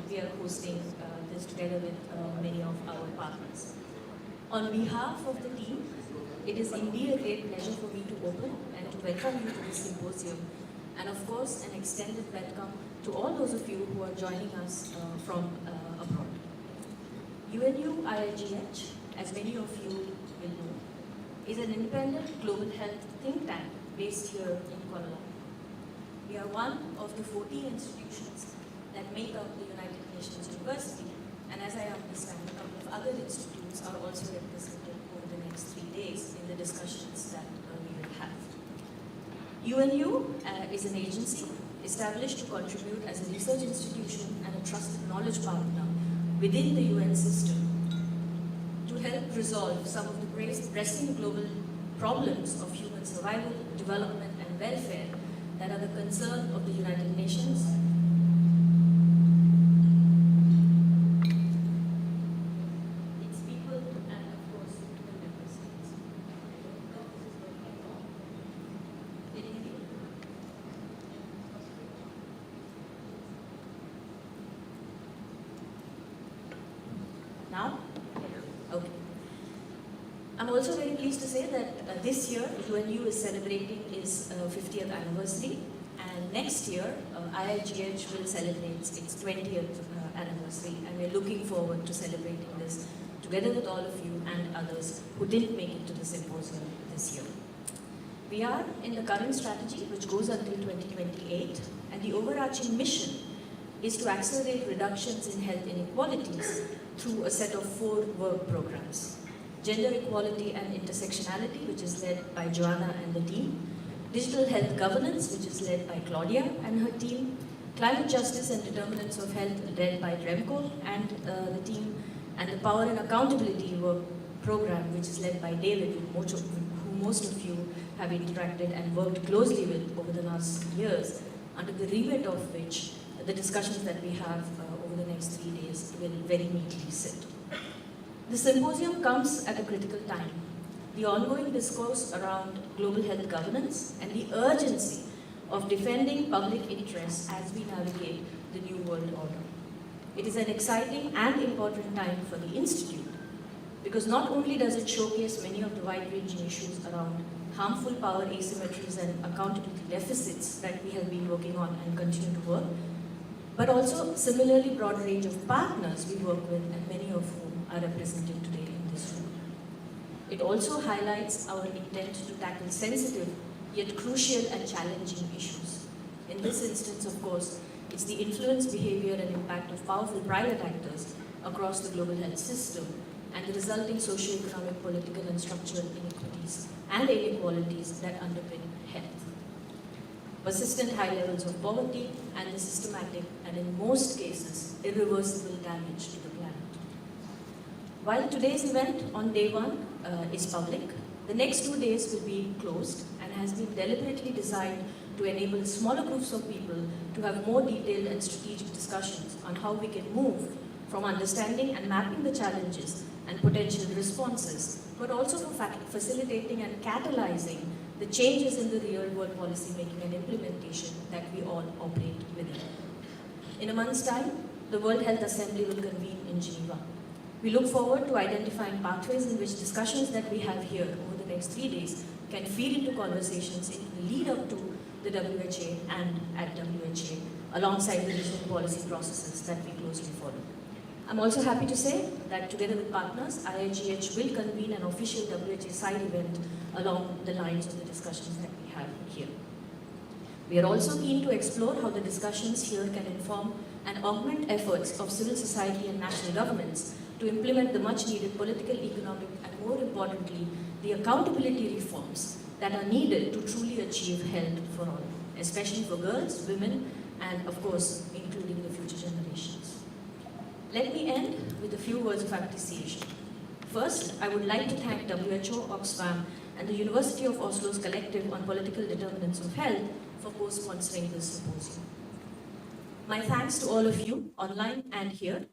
we are hosting this together with many of our partners. On behalf of the team, it is indeed a great pleasure for me to open and to welcome you to this symposium, and of course an extended welcome to all those of you who are joining us from abroad. UNU-IIGH, as many of you will know, is an independent global health think tank based here in Kuala Lumpur. We are one of the 40 institutions that make up the United Nations University, and as I understand, a couple of other institutes are also represented over the next 3 days in the discussions that we will have. UNU is an agency established to contribute as a research institution and a trusted knowledge partner within the UN system to help resolve some of the pressing global problems of human survival, development, and welfare that are the concern of the United Nations. Its people and, of course, the member states. Now? Okay. I'm also very pleased to say that this year UNU is celebrating its 50th anniversary, and next year IIGH will celebrate its 20th anniversary, and we're looking forward to celebrating this together with all of you and others who didn't make it to the symposium this year. We are in the current strategy, which goes until 2028, and the overarching mission is to accelerate reductions in health inequalities through a set of 4 work programs. Gender equality and intersectionality, which is led by Joanna and the team. Digital health governance, which is led by Claudia and her team. Climate justice and determinants of health, led by Remco and the team. And the power and accountability work program, which is led by David, who most of you have interacted and worked closely with over the last years, under the remit of which the discussions that we have over the next 3 days will very neatly sit. The symposium comes at a critical time. The ongoing discourse around global health governance and the urgency of defending public interests as we navigate the new world order. It is an exciting and important time for the Institute, because not only does it showcase many of the wide-ranging issues around harmful power asymmetries and accountability deficits that we have been working on and continue to work, but also similarly broad range of partners we work with, and many of whom are represented today in this room. It also highlights our intent to tackle sensitive yet crucial and challenging issues. In this instance, of course, it's the influence, behavior, and impact of powerful private actors across the global health system and the resulting socio-economic, political, and structural inequities and inequalities that underpin health. Persistent high levels of poverty and the systematic and in most cases irreversible damage to the planet. While today's event on day 1 is public, the next 2 days will be closed and has been deliberately designed to enable smaller groups of people to have more detailed and strategic discussions on how we can move from understanding and mapping the challenges and potential responses, but also for facilitating and catalyzing the changes in the real-world policy making and implementation that we all operate within. In a month's time, the World Health Assembly will convene in Geneva. We look forward to identifying pathways in which discussions that we have here over the next 3 days can feed into conversations in the lead up to the WHA and at WHA, alongside the regional policy processes that we closely follow. I'm also happy to say that together with partners, IIGH will convene an official WHA side event along the lines of the discussions that we have here. We are also keen to explore how the discussions here can inform and augment efforts of civil society and national governments to implement the much needed political, economic, and more importantly, the accountability reforms that are needed to truly achieve health for all, especially for girls, women, and of course, including the future generations. Let me end with a few words of appreciation. First, I would like to thank WHO, Oxfam, and the University of Oslo's Collective on Political Determinants of Health for co-sponsoring this symposium. My thanks to all of you, online and here,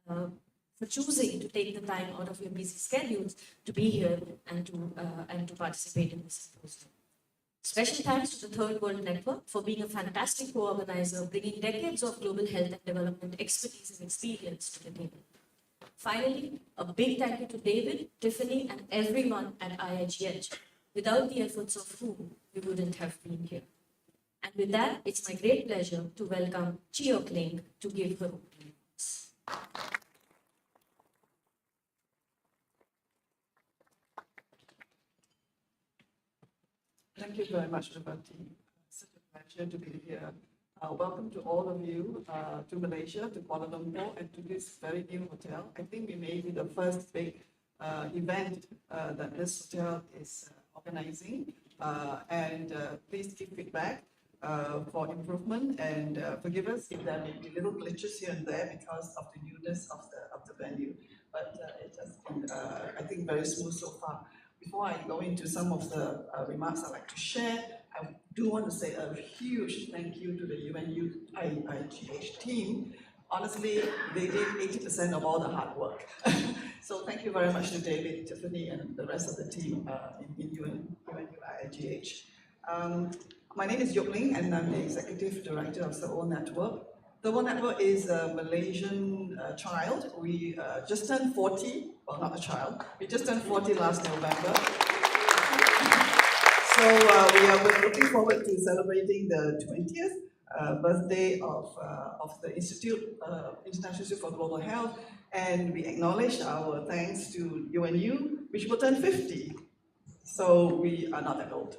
for choosing to take the time out of your busy schedules to be here and to participate in this symposium. Special thanks to the Third World Network for being a fantastic co-organizer, bringing decades of global health and development expertise and experience to the table. Finally, a big thank you to David, Tiffany, and everyone at IIGH, without the efforts of whom we wouldn't have been here. And with that, it's my great pleasure to welcome Chio Kling to give her opening remarks. Thank you very much, Rebati. Such a pleasure to be here. Welcome to all of you to Malaysia, to Kuala Lumpur, and to this very new hotel. I think we may be the first big event that this hotel is organizing. Please give feedback for improvement, and forgive us if there may be little glitches here and there because of the newness of the venue. But it has been, I think, very smooth so far. Before I go into some of the remarks I'd like to share, I do want to say a huge thank you to the UNU-IIGH team. Honestly, they did 80% of all the hard work. So thank you very much to David, Tiffany, and the rest of the team in UNU-IIGH. My name is Yok Ling, and I'm the Executive Director of the World Network. The World Network is a Malaysian child. We just turned 40, well, not a child, we just turned 40 last November. So we're looking forward to celebrating the 20th birthday of the International Institute for Global Health, and we acknowledge our thanks to UNU, which will turn 50. So we are not that old.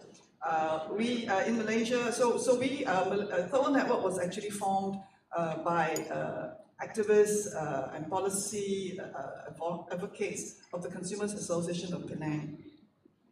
We in Malaysia, the World Network was actually formed by activists and policy advocates of the Consumers Association of Penang.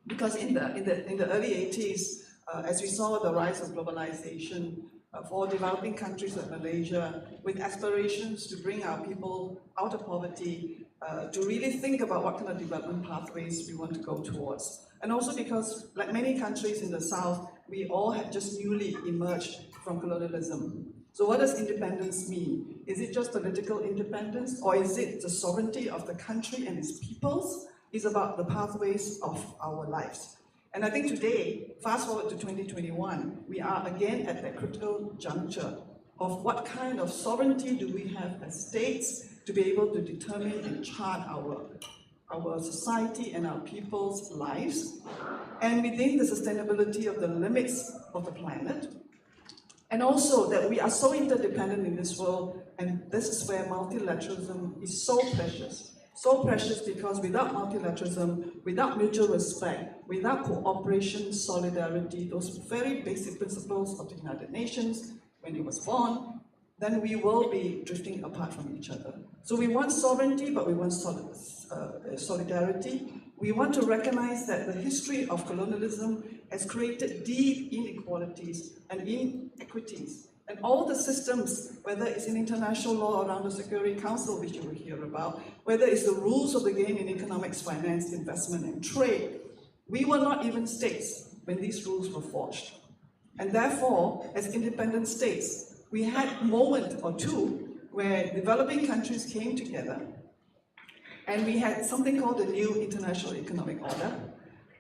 Because in the early 80s, as we saw the rise of globalization for developing countries like Malaysia, with aspirations to bring our people out of poverty, to really think about what kind of development pathways we want to go towards. And also because, like many countries in the South, we all had just newly emerged from colonialism. So what does independence mean? Is it just political independence, or is it the sovereignty of the country and its peoples? It's about the pathways of our lives. And I think today, fast forward to 2021, we are again at that critical juncture of what kind of sovereignty do we have as states to be able to determine and chart our society and our people's lives, and within the sustainability of the limits of the planet. And also that we are so interdependent in this world, and this is where multilateralism is so precious. So precious because without multilateralism, without mutual respect, without cooperation, solidarity, those very basic principles of the United Nations, when it was born, then we will be drifting apart from each other. So we want sovereignty, but we want solidarity. We want to recognize that the history of colonialism has created deep inequalities and inequities. And all the systems, whether it's in international law around the Security Council, which you will hear about, whether it's the rules of the game in economics, finance, investment, and trade, we were not even states when these rules were forged. And therefore, as independent states, we had a moment or two where developing countries came together, and we had something called the new international economic order,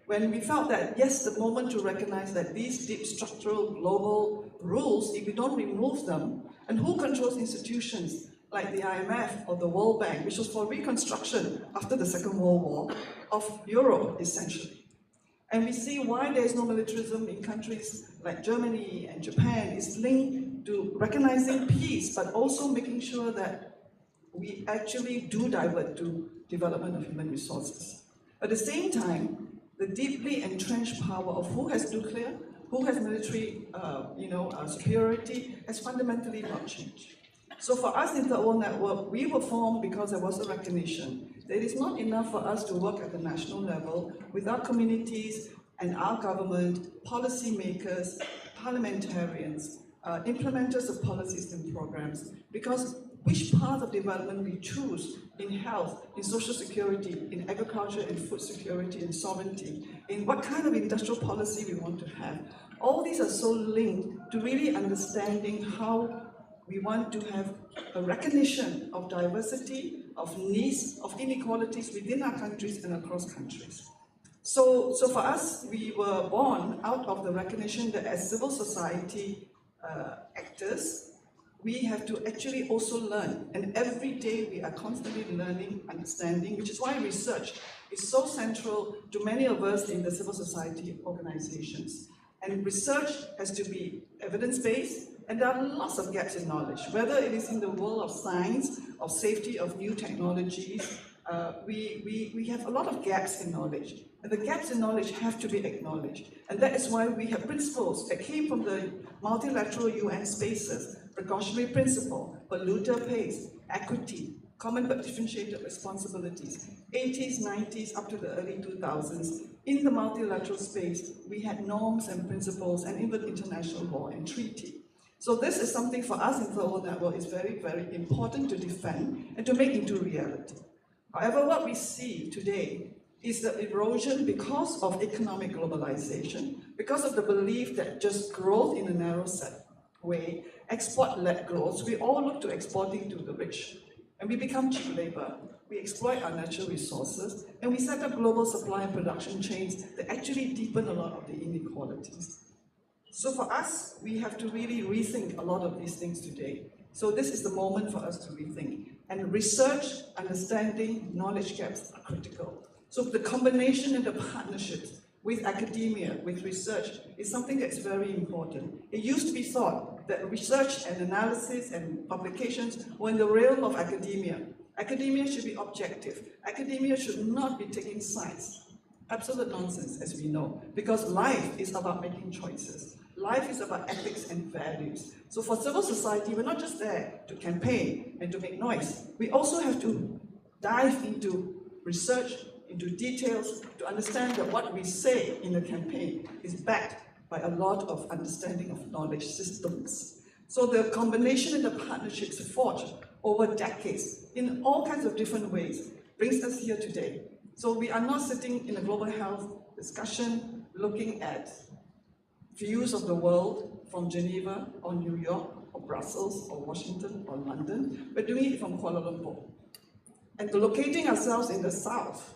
when we felt that, yes, the moment to recognize that these deep structural global rules, if we don't remove them, and who controls institutions like the IMF or the World Bank, which was for reconstruction after the Second World War of Europe, essentially. And we see why there's no militarism in countries like Germany and Japan is linked to recognizing peace, but also making sure that we actually do divert to development of human resources. At the same time, the deeply entrenched power of who has nuclear, who has military superiority has fundamentally not changed. So for us in the World Network, we were formed because there was a recognition that it is not enough for us to work at the national level with our communities and our government, policymakers, parliamentarians, implementers of policies and programs, because which path of development we choose in health, in social security, in agriculture and food security and sovereignty, in what kind of industrial policy we want to have. All these are so linked to really understanding how we want to have a recognition of diversity, of needs, of inequalities within our countries and across countries. So for us, we were born out of the recognition that as civil society actors, we have to actually also learn. And every day we are constantly learning, understanding, which is why research is so central to many of us in the civil society organizations. And research has to be evidence-based, and there are lots of gaps in knowledge, whether it is in the world of science, of safety, of new technologies. We have a lot of gaps in knowledge, and the gaps in knowledge have to be acknowledged. And that is why we have principles that came from the multilateral UN spaces: precautionary principle, polluter pays, equity, common but differentiated responsibilities. 80s, 90s, up to the early 2000s, in the multilateral space, we had norms and principles and even international law and treaty. So this is something for us in the World Network is very, very important to defend and to make into reality. However, what we see today is the erosion because of economic globalization, because of the belief that just growth in a narrow set way, export-led growth, we all look to exporting to the rich. And we become cheap labor, we exploit our natural resources, and we set up global supply and production chains that actually deepen a lot of the inequalities. So for us, we have to really rethink a lot of these things today. So this is the moment for us to rethink. And research, understanding, knowledge gaps are critical. So the combination and the partnerships with academia, with research, is something that's very important. It used to be thought that research and analysis and publications were in the realm of academia. Academia should be objective. Academia should not be taking sides. Absolute nonsense, as we know, because life is about making choices. Life is about ethics and values. So for civil society, we're not just there to campaign and to make noise. We also have to dive into research, into details, to understand that what we say in a campaign is backed by a lot of understanding of knowledge systems. So the combination and the partnerships forged over decades in all kinds of different ways brings us here today. So we are not sitting in a global health discussion looking at views of the world from Geneva or New York or Brussels or Washington or London. We're doing it from Kuala Lumpur. And locating ourselves in the South,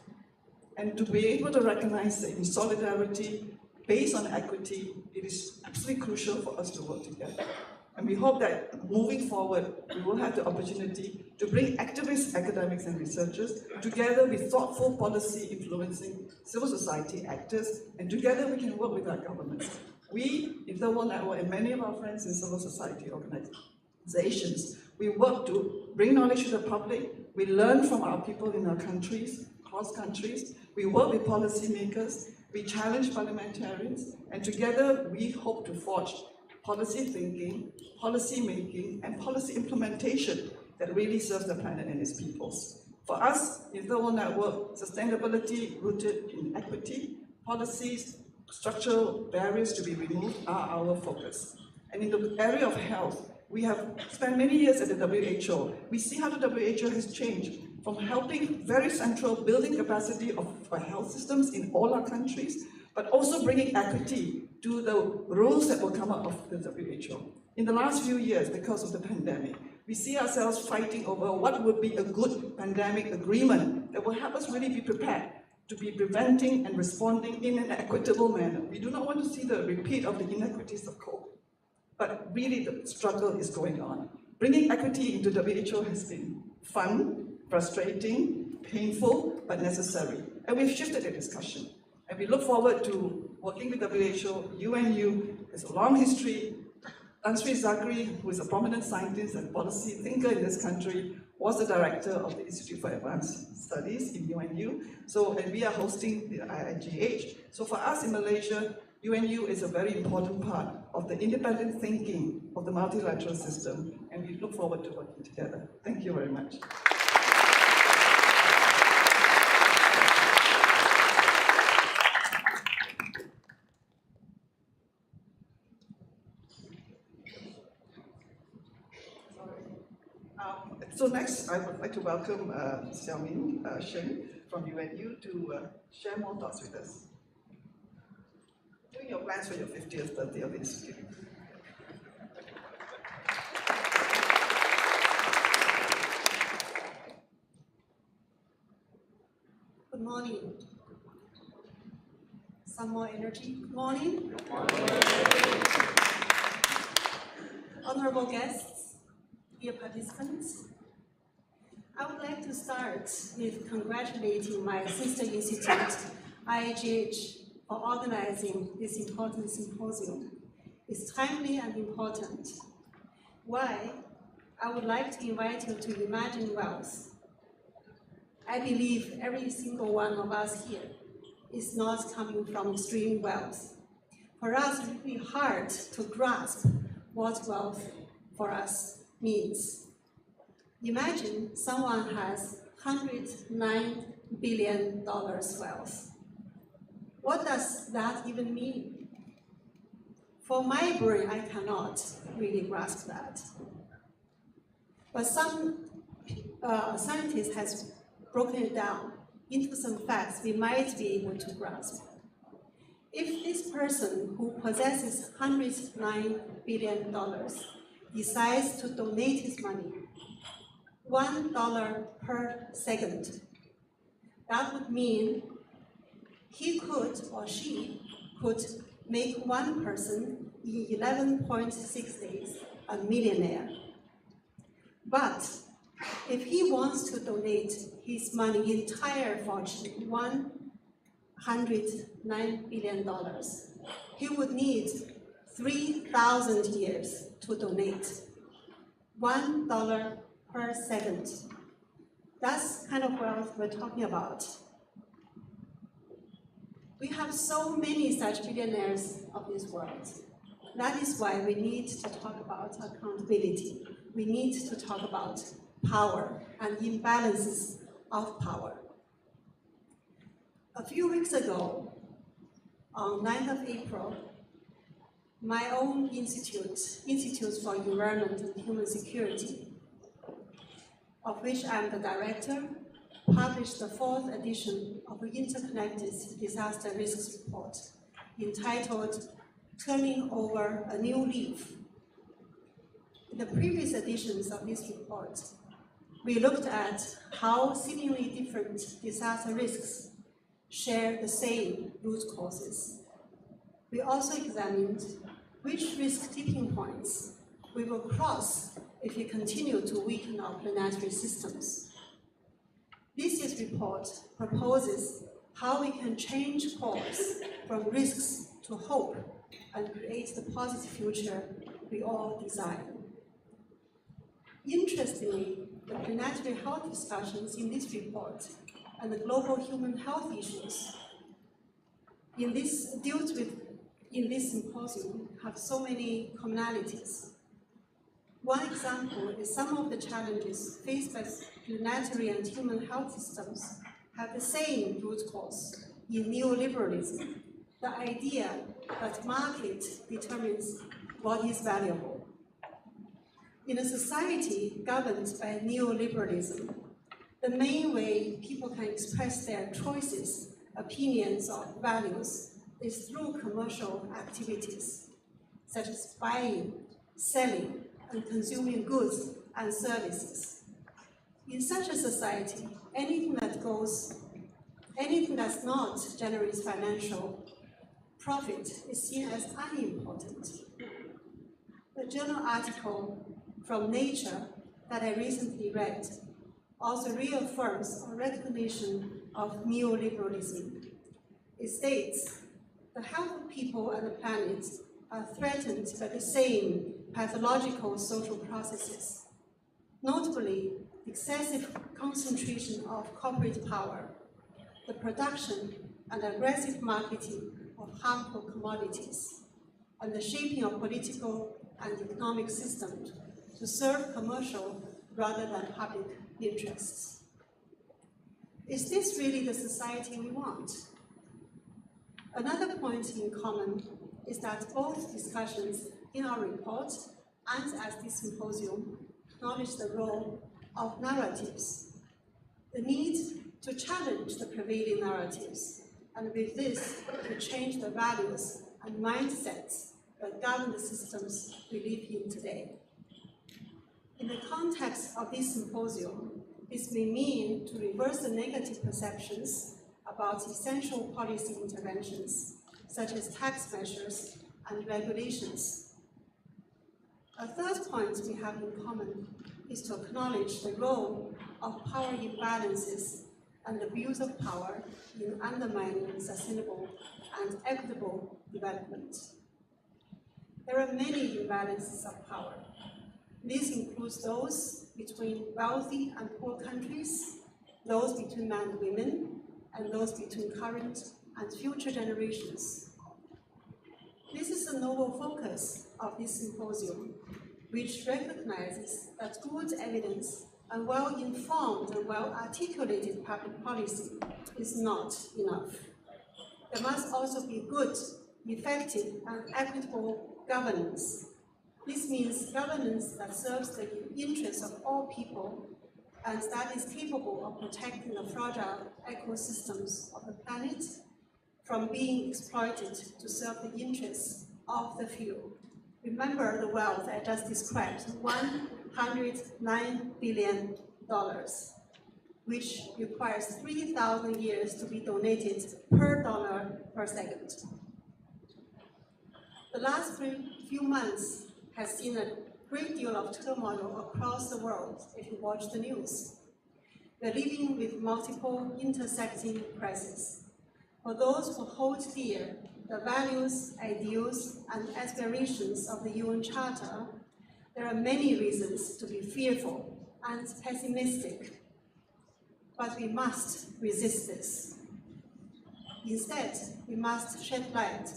and to be able to recognize that in solidarity, based on equity, it is absolutely crucial for us to work together. And we hope that moving forward, we will have the opportunity to bring activists, academics, and researchers together with thoughtful policy influencing civil society actors, and together we can work with our governments. We, in the World Network, and many of our friends in civil society organizations, we work to bring knowledge to the public. We learn from our people in our countries, cross countries. We work with policymakers. We challenge parliamentarians. And together, we hope to forge policy thinking, policy making, and policy implementation that really serves the planet and its peoples. For us, in the World Network, sustainability rooted in equity, policies, structural barriers to be removed are our focus. And in the area of health, we have spent many years at the WHO. We see how the WHO has changed from helping very central building capacity of health systems in all our countries, but also bringing equity to the rules that will come out of the WHO. In the last few years, because of the pandemic, we see ourselves fighting over what would be a good pandemic agreement that will help us really be prepared to be preventing and responding in an equitable manner. We do not want to see the repeat of the inequities of COVID, but really the struggle is going on. Bringing equity into WHO has been fun, frustrating, painful, but necessary. And we've shifted the discussion. And we look forward to working with WHO, UNU, there's a long history. Ansri Zakri, who is a prominent scientist and policy thinker in this country, was the director of the Institute for Advanced Studies in UNU. And we are hosting the UNU-IIGH. So for us in Malaysia, UNU is a very important part of the independent thinking of the multilateral system, and we look forward to working together. Thank you very much. So next, I would like to welcome Xiaoming Shen from UNU to share more thoughts with us. Doing your plans for your 50th birthday of the Institute. Good morning. some more energy. Good morning. Honorable guests, dear participants, I would like to start with congratulating my sister institute, UNU-IIGH, for organizing this important symposium. It's timely and important. Why? I would like to invite you to imagine wealth. I believe every single one of us here is not coming from extreme wealth. For us, it would be hard to grasp what wealth for us means. Imagine someone has $109 billion wealth. What does that even mean? For my brain, I cannot really grasp that. But some scientists have broken it down into some facts we might be able to grasp. If this person who possesses $109 billion decides to donate his money, $1 per second, that would mean he could or she could make one person in 11.6 days a millionaire. But if he wants to donate his money, entire fortune, $109 billion, he would need 3,000 years to donate. $1 per second. That's the kind of wealth we're talking about. We have so many such billionaires of this world. That is why we need to talk about accountability. We need to talk about power and imbalances of power. A few weeks ago, on 9th of April, my own Institute for Environment and Human Security, of which I am the director, published the 4th edition of an interconnected disaster risks report entitled Turning Over a New Leaf. In the previous editions of this report, we looked at how seemingly different disaster risks share the same root causes. We also examined which risk tipping points we will cross if we continue to weaken our planetary systems. This year's report proposes how we can change course from risks to hope and create the positive future we all desire. Interestingly, the planetary health discussions in this report and the global human health issues in this symposium have so many commonalities. One example is some of the challenges faced by planetary and human health systems have the same root cause in neoliberalism, the idea that market determines what is valuable. In a society governed by neoliberalism, the main way people can express their choices, opinions, or values is through commercial activities, such as buying, selling, and consuming goods and services. In such a society, anything that not generates financial profit is seen as unimportant. The journal article from Nature that I recently read also reaffirms our recognition of neoliberalism. It states, the health of people and the planet are threatened by the same pathological social processes, notably excessive concentration of corporate power, the production and aggressive marketing of harmful commodities, and the shaping of political and economic systems to serve commercial rather than public interests. Is this really the society we want? Another point in common is that both discussions in our report and at this symposium acknowledge the role of narratives, the need to challenge the prevailing narratives, and with this, to change the values and mindsets that govern the systems we live in today. In the context of this symposium, this may mean to reverse the negative perceptions about essential policy interventions such as tax measures and regulations. A third point we have in common is to acknowledge the role of power imbalances and abuse of power in undermining sustainable and equitable development. There are many imbalances of power. This includes those between wealthy and poor countries, those between men and women, and those between current and future generations. This is the novel focus of this symposium, which recognizes that good evidence and well-informed and well-articulated public policy is not enough. There must also be good, effective, and equitable governance. This means governance that serves the interests of all people and that is capable of protecting the fragile ecosystems of the planet from being exploited to serve the interests of the few. Remember the wealth I just described, $109 billion, which requires 3,000 years to be donated per dollar per second. The last few months has seen a great deal of turmoil across the world if you watch the news. We're living with multiple intersecting crises. For those who hold dear the values, ideals, and aspirations of the UN Charter, there are many reasons to be fearful and pessimistic, but we must resist this. Instead, we must shed light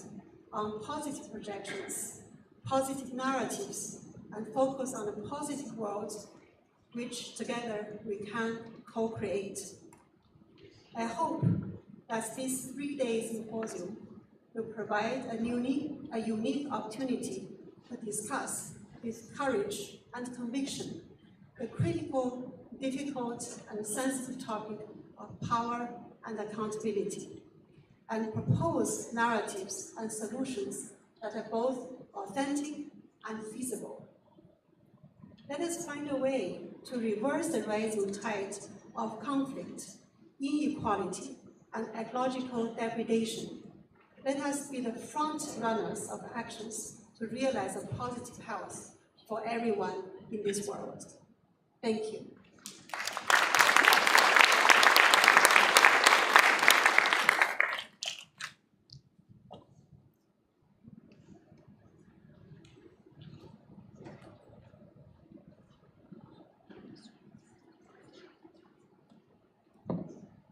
on positive projections, positive narratives, and focus on a positive world which together we can co-create. I hope that this 3-day symposium will provide a unique opportunity to discuss with courage and conviction the critical, difficult, and sensitive topic of power and accountability, and propose narratives and solutions that are both authentic and feasible. Let us find a way to reverse the rising tide of conflict, inequality, and ecological degradation. Let us be the front runners of actions to realize a positive health for everyone in this world. Thank you.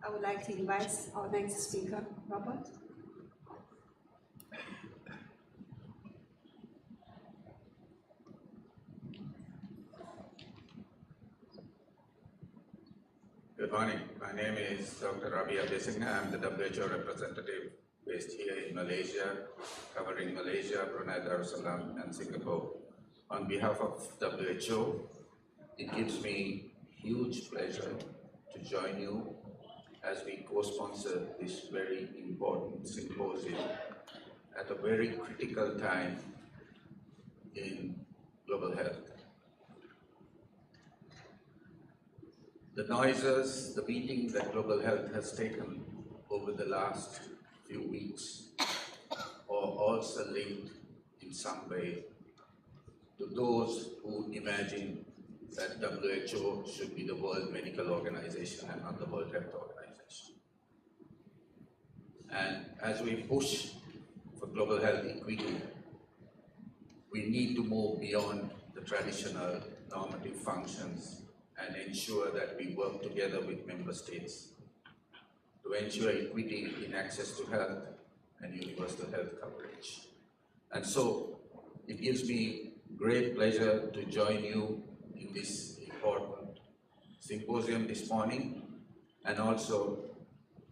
I would like to invite our next speaker, Robert. Good morning. My name is Dr. Rabi Abesingha. I'm the WHO representative based here in Malaysia, covering Malaysia, Brunei Darussalam, and Singapore. On behalf of WHO, it gives me huge pleasure to join you as we co-sponsor this very important symposium at a very critical time in global health. The noises, the beating that global health has taken over the last few weeks are also linked in some way to those who imagine that WHO should be the World Medical Organization and not the World Health Organization. And as we push for global health equity, we need to move beyond the traditional normative functions and ensure that we work together with member states to ensure equity in access to health and universal health coverage. And so it gives me great pleasure to join you in this important symposium this morning, and also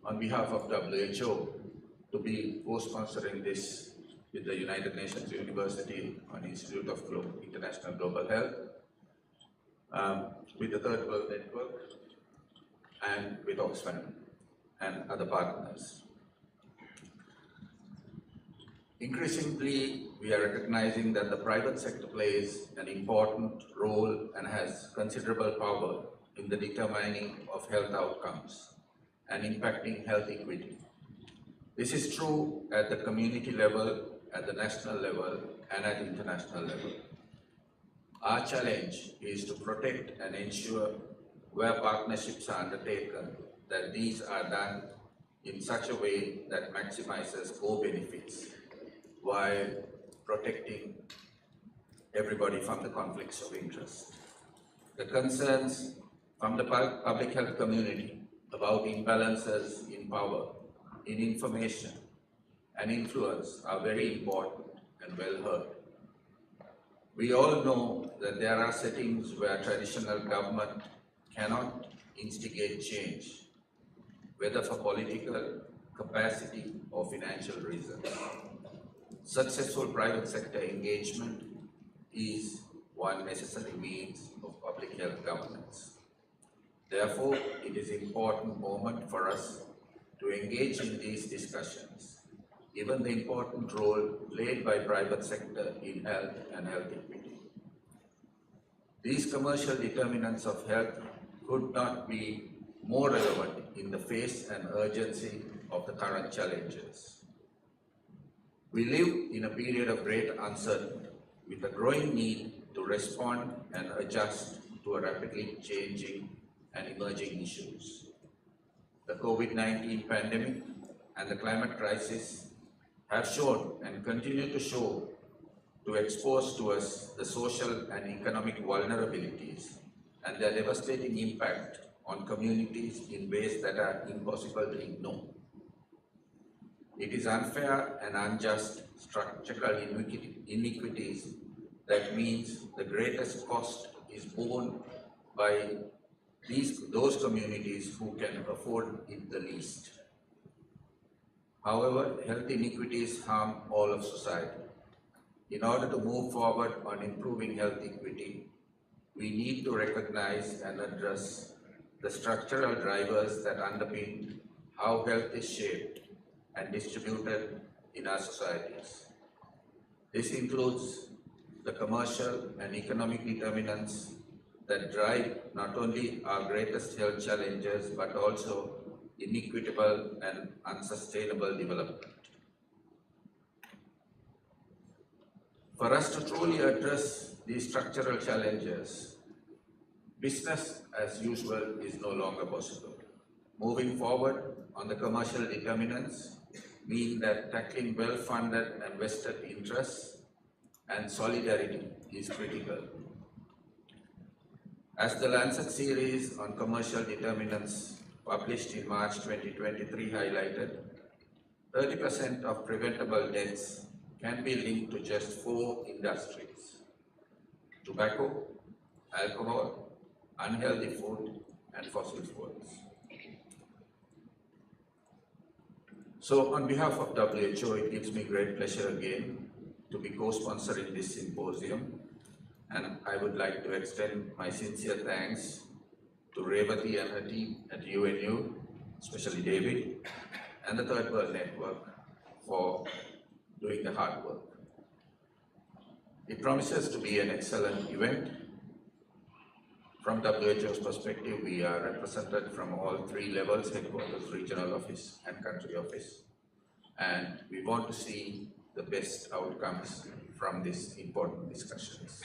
on behalf of WHO to be co-sponsoring this with the United Nations University on Institute of International Global Health, with the Third World Network, and with Oxfam and other partners. Increasingly, we are recognizing that the private sector plays an important role and has considerable power in the determining of health outcomes and impacting health equity. This is true at the community level, at the national level, and at international level. Our challenge is to protect and ensure where partnerships are undertaken, that these are done in such a way that maximizes co-benefits while protecting everybody from the conflicts of interest. The concerns from the public health community about imbalances in power, in information, and influence are very important and well heard. We all know that there are settings where traditional government cannot instigate change, whether for political capacity or financial reasons. Successful private sector engagement is one necessary means of public health governance. Therefore, it is an important moment for us to engage in these discussions, given the important role played by private sector in health and health equity. These commercial determinants of health could not be more relevant in the face and urgency of the current challenges. We live in a period of great uncertainty, with a growing need to respond and adjust to a rapidly changing and emerging issues. The COVID-19 pandemic and the climate crisis have shown and continue to show, to expose to us the social and economic vulnerabilities and their devastating impact on communities in ways that are impossible to ignore. It is unfair and unjust structural inequities that means the greatest cost is borne by those communities who can afford it the least. However, health inequities harm all of society. In order to move forward on improving health equity, we need to recognize and address the structural drivers that underpin how health is shaped and distributed in our societies. This includes the commercial and economic determinants that drive not only our greatest health challenges, but also inequitable and unsustainable development. For us to truly address these structural challenges, business as usual is no longer possible. Moving forward on the commercial determinants mean that tackling well-funded and vested interests and solidarity is critical. As the Lancet series on commercial determinants published in March 2023 highlighted, 30% of preventable deaths can be linked to just 4 industries: tobacco, alcohol, unhealthy food, and fossil fuels. So on behalf of WHO, it gives me great pleasure again to be co-sponsoring this symposium, and I would like to extend my sincere thanks to Revati and her team at UNU, especially David, and the Third World Network for doing the hard work. It promises to be an excellent event. From WHO's perspective, we are represented from all 3 levels: headquarters, regional office, and country office. And we want to see the best outcomes from these important discussions.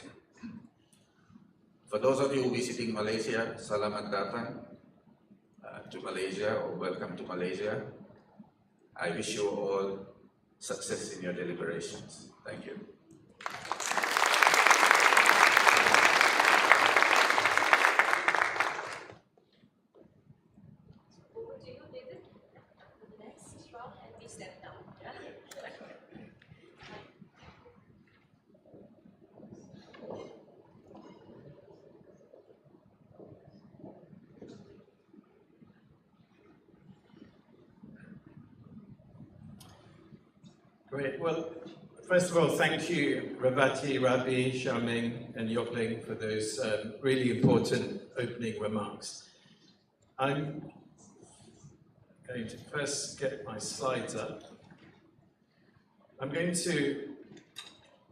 For those of you visiting Malaysia, selamat datang to Malaysia, or welcome to Malaysia. I wish you all success in your deliberations. Thank you. Great. Well, first of all, thank you, Revati, Rabi, Xiaoming, and Yokling for those really important opening remarks. I'm going to first get my slides up. I'm going to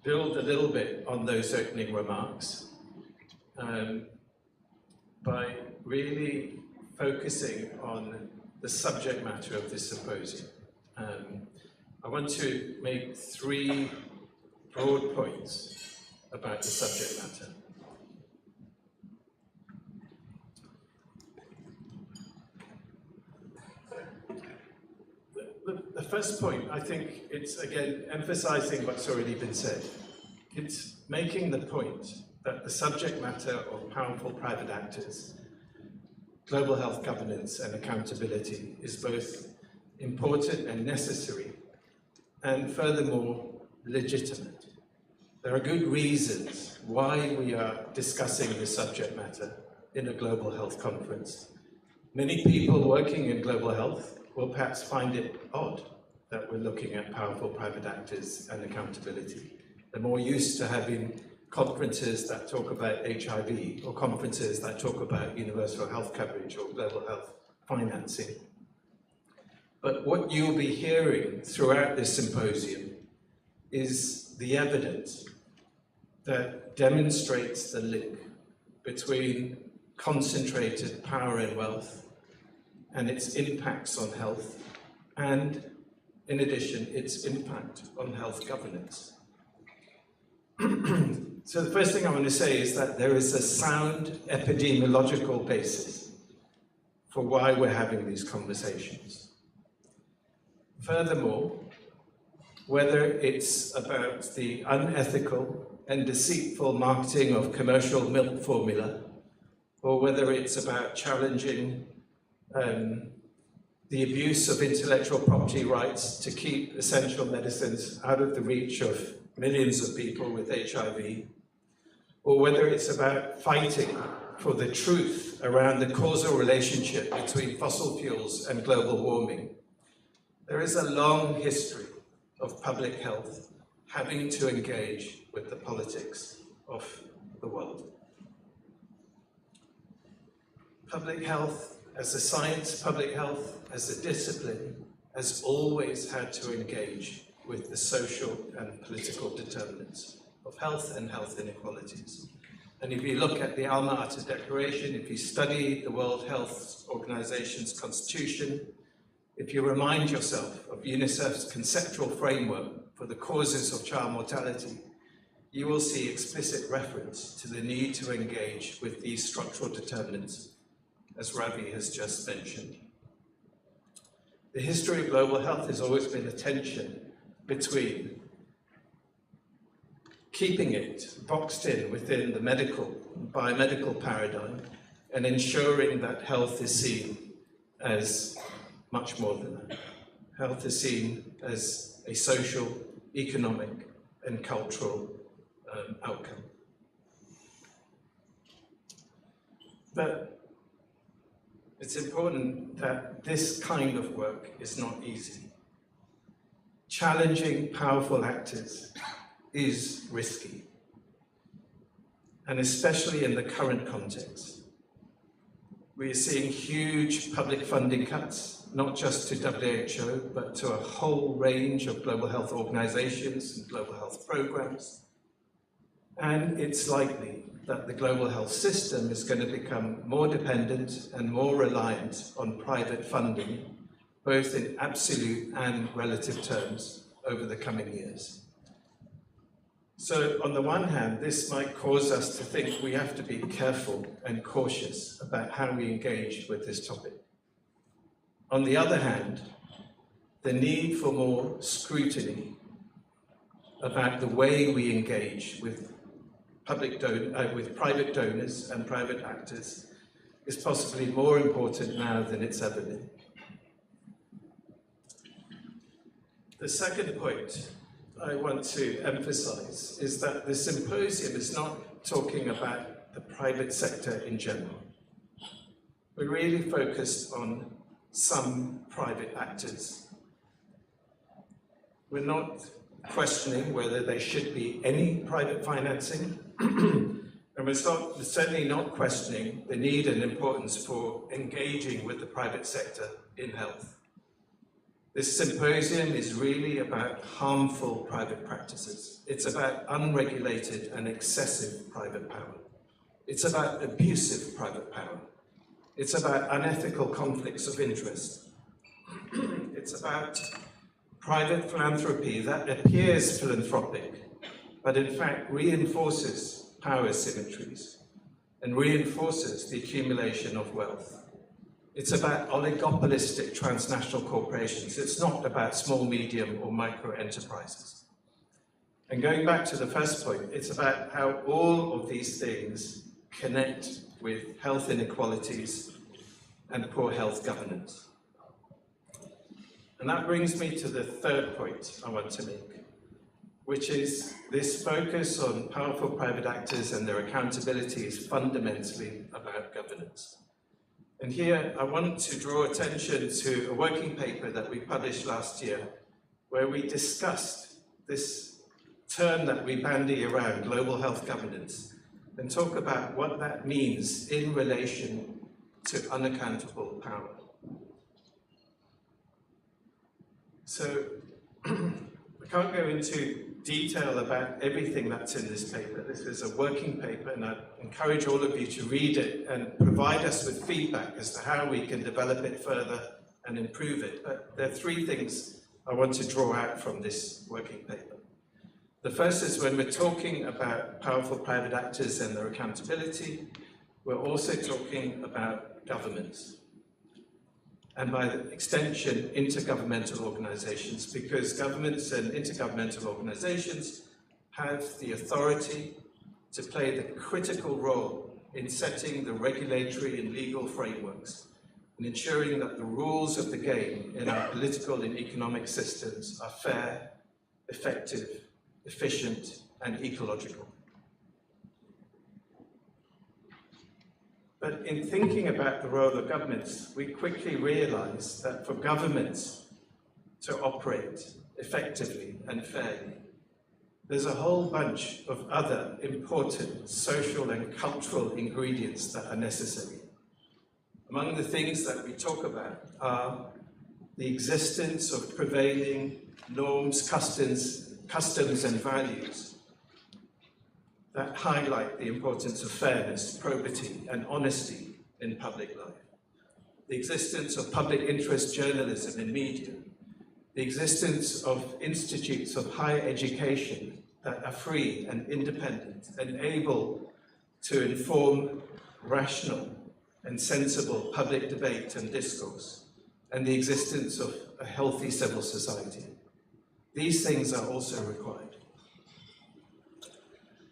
build a little bit on those opening remarks by really focusing on the subject matter of this symposium. I want to make 3 broad points about the subject matter. The first point, I think it's, again, emphasizing what's already been said. It's making the point that the subject matter of powerful private actors, global health governance and accountability is both important and necessary, and furthermore, legitimate. There are good reasons why we are discussing this subject matter in a global health conference. Many people working in global health will perhaps find it odd that we're looking at powerful private actors and accountability. They're more used to having conferences that talk about HIV or conferences that talk about universal health coverage or global health financing. But what you'll be hearing throughout this symposium is the evidence that demonstrates the link between concentrated power and wealth and its impacts on health, and in addition, its impact on health governance. So the first thing I want to say is that there is a sound epidemiological basis for why we're having these conversations. Furthermore, whether it's about the unethical and deceitful marketing of commercial milk formula, or whether it's about challenging the abuse of intellectual property rights to keep essential medicines out of the reach of millions of people with HIV, or whether it's about fighting for the truth around the causal relationship between fossil fuels and global warming. There is a long history of public health having to engage with the politics of the world. Public health as a science, public health as a discipline, has always had to engage with the social and political determinants of health and health inequalities. And if you look at the Alma Ata Declaration, if you study the World Health Organization's constitution, if you remind yourself of UNICEF's conceptual framework for the causes of child mortality, you will see explicit reference to the need to engage with these structural determinants, as Ravi has just mentioned. The history of global health has always been a tension between keeping it boxed in within the biomedical paradigm and ensuring that health is seen as much more than that. Health is seen as a social, economic, and cultural outcome. But it's important that this kind of work is not easy. Challenging powerful actors is risky, and especially in the current context. We are seeing huge public funding cuts, not just to WHO, but to a whole range of global health organizations and global health programs. And it's likely that the global health system is going to become more dependent and more reliant on private funding, both in absolute and relative terms, over the coming years. So on the one hand, this might cause us to think we have to be careful and cautious about how we engage with this topic. On the other hand, the need for more scrutiny about the way we engage with private donors and private actors is possibly more important now than it's ever been. The second point I want to emphasize is that the symposium is not talking about the private sector in general. We're really focused on some private actors. We're not questioning whether there should be any private financing, and we're certainly not questioning the need and importance for engaging with the private sector in health. This symposium is really about harmful private practices. It's about unregulated and excessive private power. It's about abusive private power. It's about unethical conflicts of interest. It's about private philanthropy that appears philanthropic, but in fact reinforces power symmetries and reinforces the accumulation of wealth. It's about oligopolistic transnational corporations. It's not about small, medium, or micro enterprises. And going back to the first point, it's about how all of these things connect with health inequalities and poor health governance. And that brings me to the third point I want to make, which is this focus on powerful private actors and their accountability is fundamentally about governance. And here I want to draw attention to a working paper that we published last year, where we discussed this term that we bandy around, global health governance, and talk about what that means in relation to unaccountable power. So I can't go into detail about everything that's in this paper. This is a working paper, and I encourage all of you to read it and provide us with feedback as to how we can develop it further and improve it. But there are three things I want to draw out from this working paper. The first is when we're talking about powerful private actors and their accountability, we're also talking about governments. And by extension, intergovernmental organizations, because governments and intergovernmental organizations have the authority to play the critical role in setting the regulatory and legal frameworks and ensuring that the rules of the game in our political and economic systems are fair, effective, efficient, and ecological. But in thinking about the role of governments, we quickly realize that for governments to operate effectively and fairly, there's a whole bunch of other important social and cultural ingredients that are necessary. Among the things that we talk about are the existence of prevailing norms, customs and values that highlight the importance of fairness, probity, and honesty in public life. The existence of public interest journalism in media. The existence of institutes of higher education that are free and independent and able to inform rational and sensible public debate and discourse. And the existence of a healthy civil society. These things are also required.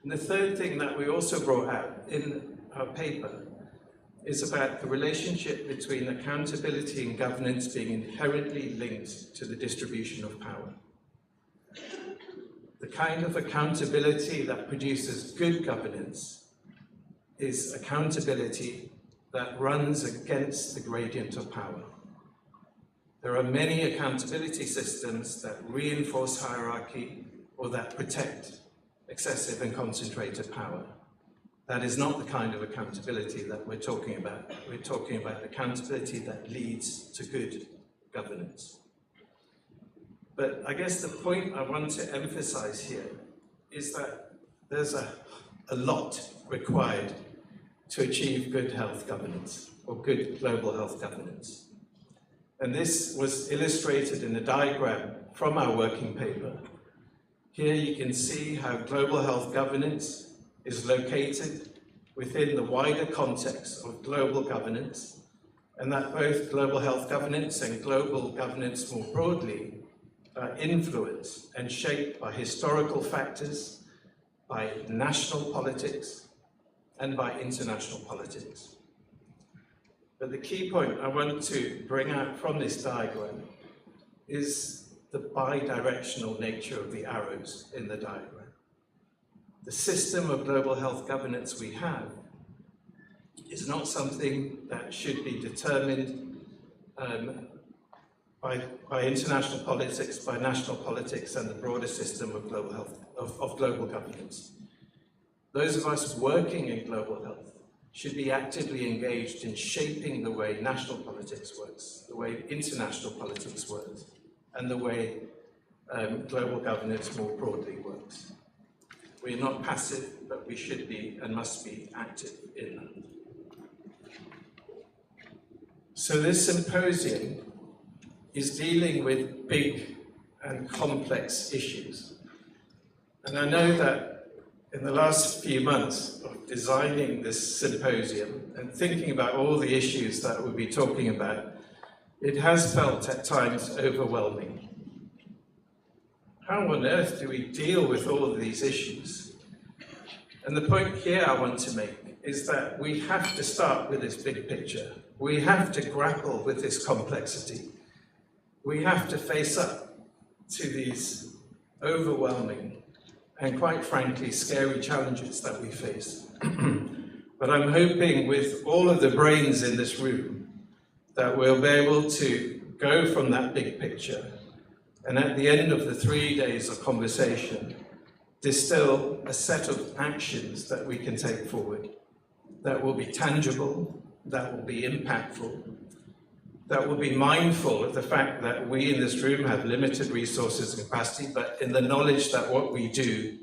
And the third thing that we also brought out in our paper is about the relationship between accountability and governance being inherently linked to the distribution of power. The kind of accountability that produces good governance is accountability that runs against the gradient of power. There are many accountability systems that reinforce hierarchy or that protect excessive and concentrated power. That is not the kind of accountability that we're talking about. We're talking about accountability that leads to good governance. But I guess the point I want to emphasize here is that there's a lot required to achieve good health governance or good global health governance. And this was illustrated in a diagram from our working paper. Here you can see how global health governance is located within the wider context of global governance, and that both global health governance and global governance more broadly are influenced and shaped by historical factors, by national politics, and by international politics. But the key point I want to bring out from this diagram is the bidirectional nature of the arrows in the diagram. The system of global health governance we have is not something that should be determined by international politics, by national politics, and the broader system of global health, of global governance. Those of us working in global health should be actively engaged in shaping the way national politics works, the way international politics works, and the way global governance more broadly works. We're not passive, but we should be and must be active in that. So this symposium is dealing with big and complex issues. And I know that in the last few months of designing this symposium and thinking about all the issues that we'll be talking about, it has felt at times overwhelming. How on earth do we deal with all of these issues? And the point here I want to make is that we have to start with this big picture. We have to grapple with this complexity. We have to face up to these overwhelming and, quite frankly, scary challenges that we face. But I'm hoping with all of the brains in this room that we'll be able to go from that big picture and at the end of the 3 days of conversation, distill a set of actions that we can take forward that will be tangible, that will be impactful, that will be mindful of the fact that we in this room have limited resources and capacity, but in the knowledge that what we do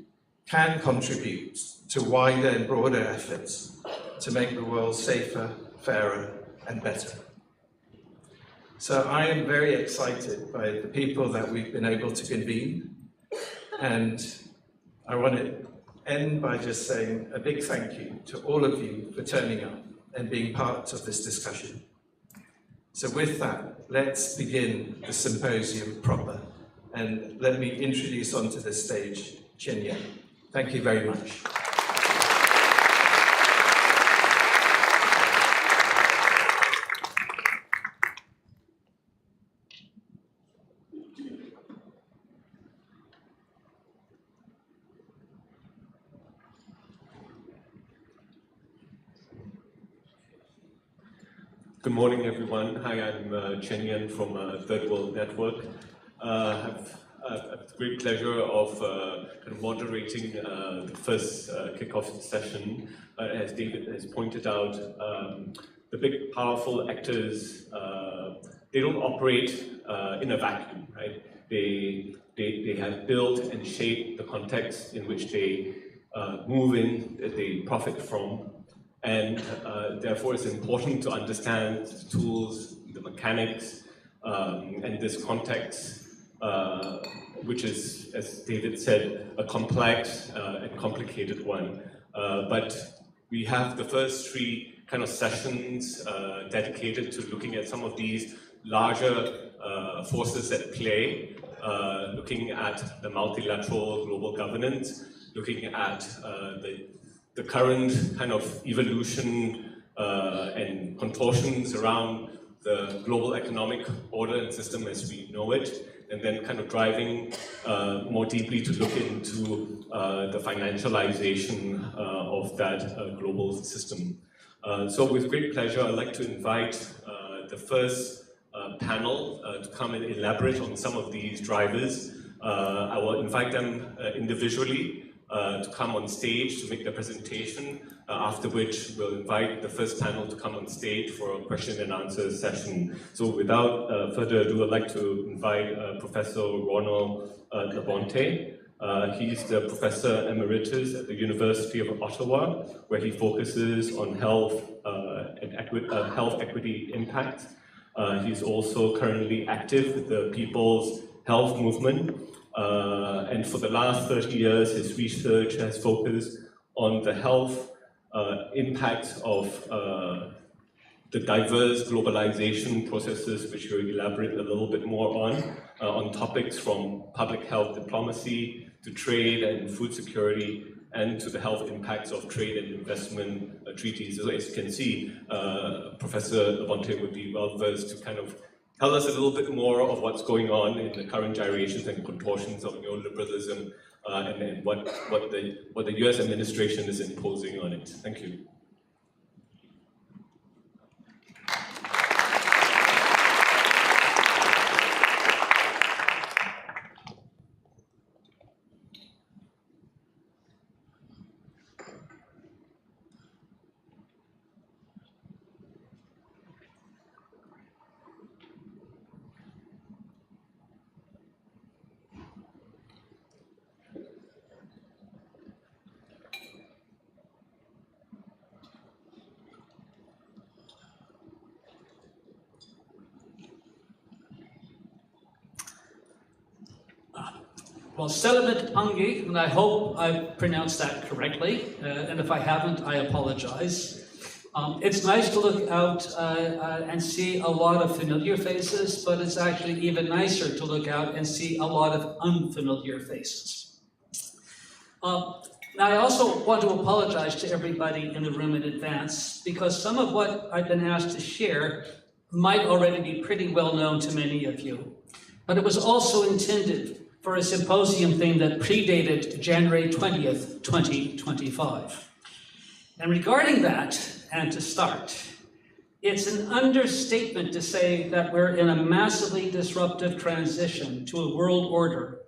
can contribute to wider and broader efforts to make the world safer, fairer, and better. So I am very excited by the people that we've been able to convene, and I want to end by just saying a big thank you to all of you for turning up and being part of this discussion. So with that, let's begin the symposium proper, and let me introduce onto the stage Chen Yan. Thank you very much. Good morning, everyone. Hi, I'm Chen Yan from Third World Network. I have the great pleasure of kind of moderating the first kickoff session. As David has pointed out, the big, powerful actors, they don't operate in a vacuum, right? They have built and shaped the context in which they move in, that they profit from. And therefore, it's important to understand the tools, the mechanics, and this context, which is, as David said, a complex and complicated one. But we have the first 3 kind of sessions dedicated to looking at some of these larger forces at play, looking at the multilateral global governance, looking at the current kind of evolution and contortions around the global economic order and system as we know it, and then kind of driving more deeply to look into the financialization of that global system. So with great pleasure, I'd like to invite the first panel to come and elaborate on some of these drivers. I will invite them individually to come on stage to make their presentation, after which we'll invite the first panel to come on stage for a question and answer session. So without further ado, I'd like to invite Professor Ronald Labonte. He's the Professor Emeritus at the University of Ottawa, where he focuses on health equity impact. He's also currently active with the People's Health Movement. And for the last 30 years, his research has focused on the health impact of the diverse globalization processes, which we'll elaborate a little bit more on topics from public health diplomacy to trade and food security, and to the health impacts of trade and investment treaties. So as you can see, Professor Labonte would be well versed to kind of tell us a little bit more of what's going on in the current gyrations and contortions of neoliberalism and what the US administration is imposing on it. Thank you. Well, Selamat Pagi, and I hope I pronounced that correctly, and if I haven't, I apologize. It's nice to look out and see a lot of familiar faces, but it's actually even nicer to look out and see a lot of unfamiliar faces. Now, I also want to apologize to everybody in the room in advance, because some of what I've been asked to share might already be pretty well known to many of you. But it was also intended for a symposium theme that predated January 20th, 2025. And regarding that, and to start, it's an understatement to say that we're in a massively disruptive transition to a world order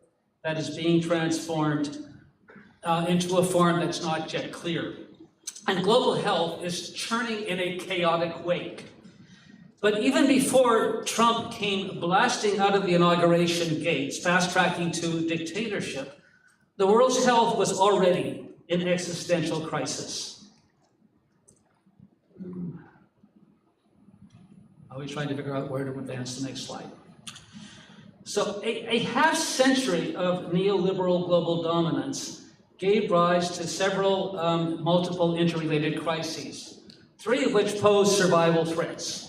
that is being transformed into a form that's not yet clear. And global health is churning in a chaotic wake. But even before Trump came blasting out of the inauguration gates, fast-tracking to dictatorship, the world's health was already in existential crisis. Always trying to figure out where to advance the next slide. So a half century of neoliberal global dominance gave rise to several multiple interrelated crises, 3 of which pose survival threats.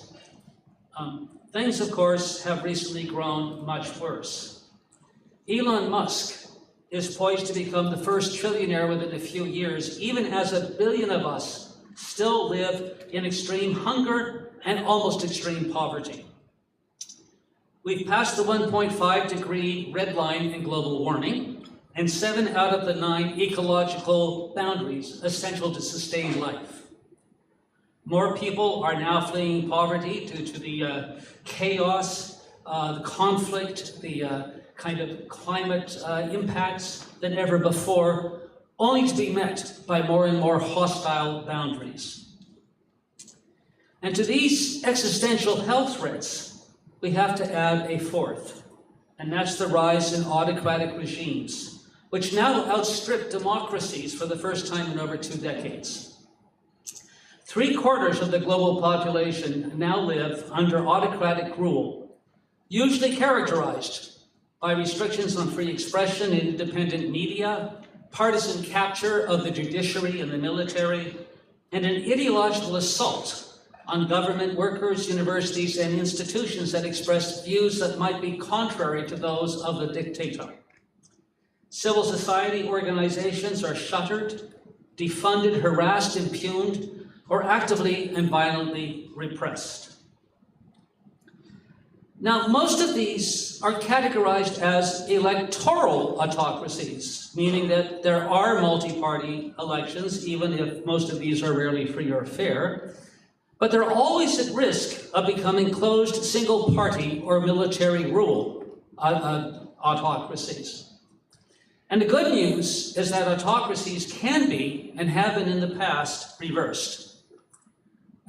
Things, of course, have recently grown much worse. Elon Musk is poised to become the first trillionaire within a few years, even as 1 billion of us still live in extreme hunger and almost extreme poverty. We've passed the 1.5 degree red line in global warming, and 7 out of the 9 ecological boundaries essential to sustain life. More people are now fleeing poverty due to the chaos, the conflict, the kind of climate impacts than ever before, only to be met by more and more hostile boundaries. And to these existential health threats, we have to add a 4th, and that's the rise in autocratic regimes, which now outstrip democracies for the first time in over 2 decades. 3/4 of the global population now live under autocratic rule, usually characterized by restrictions on free expression and independent media, partisan capture of the judiciary and the military, and an ideological assault on government workers, universities, and institutions that express views that might be contrary to those of the dictator. Civil society organizations are shuttered, defunded, harassed, impugned, or actively and violently repressed. Now, most of these are categorized as electoral autocracies, meaning that there are multi-party elections, even if most of these are rarely free or fair, but they're always at risk of becoming closed single-party or military rule autocracies. And the good news is that autocracies can be, and have been in the past, reversed.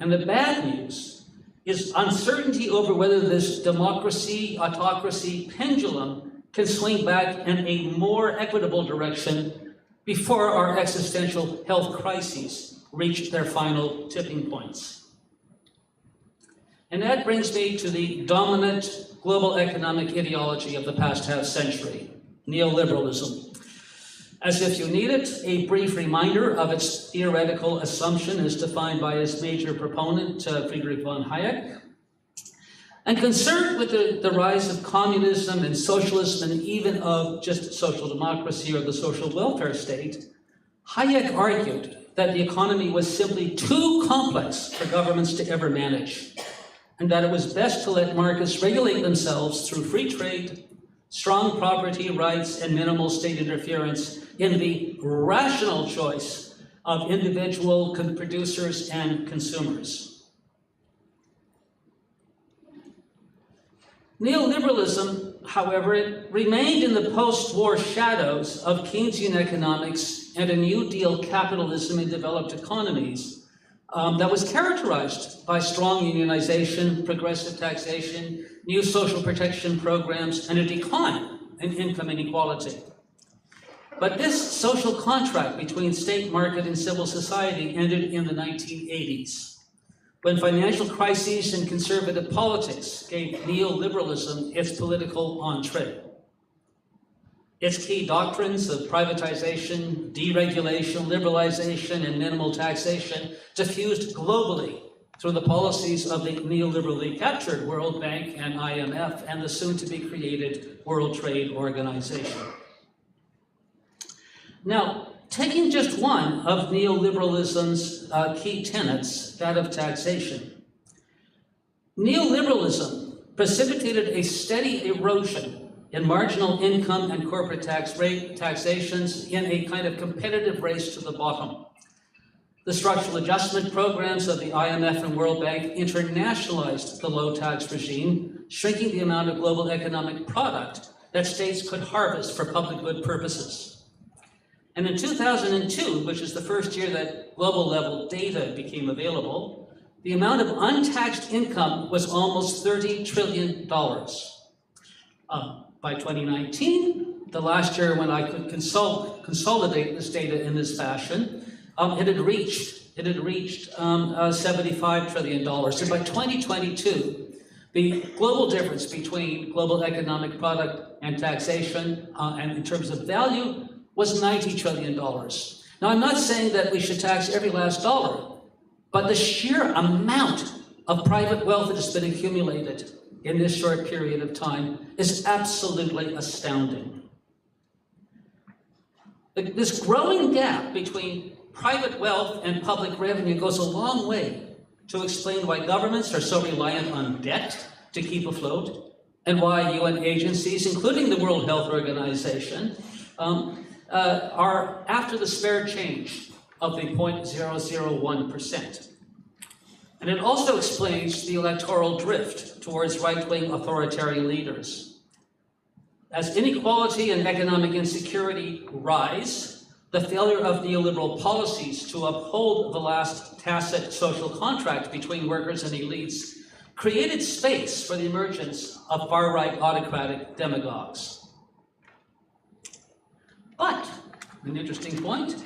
And the bad news is uncertainty over whether this democracy-autocracy pendulum can swing back in a more equitable direction before our existential health crises reach their final tipping points. And that brings me to the dominant global economic ideology of the past half century, neoliberalism. As if you need it, a brief reminder of its theoretical assumption as defined by its major proponent, Friedrich von Hayek. And concerned with the rise of communism and socialism, and even of just social democracy or the social welfare state, Hayek argued that the economy was simply too complex for governments to ever manage, and that it was best to let markets regulate themselves through free trade, strong property rights, and minimal state interference in the rational choice of individual producers and consumers. Neoliberalism, however, it remained in the post-war shadows of Keynesian economics and a New Deal capitalism in developed economies that was characterized by strong unionization, progressive taxation, new social protection programs, and a decline in income inequality. But this social contract between state, market, and civil society ended in the 1980s, when financial crises and conservative politics gave neoliberalism its political entree. Its key doctrines of privatization, deregulation, liberalization, and minimal taxation diffused globally through the policies of the neoliberally captured World Bank and IMF and the soon-to-be-created World Trade Organization. Now, taking just one of neoliberalism's key tenets, that of taxation, neoliberalism precipitated a steady erosion in marginal income and corporate taxations in a kind of competitive race to the bottom. The structural adjustment programs of the IMF and World Bank internationalized the low tax regime, shrinking the amount of global economic product that states could harvest for public good purposes. And in 2002, which is the first year that global level data became available, the amount of untaxed income was almost $30 trillion. By 2019, the last year when I could consolidate this data in this fashion, it had reached $75 trillion. And by 2022, the global difference between global economic product and taxation, and in terms of value, was $90 trillion. Now, I'm not saying that we should tax every last dollar, but the sheer amount of private wealth that has been accumulated in this short period of time is absolutely astounding. This growing gap between private wealth and public revenue goes a long way to explain why governments are so reliant on debt to keep afloat, and why UN agencies, including the World Health Organization, are after the spare change of the 0.001%. And it also explains the electoral drift towards right-wing authoritarian leaders. As inequality and economic insecurity rise, the failure of neoliberal policies to uphold the last tacit social contract between workers and elites created space for the emergence of far-right autocratic demagogues. But, an interesting point,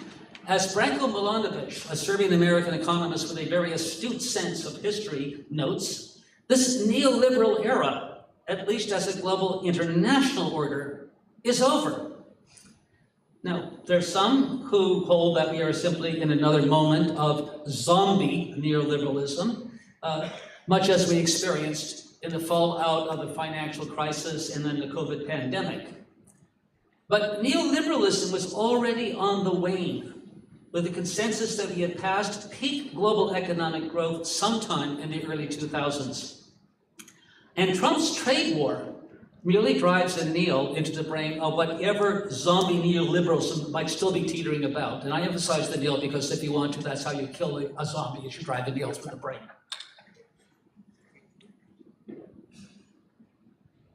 as Branko Milanovic, a Serbian-American economist with a very astute sense of history, notes, this neoliberal era, at least as a global international order, is over. Now, there's some who hold that we are simply in another moment of zombie neoliberalism, much as we experienced in the fallout of the financial crisis and then the COVID pandemic. But neoliberalism was already on the wane, with the consensus that we had passed peak global economic growth sometime in the early 2000s. And Trump's trade war merely drives a nail into the brain of whatever zombie neoliberalism might still be teetering about. And I emphasize the nail because if you want to, that's how you kill a zombie, is you drive a nail through the brain.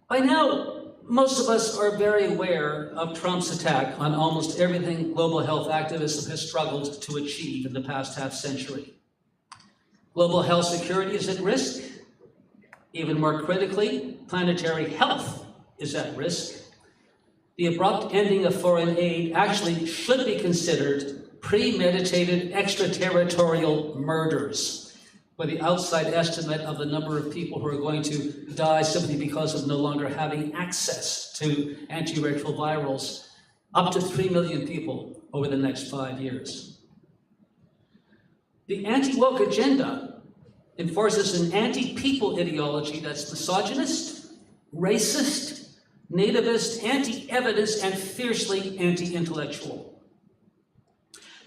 By now, most of us are very aware of Trump's attack on almost everything global health activism has struggled to achieve in the past half-century. Global health security is at risk. Even more critically, planetary health is at risk. The abrupt ending of foreign aid actually should be considered premeditated extraterritorial murders, where the outside estimate of the number of people who are going to die simply because of no longer having access to antiretrovirals, up to 3 million people over the next 5 years. The anti-woke agenda enforces an anti-people ideology that's misogynist, racist, nativist, anti-evidence, and fiercely anti-intellectual.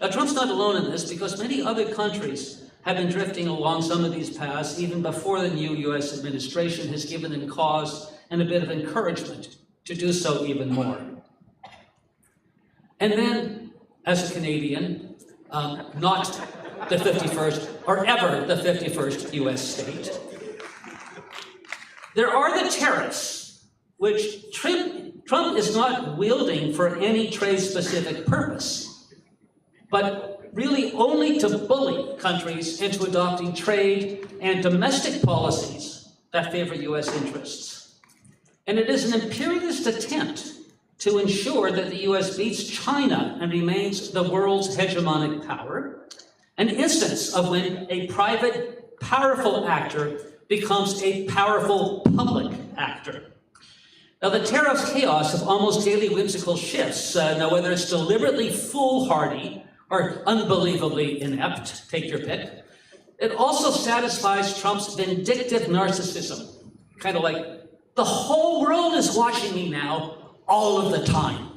Now, Trump's not alone in this because many other countries have been drifting along some of these paths even before the new US administration has given them cause and a bit of encouragement to do so even more. And then, as a Canadian, not the 51st, or ever the 51st US state, there are the tariffs, which Trump is not wielding for any trade-specific purpose, but really only to bully countries into adopting trade and domestic policies that favor US interests. And it is an imperialist attempt to ensure that the US beats China and remains the world's hegemonic power, an instance of when a private, powerful actor becomes a powerful public actor. Now, the tariff chaos of almost daily whimsical shifts, now whether it's deliberately foolhardy or unbelievably inept, take your pick, it also satisfies Trump's vindictive narcissism. Kind of like, the whole world is watching me now, all of the time.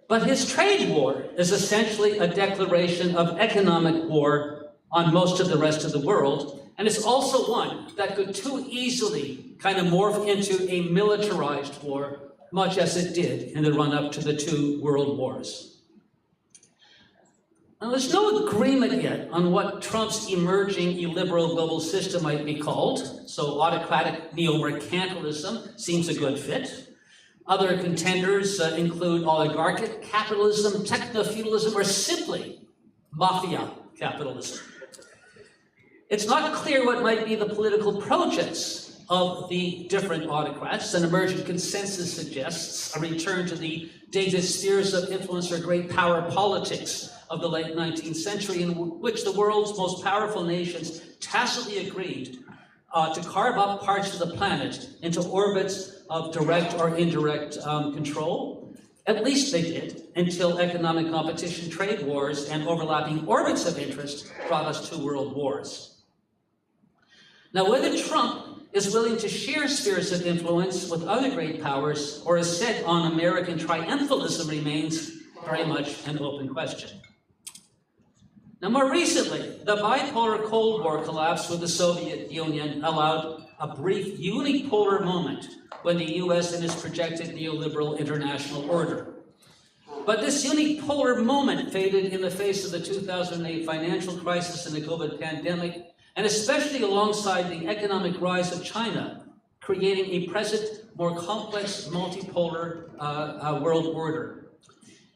But his trade war is essentially a declaration of economic war on most of the rest of the world, and it's also one that could too easily kind of morph into a militarized war, much as it did in the run-up to the 2 world wars. Now, there's no agreement yet on what Trump's emerging illiberal global system might be called, so autocratic neo-mercantilism seems a good fit. Other contenders include oligarchic capitalism, techno-feudalism, or simply mafia capitalism. It's not clear what might be the political projects of the different autocrats. An emergent consensus suggests a return to the dated spheres of influence or great power politics of the late 19th century, in which the world's most powerful nations tacitly agreed to carve up parts of the planet into orbits of direct or indirect control. At least they did, until economic competition, trade wars, and overlapping orbits of interest brought us 2 world wars. Now, whether Trump is willing to share spheres of influence with other great powers or is set on American triumphalism remains very much an open question. Now, more recently, the bipolar Cold War collapse with the Soviet Union allowed a brief unipolar moment when the US and its projected neoliberal international order. But this unipolar moment faded in the face of the 2008 financial crisis and the COVID pandemic, and especially alongside the economic rise of China, creating a present, more complex, multipolar world order.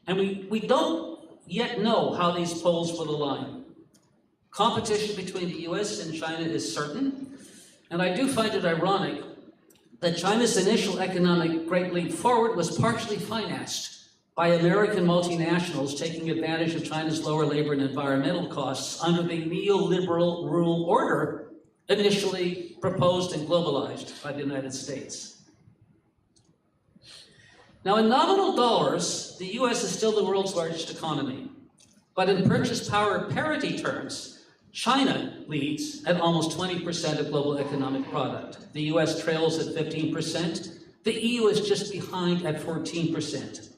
And we don't yet know how these poles will align. Competition between the US and China is certain, and I do find it ironic that China's initial economic great leap forward was partially financed by American multinationals taking advantage of China's lower labor and environmental costs under the neoliberal rule order initially proposed and globalized by the United States. Now, in nominal dollars, the US is still the world's largest economy, but in purchase power parity terms, China leads at almost 20% of global economic product. The US trails at 15%. The EU is just behind at 14%.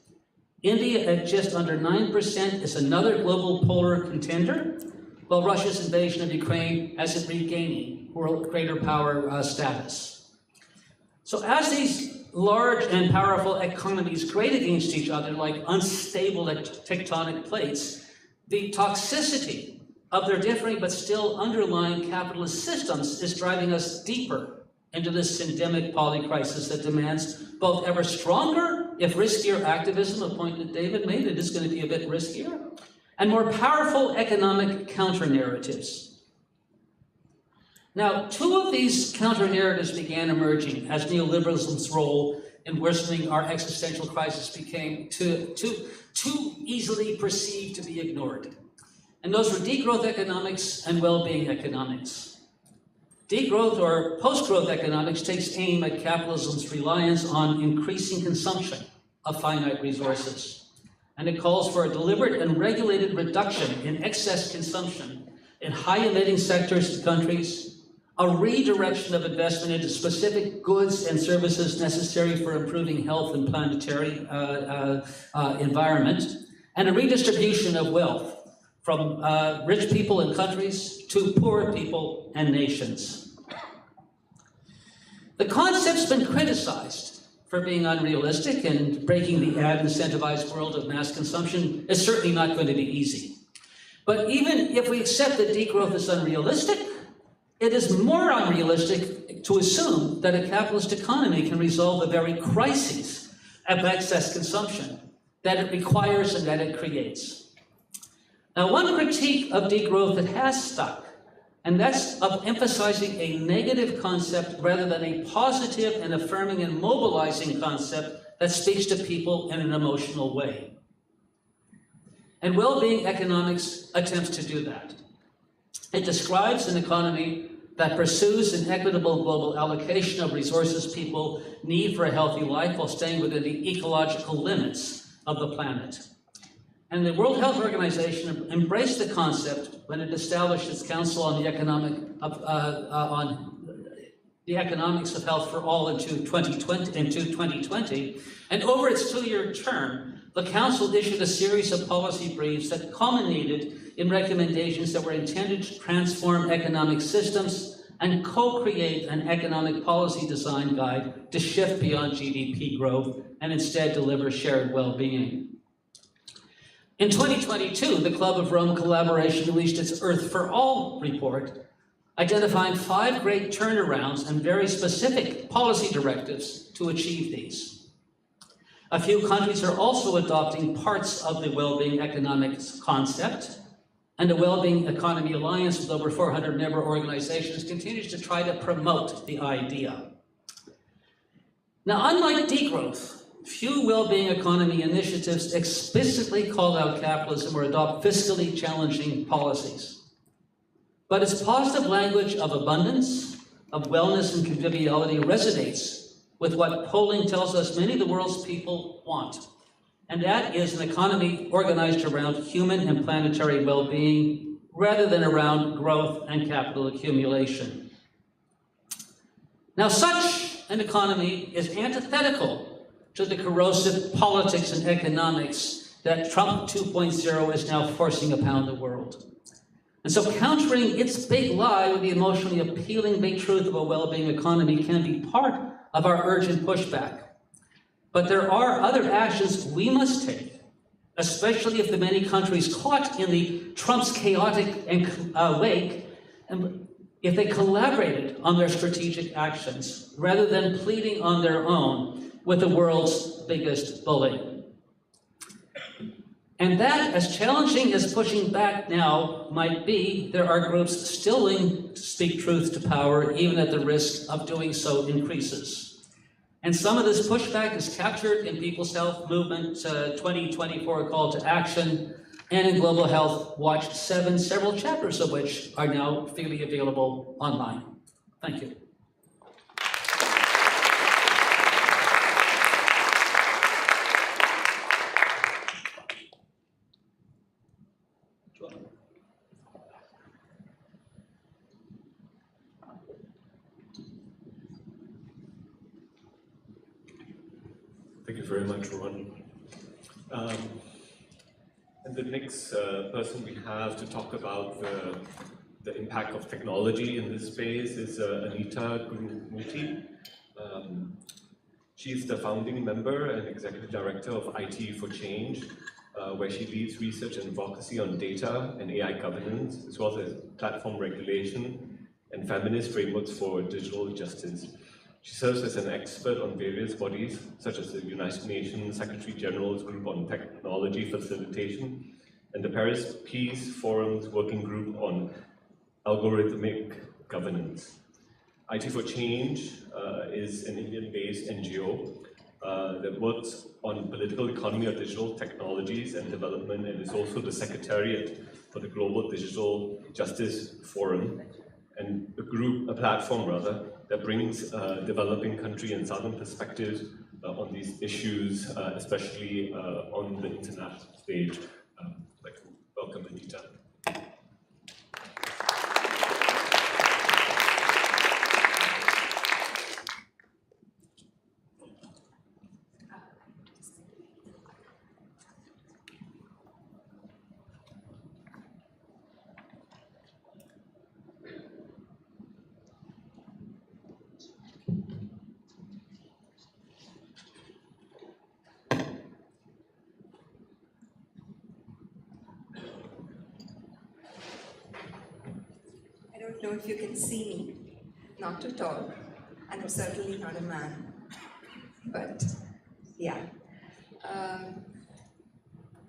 India at just under 9% is another global polar contender, while Russia's invasion of Ukraine has it regaining world greater power status. So as these large and powerful economies grate against each other like unstable tectonic plates, the toxicity of their differing but still underlying capitalist systems is driving us deeper into this endemic polycrisis that demands both ever stronger, if riskier activism, a point that David made, it is going to be a bit riskier, and more powerful economic counter-narratives. Now, 2 of these counter-narratives began emerging as neoliberalism's role in worsening our existential crisis became too easily perceived to be ignored. And those were degrowth economics and well-being economics. Degrowth or post-growth economics takes aim at capitalism's reliance on increasing consumption of finite resources. And it calls for a deliberate and regulated reduction in excess consumption in high-emitting sectors and countries, a redirection of investment into specific goods and services necessary for improving health and planetary environment, and a redistribution of wealth from rich people and countries to poor people and nations. The concept's been criticized for being unrealistic, and breaking the ad-incentivized world of mass consumption is certainly not going to be easy. But even if we accept that degrowth is unrealistic, it is more unrealistic to assume that a capitalist economy can resolve the very crises of excess consumption that it requires and that it creates. Now, one critique of degrowth that has stuck, and that's of emphasizing a negative concept rather than a positive and affirming and mobilizing concept that speaks to people in an emotional way. And well-being economics attempts to do that. It describes an economy that pursues an equitable global allocation of resources people need for a healthy life while staying within the ecological limits of the planet. And the World Health Organization embraced the concept when it established its Council on the Economics of Health for All into 2020. And over its 2-year term, the Council issued a series of policy briefs that culminated in recommendations that were intended to transform economic systems and co-create an economic policy design guide to shift beyond GDP growth and instead deliver shared well-being. In 2022, the Club of Rome collaboration released its Earth for All report, identifying 5 great turnarounds and very specific policy directives to achieve these. A few countries are also adopting parts of the well-being economics concept, and the Well-Being Economy Alliance, with over 400 member organizations, continues to try to promote the idea. Now, unlike degrowth, few well-being economy initiatives explicitly call out capitalism or adopt fiscally challenging policies. But its positive language of abundance, of wellness and conviviality resonates with what polling tells us many of the world's people want. And that is an economy organized around human and planetary well-being rather than around growth and capital accumulation. Now, such an economy is antithetical to the corrosive politics and economics that Trump 2.0 is now forcing upon the world. And so countering its big lie with the emotionally appealing big truth of a well-being economy can be part of our urgent pushback. But there are other actions we must take, especially if the many countries caught in the Trump's chaotic wake, and if they collaborated on their strategic actions, rather than pleading on their own with the world's biggest bully. And that, as challenging as pushing back now might be, there are groups still willing to speak truth to power, even at the risk of doing so increases. And some of this pushback is captured in People's Health Movement 2024 Call to Action, and in Global Health Watch 7, several chapters of which are now freely available online. Thank you. Thank you very much, Rowan. And the next person we have to talk about the impact of technology in this space is Anita Gurumurthy. She's the founding member and executive director of IT for Change, where she leads research and advocacy on data and AI governance, as well as platform regulation and feminist frameworks for digital justice. She serves as an expert on various bodies, such as the United Nations Secretary General's Group on Technology Facilitation and the Paris Peace Forum's Working Group on Algorithmic Governance. IT for Change is an Indian-based NGO that works on political economy of digital technologies and development, and is also the Secretariat for the Global Digital Justice Forum, and a platform rather, that brings developing country and southern perspectives on these issues, especially on the international stage. Welcome, Anita. I don't know if you can see me, not too tall, and I'm certainly not a man, but yeah.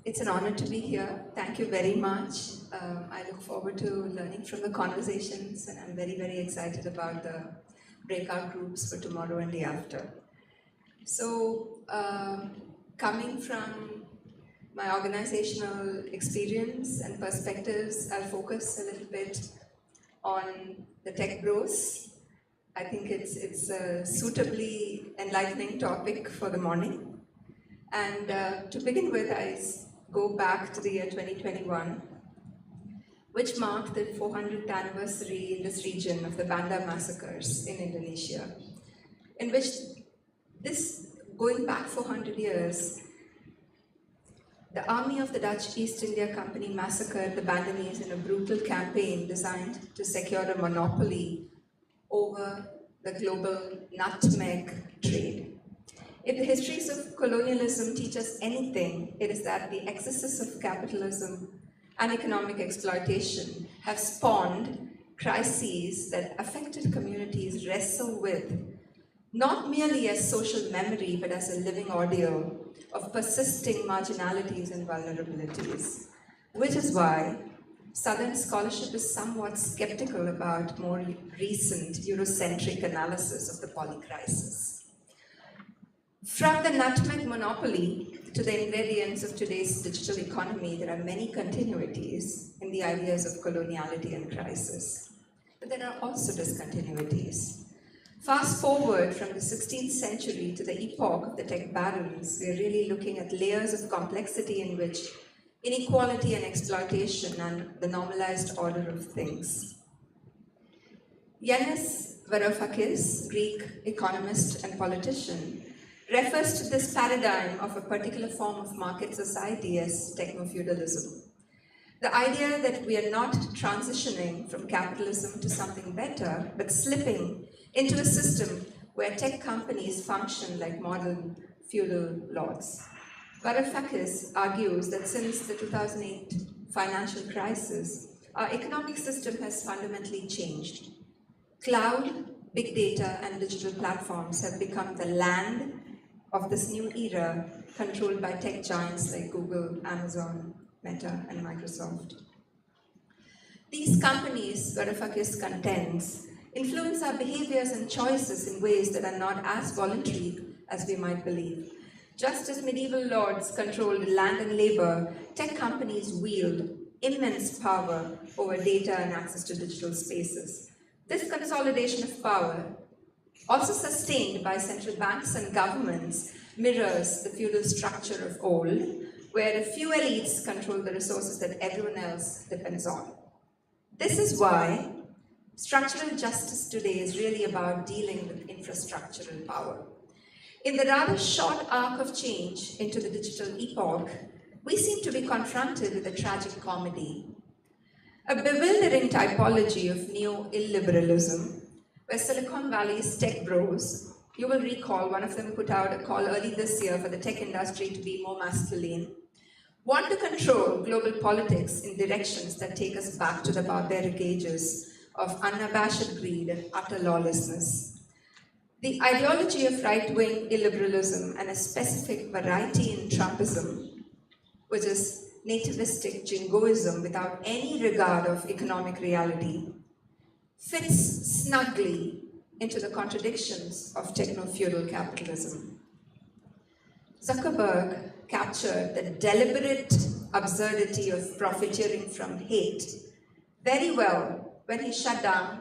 It's an honor to be here. Thank you very much. I look forward to learning from the conversations, and I'm very, very excited about the breakout groups for tomorrow and the after. So, coming from my organizational experience and perspectives, I'll focus a little bit on the tech bros. I think it's a suitably enlightening topic for the morning. And to begin with, I go back to the year 2021, which marked the 400th anniversary in this region of the Banda massacres in Indonesia, in which going back 400 years, the army of the Dutch East India Company massacred the Bandanese in a brutal campaign designed to secure a monopoly over the global nutmeg trade. If the histories of colonialism teach us anything, it is that the excesses of capitalism and economic exploitation have spawned crises that affected communities wrestle with, not merely as social memory, but as a living ordeal of persisting marginalities and vulnerabilities, which is why Southern scholarship is somewhat skeptical about more recent Eurocentric analysis of the polycrisis. From the nutmeg monopoly to the ingredients of today's digital economy, there are many continuities in the ideas of coloniality and crisis. But there are also discontinuities. Fast forward from the 16th century to the epoch of the tech barons, we are really looking at layers of complexity in which inequality and exploitation and the normalized order of things. Yanis Varoufakis, Greek economist and politician, refers to this paradigm of a particular form of market society as techno-feudalism. The idea that we are not transitioning from capitalism to something better, but slipping into a system where tech companies function like modern feudal lords. Varoufakis argues that since the 2008 financial crisis, our economic system has fundamentally changed. Cloud, big data, and digital platforms have become the land of this new era, controlled by tech giants like Google, Amazon, Meta, and Microsoft. These companies, Varoufakis contends, influence our behaviors and choices in ways that are not as voluntary as we might believe. Just as medieval lords controlled land and labor, tech companies wield immense power over data and access to digital spaces. This consolidation of power, also sustained by central banks and governments, mirrors the feudal structure of old, where a few elites control the resources that everyone else depends on. This is why structural justice today is really about dealing with infrastructural power. In the rather short arc of change into the digital epoch, we seem to be confronted with a tragic comedy, a bewildering typology of neo-illiberalism, where Silicon Valley's tech bros, you will recall one of them put out a call early this year for the tech industry to be more masculine, want to control global politics in directions that take us back to the barbaric ages of unabashed greed and utter lawlessness. The ideology of right-wing illiberalism and a specific variety in Trumpism, which is nativistic jingoism without any regard of economic reality, fits snugly into the contradictions of techno-feudal capitalism. Zuckerberg captured the deliberate absurdity of profiteering from hate very well when he shut down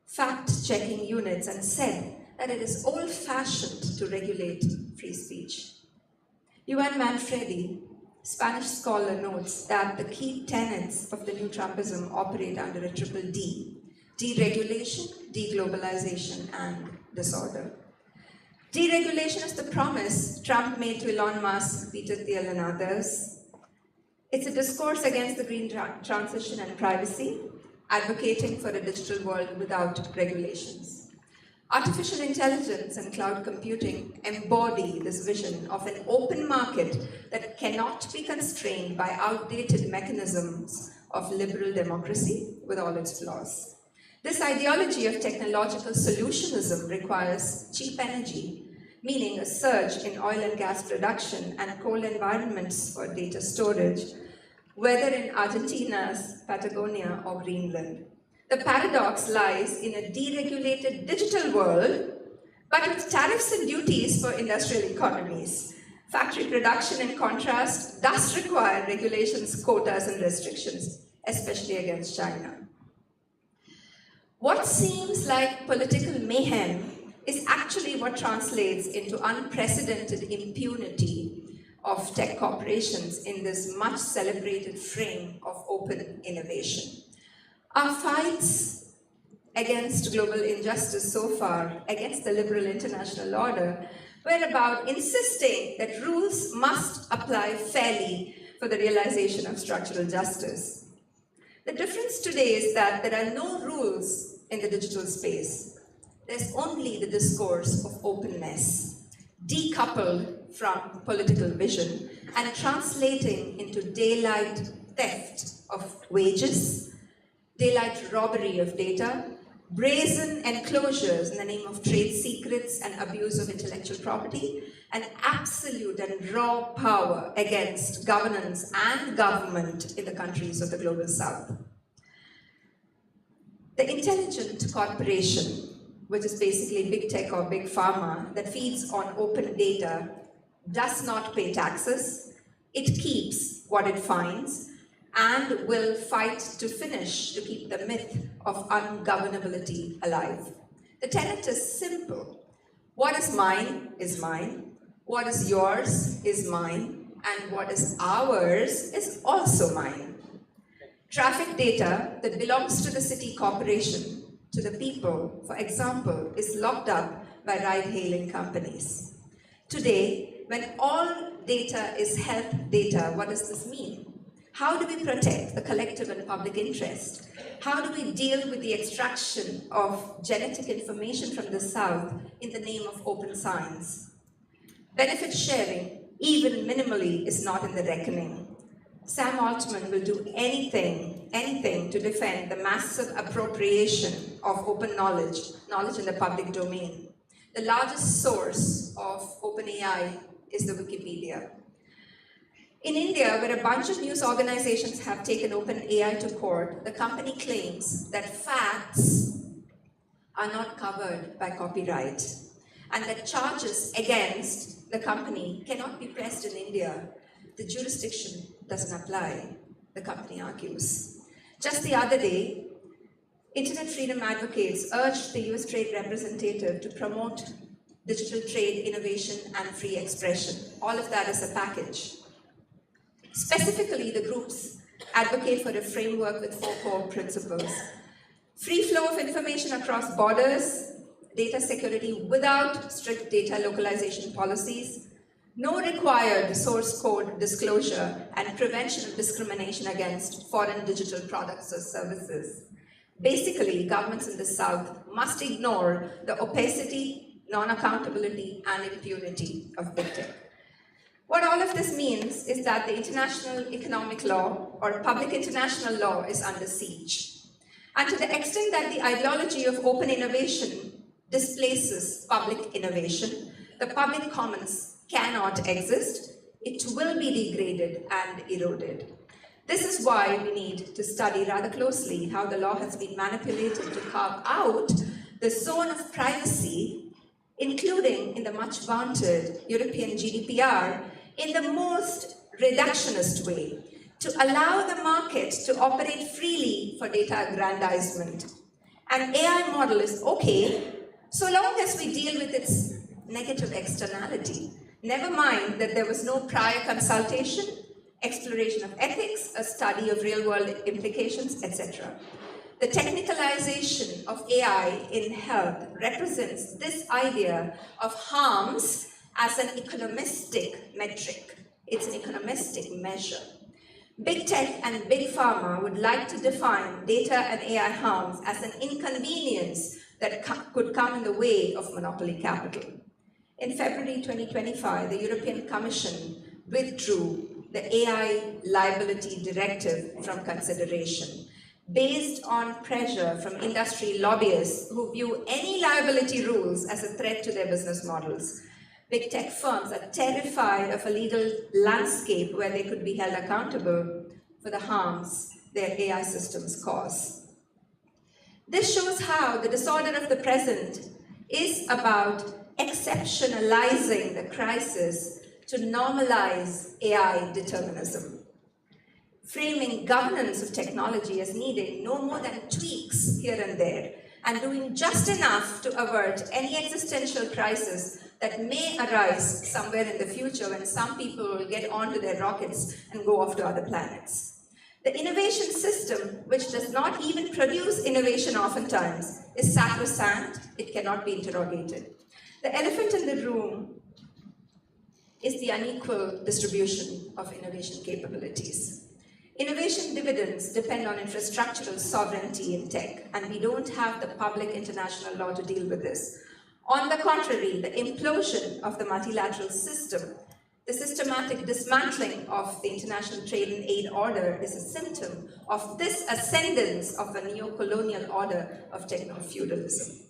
fact-checking units and said that it is old-fashioned to regulate free speech. Juan Manfredi, Spanish scholar, notes that the key tenets of the new Trumpism operate under a triple D: deregulation, deglobalization, and disorder. Deregulation is the promise Trump made to Elon Musk, Peter Thiel, and others. It's a discourse against the green transition and privacy, advocating for a digital world without regulations. Artificial intelligence and cloud computing embody this vision of an open market that cannot be constrained by outdated mechanisms of liberal democracy with all its flaws. This ideology of technological solutionism requires cheap energy, meaning a surge in oil and gas production and cold environments for data storage, whether in Argentina's Patagonia or Greenland. The paradox lies in a deregulated digital world, but with tariffs and duties for industrial economies. Factory production, in contrast, does require regulations, quotas, and restrictions, especially against China. What seems like political mayhem is actually what translates into unprecedented impunity of tech corporations in this much celebrated frame of open innovation. Our fights against global injustice so far, against the liberal international order, were about insisting that rules must apply fairly for the realization of structural justice. The difference today is that there are no rules in the digital space. There's only the discourse of openness, decoupled from political vision and translating into daylight theft of wages, daylight robbery of data, brazen enclosures in the name of trade secrets and abuse of intellectual property, and absolute and raw power against governance and government in the countries of the global south. The intelligent corporation, which is basically big tech or big pharma, that feeds on open data, does not pay taxes, it keeps what it finds, and will fight to finish to keep the myth of ungovernability alive. The tenet is simple. What is mine is mine, what is yours is mine, and what is ours is also mine. Traffic data that belongs to the city corporation, to the people, for example, is locked up by ride-hailing companies. Today, when all data is health data, what does this mean? How do we protect the collective and public interest? How do we deal with the extraction of genetic information from the South in the name of open science? Benefit sharing, even minimally, is not in the reckoning. Sam Altman will do anything to defend the massive appropriation of open knowledge in the public domain. The largest source of open AI is the Wikipedia. In India, where a bunch of news organizations have taken open AI to court, the company claims that facts are not covered by copyright and that charges against the company cannot be pressed in India. The jurisdiction doesn't apply, the company argues. Just the other day, Internet freedom advocates urged the US Trade Representative to promote digital trade, innovation, and free expression. All of that is a package. Specifically, the groups advocate for a framework with 4 core principles. Free flow of information across borders, data security without strict data localization policies, no required source code disclosure, and prevention of discrimination against foreign digital products or services. Basically, governments in the South must ignore the opacity, non-accountability, and impunity of big tech. What all of this means is that the international economic law or public international law is under siege. And to the extent that the ideology of open innovation displaces public innovation, the public commons cannot exist, it will be degraded and eroded. This is why we need to study rather closely how the law has been manipulated to carve out the zone of privacy, including in the much vaunted European GDPR, in the most reductionist way, to allow the market to operate freely for data aggrandizement. An AI model is okay, so long as we deal with its negative externality. Never mind that there was no prior consultation, exploration of ethics, a study of real-world implications, etc. The technicalization of AI in health represents this idea of harms as an economistic metric. It's an economistic measure. Big tech and big pharma would like to define data and AI harms as an inconvenience that could come in the way of monopoly capital. In February 2025, the European Commission withdrew the AI liability directive from consideration, based on pressure from industry lobbyists who view any liability rules as a threat to their business models. Big tech firms are terrified of a legal landscape where they could be held accountable for the harms their AI systems cause. This shows how the disorder of the present is about exceptionalizing the crisis to normalize AI determinism, framing governance of technology as needing no more than tweaks here and there, and doing just enough to avert any existential crisis that may arise somewhere in the future when some people will get onto their rockets and go off to other planets. The innovation system, which does not even produce innovation oftentimes, is sacrosanct. It cannot be interrogated. The elephant in the room is the unequal distribution of innovation capabilities. Innovation dividends depend on infrastructural sovereignty in tech, and we don't have the public international law to deal with this. On the contrary, the implosion of the multilateral system, the systematic dismantling of the international trade and aid order is a symptom of this ascendance of a neo-colonial order of techno-feudalism.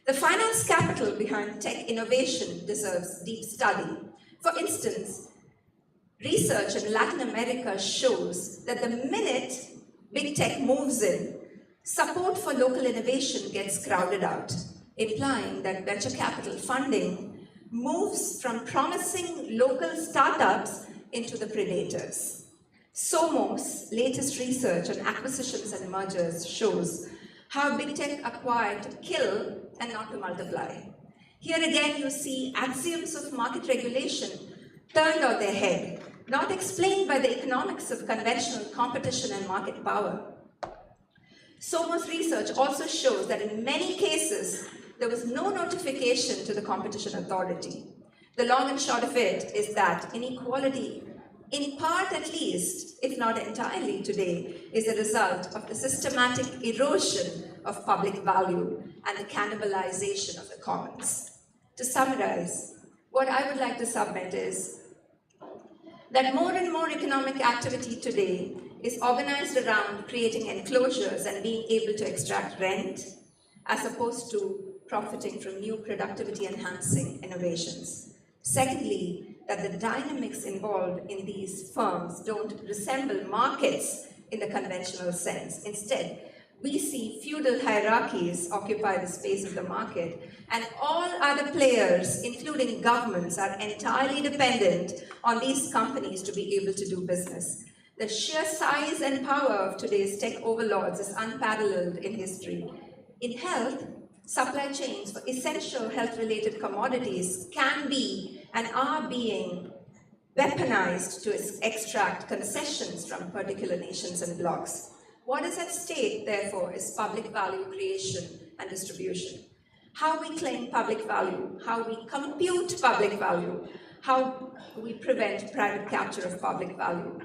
The finance capital behind tech innovation deserves deep study. For instance, research in Latin America shows that the minute big tech moves in, support for local innovation gets crowded out, implying that venture capital funding moves from promising local startups into the predators. SOMO's latest research on acquisitions and mergers shows how big tech acquired to kill and not to multiply. Here again, you see axioms of market regulation turned on their head, not explained by the economics of conventional competition and market power. SOMO's research also shows that in many cases, there was no notification to the competition authority. The long and short of it is that inequality, in part at least, if not entirely today, is a result of the systematic erosion of public value and the cannibalization of the commons. To summarize, what I would like to submit is that more and more economic activity today is organized around creating enclosures and being able to extract rent, as opposed to profiting from new productivity-enhancing innovations. Secondly, that the dynamics involved in these firms don't resemble markets in the conventional sense. Instead, we see feudal hierarchies occupy the space of the market, and all other players, including governments, are entirely dependent on these companies to be able to do business. The sheer size and power of today's tech overlords is unparalleled in history. In health, supply chains for essential health-related commodities can be and are being weaponized to extract concessions from particular nations and blocs. What is at stake, therefore, is public value creation and distribution. How we claim public value, how we compute public value, how we prevent private capture of public value.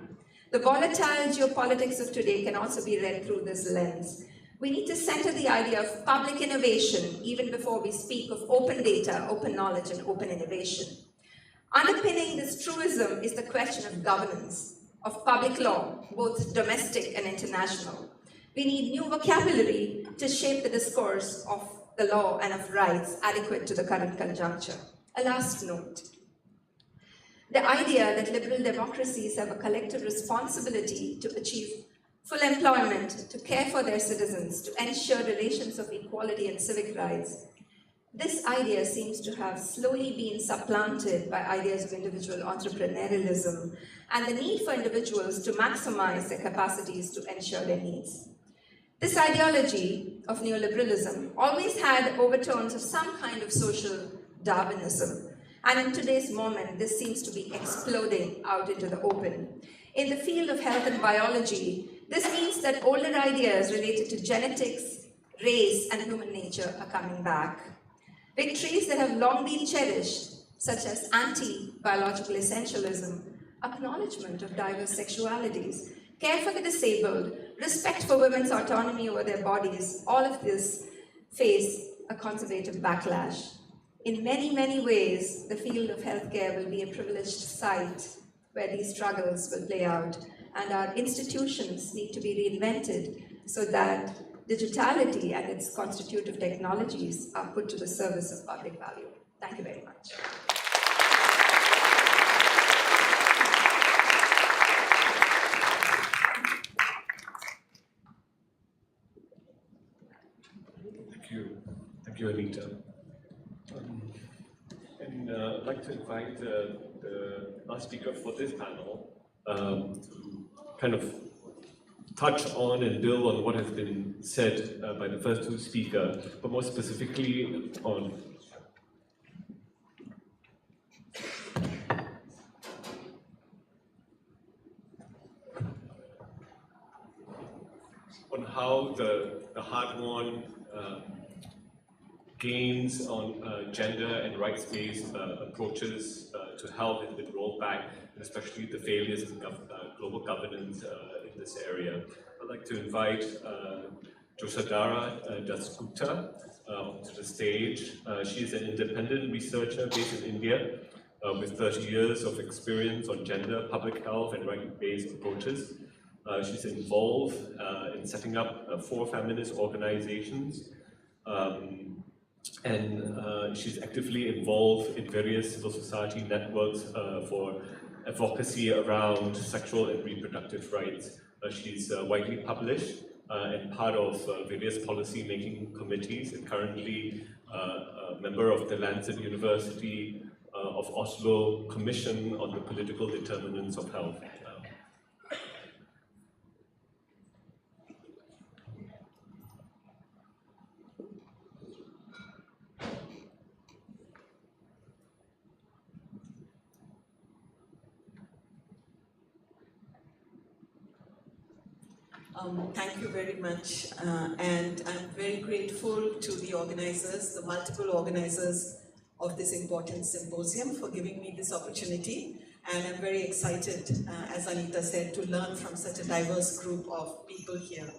The volatile geopolitics of today can also be read through this lens. We need to center the idea of public innovation even before we speak of open data, open knowledge, and open innovation. Underpinning this truism is the question of governance, of public law, both domestic and international. We need new vocabulary to shape the discourse of the law and of rights adequate to the current conjuncture. A last note. The idea that liberal democracies have a collective responsibility to achieve full employment, to care for their citizens, to ensure relations of equality and civic rights. This idea seems to have slowly been supplanted by ideas of individual entrepreneurialism and the need for individuals to maximize their capacities to ensure their needs. This ideology of neoliberalism always had overtones of some kind of social Darwinism, and in today's moment, this seems to be exploding out into the open. In the field of health and biology, this means that older ideas related to genetics, race, and human nature are coming back. Victories that have long been cherished, such as anti-biological essentialism, acknowledgement of diverse sexualities, care for the disabled, respect for women's autonomy over their bodies, all of this face a conservative backlash. In many, many ways, the field of healthcare will be a privileged site where these struggles will play out, and our institutions need to be reinvented so that digitality and its constitutive technologies are put to the service of public value. Thank you very much. Thank you, Anita. And I'd like to invite the last speaker for this panel to kind of touch on and build on what has been said by the first two speakers, but more specifically on how the hard-won gains on gender and rights-based approaches to health has been rolled back, and especially the failures in global governance in this area. I'd like to invite Joshadara Dasgupta to the stage. She's an independent researcher based in India with 30 years of experience on gender, public health, and right-based approaches. She's involved in setting up 4 feminist organizations, and she's actively involved in various civil society networks for advocacy around sexual and reproductive rights. She's widely published and part of various policy-making committees, and currently a member of the Lancet University of Oslo Commission on the Political Determinants of Health. Thank you very much, and I'm very grateful to the organizers, the multiple organizers of this important symposium, for giving me this opportunity, and I'm very excited, as Anita said, to learn from such a diverse group of people here.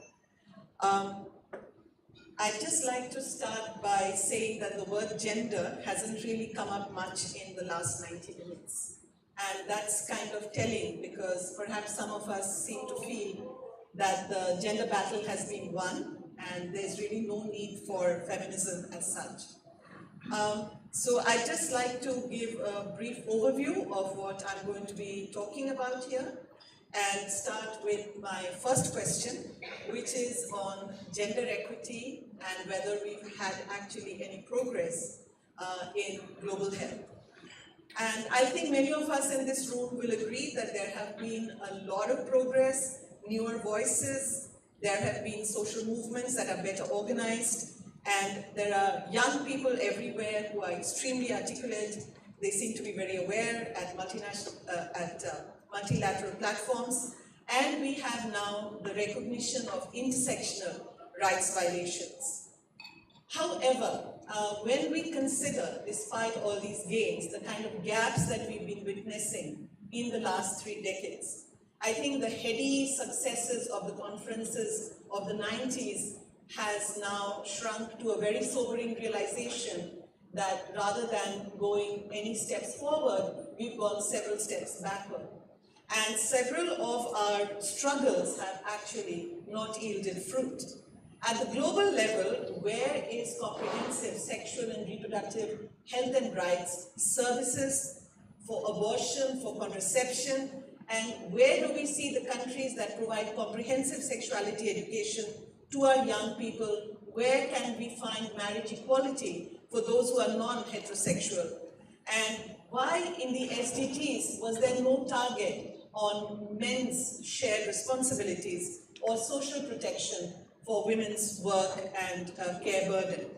I'd just like to start by saying that the word gender hasn't really come up much in the last 90 minutes, and that's kind of telling, because perhaps some of us seem to feel that the gender battle has been won and there's really no need for feminism as such. So I'd just like to give a brief overview of what I'm going to be talking about here and start with my first question, which is on gender equity and whether we've had actually any progress in global health. And I think many of us in this room will agree that there have been a lot of progress, newer voices, there have been social movements that are better organized, and there are young people everywhere who are extremely articulate. They seem to be very aware at multilateral platforms, and we have now the recognition of intersectional rights violations. However, when we consider, despite all these gains, the kind of gaps that we've been witnessing in the last 3 decades, I think the heady successes of the conferences of the 90s has now shrunk to a very sobering realization that rather than going any steps forward, we've gone several steps backward. And several of our struggles have actually not yielded fruit. At the global level, where is comprehensive sexual and reproductive health and rights, services for abortion, for contraception, and where do we see the countries that provide comprehensive sexuality education to our young people? Where can we find marriage equality for those who are non-heterosexual? And why in the SDGs was there no target on men's shared responsibilities or social protection for women's work and care burden?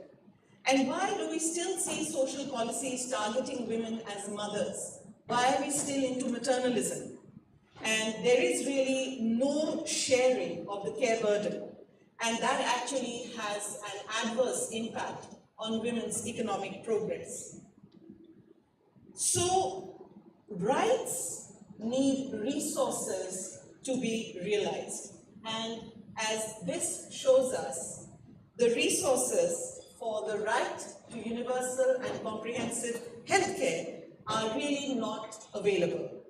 And why do we still see social policies targeting women as mothers? Why are we still into maternalism? And there is really no sharing of the care burden. And that actually has an adverse impact on women's economic progress. So, rights need resources to be realized. And as this shows us, the resources for the right to universal and comprehensive healthcare are really not available.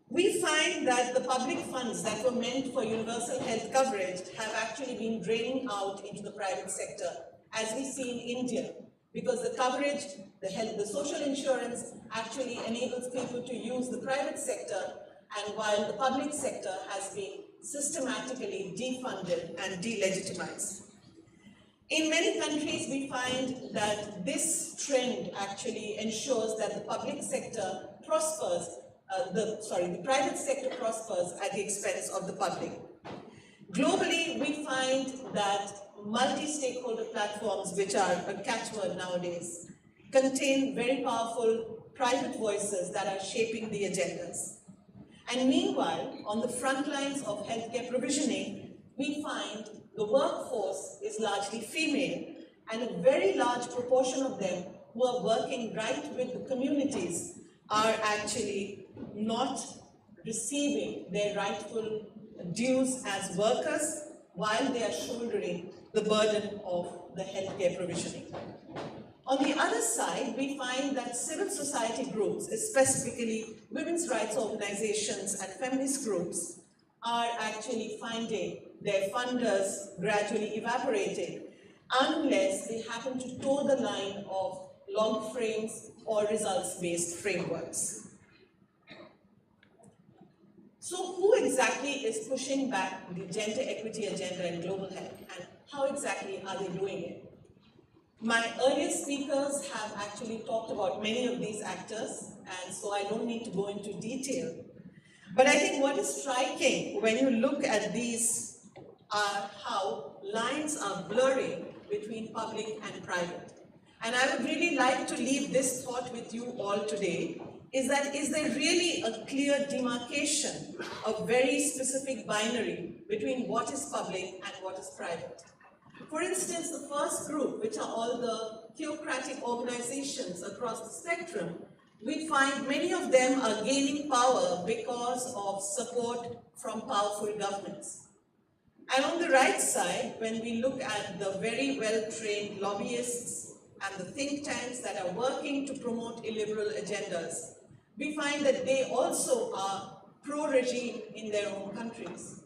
We find that the public funds that were meant for universal health coverage have actually been draining out into the private sector, as we see in India, because the coverage, the social insurance actually enables people to use the private sector, and while the public sector has been systematically defunded and delegitimized. In many countries, we find that this trend actually ensures that the public sector prospers, the private sector prospers at the expense of the public. Globally, we find that multi-stakeholder platforms, which are a catchword nowadays, contain very powerful private voices that are shaping the agendas. And meanwhile, on the front lines of healthcare provisioning, we find the workforce is largely female, and a very large proportion of them who are working right with the communities are actually not receiving their rightful dues as workers while they are shouldering the burden of the healthcare provisioning. On the other side, we find that civil society groups, specifically women's rights organizations and feminist groups, are actually finding their funders gradually evaporating unless they happen to toe the line of log frames or results-based frameworks. So who exactly is pushing back the gender equity agenda in global health, and how exactly are they doing it? My earlier speakers have actually talked about many of these actors, and so I don't need to go into detail. But I think what is striking when you look at these are how lines are blurring between public and private. And I would really like to leave this thought with you all today, is there really a clear demarcation of very specific binary between what is public and what is private? For instance, the first group, which are all the theocratic organizations across the spectrum, we find many of them are gaining power because of support from powerful governments. And on the right side, when we look at the very well-trained lobbyists and the think tanks that are working to promote illiberal agendas, we find that they also are pro-regime in their own countries.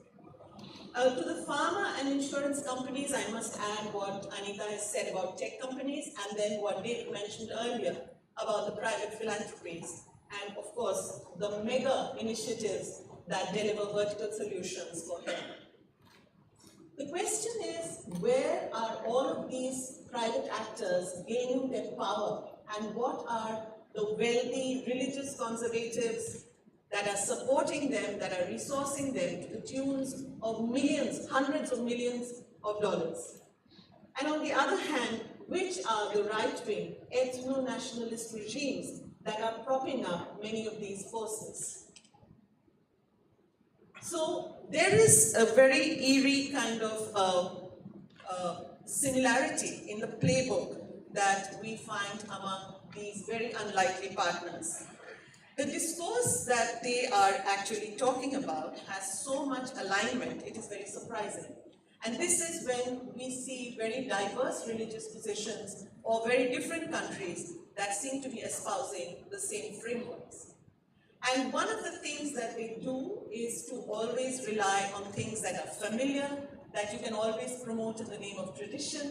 To the pharma and insurance companies, I must add what Anita has said about tech companies, and then what David mentioned earlier about the private philanthropies, and of course, the mega initiatives that deliver vertical solutions for health. The question is, where are all of these private actors gaining their power, and what are the wealthy religious conservatives that are supporting them, that are resourcing them to the tunes of millions, hundreds of millions of dollars? And on the other hand, which are the right-wing, ethno-nationalist regimes that are propping up many of these forces? So there is a very eerie kind of similarity in the playbook that we find among these very unlikely partners. The discourse that they are actually talking about has so much alignment, it is very surprising. And this is when we see very diverse religious positions or very different countries that seem to be espousing the same frameworks. And one of the things that they do is to always rely on things that are familiar, that you can always promote in the name of tradition,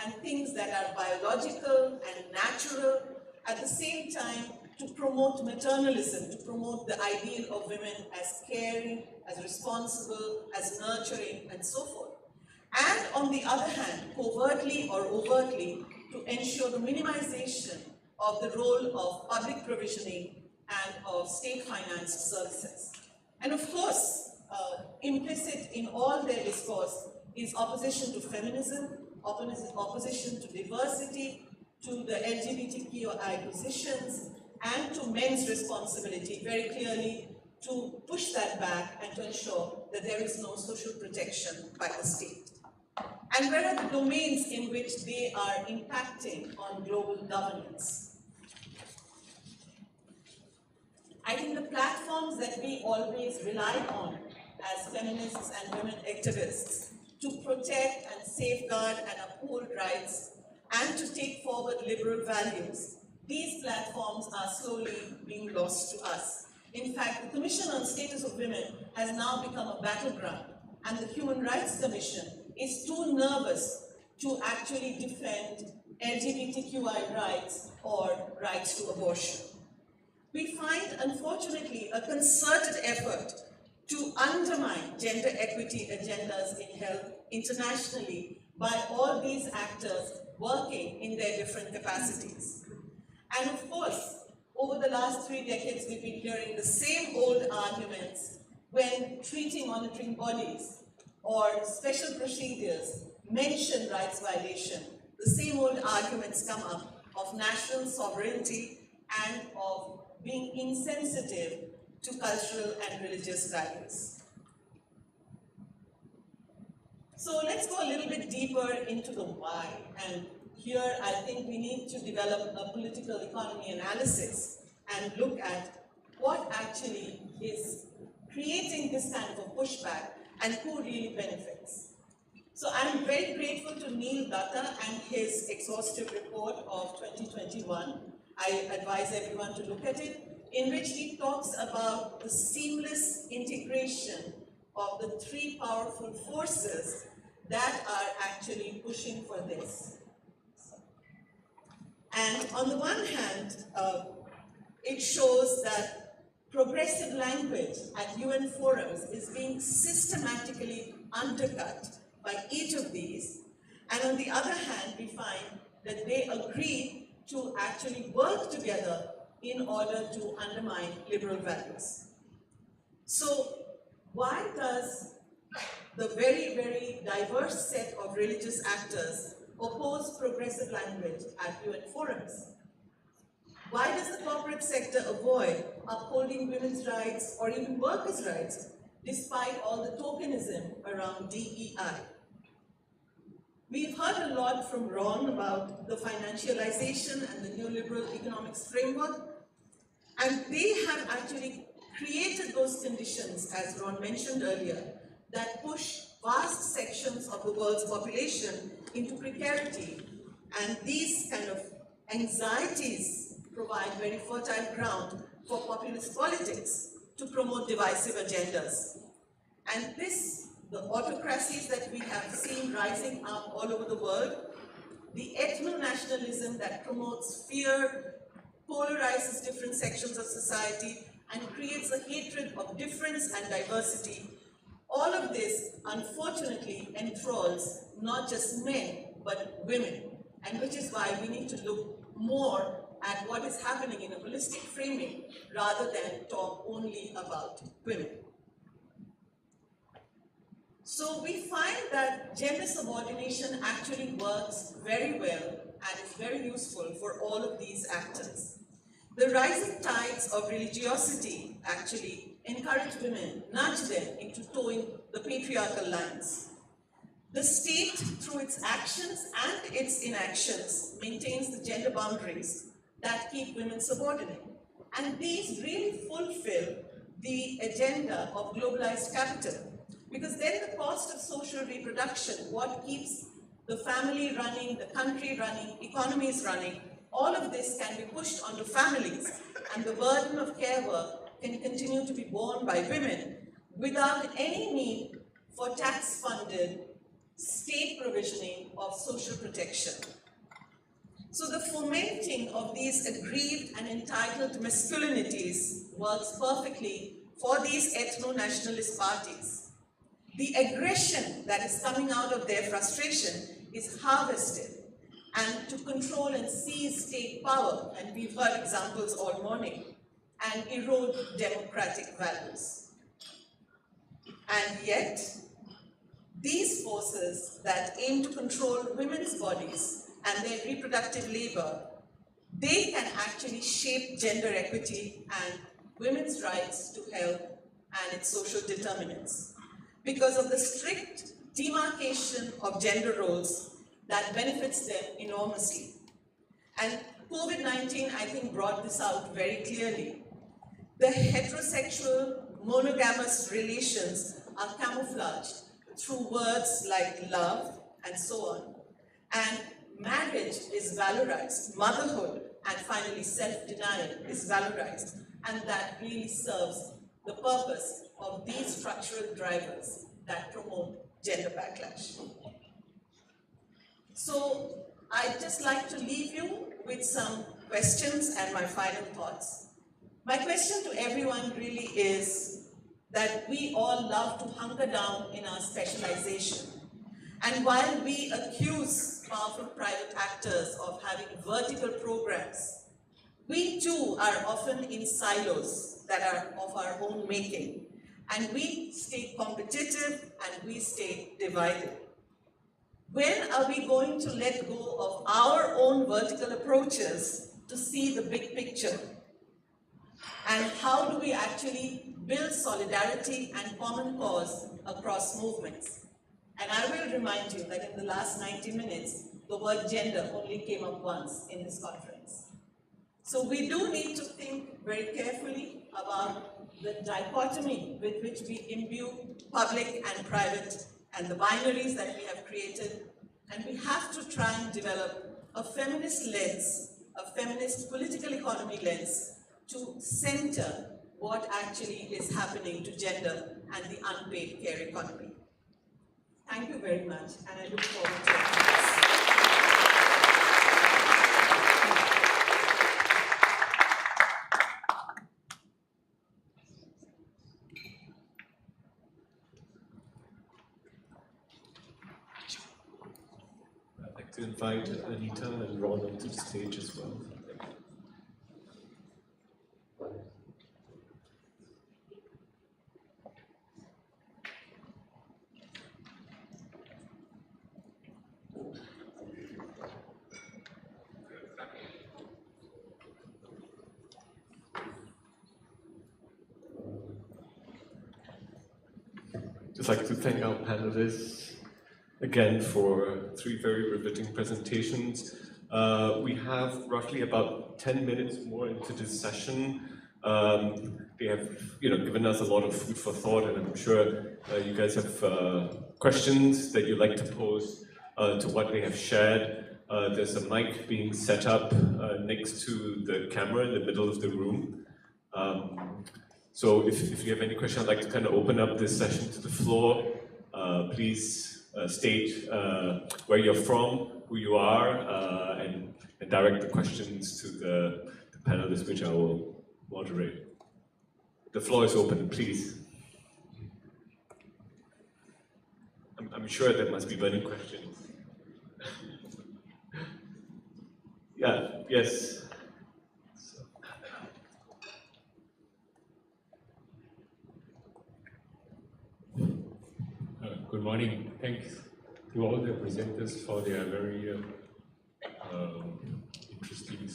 and things that are biological and natural, at the same time to promote maternalism, to promote the ideal of women as caring, as responsible, as nurturing, and so forth. And on the other hand, covertly or overtly, to ensure the minimization of the role of public provisioning and of state-financed services. And of course, implicit in all their discourse is opposition to feminism, opposition to diversity, to the LGBTQI positions, and to men's responsibility, very clearly to push that back and to ensure that there is no social protection by the state. And where are the domains in which they are impacting on global governance? I think the platforms that we always rely on as feminists and women activists to protect and safeguard and uphold rights and to take forward liberal values, these platforms are slowly being lost to us. In fact, the Commission on Status of Women has now become a battleground, and the Human Rights Commission is too nervous to actually defend LGBTQI rights or rights to abortion. We find, unfortunately, a concerted effort to undermine gender equity agendas in health internationally by all these actors working in their different capacities. And of course, over the last 3 decades, we've been hearing the same old arguments when treaty monitoring bodies or special procedures mention rights violation, the same old arguments come up of national sovereignty and of being insensitive to cultural and religious values. So let's go a little bit deeper into the why. And here I think we need to develop a political economy analysis and look at what actually is creating this kind of a pushback and who really benefits. So I'm very grateful to Neil Datta and his exhaustive report of 2021. I advise everyone to look at it, in which he talks about the seamless integration of the three powerful forces that are actually pushing for this. And on the one hand, it shows that progressive language at UN forums is being systematically undercut by each of these. And on the other hand, we find that they agree to actually work together in order to undermine liberal values. So why does the very, very diverse set of religious actors oppose progressive language at UN forums? Why does the corporate sector avoid upholding women's rights or even workers' rights, despite all the tokenism around DEI? We've heard a lot from Ron about the financialization and the neoliberal economics framework, and they have actually created those conditions, as Ron mentioned earlier, that push vast sections of the world's population into precarity. And these kind of anxieties provide very fertile ground for populist politics to promote divisive agendas. And this, the autocracies that we have seen rising up all over the world, the ethno-nationalism that promotes fear, polarizes different sections of society, and creates a hatred of difference and diversity. All of this, unfortunately, enthralls not just men, but women, and which is why we need to look more at what is happening in a holistic framing rather than talk only about women. So we find that gender subordination actually works very well and is very useful for all of these actors. The rising tides of religiosity actually encourage women, nudge them into towing the patriarchal lines. The state, through its actions and its inactions, maintains the gender boundaries that keep women subordinate. And these really fulfill the agenda of globalized capital. Because then the cost of social reproduction, what keeps the family running, the country running, economies running, all of this can be pushed onto families, and the burden of care work can continue to be borne by women without any need for tax-funded state provisioning of social protection. So the fomenting of these aggrieved and entitled masculinities works perfectly for these ethno-nationalist parties. The aggression that is coming out of their frustration is harvested and to control and seize state power, and we've heard examples all morning, and erode democratic values. And yet, these forces that aim to control women's bodies and their reproductive labor, they can actually shape gender equity and women's rights to health and its social determinants, because of the strict demarcation of gender roles that benefits them enormously. And COVID-19, I think, brought this out very clearly. The heterosexual monogamous relations are camouflaged through words like love and so on. And marriage is valorized, motherhood, and finally self-denial is valorized. And that really serves the purpose of these structural drivers that promote gender backlash. So I'd just like to leave you with some questions and my final thoughts. My question to everyone really is that we all love to hunker down in our specialization. And while we accuse powerful private actors of having vertical programs, we too are often in silos that are of our own making. and we stay competitive and we stay divided. When are we going to let go of our own vertical approaches to see the big picture? And how do we actually build solidarity and common cause across movements? And I will remind you that in the last 90 minutes, the word gender only came up once in this conference. So we do need to think very carefully about the dichotomy with which we imbue public and private and the binaries that we have created. And we have to try and develop a feminist lens, a feminist political economy lens, to center what actually is happening to gender and the unpaid care economy. Thank you very much, and I look forward to it. I'd like to invite Anita and Ronald to the stage as well. Just like to thank our panelists again for 3 very riveting presentations. We have roughly about 10 minutes more into this session. They have, given us a lot of food for thought, and I'm sure you guys have questions that you'd like to pose to what they have shared. There's a mic being set up next to the camera in the middle of the room. So if you have any question, I'd like to kind of open up this session to the floor. Please state where you're from, who you are, and direct the questions to the panelists, which I will moderate. The floor is open, please. I'm sure there must be burning questions. Yeah, yes. Good morning. Thanks to all the presenters for their very interesting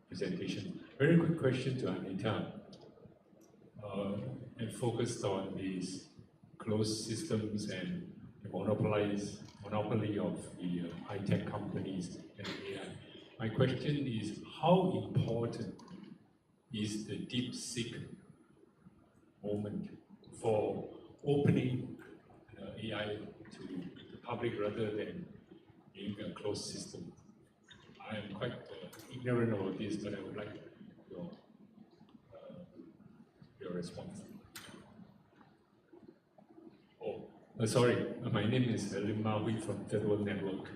presentation. Very quick question to Anita, and focused on these closed systems and the monopoly of the high-tech companies and AI. My question is, how important is the DeepSeek moment for opening AI to the public rather than being a closed system? I am quite ignorant about this, but I would like your response. Oh, sorry, my name is Lim Maui from Third World Network.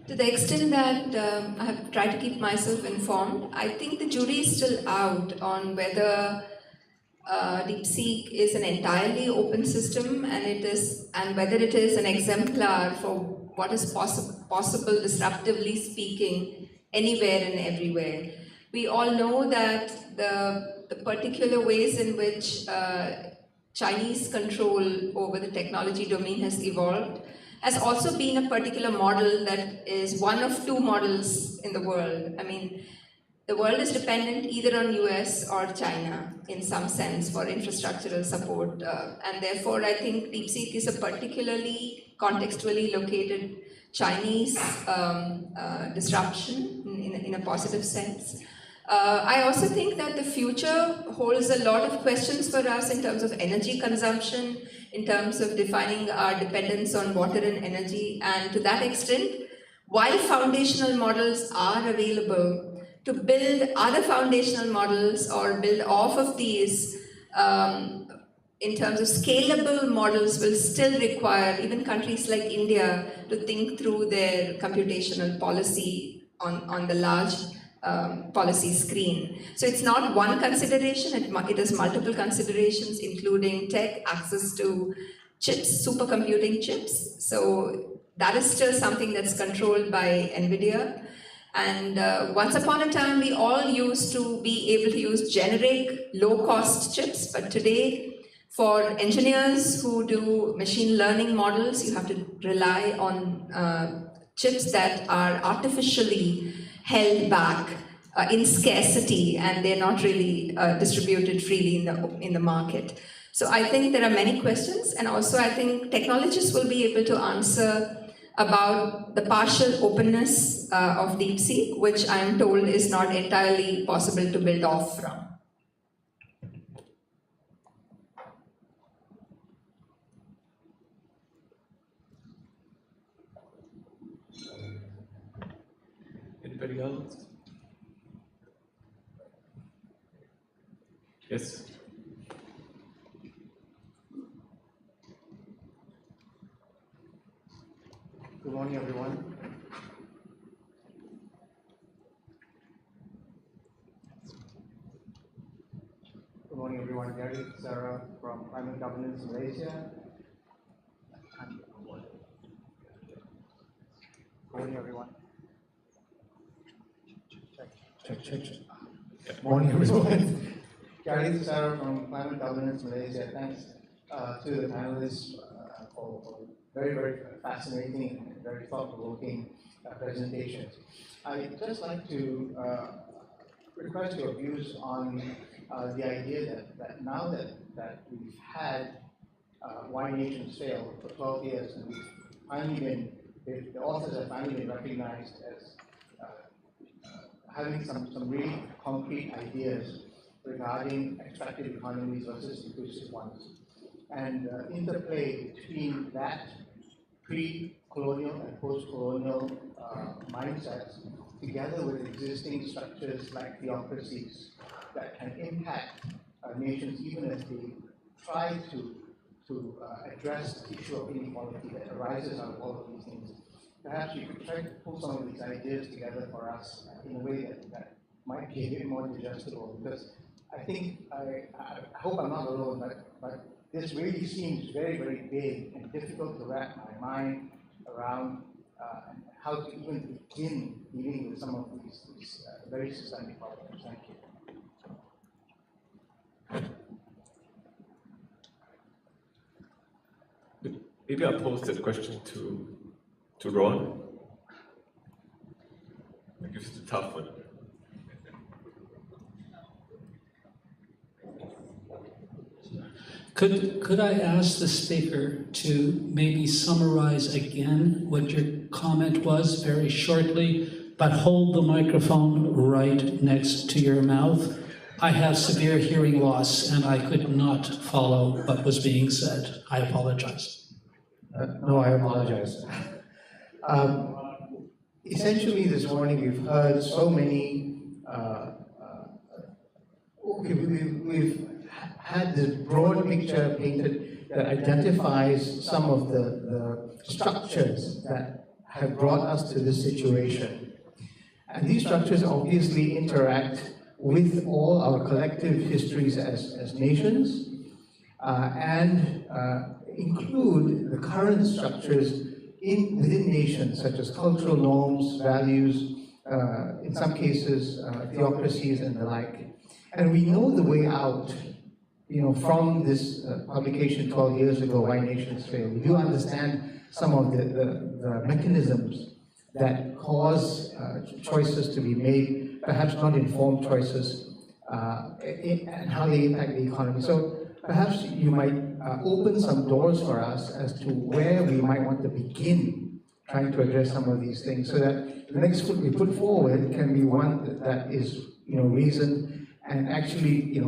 To the extent that I have tried to keep myself informed, I think the jury is still out on whether DeepSeek is an entirely open system and whether it is an exemplar for what is possible disruptively speaking anywhere and everywhere. We all know that the particular ways in which Chinese control over the technology domain has evolved has also been a particular model that is one of 2 models in the world. I mean, the world is dependent either on US or China in some sense for infrastructural support, and therefore I think DeepSeek is a particularly contextually located Chinese disruption in a positive sense. I also think that the future holds a lot of questions for us in terms of energy consumption, in terms of defining our dependence on water and energy, and to that extent, while foundational models are available, to build other foundational models or build off of these in terms of scalable models will still require even countries like India to think through their computational policy on the large policy screen. So it's not one consideration, it is multiple considerations including tech, access to chips, supercomputing chips. So that is still something that's controlled by NVIDIA. And once upon a time, we all used to be able to use generic, low-cost chips, but today, for engineers who do machine learning models, you have to rely on chips that are artificially held back in scarcity, and they're not really distributed freely in the market. So I think there are many questions, and also I think technologists will be able to answer about the partial openness of DeepSeek, which I am told is not entirely possible to build off from. Anybody else? Yes. Good morning, everyone. Good morning, everyone. Gary Sarah from Climate Governance Malaysia. Good morning, everyone. Check. Morning, everyone. Gary Sarah from Climate Governance Malaysia. Thanks to the panelists for very, very fascinating and very thought-provoking presentations. I'd just like to request your views on the idea that now that we've had Why Nations Fail for 12 years, and we've finally been, the authors have finally been recognized as having some really concrete ideas regarding extractive economies versus inclusive ones, and interplay between that pre-colonial and post-colonial mindsets together with existing structures like theocracies that can impact nations even as they try to address the issue of inequality that arises out of all of these things. Perhaps you could try to pull some of these ideas together for us in a way that might be a bit more digestible, because I think, I hope I'm not alone, but this really seems very, very big and difficult to wrap my mind around how to even begin dealing with some of these very systemic problems. Thank you. Maybe I'll pose that question to Ron. I guess it's a tough one. Could I ask the speaker to maybe summarize again what your comment was very shortly, but hold the microphone right next to your mouth? I have severe hearing loss and I could not follow what was being said. I apologize. No, I apologize. Essentially, this morning we've heard so many. We've had this broad picture painted that identifies some of the structures that have brought us to this situation. And these structures obviously interact with all our collective histories as nations and include the current structures within nations, such as cultural norms, values, in some cases theocracies and the like. And we know the way out, from this publication 12 years ago, Why Nations Fail. We do understand some of the mechanisms that cause choices to be made, perhaps not informed choices, and how they impact the economy. So perhaps you might open some doors for us as to where we might want to begin trying to address some of these things, so that the next foot we put forward can be one that is, reasoned and actually,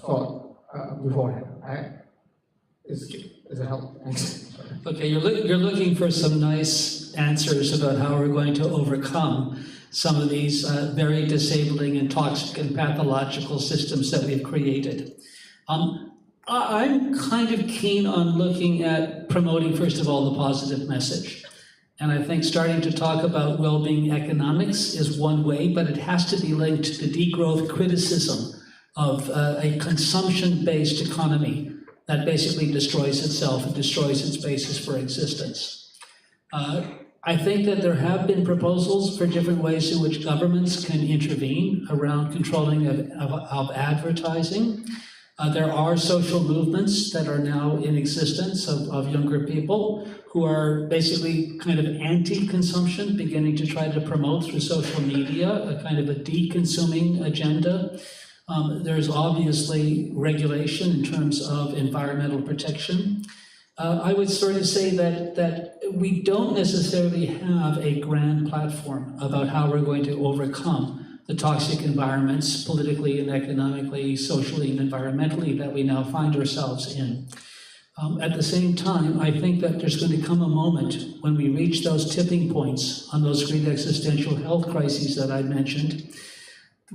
thought beforehand. Is it help? Thanks. Okay, you're looking for some nice answers about how we're going to overcome some of these very disabling and toxic and pathological systems that we've created. I'm kind of keen on looking at promoting, first of all, the positive message. And I think starting to talk about well-being economics is one way, but it has to be linked to the degrowth criticism of a consumption-based economy that basically destroys itself and destroys its basis for existence. I think that there have been proposals for different ways in which governments can intervene around controlling of advertising. There are social movements that are now in existence of younger people who are basically kind of anti-consumption, beginning to try to promote through social media a kind of a de-consuming agenda. There's obviously regulation in terms of environmental protection. I would sort of say that we don't necessarily have a grand platform about how we're going to overcome the toxic environments, politically and economically, socially and environmentally, that we now find ourselves in. At the same time, I think that there's going to come a moment when we reach those tipping points on those great existential health crises that I mentioned,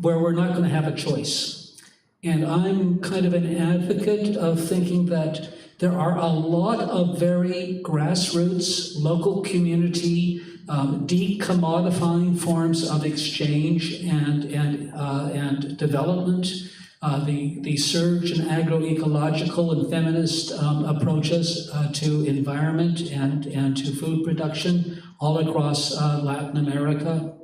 where we're not going to have a choice. And I'm kind of an advocate of thinking that there are a lot of very grassroots, local community, decommodifying forms of exchange and development. The surge in agroecological and feminist approaches to environment and to food production all across Latin America.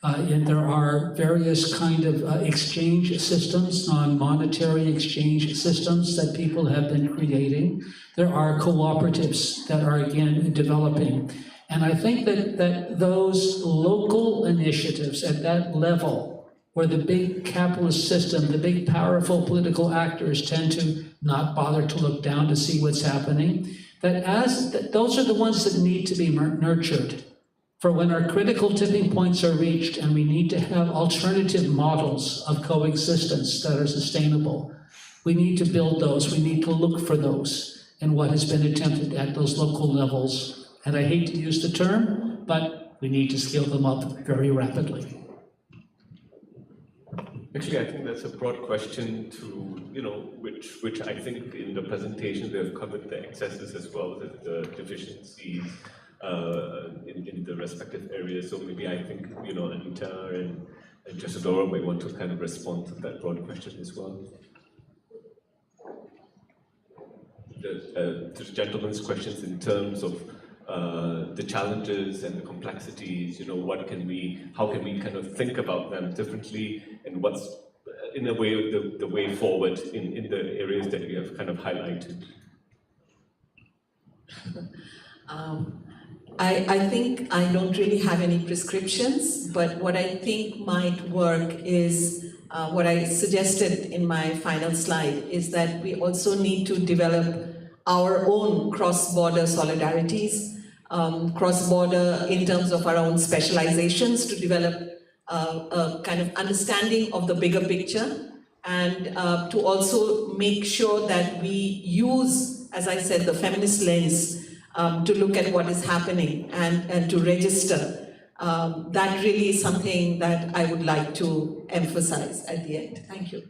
And there are various kind of exchange systems, non-monetary exchange systems that people have been creating. There are cooperatives that are, again, developing. And I think that those local initiatives at that level, where the big capitalist system, the big powerful political actors tend to not bother to look down to see what's happening, that those are the ones that need to be nurtured. For when our critical tipping points are reached and we need to have alternative models of coexistence that are sustainable, we need to build those, we need to look for those in what has been attempted at those local levels. And I hate to use the term, but we need to scale them up very rapidly. Actually, I think that's a broad question to, which I think in the presentation they've covered the excesses as well as the deficiencies in the respective areas. So maybe I think, Anita and Jesadora may want to kind of respond to that broad question as well. The gentleman's questions in terms of the challenges and the complexities, how can we kind of think about them differently, and what's, in a way, the way forward in the areas that we have kind of highlighted? I think I don't really have any prescriptions, but what I think might work is what I suggested in my final slide, is that we also need to develop our own cross-border solidarities, cross-border in terms of our own specializations, to develop a kind of understanding of the bigger picture, and to also make sure that we use, as I said, the feminist lens to look at what is happening and to register. That really is something that I would like to emphasize at the end. Thank you.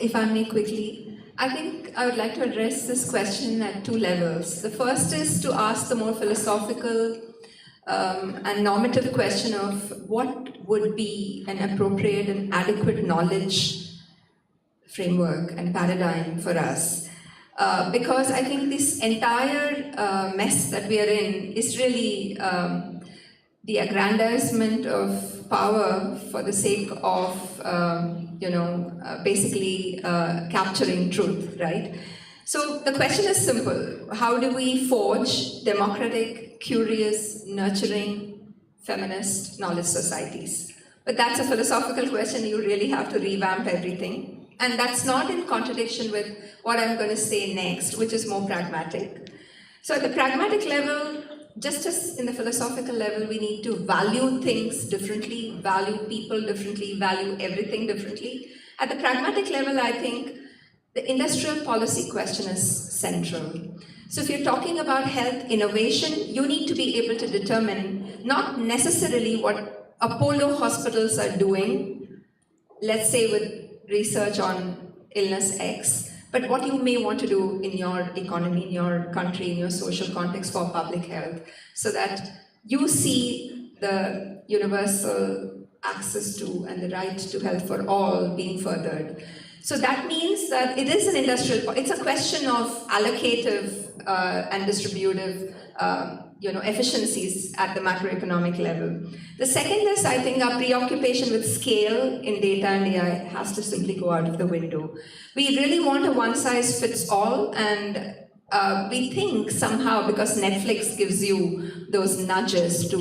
If I may quickly, I think I would like to address this question at two levels. The first is to ask the more philosophical and normative question of what would be an appropriate and adequate knowledge framework and paradigm for us. Because I think this entire mess that we are in is really the aggrandizement of power for the sake of, basically capturing truth, right? So the question is simple. How do we forge democratic, curious, nurturing, feminist knowledge societies? But that's a philosophical question. You really have to revamp everything. And that's not in contradiction with what I'm going to say next, which is more pragmatic. So at the pragmatic level, just as in the philosophical level, we need to value things differently, value people differently, value everything differently. At the pragmatic level, I think the industrial policy question is central. So if you're talking about health innovation, you need to be able to determine not necessarily what Apollo hospitals are doing, let's say with research on illness X, but what you may want to do in your economy, in your country, in your social context for public health, so that you see the universal access to and the right to health for all being furthered. So that means that it is an industrial, it's a question of allocative and distributive efficiencies at the macroeconomic level. The second is, I think, our preoccupation with scale in data and AI has to simply go out of the window. We really want a one-size-fits-all, and we think somehow, because Netflix gives you those nudges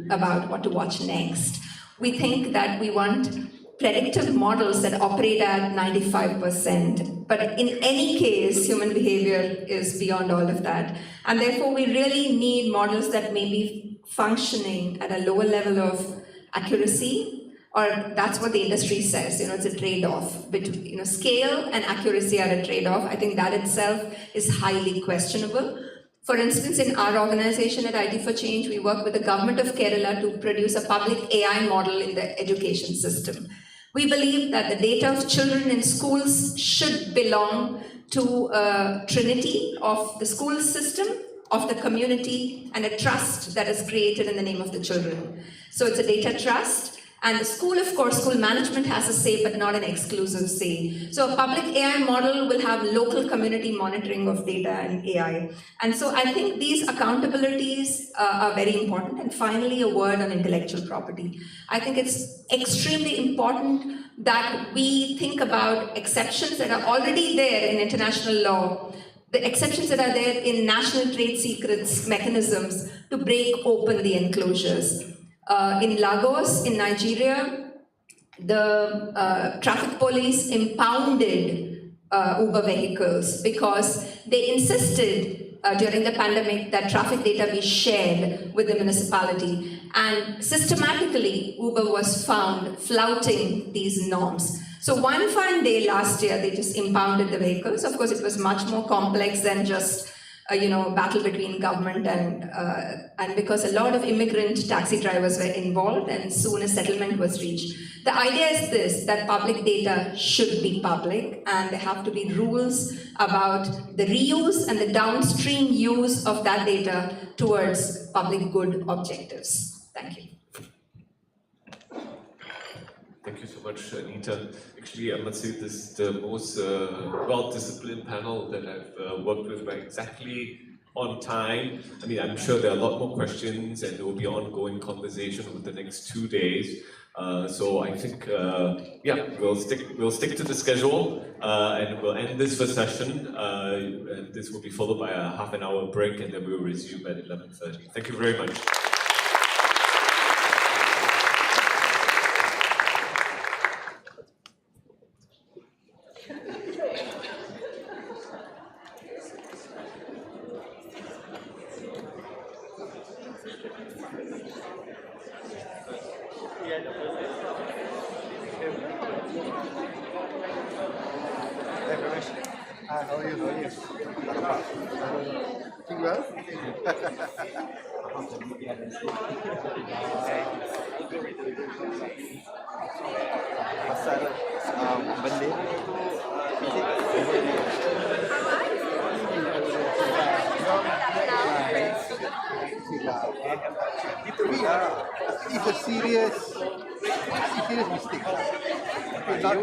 about what to watch next, we think that we want predictive models that operate at 95%. But in any case, human behavior is beyond all of that. And therefore, we really need models that may be functioning at a lower level of accuracy, or that's what the industry says, it's a trade-off. Between, scale and accuracy are a trade-off. I think that itself is highly questionable. For instance, in our organization at IT for Change, we work with the government of Kerala to produce a public AI model in the education system. We believe that the data of children in schools should belong to a trinity of the school system, of the community, and a trust that is created in the name of the children. So it's a data trust. And the school, of course, school management has a say, but not an exclusive say. So a public AI model will have local community monitoring of data and AI. And so I think these accountabilities are very important. And finally, a word on intellectual property. I think it's extremely important that we think about exceptions that are already there in international law, the exceptions that are there in national trade secrets mechanisms to break open the enclosures. In Lagos, in Nigeria, the traffic police impounded Uber vehicles because they insisted during the pandemic that traffic data be shared with the municipality. And systematically, Uber was found flouting these norms. So one fine day last year, they just impounded the vehicles. Of course, it was much more complex than just battle between government and because a lot of immigrant taxi drivers were involved, and soon a settlement was reached. The idea is this, that public data should be public, and there have to be rules about the reuse and the downstream use of that data towards public good objectives. Thank you. Thank you so much, Anita. Actually, I must say this is the most well-disciplined panel that I've worked with. We're exactly on time. I mean, I'm sure there are a lot more questions, and there will be ongoing conversation over the next 2 days. So I think, we'll stick to the schedule, and we'll end this first session. And this will be followed by a half-an-hour break, and then we'll resume at 11:30. Thank you very much. How are you? Doing well? Pasal bendera itu it's a serious mistake. Not,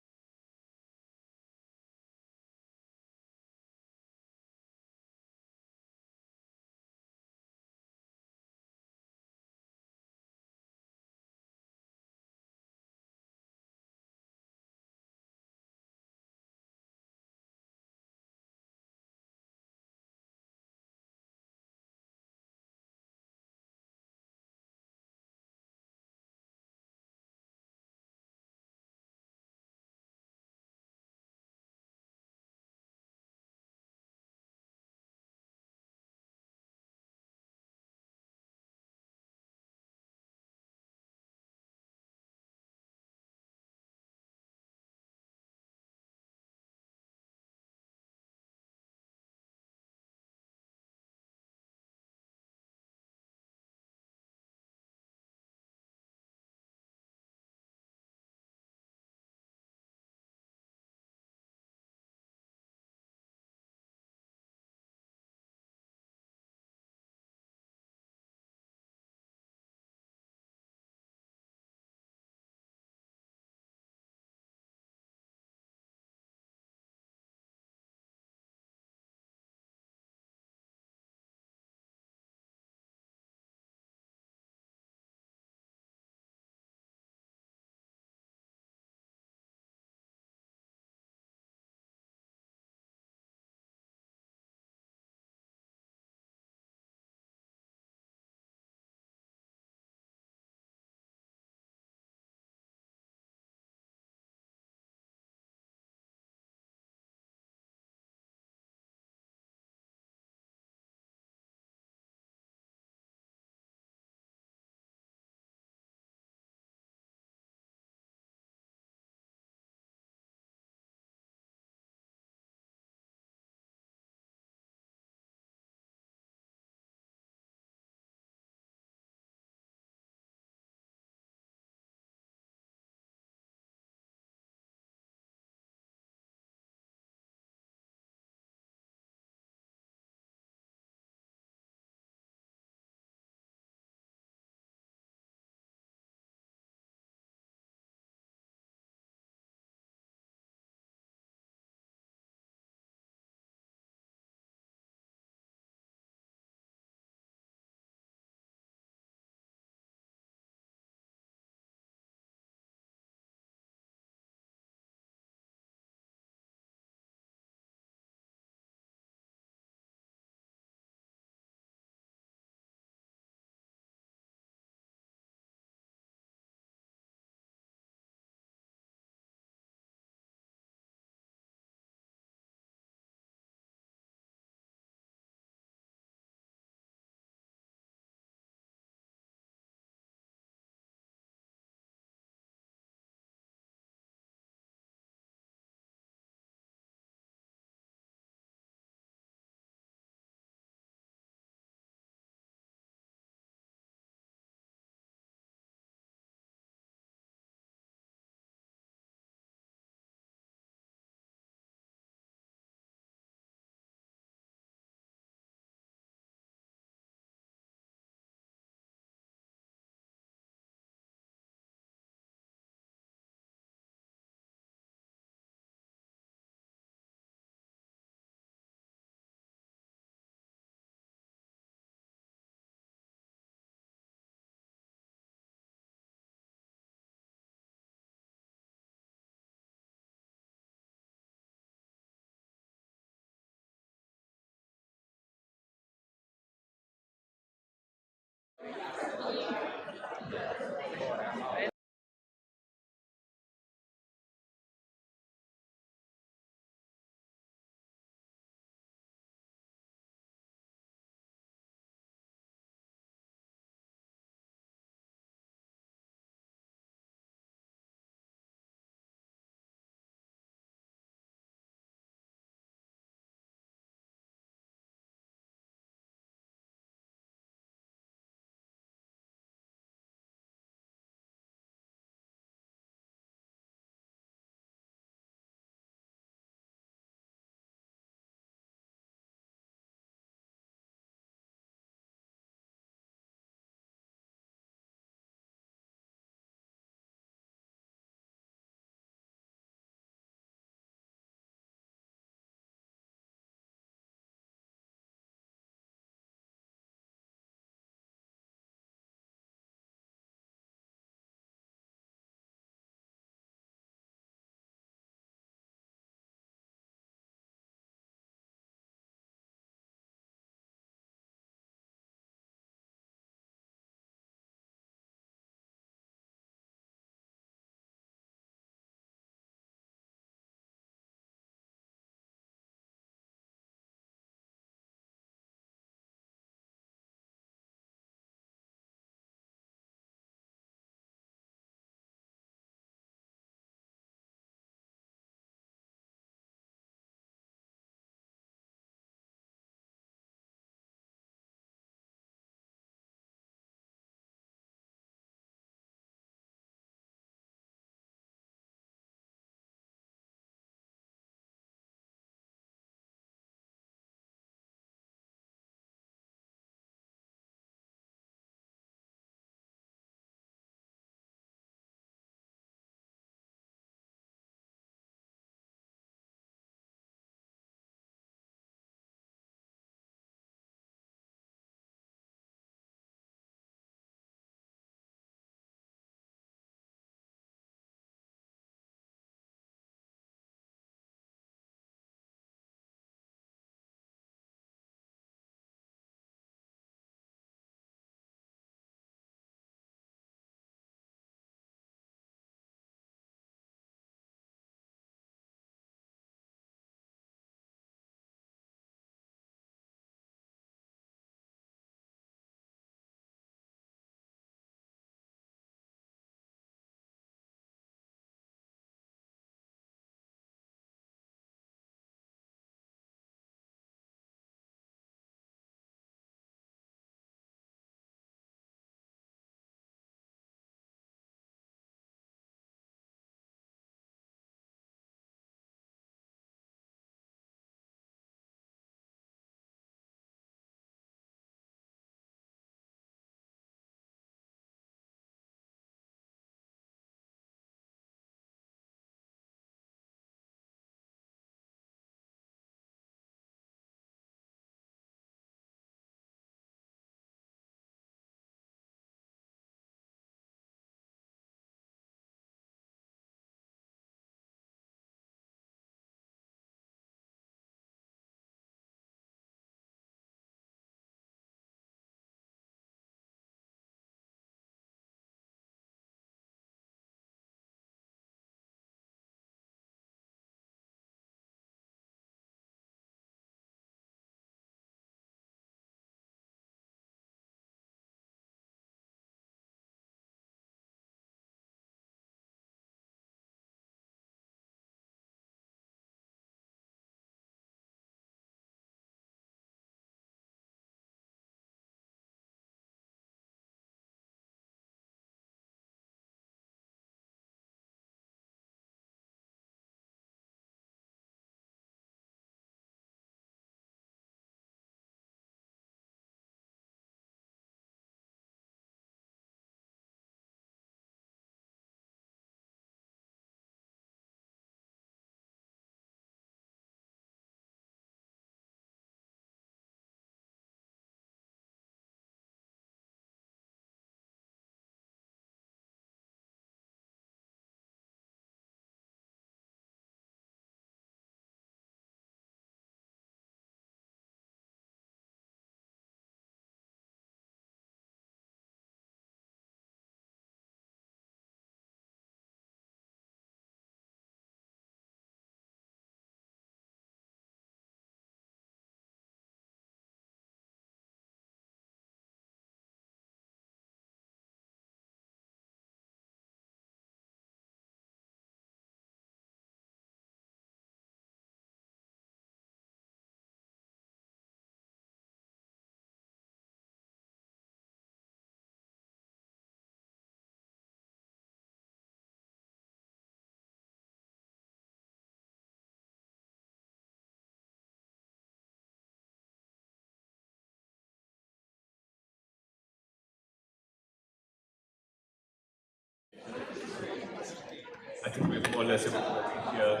think we've more or less implemented here.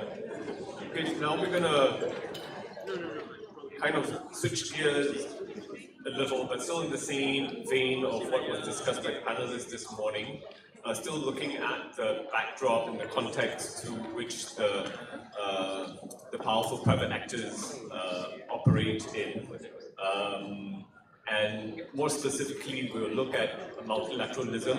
Okay, now we're gonna kind of switch gears a little, but still in the same vein of what was discussed by panelists this morning. Still looking at the backdrop and the context to which the powerful private actors operate in. And more specifically, we'll look at multilateralism,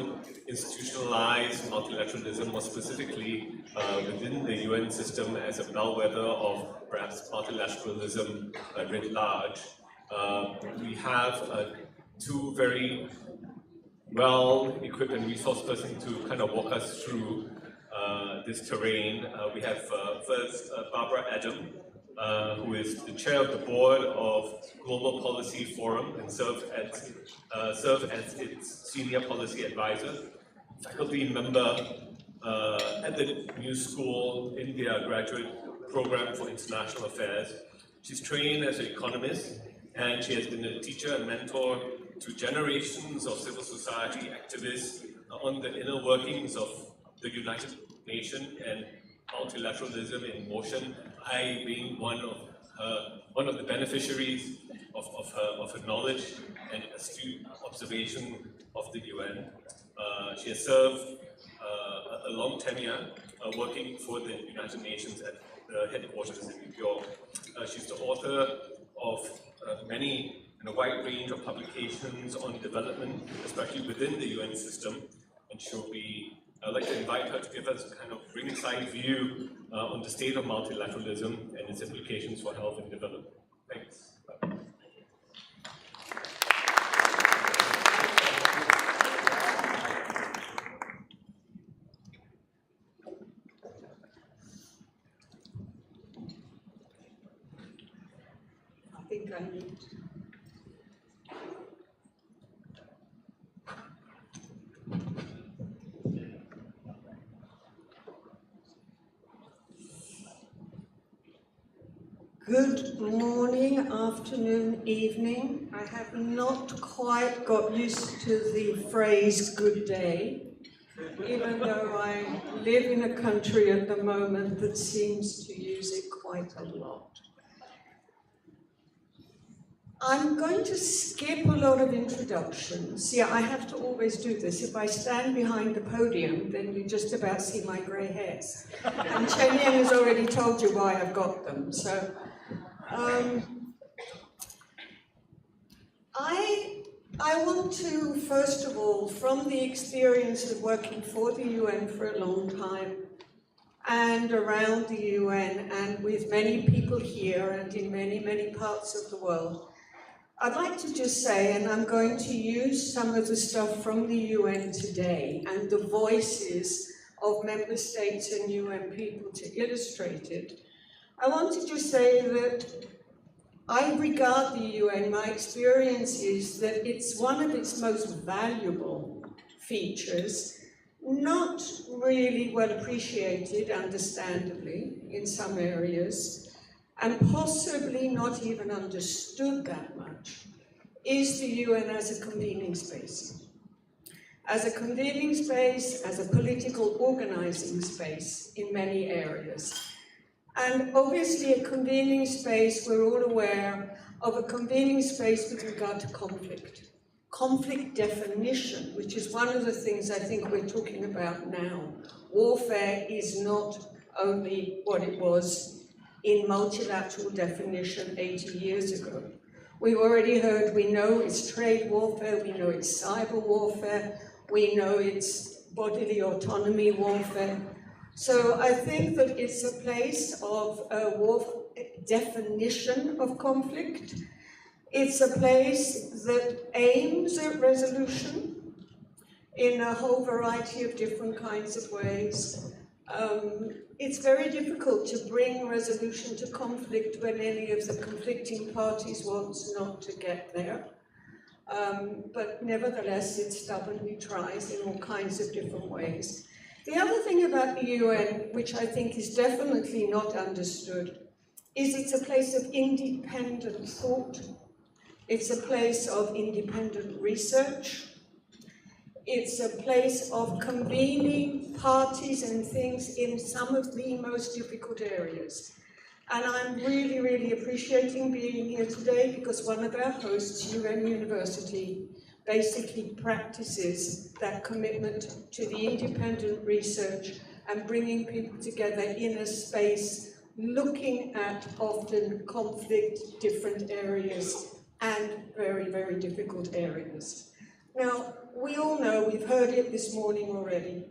institutionalized multilateralism, more specifically within the UN system as a bellwether of perhaps multilateralism writ large. We have two very well-equipped and resourced persons to kind of walk us through this terrain. We have first Barbara Adam, who is the chair of the board of Global Policy Forum and serve as its senior policy advisor, faculty member at the New School India Graduate Program for International Affairs. She's trained as an economist, and she has been a teacher and mentor to generations of civil society activists on the inner workings of the United Nations and multilateralism in motion. I being one of the beneficiaries of her knowledge and astute observation of the UN. She has served a long tenure working for the United Nations at the headquarters in New York. She's the author of many and a wide range of publications on development, especially within the UN system, and she'll be I'd like to invite her to give us a kind of ringside view on the state of multilateralism and its implications for health and development. Thanks. I think I need to. Good morning, afternoon, evening. I have not quite got used to the phrase good day, even though I live in a country at the moment that seems to use it quite a lot. I'm going to skip a lot of introductions. Yeah, I have to always do this. If I stand behind the podium, then you just about see my grey hairs. And Chen Yan has already told you why I've got them. So. I want to, first of all, from the experience of working for the UN for a long time and around the UN and with many people here and in many, many parts of the world, I'd like to just say, and I'm going to use some of the stuff from the UN today and the voices of member states and UN people to illustrate it. I want to just say that I regard the UN, my experience is that it's one of its most valuable features, not really well appreciated, understandably, in some areas, and possibly not even understood that much, is the UN as a convening space. As a convening space, as a political organizing space in many areas. And obviously a convening space, we're all aware of a convening space with regard to conflict. Conflict definition, which is one of the things I think we're talking about now. Warfare is not only what it was in multilateral definition 80 years ago. We've already heard, we know it's trade warfare, we know it's cyber warfare, we know it's bodily autonomy warfare. So I think that it's a place of definition of conflict. It's a place that aims at resolution in a whole variety of different kinds of ways. It's very difficult to bring resolution to conflict when any of the conflicting parties wants not to get there. But nevertheless, it stubbornly tries in all kinds of different ways. The other thing about the UN, which I think is definitely not understood, is it's a place of independent thought. It's a place of independent research. It's a place of convening parties and things in some of the most difficult areas. And I'm really, really appreciating being here today because one of our hosts, UN University, basically practices that commitment to the independent research and bringing people together in a space looking at often conflict, different areas, and very, very difficult areas. Now, we all know, we've heard it this morning already,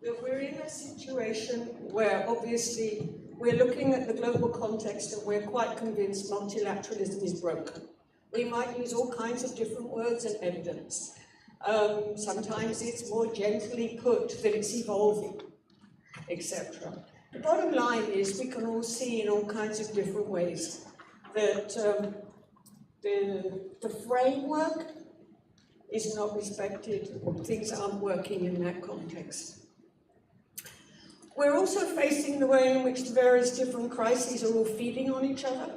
that we're in a situation where obviously we're looking at the global context and we're quite convinced multilateralism is broken. We might use all kinds of different words and evidence. Sometimes it's more gently put that it's evolving, etc. The bottom line is we can all see in all kinds of different ways that the framework is not respected, or things aren't working in that context. We're also facing the way in which the various different crises are all feeding on each other.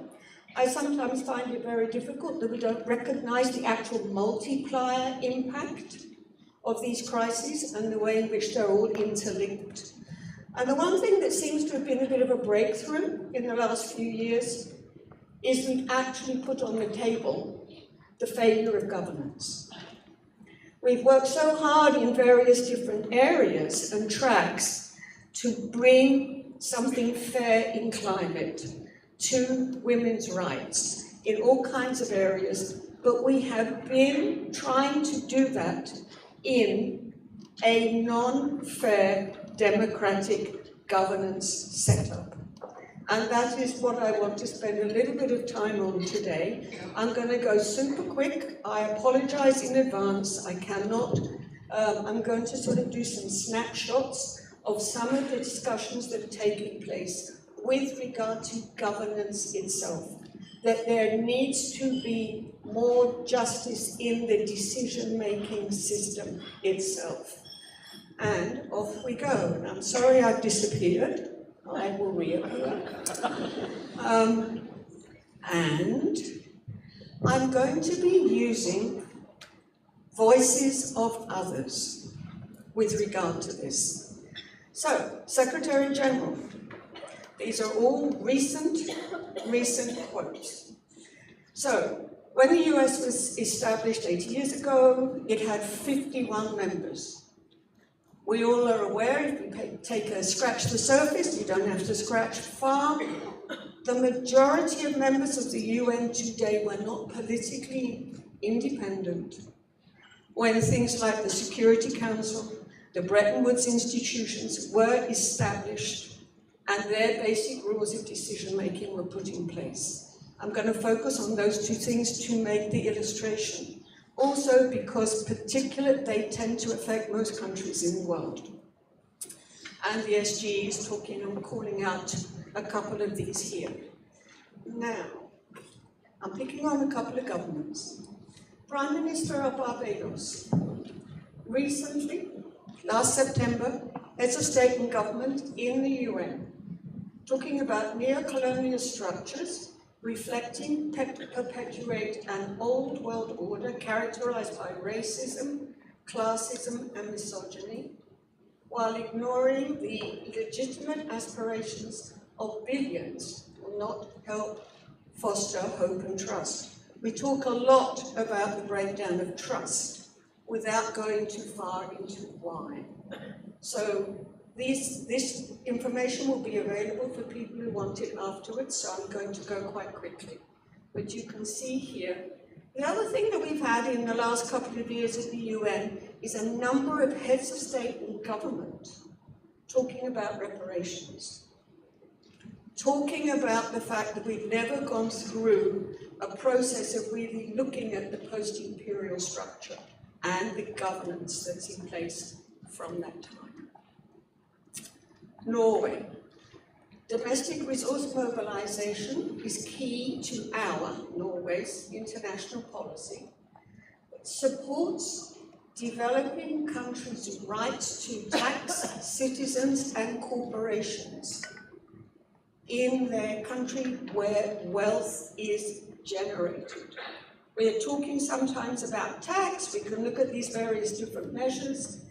I sometimes find it very difficult that we don't recognize the actual multiplier impact of these crises and the way in which they're all interlinked. And the one thing that seems to have been a bit of a breakthrough in the last few years is we've actually put on the table the failure of governance. We've worked so hard in various different areas and tracks to bring something fair in climate, to women's rights, in all kinds of areas, but we have been trying to do that in a non-fair democratic governance setup. And that is what I want to spend a little bit of time on today. I'm going to go super quick. I apologize in advance. I cannot. I'm going to sort of do some snapshots of some of the discussions that are taking place with regard to governance itself. That there needs to be more justice in the decision-making system itself. And off we go. And I'm sorry I've disappeared. I will reappear. And I'm going to be using voices of others with regard to this. So, Secretary General, these are all recent quotes. So, when the US was established 80 years ago, it had 51 members. We all are aware, if we scratch the surface, you don't have to scratch far. The majority of members of the UN today were not politically independent. When things like the Security Council, the Bretton Woods institutions were established and their basic rules of decision-making were put in place. I'm going to focus on those two things to make the illustration. Also because they tend to affect most countries in the world. And the SG is talking and calling out a couple of these here. Now, I'm picking on a couple of governments. Prime Minister of Barbados, recently, last September, heads of state and government in the UN, talking about neo-colonial structures reflecting, perpetuate an old world order characterized by racism, classism, and misogyny, while ignoring the legitimate aspirations of billions will not help foster hope and trust. We talk a lot about the breakdown of trust without going too far into why. So this information will be available for people who want it afterwards, so I'm going to go quite quickly. But you can see here, the other thing that we've had in the last couple of years at the UN is a number of heads of state and government talking about reparations. Talking about the fact that we've never gone through a process of really looking at the post-imperial structure and the governance that's in place from that time. Norway. Domestic resource mobilization is key to Norway's international policy. It supports developing countries' rights to tax citizens and corporations in their country where wealth is generated. We're talking sometimes about tax. We can look at these various different measures.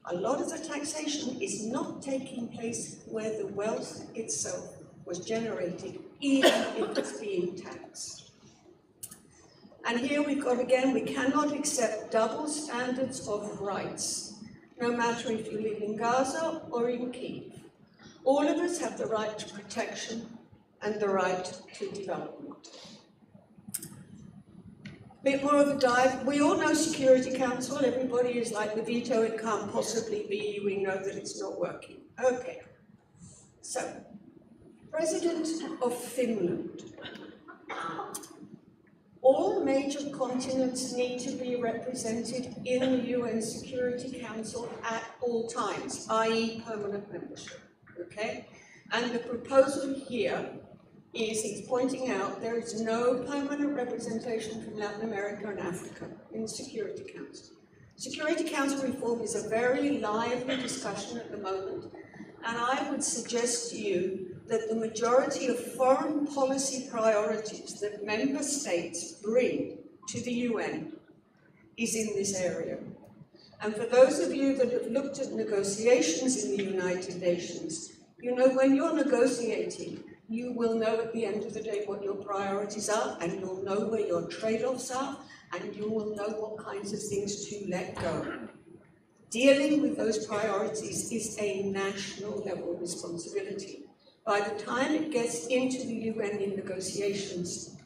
A lot of the taxation is not taking place where the wealth itself was generated, even if it's being taxed. And here we've got again, we cannot accept double standards of rights, no matter if you live in Gaza or in Kyiv. All of us have the right to protection and the right to development. Bit more of a dive. We all know Security Council. Everybody is like the veto, it can't possibly be. We know that it's not working. Okay. So, President of Finland. All major continents need to be represented in the UN Security Council at all times, i.e. permanent membership. Okay? And the proposal here is he's pointing out there is no permanent representation from Latin America and Africa in the Security Council. Security Council reform is a very lively discussion at the moment, and I would suggest to you that the majority of foreign policy priorities that member states bring to the UN is in this area. And for those of you that have looked at negotiations in the United Nations, you know when you're negotiating, you will know at the end of the day what your priorities are, and you'll know where your trade-offs are, and you will know what kinds of things to let go. Dealing with those priorities is a national level responsibility. By the time it gets into the UN in negotiations,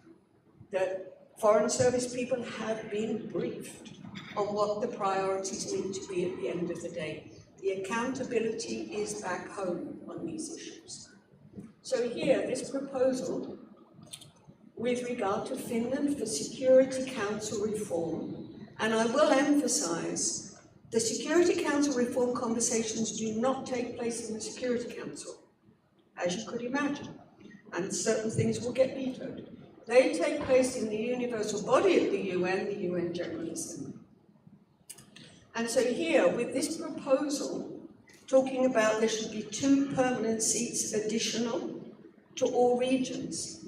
the Foreign Service people have been briefed on what the priorities need to be at the end of the day. The accountability is back home on these issues. So here, this proposal with regard to Finland for Security Council reform, and I will emphasize, the Security Council reform conversations do not take place in the Security Council, as you could imagine, and certain things will get vetoed. They take place in the universal body of the UN General Assembly. And so here, with this proposal, talking about there should be 2 permanent seats additional to all regions.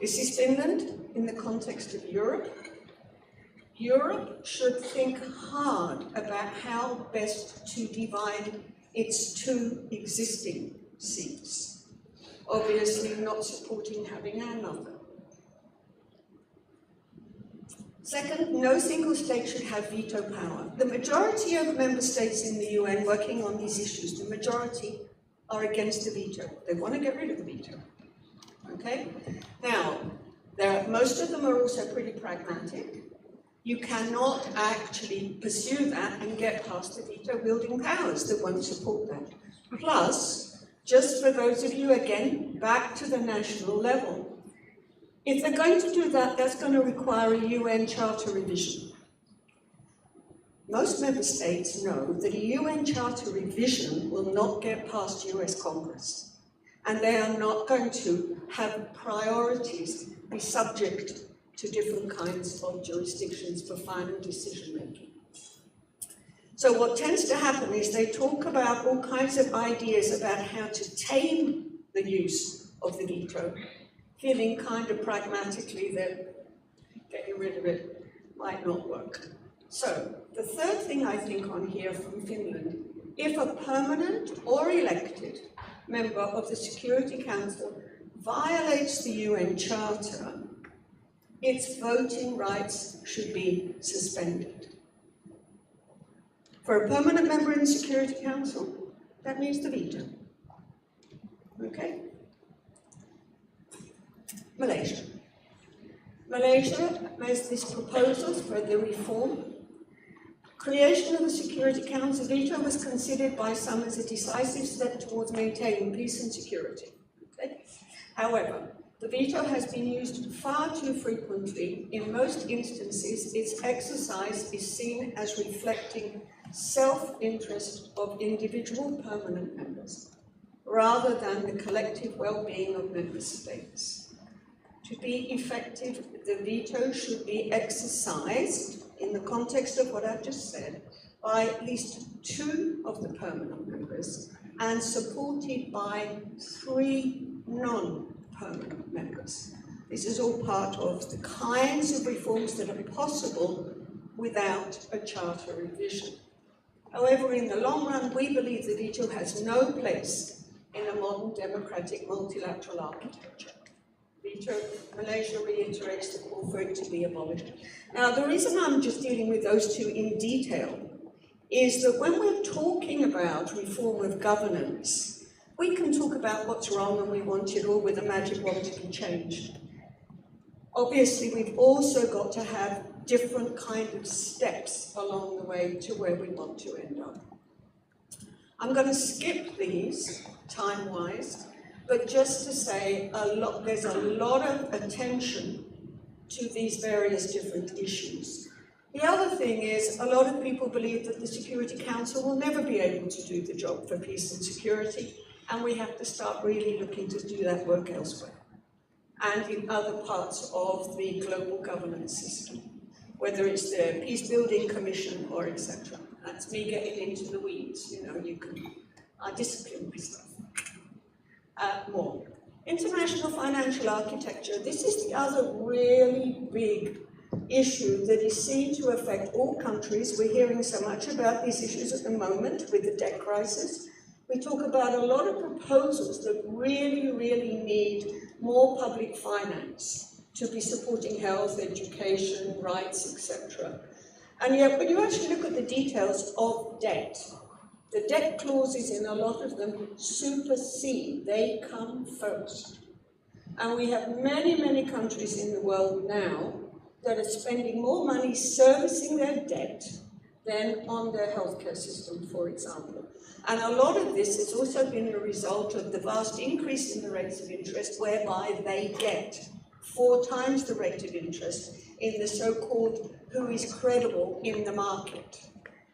This is Finland in the context of Europe. Europe should think hard about how best to divide its 2 existing seats. Obviously not supporting having another. Second, no single state should have veto power. The majority of member states in the UN working on these issues, the majority are against the veto. They want to get rid of the veto. Okay? Now, most of them are also pretty pragmatic. You cannot actually pursue that and get past the veto-wielding powers that won't support that. Plus, just for those of you, again, back to the national level, if they're going to do that, that's going to require a UN Charter revision. Most member states know that a UN Charter revision will not get past US Congress, and they are not going to have priorities be subject to different kinds of jurisdictions for final decision making. So what tends to happen is they talk about all kinds of ideas about how to tame the use of the veto, feeling kind of pragmatically that getting rid of it might not work. So the third thing I think on here from Finland, if a permanent or elected member of the Security Council violates the UN Charter, its voting rights should be suspended. For a permanent member in the Security Council, that means the veto. Okay? Malaysia. Malaysia has these proposals for the reform. Creation of the Security Council veto was considered by some as a decisive step towards maintaining peace and security. Okay? However, the veto has been used far too frequently. In most instances, its exercise is seen as reflecting self-interest of individual permanent members, rather than the collective well-being of member states. To be effective, the veto should be exercised in the context of what I've just said by at least 2 of the permanent members and supported by 3 non-permanent members. This is all part of the kinds of reforms that are possible without a charter revision. However, in the long run, we believe that WTO has no place in a modern democratic multilateral architecture. Malaysia reiterates the call for it to be abolished. Now, the reason I'm just dealing with those two in detail is that when we're talking about reform of governance, we can talk about what's wrong and we want it all with a magic wand to be changed. Obviously, we've also got to have different kind of steps along the way to where we want to end up. I'm going to skip these time-wise, but just to say there's a lot of attention to these various different issues. The other thing is, a lot of people believe that the Security Council will never be able to do the job for peace and security, and we have to start really looking to do that work elsewhere, and in other parts of the global governance system, whether it's the Peace Building Commission or etc. That's me getting into the weeds, you know, you can discipline myself. More. International financial architecture. This is the other really big issue that is seen to affect all countries. We're hearing so much about these issues at the moment with the debt crisis. We talk about a lot of proposals that really, really need more public finance to be supporting health, education, rights, etc. And yet, when you actually look at the details of debt, the debt clauses in a lot of them supersede, they come first. And we have many, many countries in the world now that are spending more money servicing their debt than on their healthcare system, for example. And a lot of this has also been a result of the vast increase in the rates of interest, whereby they get 4 times the rate of interest in the so-called who is credible in the market.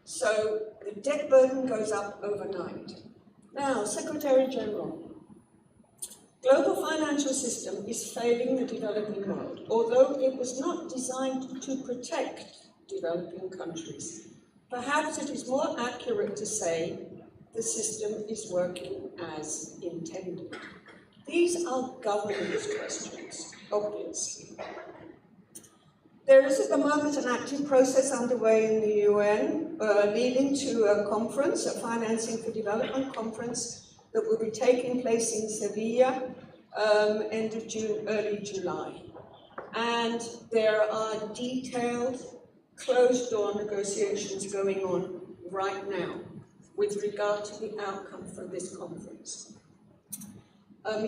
So the debt burden goes up overnight. Now, Secretary General, global financial system is failing the developing world, although it was not designed to protect developing countries. Perhaps it is more accurate to say the system is working as intended. These are governance questions, obviously. There is at the moment an active process underway in the UN leading to a conference, a Financing for Development conference that will be taking place in Sevilla end of June, early July. And there are detailed, closed-door negotiations going on right now with regard to the outcome from this conference.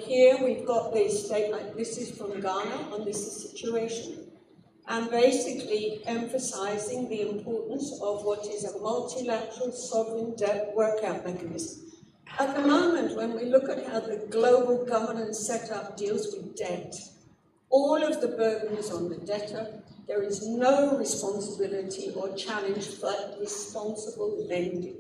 Here we've got the statement, this is from Ghana on this situation, and basically emphasizing the importance of what is a multilateral sovereign debt workout mechanism. At the moment, when we look at how the global governance setup deals with debt, all of the burden is on the debtor. There is no responsibility or challenge for responsible lending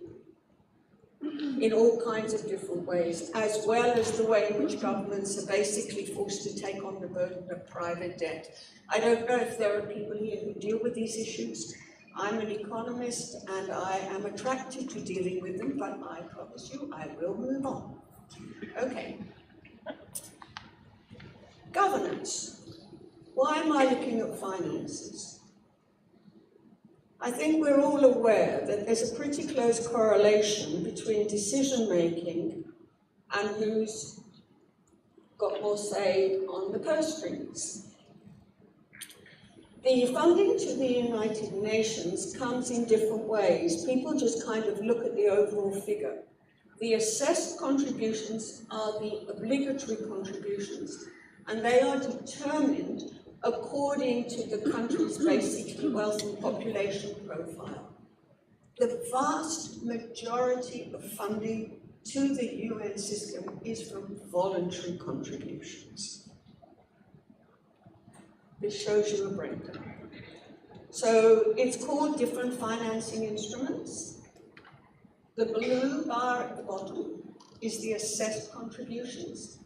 in all kinds of different ways, as well as the way in which governments are basically forced to take on the burden of private debt. I don't know if there are people here who deal with these issues. I'm an economist and I am attracted to dealing with them, but I promise you I will move on. Okay. Governance. Why am I looking at finances? I think we're all aware that there's a pretty close correlation between decision-making and who's got more say on the purse strings. The funding to the United Nations comes in different ways. People just kind of look at the overall figure. The assessed contributions are the obligatory contributions, and they are determined according to the country's basic wealth and population profile. The vast majority of funding to the UN system is from voluntary contributions. This shows you a breakdown. So it's called different financing instruments. The blue bar at the bottom is the assessed contributions.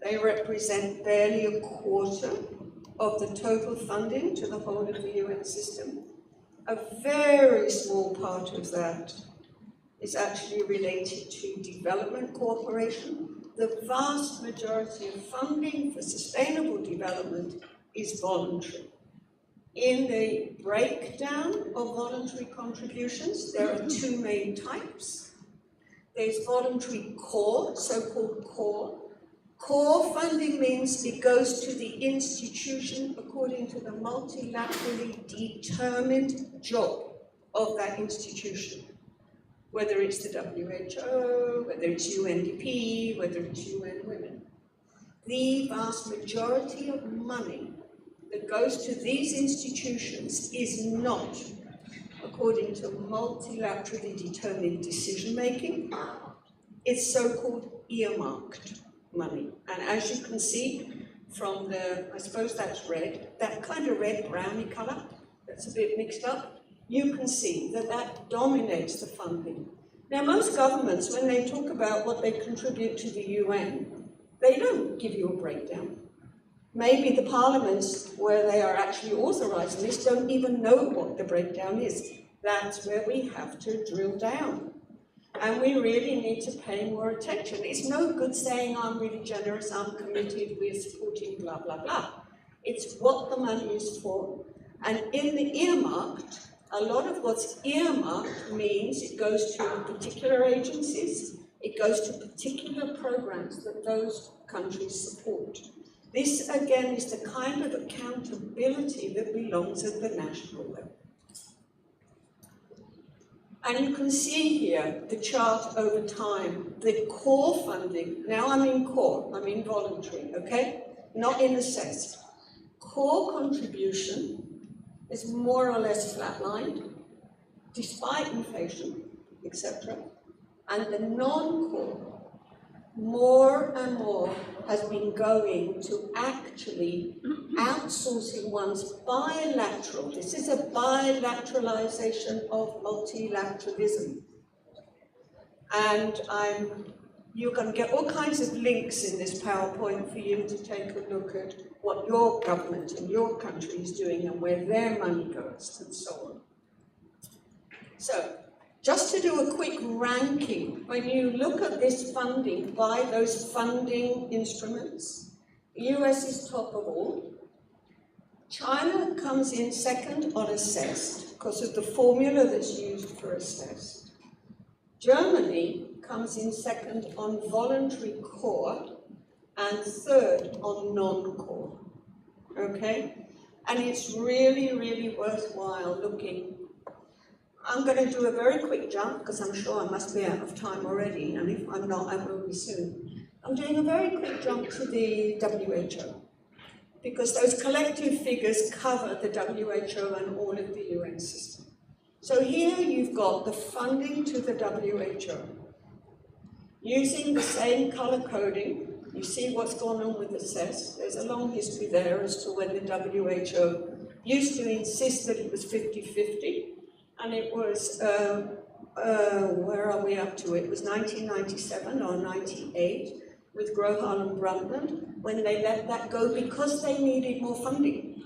They represent barely a quarter of the total funding to the whole of the UN system. A very small part of that is actually related to development cooperation, the vast majority of funding for sustainable development is voluntary. In the breakdown of voluntary contributions, there are two main types. There's voluntary core, so-called core. Core funding means it goes to the institution according to the multilaterally determined job of that institution. Whether it's the WHO, whether it's UNDP, whether it's UN Women. The vast majority of money that goes to these institutions is not according to multilaterally determined decision-making. It's so-called earmarked money. And as you can see from the, I suppose that's red, that kind of red-browny color, that's a bit mixed up, you can see that that dominates the funding. Now, most governments, when they talk about what they contribute to the UN, they don't give you a breakdown. Maybe the parliaments where they are actually authorizing this don't even know what the breakdown is. That's where we have to drill down. And we really need to pay more attention. It's no good saying, I'm really generous, I'm committed, we're supporting blah, blah, blah. It's what the money is for. And in the earmarked, a lot of what's earmarked means it goes to particular agencies, it goes to particular programs that those countries support. This, again, is the kind of accountability that belongs at the national level. And you can see here the chart over time, the core funding. Now I'm in core, I'm in voluntary, okay? Not in assessed. Core contribution is more or less flatlined, despite inflation, etc. And the non-core, more and more has been going to actually outsourcing one's bilateral. This is a bilateralization of multilateralism. And you're going to get all kinds of links in this PowerPoint for you to take a look at what your government in your country is doing and where their money goes and so on. So, just to do a quick ranking, when you look at this funding by those funding instruments, the US is top of all. China comes in second on assessed because of the formula that's used for assessed. Germany comes in second on voluntary core and third on non-core, okay? And it's really, really worthwhile looking. I'm going to do a very quick jump because I'm sure I must be out of time already, and if I'm not, I will be soon. I'm doing a very quick jump to the WHO because those collective figures cover the WHO and all of the UN system. So here you've got the funding to the WHO. Using the same color coding, you see what's gone on with assess. There's a long history there as to when the WHO used to insist that it was 50-50. And it was, where are we up to? It was 1997 or 98 with Grohal and Brundtland when they let that go because they needed more funding.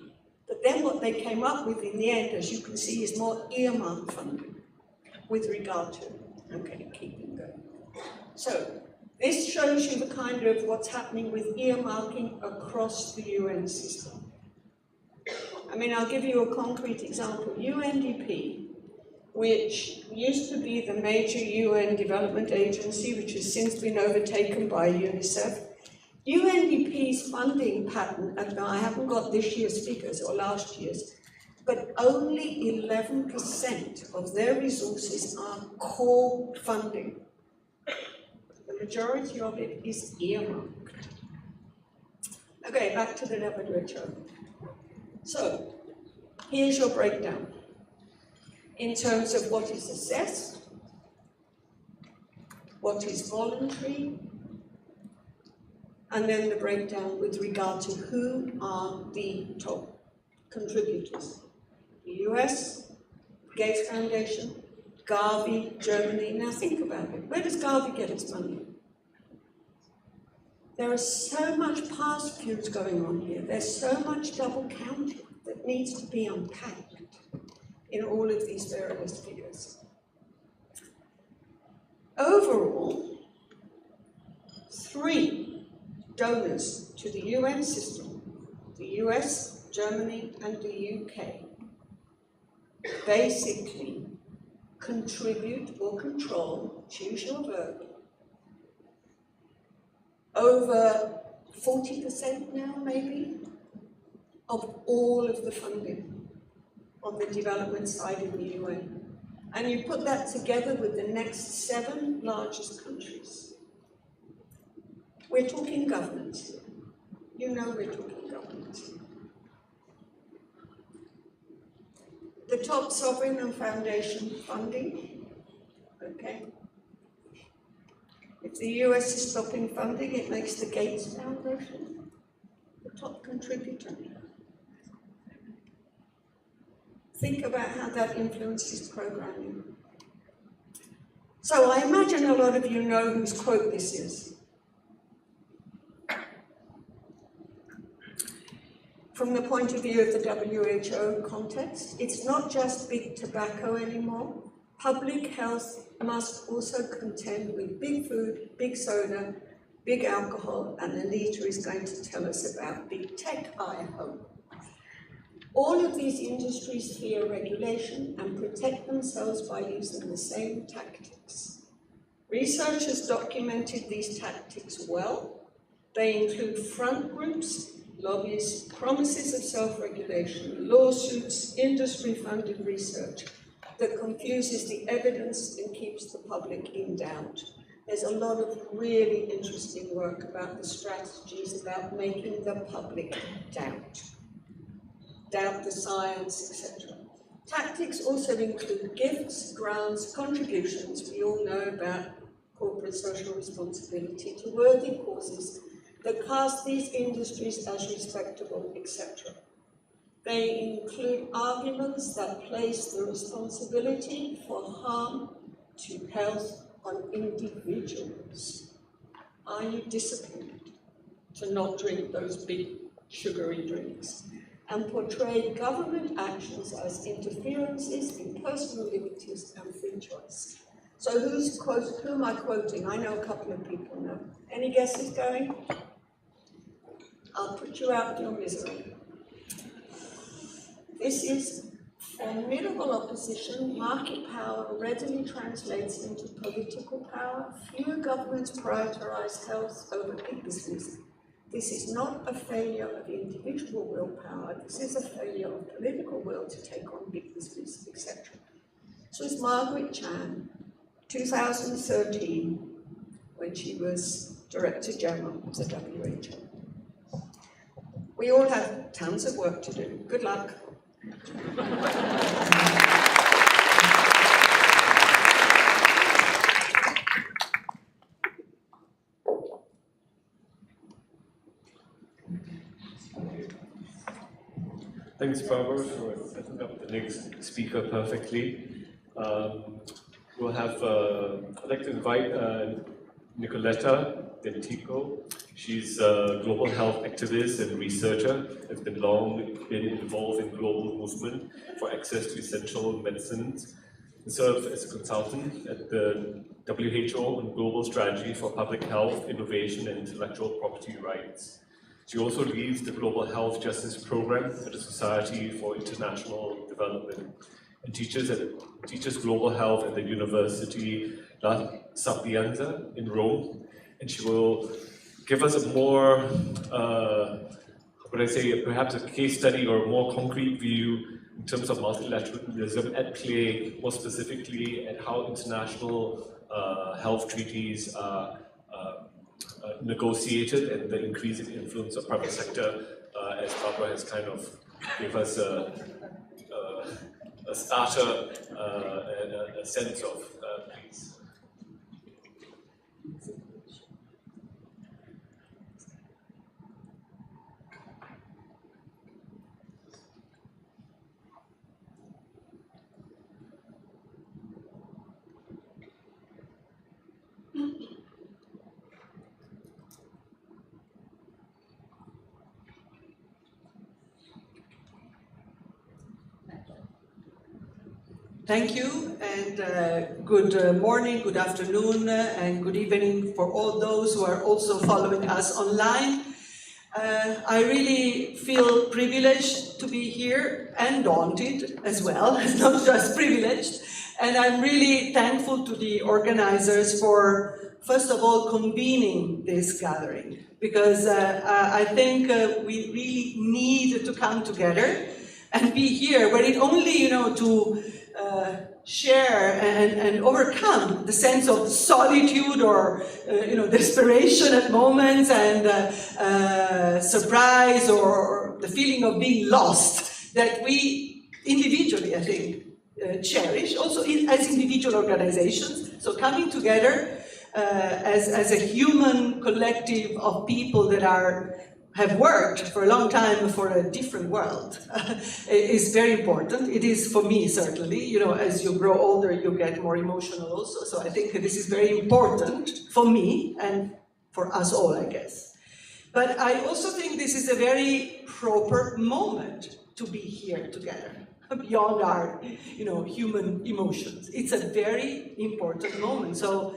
But then what they came up with in the end, as you can see, is more earmark funding with regard to, okay, keeping going. So this shows you the kind of what's happening with earmarking across the UN system. I mean, I'll give you a concrete example. UNDP, which used to be the major UN development agency, which has since been overtaken by UNICEF. UNDP's funding pattern, and I haven't got this year's figures or last year's, but only 11% of their resources are core funding. The majority of it is earmarked. Okay, back to the WHO. So, here's your breakdown. In terms of what is assessed, what is voluntary, and then the breakdown with regard to who are the top contributors. The US, Gates Foundation, Gavi, Germany. Now think about it. Where does Gavi get its money? There is so much past feuds going on here. There's so much double counting that needs to be unpacked in all of these various figures. Overall, three donors to the UN system, the US, Germany, and the UK, basically contribute or control, choose your verb, over 40% now maybe of all of the funding on the development side in the UN. And you put that together with the next 7 largest countries. We're talking government here. You know we're talking government here. The top sovereign and foundation funding, okay. If the US is stopping funding, it makes the Gates Foundation the top contributor. Think about how that influences programming. So I imagine a lot of you know whose quote this is. From the point of view of the WHO context, it's not just big tobacco anymore. Public health must also contend with big food, big soda, big alcohol, and Anita is going to tell us about big tech, I hope. All of these industries fear regulation and protect themselves by using the same tactics. Research has documented these tactics well. They include front groups, lobbies, promises of self-regulation, lawsuits, industry-funded research that confuses the evidence and keeps the public in doubt. There's a lot of really interesting work about the strategies about making the public doubt the science, etc. Tactics also include gifts, grants, contributions, we all know about corporate social responsibility, to worthy causes that cast these industries as respectable, etc. They include arguments that place the responsibility for harm to health on individuals. Are you disciplined to not drink those big sugary drinks? And portray government actions as interferences in personal liberties and free choice. So who am I quoting? I know a couple of people now. Any guesses going? I'll put you out of your misery. This is formidable opposition. Market power readily translates into political power. Fewer governments prioritize health over big business. This is not a failure of individual willpower. This is a failure of political will to take on big business, etc. This was Margaret Chan, 2013, when she was Director General of the WHO. We all have tons of work to do. Good luck. Thanks, Barbara, for setting up the next speaker perfectly. We'll have, I'd like to invite Nicoletta Dentico. She's a global health activist and researcher, has been involved in global movement for access to essential medicines, and served as a consultant at the WHO on global strategy for public health, innovation, and intellectual property rights. She also leads the Global Health Justice Program at the Society for International Development and teaches global health at the University La Sapienza in Rome. And she will give us a more, perhaps a case study or a more concrete view in terms of multilateralism at play, more specifically at how international health treaties are negotiated and the increasing influence of private sector, as Barbara has kind of gave us a starter, a sense of please. Thank you, and good morning, good afternoon, and good evening for all those who are also following us online. I really feel privileged to be here and daunted as well, not just privileged. And I'm really thankful to the organizers for, first of all, convening this gathering, because I think we really need to come together and be here, were it only, to share and overcome the sense of solitude or desperation at moments and surprise or the feeling of being lost that we individually, I think, cherish, also as individual organizations. So coming together as a human collective of people that have worked for a long time for a different world is very important. It is for me, certainly. As you grow older, you get more emotional also. So I think this is very important for me and for us all, I guess. But I also think this is a very proper moment to be here together, beyond our, human emotions. It's a very important moment. So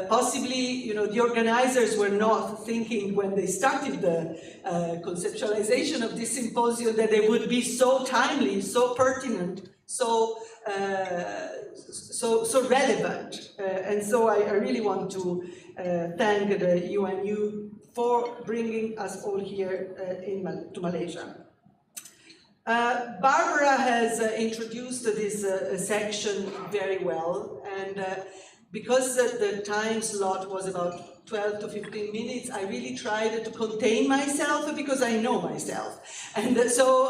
possibly, the organizers were not thinking when they started the conceptualization of this symposium that they would be so timely, so pertinent, so relevant. And so I really want to thank the UNU for bringing us all here to Malaysia. Barbara has introduced this section very well, and because the time slot was about 12 to 15 minutes, I really tried to contain myself because I know myself. And so,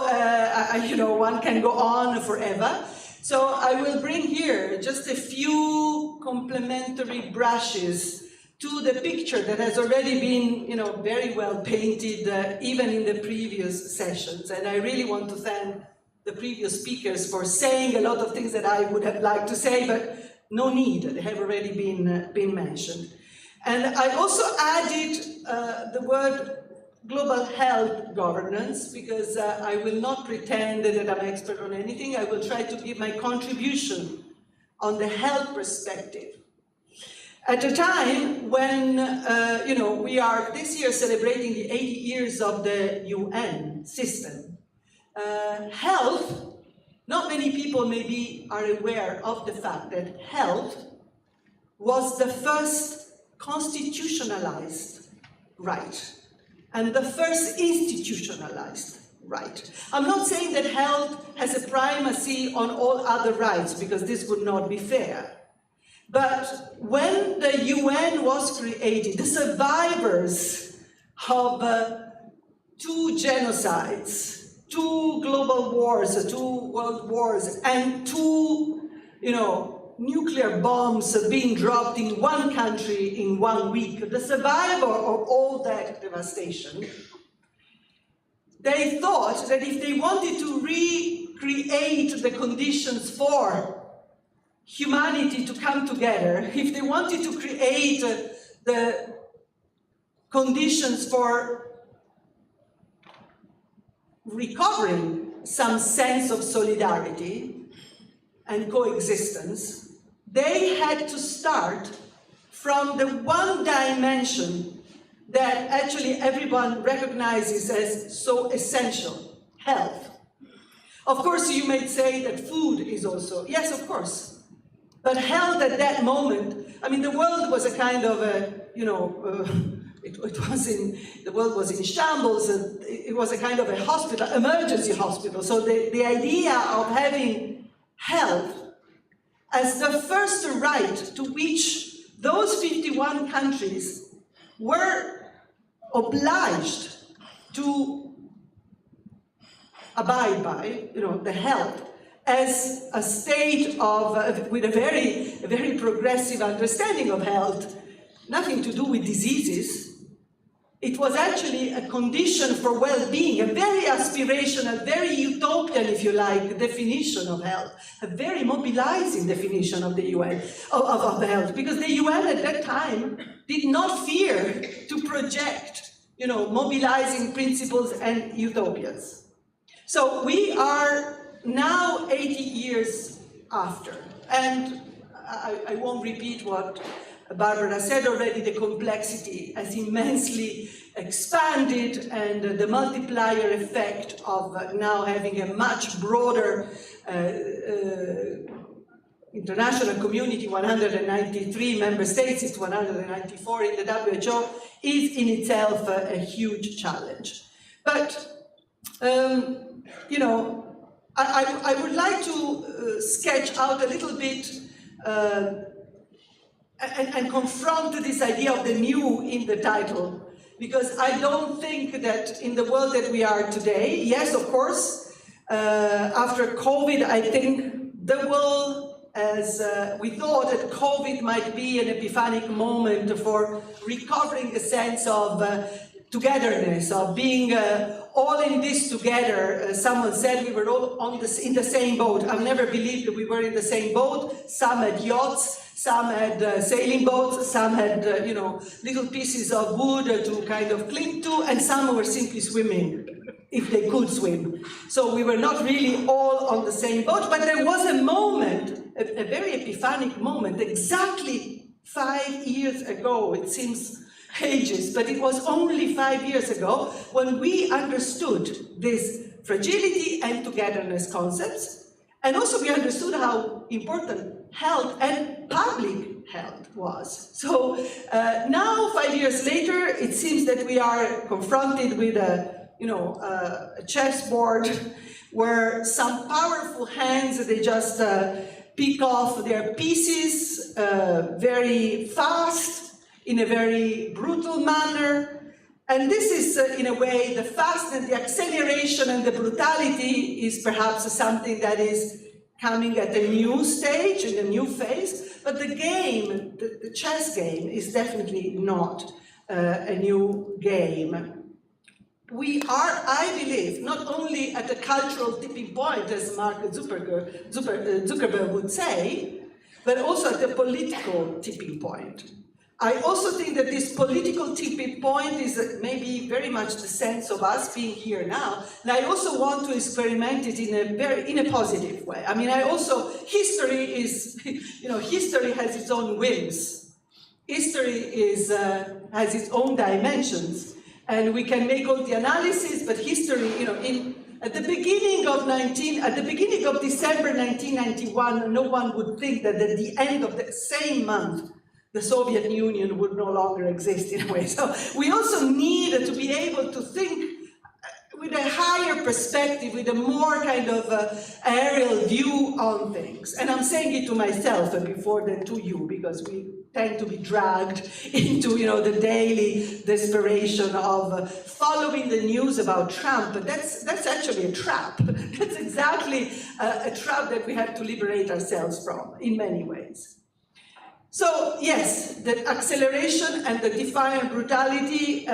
one can go on forever. So I will bring here just a few complementary brushes to the picture that has already been, very well painted, even in the previous sessions. And I really want to thank the previous speakers for saying a lot of things that I would have liked to say, but no need, they have already been mentioned. And I also added the word global health governance, because I will not pretend that I'm expert on anything. I will try to give my contribution on the health perspective. At a time when, we are this year celebrating the 80 years of the UN system, health, not many people maybe are aware of the fact that health was the first constitutionalized right and the first institutionalized right. I'm not saying that health has a primacy on all other rights, because this would not be fair. But when the UN was created, the survivors of 2 genocides, 2 global wars, 2 world wars, and 2, nuclear bombs being dropped in one country in 1 week, the survivor of all that devastation, they thought that if they wanted to recreate the conditions for humanity to come together, if they wanted to create the conditions for recovering some sense of solidarity and coexistence, they had to start from the one dimension that actually everyone recognizes as so essential, health. Of course, you may say that food is also, yes, of course, but health at that moment, the world was a kind of the world was in shambles, and it was a kind of a hospital, emergency hospital. So the idea of having health as the first right to which those 51 countries were obliged to abide by, the health as a state of, with a very progressive understanding of health, nothing to do with diseases. It was actually a condition for well-being, a very aspirational, very utopian, if you like, definition of health, a very mobilizing definition of the UN, of health, because the UN at that time did not fear to project, mobilizing principles and utopias. So we are now 80 years after. And I won't repeat what Barbara said already, the complexity has immensely expanded, and the multiplier effect of now having a much broader international community, 193 member states, it's 194 in the WHO, is in itself a huge challenge. But, you know, I would like to sketch out a little bit and confront this idea of the new in the title, because I don't think that in the world that we are today, yes, of course, after COVID, I think the world, as we thought that COVID might be an epiphanic moment for recovering a sense of togetherness, of being all in this together. Someone said we were all in the same boat. I've never believed that we were in the same boat. Some had yachts, some had sailing boats, some had you know, little pieces of wood to kind of cling to, and some were simply swimming, if they could swim. So we were not really all on the same boat, but there was a moment, a very epiphanic moment, exactly 5 years ago. It seems ages, but it was only 5 years ago when we understood this fragility and togetherness concepts, and also we understood how important health and public health was. So now, 5 years later, it seems that we are confronted with a chessboard where some powerful hands, they just pick off their pieces very fast, in a very brutal manner. And this is, in a way, the fast and the acceleration and the brutality is perhaps something that is coming at a new stage, in a new phase, but the game, the chess game, is definitely not a new game. We are, I believe, not only at a cultural tipping point, as Mark Zuckerberg would say, but also at a political tipping point. I also think that this political tipping point is maybe very much the sense of us being here now, and I also want to experiment it in a positive way. I mean, history is, history has its own whims. History has its own dimensions, and we can make all the analysis, but history, at the beginning of December 1991, no one would think that at the end of the same month, the Soviet Union would no longer exist in a way. So we also need to be able to think with a higher perspective, with a more kind of aerial view on things. And I'm saying it to myself before than to you, because we tend to be dragged into the daily desperation of following the news about Trump. But that's actually a trap. That's exactly a trap that we have to liberate ourselves from in many ways. So yes, the acceleration and the defiant brutality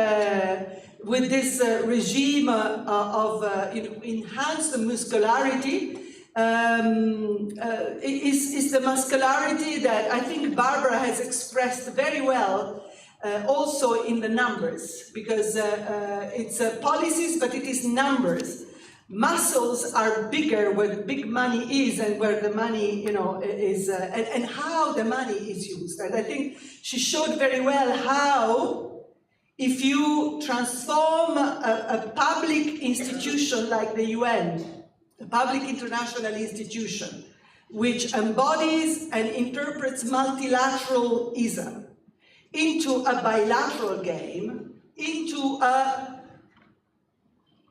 with this regime of enhanced muscularity is the muscularity that I think Barbara has expressed very well also in the numbers, because it's policies, but it is numbers. Muscles are bigger where big money is and where the money, is, and how the money is used. And I think she showed very well how, if you transform a public institution like the UN, a public international institution, which embodies and interprets multilateralism, into a bilateral game, into a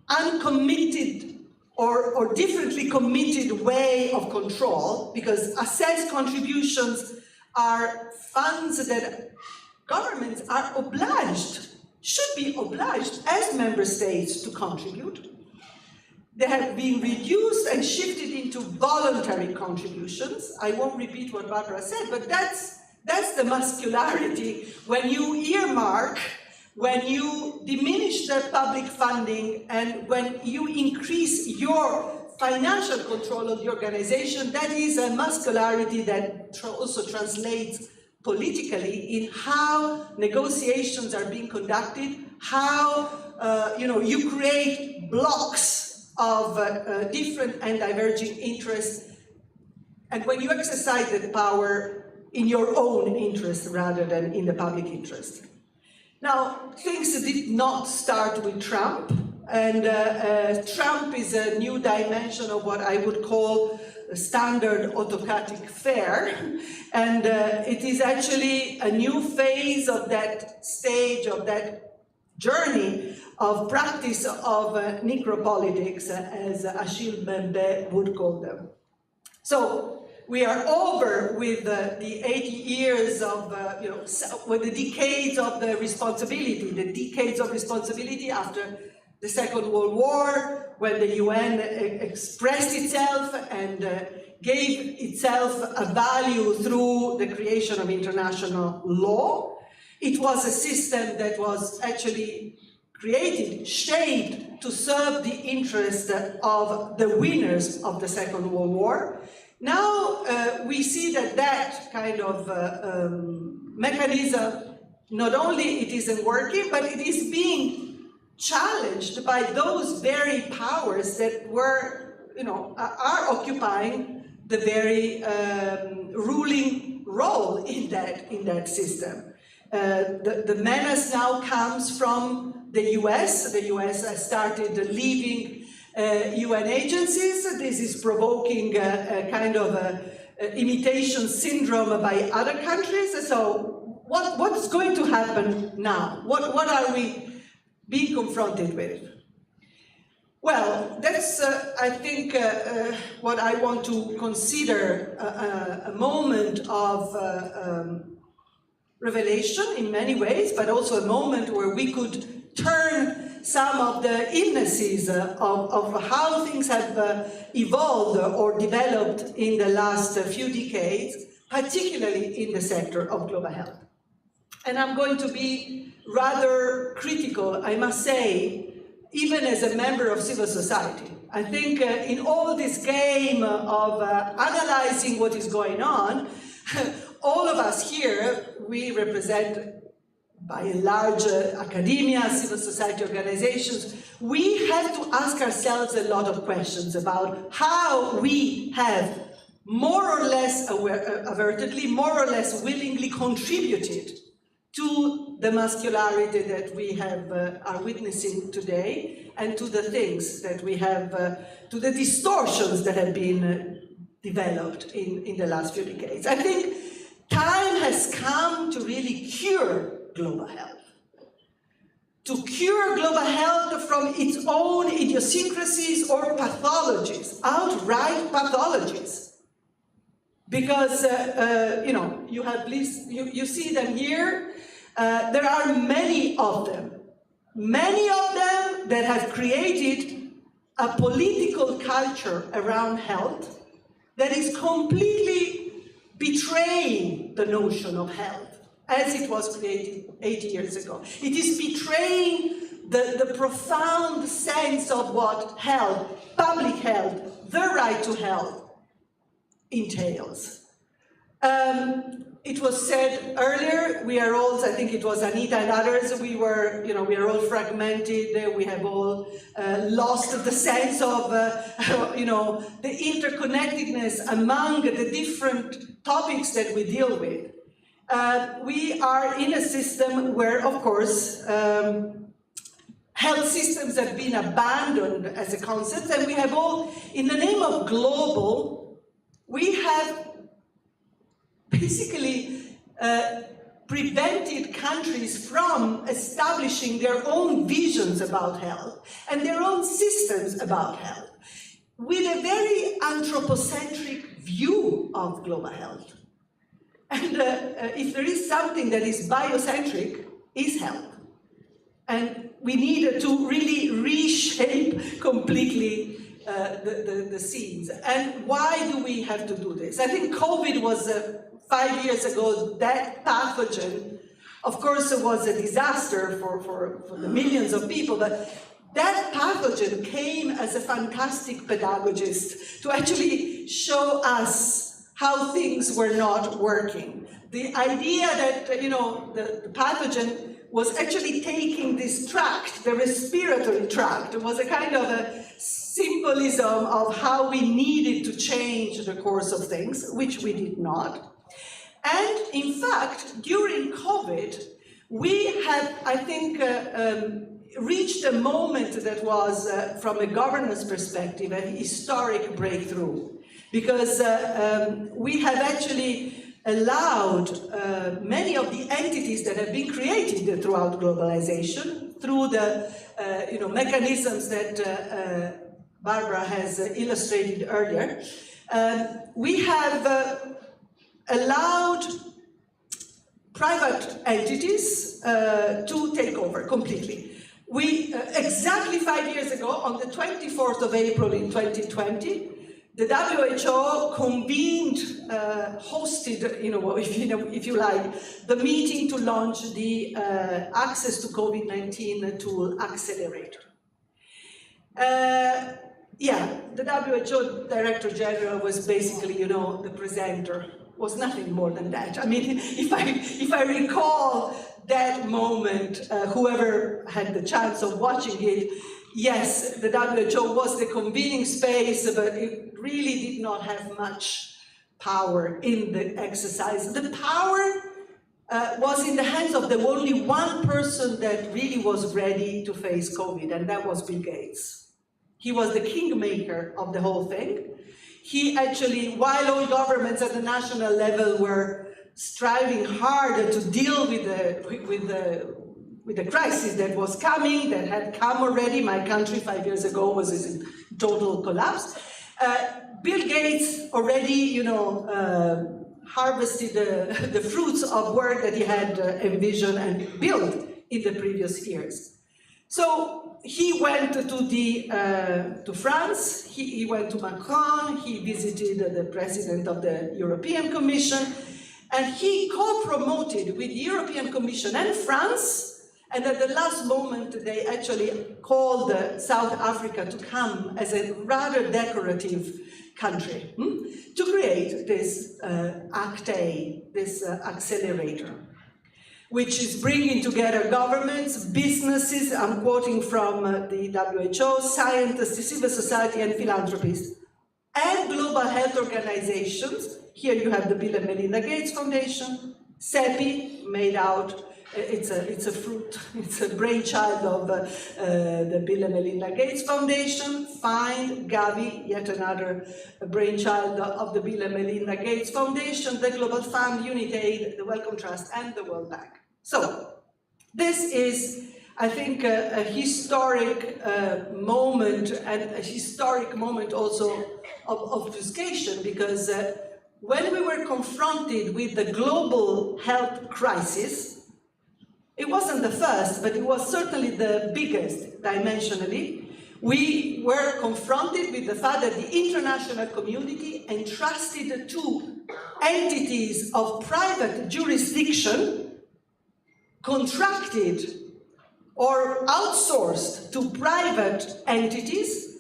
uncommitted or differently committed way of control, because assessed contributions are funds that governments are obliged, should be obliged as member states to contribute. They have been reduced and shifted into voluntary contributions. I won't repeat what Barbara said, but that's the muscularity. When you earmark, when you diminish the public funding, and when you increase your financial control of the organization, that is a muscularity that also translates politically in how negotiations are being conducted, how you create blocks of different and diverging interests, and when you exercise that power in your own interest rather than in the public interest. Now, things did not start with Trump, and Trump is a new dimension of what I would call a standard autocratic fare, and it is actually a new phase of that stage, of that journey of practice of necropolitics, as Achille Mbembe would call them. So, we are over with the 80 years of, with the decades of the decades of responsibility after the Second World War, when the UN expressed itself and gave itself a value through the creation of international law. It was a system that was actually created, shaped to serve the interest of the winners of the Second World War. Now we see that that kind of mechanism, not only it isn't working, but it is being challenged by those very powers that were, are occupying the very ruling role in that system. The menace now comes from the US. The US has started leaving UN agencies. This is provoking a kind of imitation syndrome by other countries. So what's going to happen now? What are we being confronted with? Well, that's, I think, what I want to consider a moment of revelation in many ways, but also a moment where we could turn some of the illnesses of how things have evolved or developed in the last few decades, particularly in the sector of global health. And I'm going to be rather critical, I must say, even as a member of civil society. I think in all this game of analyzing what is going on, all of us here, we represent by and large academia, civil society organizations, we have to ask ourselves a lot of questions about how we have more or less avertedly, more or less willingly contributed to the muscularity that we have, are witnessing today, and to the things that we have, to the distortions that have been developed in the last few decades. I think time has come to really cure global health. To cure global health from its own idiosyncrasies or pathologies, outright pathologies. Because, you have you see them here. There are many of them that have created a political culture around health that is completely betraying the notion of health as it was created 80 years ago. It is betraying the profound sense of what health, public health, the right to health entails. It was said earlier, we are all, I think it was Anita and others, we are all fragmented, we have all lost the sense of, the interconnectedness among the different topics that we deal with. We are in a system where, of course, health systems have been abandoned as a concept, and we have all, in the name of global, we have basically prevented countries from establishing their own visions about health and their own systems about health with a very anthropocentric view of global health. And if there is something that is biocentric, is health. And we need to really reshape completely the scenes. And why do we have to do this? I think COVID was 5 years ago, that pathogen, of course, it was a disaster for the millions of people, but that pathogen came as a fantastic pedagogist to actually show us how things were not working. The idea that, the pathogen was actually taking this tract, the respiratory tract. It was a kind of a symbolism of how we needed to change the course of things, which we did not. And in fact, during COVID, we have, I think, reached a moment that was, from a governance perspective, a historic breakthrough. Because we have actually allowed many of the entities that have been created throughout globalization, through the mechanisms that Barbara has illustrated earlier, we have allowed private entities to take over completely. We, exactly 5 years ago, on the 24th of April in 2020, the WHO convened, hosted, if you like, the meeting to launch the Access to COVID-19 Tool Accelerator. Yeah, the WHO Director General was basically, the presenter, was nothing more than that. I mean, if I recall that moment, whoever had the chance of watching it, yes, the WHO was the convening space, but it really did not have much power in the exercise. The power was in the hands of the only one person that really was ready to face COVID, and that was Bill Gates. He was the kingmaker of the whole thing. He actually, while all governments at the national level were striving hard to deal with the crisis that was coming, that had come already. My country 5 years ago was in total collapse. Bill Gates already, harvested the fruits of work that he had envisioned and built in the previous years. So he went to France, he went to Macron, he visited the president of the European Commission, and he co-promoted with the European Commission and France, and at the last moment they actually called South Africa to come as a rather decorative country to create this ACT-A, this accelerator, which is bringing together governments, businesses, I'm quoting from the WHO, scientists, civil society and philanthropists, and global health organizations. Here you have the Bill and Melinda Gates Foundation, CEPI, made out, it's a brainchild of the Bill and Melinda Gates Foundation, FIND, Gavi, yet another brainchild of the Bill and Melinda Gates Foundation, the Global Fund, UNITAID, the Wellcome Trust, and the World Bank. So, this is, I think, a historic moment, and a historic moment also of obfuscation, because when we were confronted with the global health crisis, it wasn't the first, but it was certainly the biggest dimensionally. We were confronted with the fact that the international community entrusted to entities of private jurisdiction, contracted or outsourced to private entities,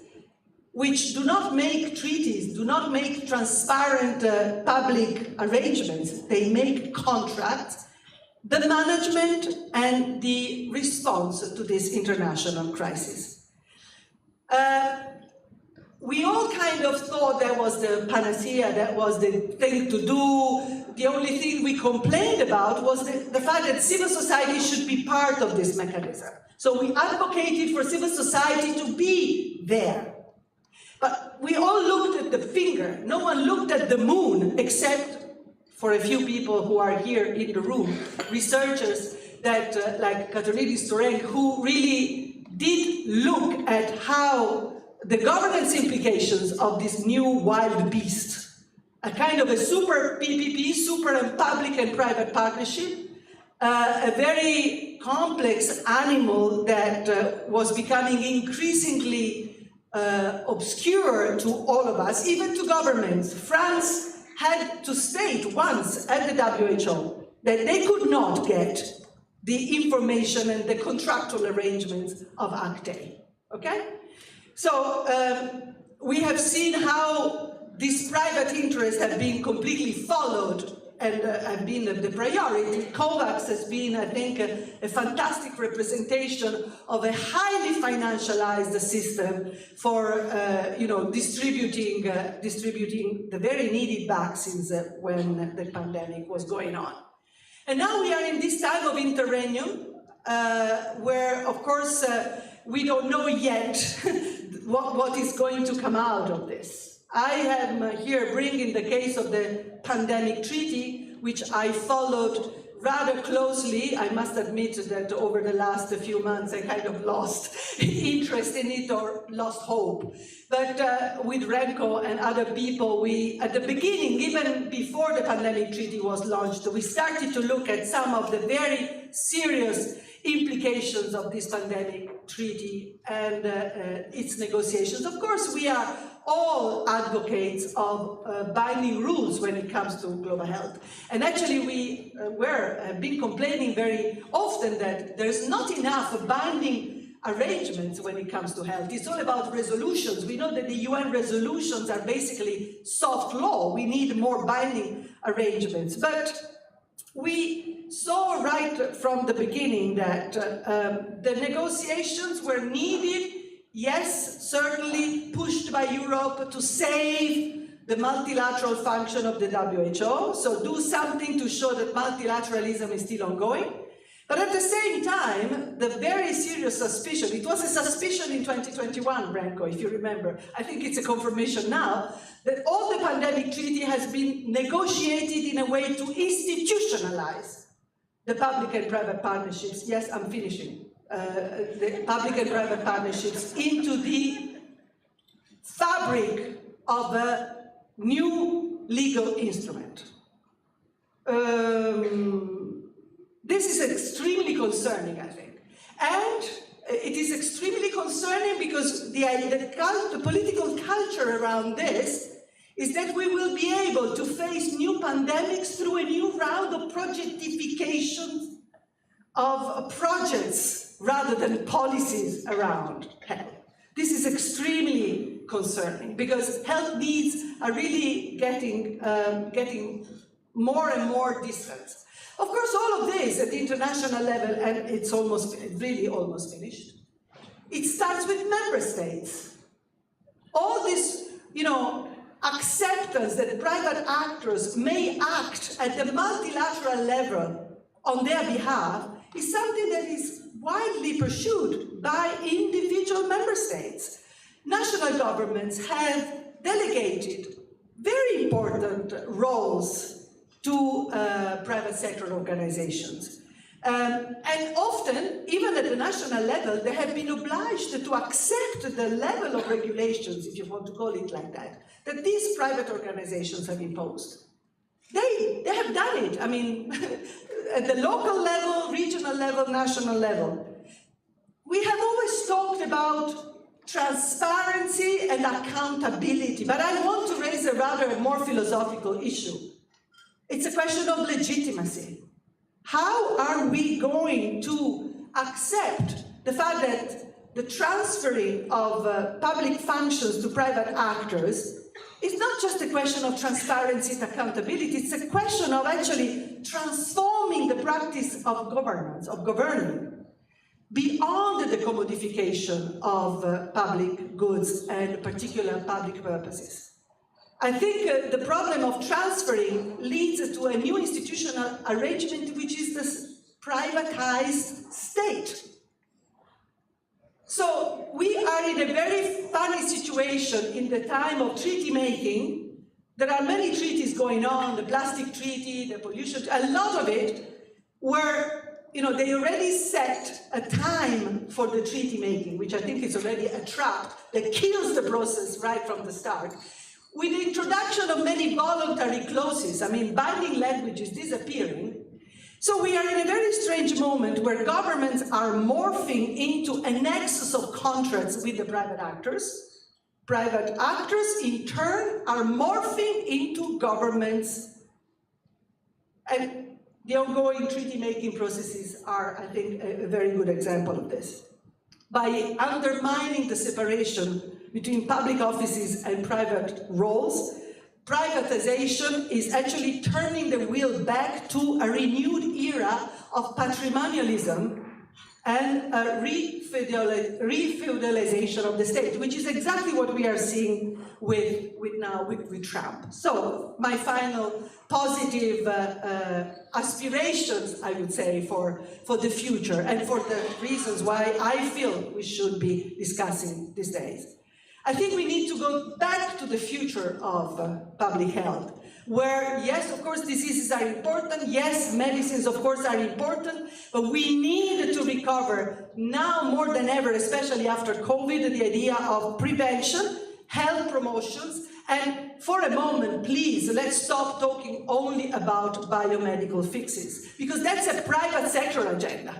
which do not make treaties, do not make transparent public arrangements. They make contracts, the management and the response to this international crisis. We all kind of thought that was the panacea, that was the thing to do. The only thing we complained about was the fact that civil society should be part of this mechanism. So we advocated for civil society to be there. But we all looked at the finger. No one looked at the moon, except for a few people who are here in the room, researchers that, like Katerini Storeng, who really did look at how the governance implications of this new wild beast, a kind of a super PPP, super and public and private partnership, a very complex animal that was becoming increasingly obscure to all of us, even to governments. France had to state once at the WHO that they could not get the information and the contractual arrangements of ACT-A, okay? So we have seen how these private interests have been completely followed and have been the priority. COVAX has been, I think, a fantastic representation of a highly financialized system for distributing the very needed vaccines when the pandemic was going on. And now we are in this time of interregnum, where, of course, we don't know yet what is going to come out of this. I am here bringing the case of the pandemic treaty, which I followed rather closely. I must admit that over the last few months I kind of lost interest in it or lost hope. But with Remco and other people, we, at the beginning, even before the pandemic treaty was launched, we started to look at some of the very serious implications of this pandemic treaty and its negotiations. Of course, we are all advocates of binding rules when it comes to global health. And actually we have been complaining very often that there's not enough binding arrangements when it comes to health. It's all about resolutions. We know that the UN resolutions are basically soft law. We need more binding arrangements. But we saw right from the beginning that the negotiations were needed. Yes, certainly pushed by Europe to save the multilateral function of the WHO, so do something to show that multilateralism is still ongoing. But at the same time, the very serious suspicion, it was a suspicion in 2021, Branko, if you remember, I think it's a confirmation now, that all the pandemic treaty has been negotiated in a way to institutionalize the public and private partnerships. Yes, I'm finishing. The public and private partnerships into the fabric of a new legal instrument. This is extremely concerning, I think. And it is extremely concerning because the political culture around this is that we will be able to face new pandemics through a new round of projectification of projects rather than policies around health. This is extremely concerning because health needs are really getting more and more distant. Of course, all of this at the international level, and it's really almost finished, it starts with member states. All this, acceptance that private actors may act at the multilateral level on their behalf is something that is widely pursued by individual member states. National governments have delegated very important roles to private sector organizations. And often, even at the national level, they have been obliged to accept the level of regulations, if you want to call it like that these private organizations have imposed. They have done it. I mean, at the local level, regional level, national level. We have always talked about transparency and accountability, but I want to raise a rather more philosophical issue. It's a question of legitimacy. How are we going to accept the fact that the transferring of public functions to private actors is not just a question of transparency and accountability, it's a question of actually transforming the practice of governance, of governing, beyond the commodification of public goods and particular public purposes. I think the problem of transferring leads to a new institutional arrangement, which is the privatized state. So we are in a very funny situation in the time of treaty making. There are many treaties going on, the plastic treaty, the pollution, a lot of it, where they already set a time for the treaty making, which I think is already a trap that kills the process right from the start. With the introduction of many voluntary clauses, I mean, binding language is disappearing. So we are in a very strange moment where governments are morphing into a nexus of contracts with the private actors. Private actors, in turn, are morphing into governments. And the ongoing treaty-making processes are, I think, a very good example of this. By undermining the separation between public offices and private roles, privatization is actually turning the wheel back to a renewed era of patrimonialism and a re-feudalization of the state, which is exactly what we are seeing with Trump. So my final positive aspirations, I would say, for the future and for the reasons why I feel we should be discussing these days. I think we need to go back to the future of public health, where, yes, of course, diseases are important, yes, medicines, of course, are important, but we need to recover now more than ever, especially after COVID, the idea of prevention, health promotions, and for a moment, please, let's stop talking only about biomedical fixes, because that's a private sector agenda.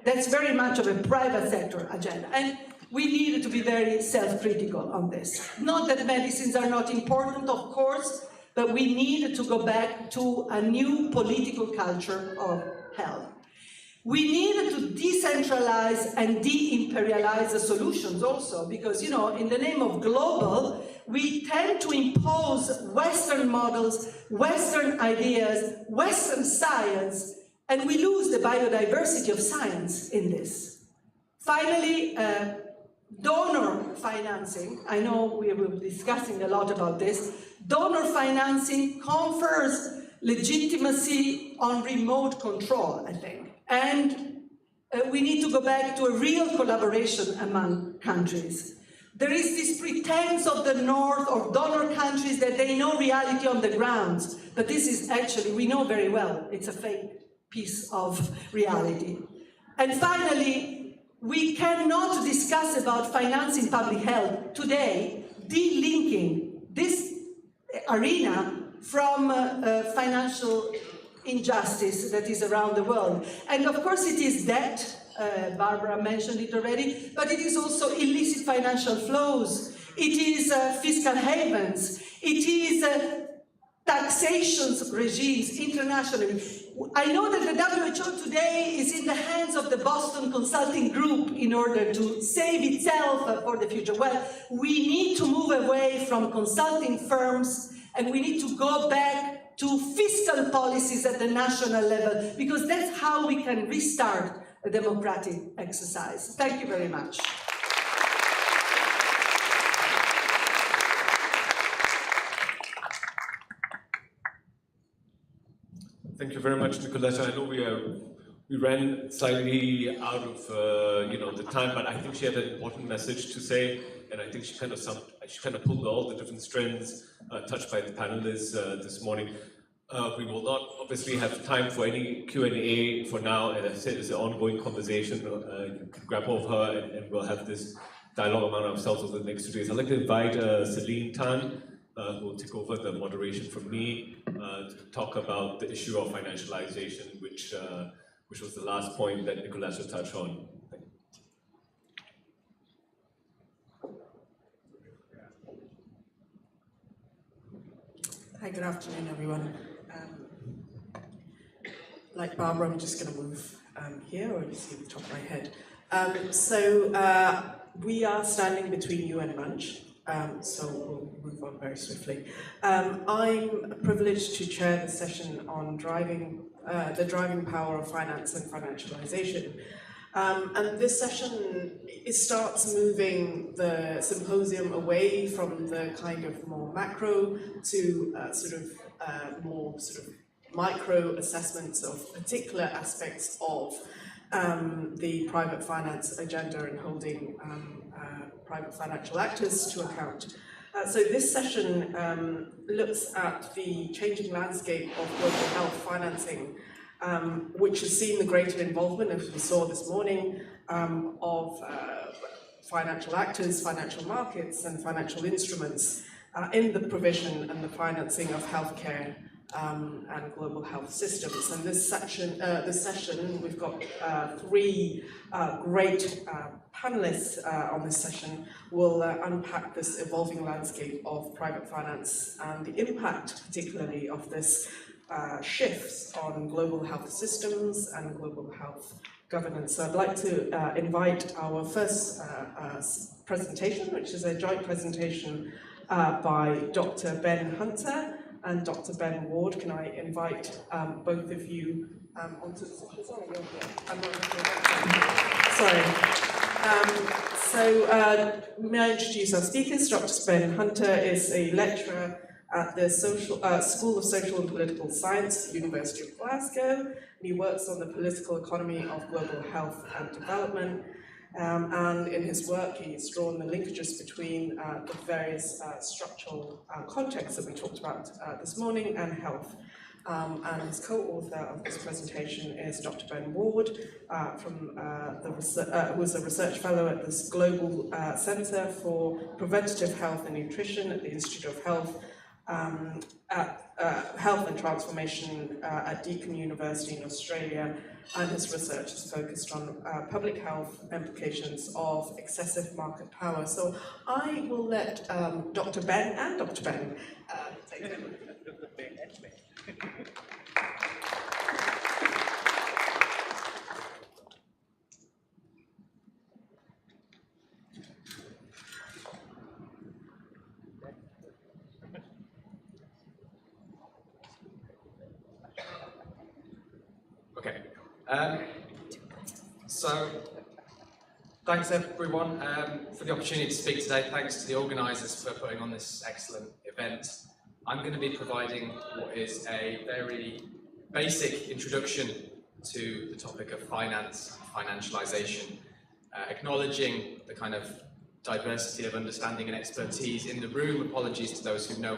That's very much of a private sector agenda. And we need to be very self-critical on this. Not that medicines are not important, of course, but we need to go back to a new political culture of health. We need to decentralize and de-imperialize the solutions also, because, you know, in the name of global, we tend to impose Western models, Western ideas, Western science, and we lose the biodiversity of science in this. Finally, donor financing. I know we were discussing a lot about this. Donor financing confers legitimacy on remote control, I think. And we need to go back to a real collaboration among countries. There is this pretense of the North, of donor countries, that they know reality on the ground. But this is actually, we know very well, it's a fake piece of reality. And finally, we cannot discuss about financing public health today, delinking this arena from financial injustice that is around the world. And of course it is debt, Barbara mentioned it already, but it is also illicit financial flows, it is fiscal havens, it is taxation regimes internationally. I know that the WHO today is in the hands of the Boston Consulting Group in order to save itself for the future. Well, we need to move away from consulting firms and we need to go back to fiscal policies at the national level, because that's how we can restart a democratic exercise. Thank you very much. Thank you very much, Nicoletta. I know we ran slightly out of the time, but I think she had an important message to say, and I think she kind of pulled all the different strands touched by the panelists this morning. We will not obviously have time for any Q&A for now. As I said, it's an ongoing conversation. You can grab hold of her, and we'll have this dialogue among ourselves over the next 2 days. I'd like to invite Celine Tan, who will take over the moderation from me, to talk about the issue of financialization, which was the last point that Nicoletta touched on. Hi, good afternoon, everyone. Like Barbara, I'm just going to move here, or you see the top of my head. We are standing between you and lunch. So we'll move on very swiftly. I'm privileged to chair the session on the driving power of finance and financialization. And this session, it starts moving the symposium away from the kind of more macro to more micro assessments of particular aspects of the private finance agenda and holding private financial actors to account. So this session looks at the changing landscape of global health financing, which has seen the greater involvement, as we saw this morning, of financial actors, financial markets, and financial instruments in the provision and the financing of healthcare and global health systems. And this session, we've got three great panelists on this session, will unpack this evolving landscape of private finance and the impact, particularly, of this shifts on global health systems and global health governance. So I'd like to invite our first presentation, which is a joint presentation by Dr. Ben Hunter and Dr. Ben Ward. Can I invite both of you onto the... Sorry, you're here. I'm not sorry. May I introduce our speakers? Dr. Ben Hunter is a lecturer at the School of Social and Political Science, University of Glasgow. He works on the political economy of global health and development. And in his work, he's drawn the linkages between the various structural contexts that we talked about this morning and health. And his co-author of this presentation is Dr. Ben Ward, who is a research fellow at this Global Centre for Preventative Health and Nutrition at the Institute of Health, Health and Transformation at Deakin University in Australia, and his research is focused on public health implications of excessive market power. So I will let Dr. Ben and Dr. Ben take it. Okay. So, thanks everyone for the opportunity to speak today. Thanks to the organisers for putting on this excellent event. I'm going to be providing what is a very basic introduction to the topic of finance, financialisation, acknowledging the kind of diversity of understanding and expertise in the room. Apologies to those who know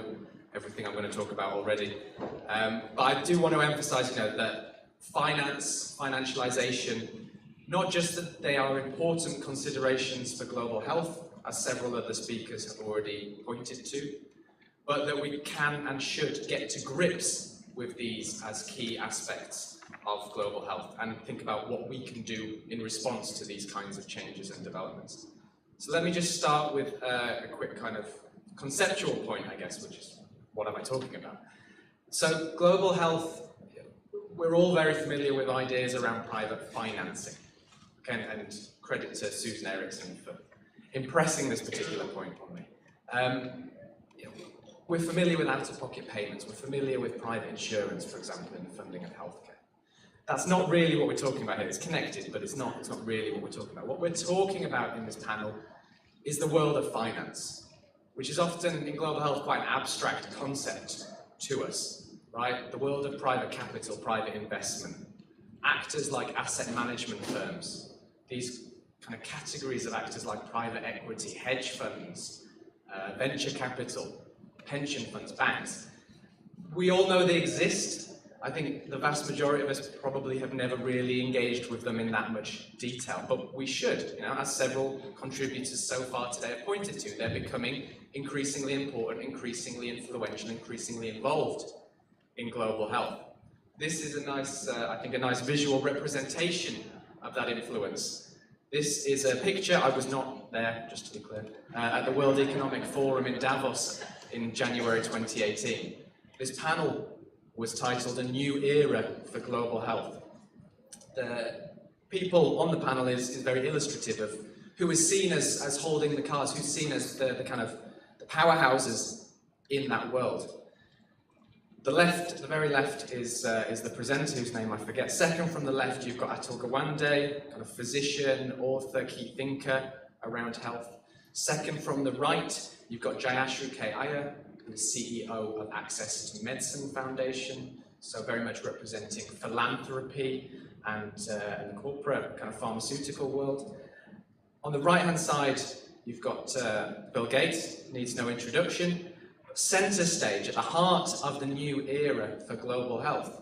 everything I'm going to talk about already. But I do want to emphasise, that finance, financialisation, not just that they are important considerations for global health, as several other speakers have already pointed to, but that we can and should get to grips with these as key aspects of global health and think about what we can do in response to these kinds of changes and developments. So let me just start with a quick kind of conceptual point, I guess, which is, what am I talking about? So global health, we're all very familiar with ideas around private financing. Okay, and credit to Susan Erickson for impressing this particular point on me. We're familiar with out-of-pocket payments. We're familiar with private insurance, for example, in the funding of healthcare. That's not really what we're talking about here. It's connected, but it's not really what we're talking about. What we're talking about in this panel is the world of finance, which is often in global health quite an abstract concept to us, right? The world of private capital, private investment, actors like asset management firms, these kind of categories of actors like private equity, hedge funds, venture capital, pension funds, banks. We all know they exist. I think the vast majority of us probably have never really engaged with them in that much detail, but we should, as several contributors so far today have pointed to. They're becoming increasingly important, increasingly influential, increasingly involved in global health. This is a nice, I think, a nice visual representation of that influence. This is a picture, I was not there, just to be clear, at the World Economic Forum in Davos in January 2018. This panel was titled A New Era for Global Health. The people on the panel is very illustrative of who is seen as holding the cards, who's seen as the kind of the powerhouses in that world. The left, the very left, is the presenter, whose name I forget. Second from the left, you've got Atul Gawande, kind of physician, author, key thinker around health. Second from the right, you've got Jayashri K. Iyer, who is CEO of Access to Medicine Foundation, so very much representing philanthropy and the corporate kind of pharmaceutical world. On the right-hand side, you've got Bill Gates, needs no introduction. Center stage, at the heart of the new era for global health,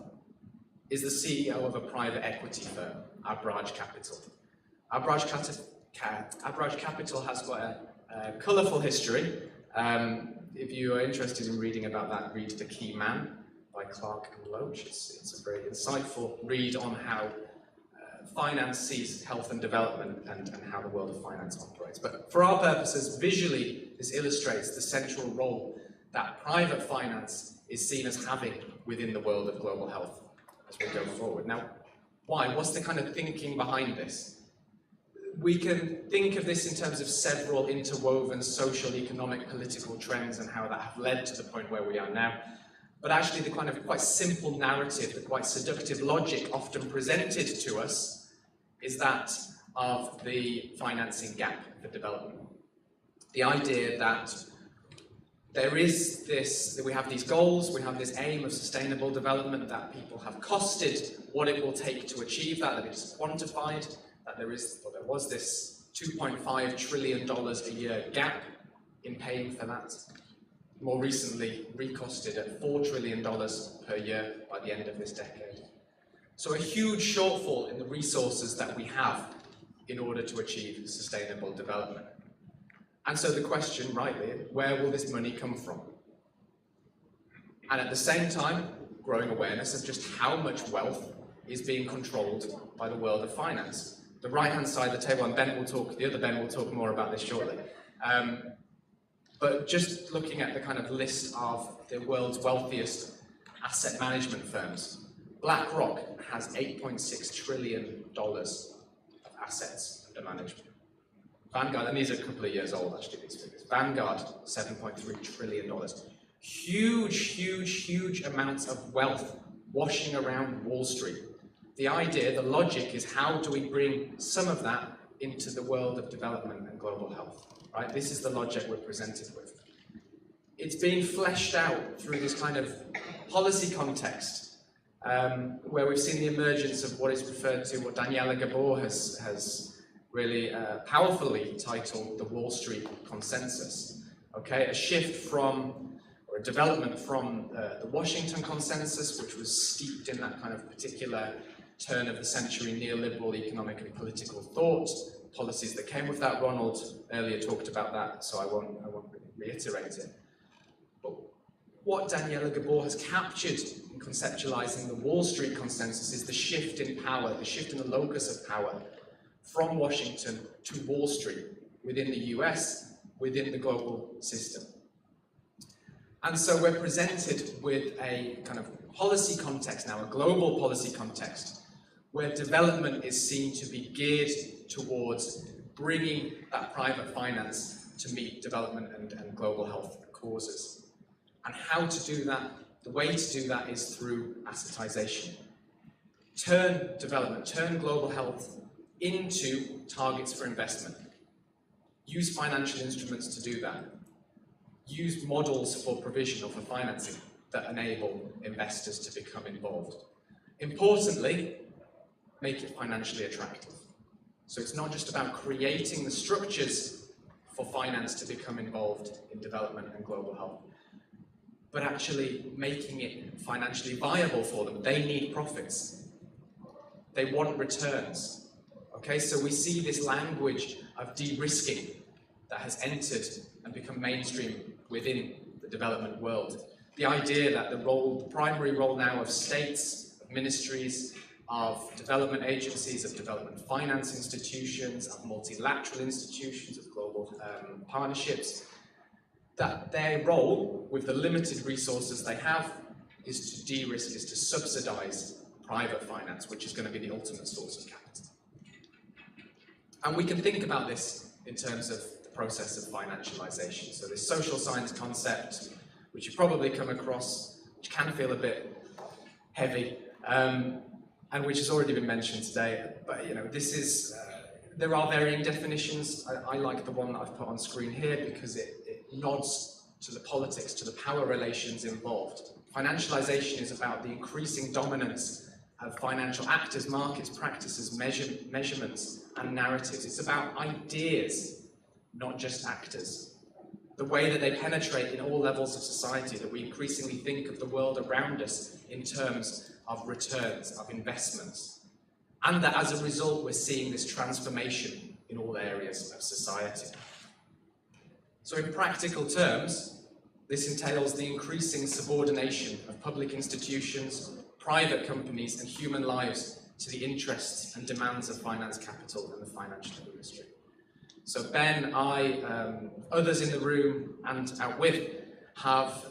is the CEO of a private equity firm, UNU-IIGH Capital. UNU-IIGH Capital has got a colourful history. If you are interested in reading about that, read The Key Man by Clark and Loach. It's a very insightful read on how finance sees health and development and how the world of finance operates. But for our purposes, visually, this illustrates the central role that private finance is seen as having within the world of global health as we go forward. Now, why? What's the kind of thinking behind this? we can think of this in terms of several interwoven social, economic, political trends and how that have led to the point where we are now. But actually the kind of quite simple narrative, the quite seductive logic often presented to us is that of the financing gap for development. The idea that there is this, that we have these goals, we have this aim of sustainable development, that people have costed what it will take to achieve that it's quantified, that there was this $2.5 trillion a year gap in paying for that. More recently, recosted at $4 trillion per year by the end of this decade. So a huge shortfall in the resources that we have in order to achieve sustainable development. And so the question, rightly, where will this money come from? And at the same time, growing awareness of just how much wealth is being controlled by the world of finance. The right-hand side of the table, and the other Ben will talk more about this shortly. But just looking at the kind of list of the world's wealthiest asset management firms, BlackRock has $8.6 trillion of assets under management. Vanguard, and these are a couple of years old actually, these figures. Vanguard, $7.3 trillion. Huge, huge, huge amounts of wealth washing around Wall Street. The idea, the logic is how do we bring some of that into the world of development and global health, right? This is the logic we're presented with. It's being fleshed out through this kind of policy context where we've seen the emergence of what is referred to, what Daniela Gabor has really powerfully titled the Wall Street Consensus. Okay, a shift from, or a development from the Washington Consensus, which was steeped in that kind of particular turn of the century neoliberal economic and political thought, policies that came with that. Ronald earlier talked about that, so I won't reiterate it. But what Daniela Gabor has captured in conceptualizing the Wall Street Consensus is the shift in power, the shift in the locus of power from Washington to Wall Street within the US, within the global system. And so we're presented with a kind of policy context now, a global policy context, where development is seen to be geared towards bringing that private finance to meet development and global health causes. And how to do that, the way to do that is through assetization. Turn development, turn global health into targets for investment. Use financial instruments to do that. Use models for provision or for financing that enable investors to become involved. Importantly, make it financially attractive. So it's not just about creating the structures for finance to become involved in development and global health, but actually making it financially viable for them. They need profits. They want returns. Okay, so we see this language of de-risking that has entered and become mainstream within the development world. The idea that the primary role now of states, of ministries, of development agencies, of development finance institutions, of multilateral institutions, of global partnerships, that their role, with the limited resources they have, is to de-risk, is to subsidize private finance, which is going to be the ultimate source of capital. And we can think about this in terms of the process of financialization. So this social science concept, which you've probably come across, which can feel a bit heavy, and which has already been mentioned today, but this is, there are varying definitions. I like the one that I've put on screen here because it nods to the politics, to the power relations involved. Financialization is about the increasing dominance of financial actors, markets, practices, measurements, and narratives. It's about ideas, not just actors. The way that they penetrate in all levels of society, that we increasingly think of the world around us in terms of returns, of investments. And that as a result, we're seeing this transformation in all areas of society. So in practical terms, this entails the increasing subordination of public institutions, private companies, and human lives to the interests and demands of finance capital and the financial industry. So Ben, I, others in the room and out with have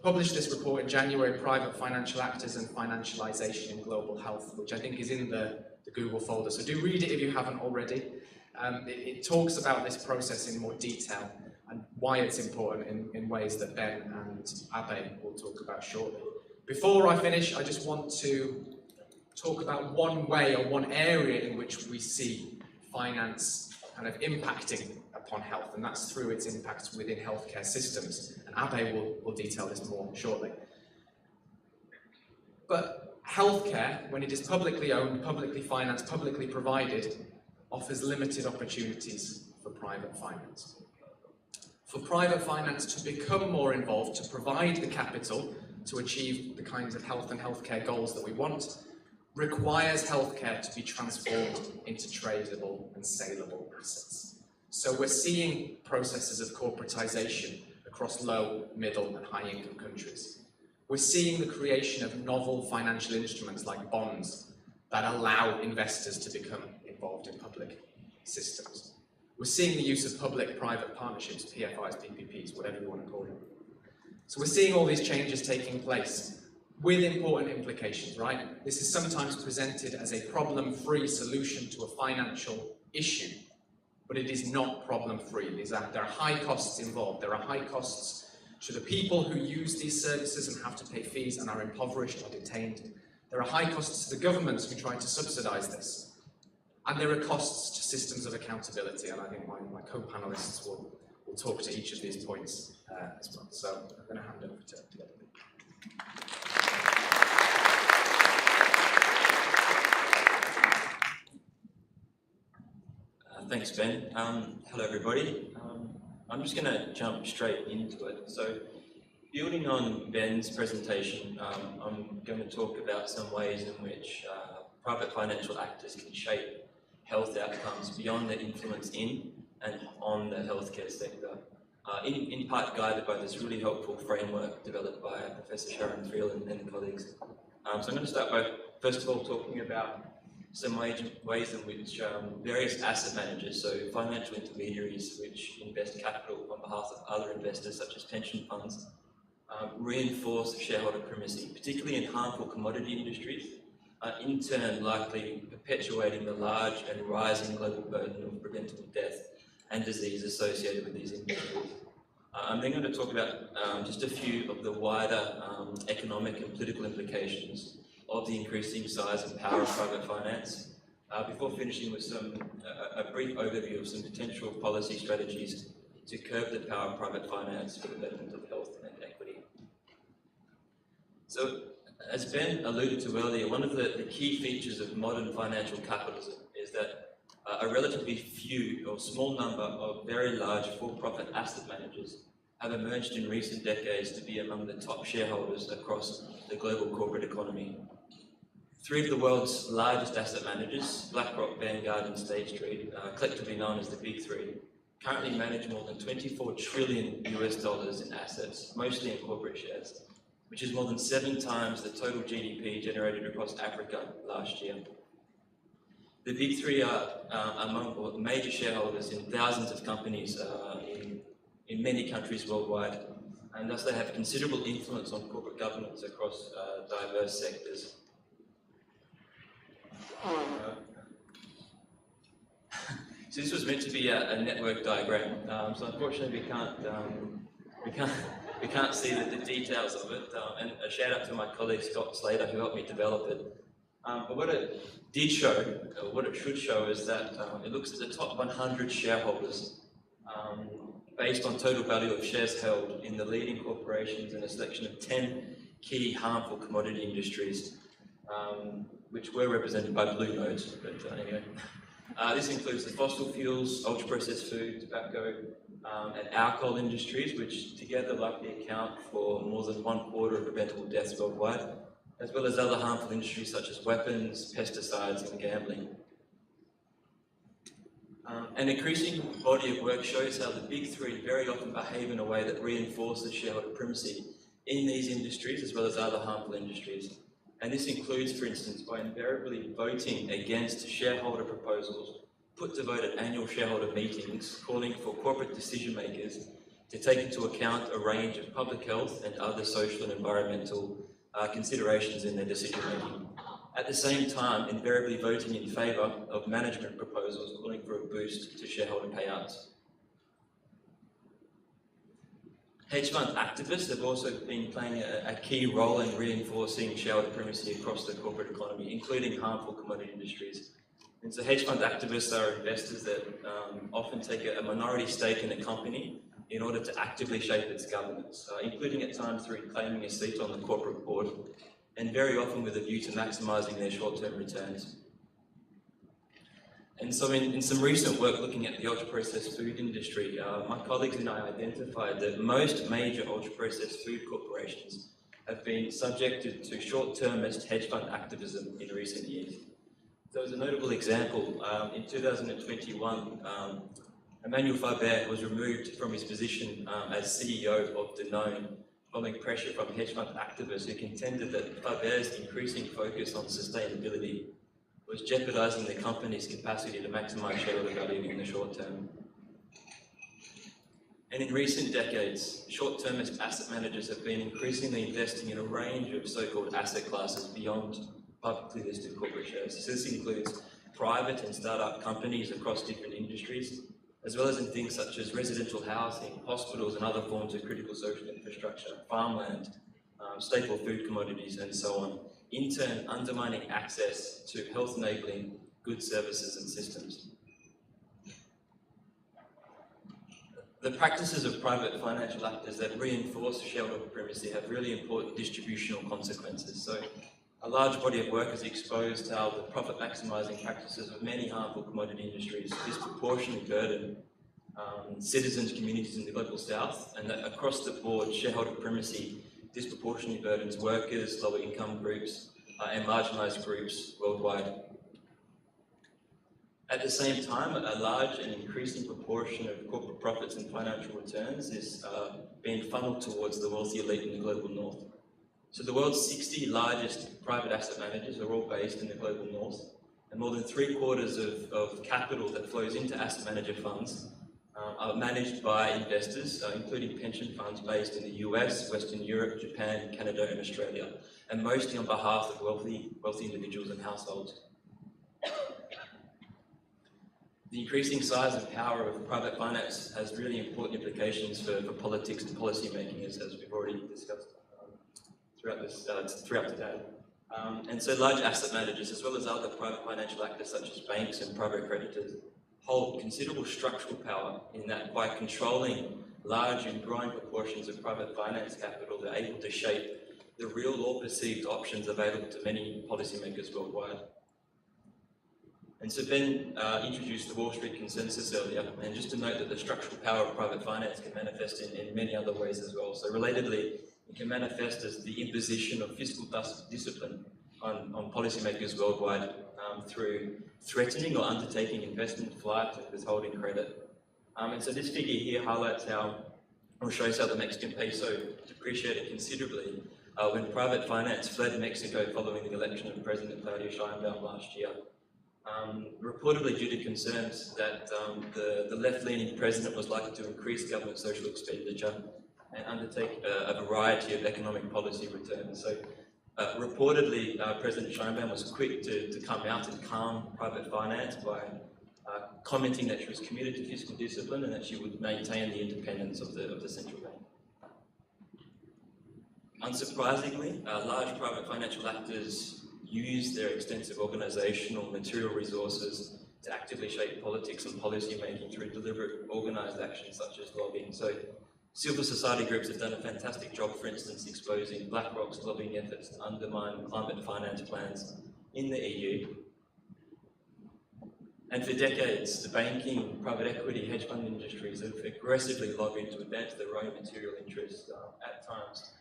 published this report in January, Private Financial Actors and Financialization in Global Health, which I think is in the the Google folder. So do read it if you haven't already. It talks about this process in more detail and why it's important in ways that Ben and Abe will talk about shortly. Before I finish, I just want to talk about one way or one area in which we see finance kind of impacting upon health, and that's through its impacts within healthcare systems. And Abe will detail this more shortly. But healthcare, when it is publicly owned, publicly financed, publicly provided, offers limited opportunities for private finance. For private finance to become more involved, to provide the capital to achieve the kinds of health and healthcare goals that we want, requires healthcare to be transformed into tradable and saleable assets. So we're seeing processes of corporatization across low, middle and high income countries. We're seeing the creation of novel financial instruments like bonds that allow investors to become involved in public systems. We're seeing the use of public-private partnerships, PFIs, PPPs, whatever you want to call them. So we're seeing all these changes taking place with important implications, right? This is sometimes presented as a problem-free solution to a financial issue, but it is not problem-free. There are high costs involved. There are high costs to the people who use these services and have to pay fees and are impoverished or detained. There are high costs to the governments who try to subsidize this. And there are costs to systems of accountability, and I think my co-panelists will talk to each of these points as well. So I'm going to hand over to the other. Thanks, Ben. Hello, everybody. I'm just going to jump straight into it. So, building on Ben's presentation, I'm going to talk about some ways in which private financial actors can shape health outcomes beyond their influence in and on the healthcare sector, in part guided by this really helpful framework developed by Professor Sharon Friel and colleagues. So I'm going to start by, first of all, talking about some ways in which various asset managers, so financial intermediaries which invest capital on behalf of other investors such as pension funds, reinforce shareholder primacy, particularly in harmful commodity industries, in turn likely perpetuating the large and rising global burden of preventable death and disease associated with these industries. I'm then going to talk about just a few of the wider economic and political implications of the increasing size and power of private finance, before finishing with a brief overview of some potential policy strategies to curb the power of private finance for the betterment of health and equity. So, as Ben alluded to earlier, one of the key features of modern financial capitalism is that a relatively few or small number of very large for-profit asset managers have emerged in recent decades to be among the top shareholders across the global corporate economy. Three of the world's largest asset managers, BlackRock, Vanguard and State Street, collectively known as the Big Three, currently manage more than $24 trillion in assets, mostly in corporate shares, which is more than 7 times the total GDP generated across Africa last year. The Big Three are among major shareholders in thousands of companies in many countries worldwide, and thus they have considerable influence on corporate governance across diverse sectors. So this was meant to be a network diagram, so unfortunately we can't see the details of it, and a shout out to my colleague Scott Slater who helped me develop it. But what it did show, or what it should show, is that it looks at the top 100 shareholders based on total value of shares held in the leading corporations in a selection of 10 key harmful commodity industries, which were represented by blue nodes, but anyway. This includes the fossil fuels, ultra-processed food, tobacco, and alcohol industries, which together likely account for more than 1/4 of preventable deaths worldwide, as well as other harmful industries such as weapons, pesticides, and gambling. An increasing body of work shows how the Big Three very often behave in a way that reinforces shareholder primacy in these industries as well as other harmful industries. And this includes, for instance, by invariably voting against shareholder proposals put to vote at annual shareholder meetings, calling for corporate decision makers to take into account a range of public health and other social and environmental considerations in their decision making. at the same time invariably voting in favour of management proposals calling for a boost to shareholder payouts. Hedge fund activists have also been playing a key role in reinforcing shareholder primacy across the corporate economy, including harmful commodity industries. And so hedge fund activists are investors that often take a minority stake in a company in order to actively shape its governance, including at times through claiming a seat on the corporate board, and very often with a view to maximising their short-term returns. And so in some recent work looking at the ultra-processed food industry, my colleagues and I identified that most major ultra-processed food corporations have been subjected to short-termist hedge fund activism in recent years. So as a notable example, in 2021, Emmanuel Faber was removed from his position as CEO of Danone following pressure from hedge fund activists who contended that Faber's increasing focus on sustainability was jeopardising the company's capacity to maximise shareholder value in the short term. And in recent decades, short-termist asset managers have been increasingly investing in a range of so-called asset classes beyond publicly listed corporate shares. So this includes private and start-up companies across different industries, as well as in things such as residential housing, hospitals and other forms of critical social infrastructure, farmland, staple food commodities and so on, in turn undermining access to health-enabling goods, services and systems. The practices of private financial actors that reinforce shareholder primacy have really important distributional consequences. So a large body of work has exposed how the profit maximising practices of many harmful commodity industries disproportionately burden citizens, communities in the global south, and that across the board, shareholder primacy disproportionately burdens workers, lower income groups, and marginalised groups worldwide. At the same time, a large and increasing proportion of corporate profits and financial returns is being funneled towards the wealthy elite in the global north. So the world's 60 largest private asset managers are all based in the global north, and more than 3/4 of capital that flows into asset manager funds are managed by investors, including pension funds based in the US, Western Europe, Japan, Canada and Australia, and mostly on behalf of wealthy individuals and households. The increasing size and power of private finance has really important implications for politics and policy making, as we've already discussed throughout today. And so large asset managers, as well as other private financial actors such as banks and private creditors, hold considerable structural power in that by controlling large and growing proportions of private finance capital, they're able to shape the real or perceived options available to many policymakers worldwide. And so Ben introduced the Wall Street consensus earlier, and just to note that the structural power of private finance can manifest in many other ways as well. So relatedly, it can manifest as the imposition of fiscal discipline on policymakers worldwide through threatening or undertaking investment flight and withholding credit. And so this figure here highlights how, or shows how the Mexican peso depreciated considerably when private finance fled Mexico following the election of President Claudia Sheinbaum last year. Reportedly due to concerns that the left-leaning president was likely to increase government social expenditure and undertake a variety of economic policy returns. So reportedly, President Sheinbaum was quick to come out and calm private finance by commenting that she was committed to fiscal discipline and that she would maintain the independence of the central bank. Unsurprisingly, large private financial actors use their extensive organisational material resources to actively shape politics and policy making through deliberate organised actions such as lobbying. So civil society groups have done a fantastic job, for instance, exposing BlackRock's lobbying efforts to undermine climate finance plans in the EU. And for decades, the banking, private equity, hedge fund industries have aggressively lobbied to advance their own material interests at times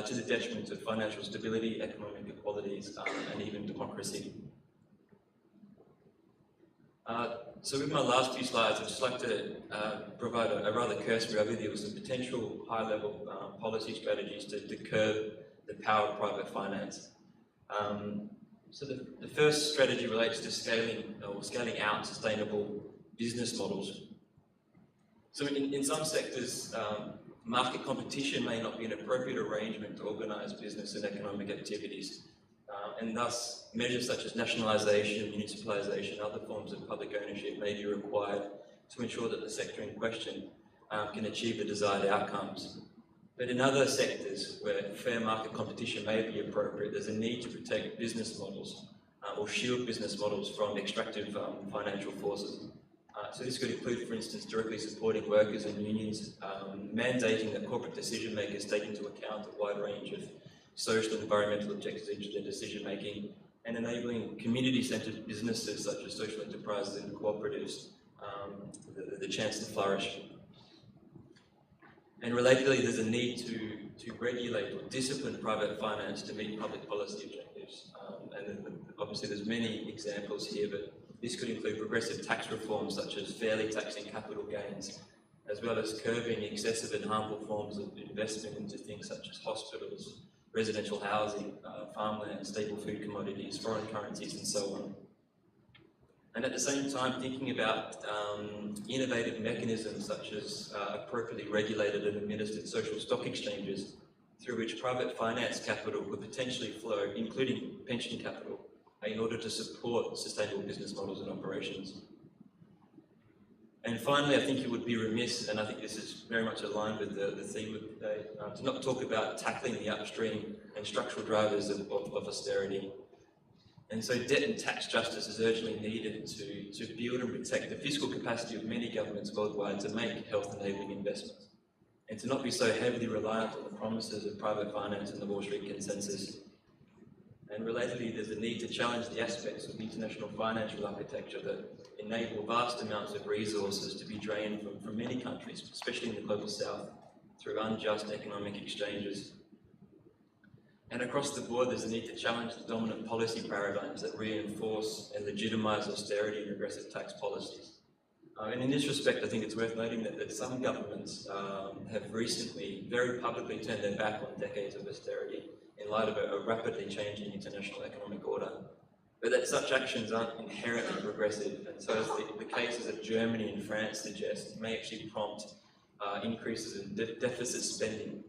to the detriment of financial stability, economic equalities, and even democracy. So with my last few slides, I'd just like to provide a rather cursory overview of some potential high-level policy strategies to curb the power of private finance. So the first strategy relates to scaling out sustainable business models. So in some sectors, market competition may not be an appropriate arrangement to organise business and economic activities. and thus measures such as nationalisation, municipalisation, other forms of public ownership may be required to ensure that the sector in question can achieve the desired outcomes. But in other sectors where fair market competition may be appropriate, there's a need to protect business models or shield business models from extractive financial forces. So this could include, for instance, directly supporting workers and unions, mandating that corporate decision makers take into account a wide range of social and environmental objectives into their decision making, and enabling community-centred businesses such as social enterprises and cooperatives the chance to flourish. And relatedly, there's a need to regulate or discipline private finance to meet public policy objectives. Obviously there's many examples here, but this could include progressive tax reforms such as fairly taxing capital gains, as well as curbing excessive and harmful forms of investment into things such as hospitals, residential housing, farmland, staple food commodities, foreign currencies, and so on. And at the same time, thinking about innovative mechanisms such as appropriately regulated and administered social stock exchanges through which private finance capital could potentially flow, including pension capital, in order to support sustainable business models and operations. And finally, I think it would be remiss, and I think this is very much aligned with the theme of today, to not talk about tackling the upstream and structural drivers of austerity. And so debt and tax justice is urgently needed to build and protect the fiscal capacity of many governments worldwide to make health-enabling investments, and to not be so heavily reliant on the promises of private finance and the Wall Street consensus. And relatedly, there's a need to challenge the aspects of international financial architecture that enable vast amounts of resources to be drained from many countries, especially in the global south, through unjust economic exchanges. And across the board, there's a need to challenge the dominant policy paradigms that reinforce and legitimise austerity and regressive tax policies. And in this respect, I think it's worth noting that some governments have recently very publicly turned their back on decades of austerity in light of a rapidly changing international economic order. But that such actions aren't inherently progressive, and so as the cases of Germany and France suggest, may actually prompt increases in deficit spending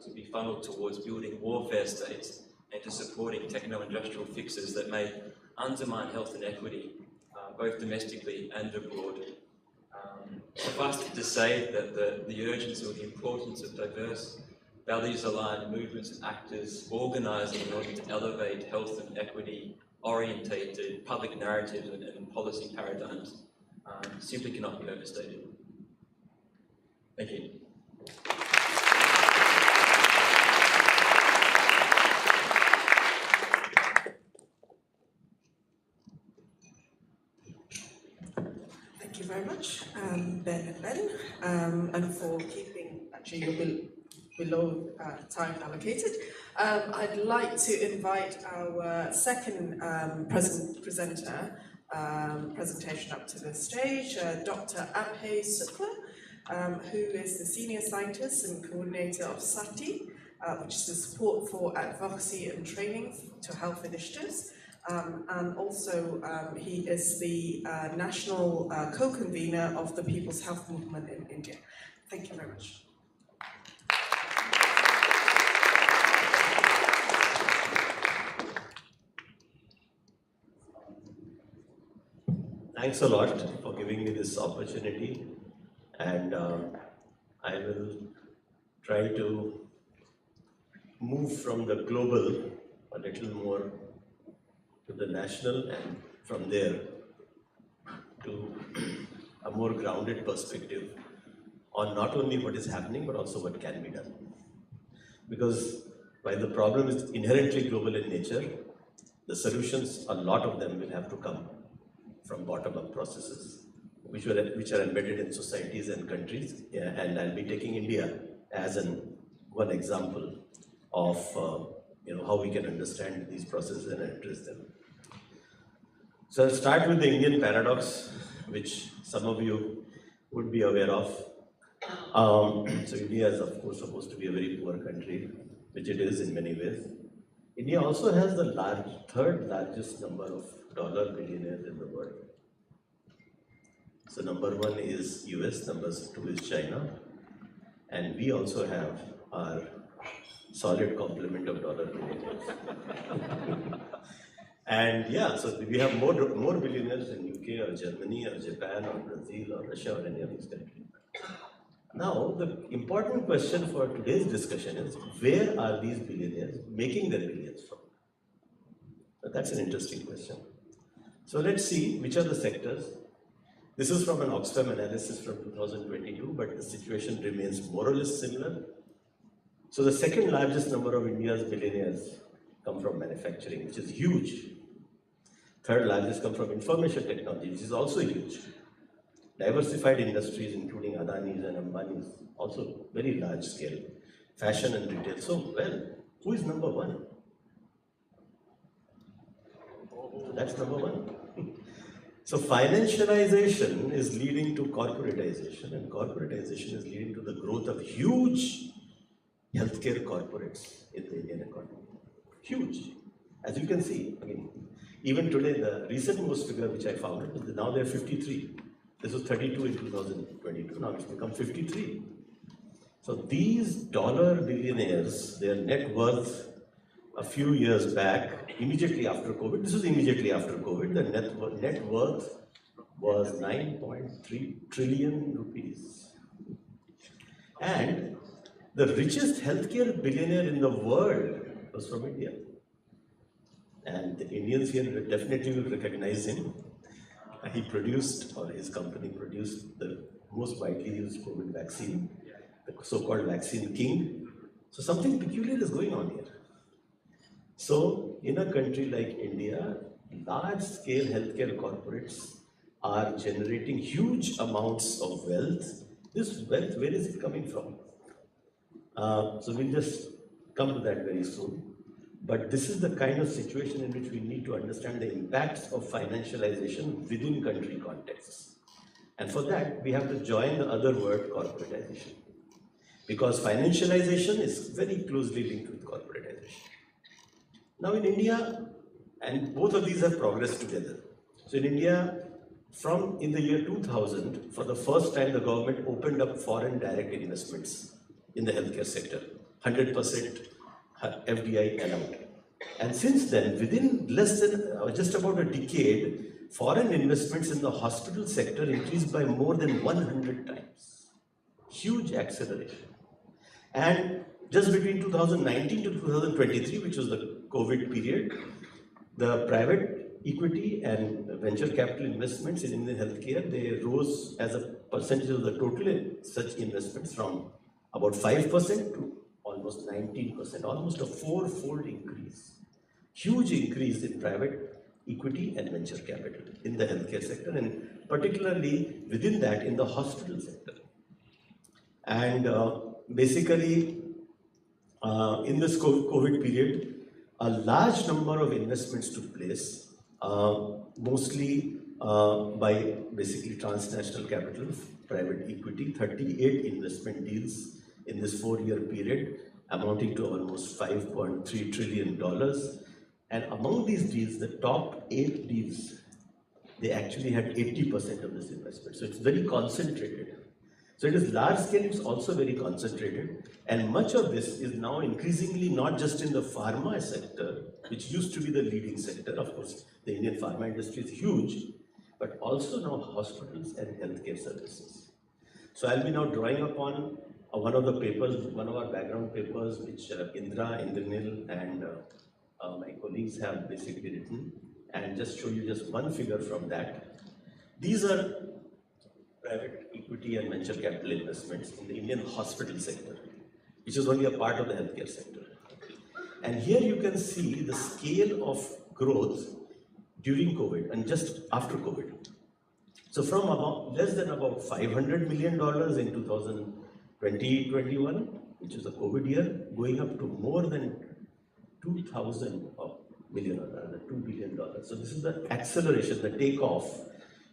to be funneled towards building warfare states and to supporting techno-industrial fixes that may undermine health and equity, both domestically and abroad. Suffice it to say that the urgency or the importance of diverse values-aligned movements and actors organising in order to elevate health and equity-orientated public narratives and policy paradigms simply cannot be overstated. Thank you. Thank you very much, Ben and Ben, and for keeping actually your bill below time allocated. I'd like to invite our second presenter presentation up to the stage, Dr. Abhay Sukla, who is the Senior Scientist and Coordinator of SATI, which is the Support for Advocacy and Training to Health Initiatives. And also he is the National Co-Convener of the People's Health Movement in India. Thank you very much. Thanks a lot for giving me this opportunity, and I will try to move from the global a little more to the national, and from there to a more grounded perspective on not only what is happening but also what can be done. Because while the problem is inherently global in nature, the solutions, a lot of them will have to come from bottom-up processes, which are embedded in societies and countries. Yeah, and I'll be taking India as one example of how we can understand these processes and address them. So I'll start with the Indian paradox, which some of you would be aware of. So India is of course supposed to be a very poor country, which it is in many ways. India also has the third largest number of dollar billionaires in the world. So number 1 is US, number 2 is China, and we also have our solid complement of dollar billionaires. And yeah, so we have more billionaires in UK or Germany or Japan or Brazil or Russia or any of these countries. Now, the important question for today's discussion is, where are these billionaires making their billions from? So that's an interesting question. So let's see which are the sectors. This is from an Oxfam analysis from 2022, but the situation remains more or less similar. So the second largest number of India's billionaires come from manufacturing, which is huge. Third largest come from information technology, which is also huge. Diversified industries, including Adani's and Ambani's, also very large scale. Fashion and retail. So, well, who is number one? So that's number one. So financialization is leading to corporatization, and corporatization is leading to the growth of huge healthcare corporates in the Indian economy. Huge. As you can see, I mean, even today, the recent most figure which I found, now they're 53. This was 32 in 2022, now it's become 53. So these dollar billionaires, their net worth a few years back, immediately after COVID, this was immediately after COVID, the net worth was 9.3 trillion rupees. And the richest healthcare billionaire in the world was from India. And the Indians here definitely will recognize him. He produced, or his company produced, the most widely used COVID vaccine, the so-called vaccine king. So something peculiar is going on here. So in a country like India, large-scale healthcare corporates are generating huge amounts of wealth. This wealth, where is it coming from? So we'll just come to that very soon. But this is the kind of situation in which we need to understand the impacts of financialization within country contexts. And for that, we have to join the other word, corporatization. Because financialization is very closely linked with corporatization. Now in India, and both of these have progressed together. So in India, in the year 2000, for the first time, the government opened up foreign direct investments in the healthcare sector, 100% FDI allowed. And since then, within less than just about a decade, foreign investments in the hospital sector increased by more than 100 times. Huge acceleration. And just between 2019 to 2023, which was the COVID period, the private equity and venture capital investments in Indian healthcare, they rose as a percentage of the total such investments from about 5% to almost 19%, almost a four-fold increase. Huge increase in private equity and venture capital in the healthcare sector, and particularly within that in the hospital sector. And basically, in this COVID period, a large number of investments took place, mostly by basically transnational capital, private equity, 38 investment deals in this 4-year period, amounting to almost $5.3 trillion. And among these deals, the top 8 deals, they actually had 80% of this investment. So it's very concentrated. So it is large scale, it's also very concentrated. And much of this is now increasingly not just in the pharma sector, which used to be the leading sector. Of course, the Indian pharma industry is huge, but also now hospitals and healthcare services. So I'll be now drawing upon one of the papers, one of our background papers, which Indra, Indranil, and my colleagues have basically written, and just show you just one figure from that. These are private equity and venture capital investments in the Indian hospital sector, which is only a part of the healthcare sector. And here you can see the scale of growth during COVID and just after COVID. So from about less than about $500 million in 2020-21, which is the COVID year, going up to more than 2,000 million, or rather $2 billion. So this is the acceleration, the takeoff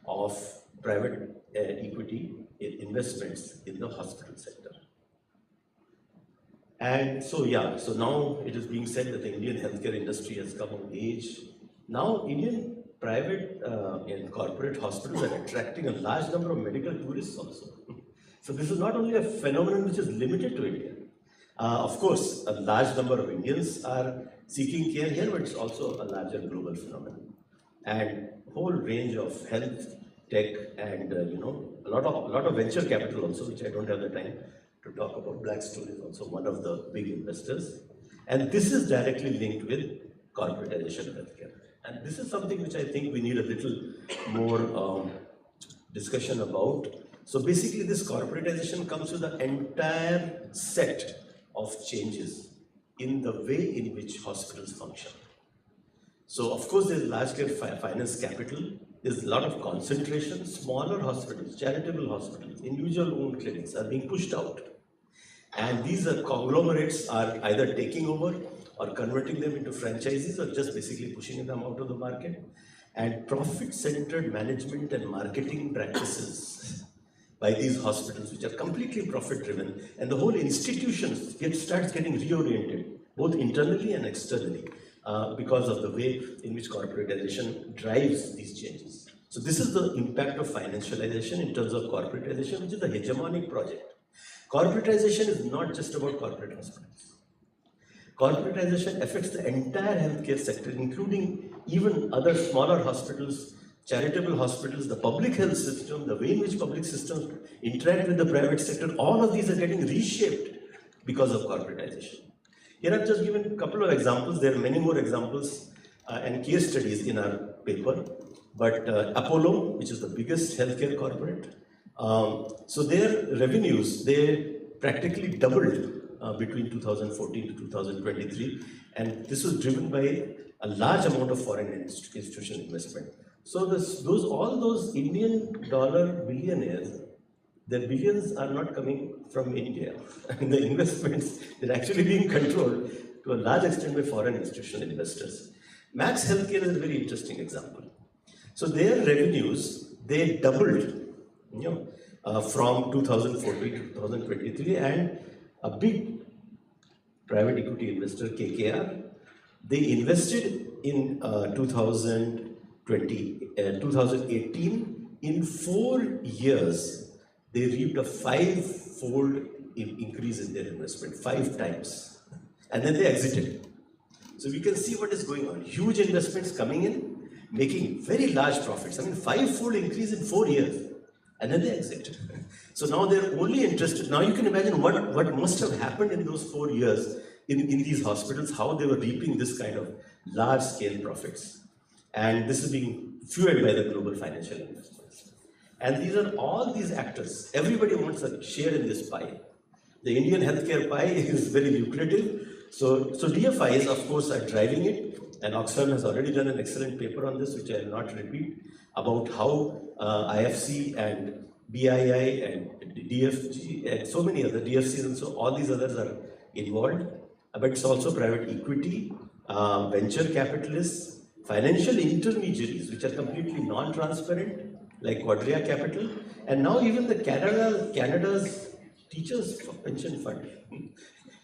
of private equity investments in the hospital sector. And so yeah, so now it is being said that the Indian healthcare industry has come of age. Now Indian private and corporate hospitals are attracting a large number of medical tourists also. So this is not only a phenomenon which is limited to India. Of course, a large number of Indians are seeking care here, but it's also a larger global phenomenon. And a whole range of health, tech, and a lot of venture capital also, which I don't have the time to talk about. Blackstone is also one of the big investors. And this is directly linked with corporatization of healthcare. And this is something which I think we need a little more discussion about. So basically this corporatization comes with an entire set of changes in the way in which hospitals function. So of course there's large-scale finance capital, there's a lot of concentration, smaller hospitals, charitable hospitals, individual owned clinics are being pushed out. And these conglomerates are either taking over or converting them into franchises or just basically pushing them out of the market. And profit-centered management and marketing practices by these hospitals, which are completely profit-driven, and the whole institution starts getting reoriented, both internally and externally, because of the way in which corporatization drives these changes. So this is the impact of financialization in terms of corporatization, which is a hegemonic project. Corporatization is not just about corporate hospitals. Corporatization affects the entire healthcare sector, including even other smaller hospitals, charitable hospitals, the public health system, the way in which public systems interact with the private sector. All of these are getting reshaped because of corporatization. Here I've just given a couple of examples. There are many more examples and case studies in our paper. But Apollo, which is the biggest healthcare corporate, so their revenues, they practically doubled between 2014 to 2023. And this was driven by a large amount of foreign institutional investment. So all those Indian dollar billionaires, their billions are not coming from India. And the investments, they're actually being controlled to a large extent by foreign institutional investors. Max Healthcare is a very interesting example. So their revenues, they doubled from 2014 to 2023, and a big private equity investor, KKR, they invested in 2018. In 4 years, they reaped a 5-fold increase in their investment, 5 times. And then they exited. So we can see what is going on. Huge investments coming in, making very large profits. I mean, 5-fold increase in 4 years. And then they exit. So now they're only interested. Now you can imagine what must have happened in those 4 years in these hospitals, how they were reaping this kind of large-scale profits. And this is being fueled by the global financial investments. And these are all these actors. Everybody wants a share in this pie. The Indian healthcare pie is very lucrative. So DFIs, of course, are driving it. And Oxfam has already done an excellent paper on this, which I will not repeat, about how IFC and BII and DFG and so many other DFCs and so all these others are involved. But it's also private equity, venture capitalists, financial intermediaries, which are completely non-transparent, like Quadria Capital, and now even the Canada's Teachers Pension Fund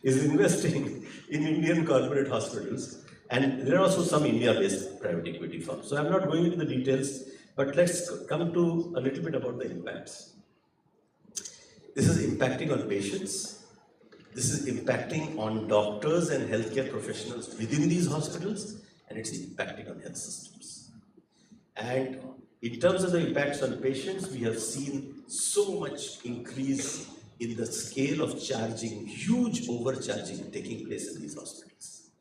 is investing in Indian corporate hospitals. And there are also some India-based private equity firms. So I'm not going into the details, but let's come to a little bit about the impacts. This is impacting on patients. This is impacting on doctors and healthcare professionals within these hospitals, and it's impacting on health systems. And in terms of the impacts on patients, we have seen so much increase in the scale of charging, huge overcharging taking place in these hospitals.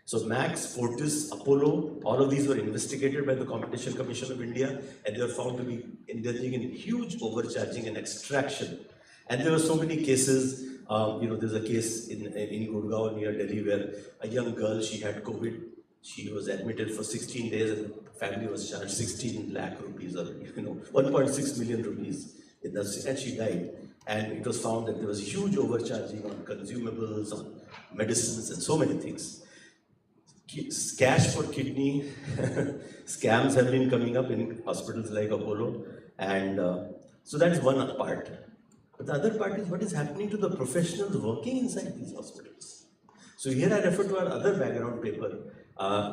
So Max, Fortis, Apollo, all of these were investigated by the Competition Commission of India, and they were found to be indulging in huge overcharging and extraction. And there were so many cases. There's a case in Gurgaon near Delhi where a young girl, she had COVID. She was admitted for 16 days and the family was charged 16 lakh rupees or 1.6 million rupees. And she died. And it was found that there was huge overcharging on consumables, on medicines, and so many things. Cash for kidney scams have been coming up in hospitals like Apollo. And so that's one part. But the other part is what is happening to the professionals working inside these hospitals. So here I refer to our other background paper,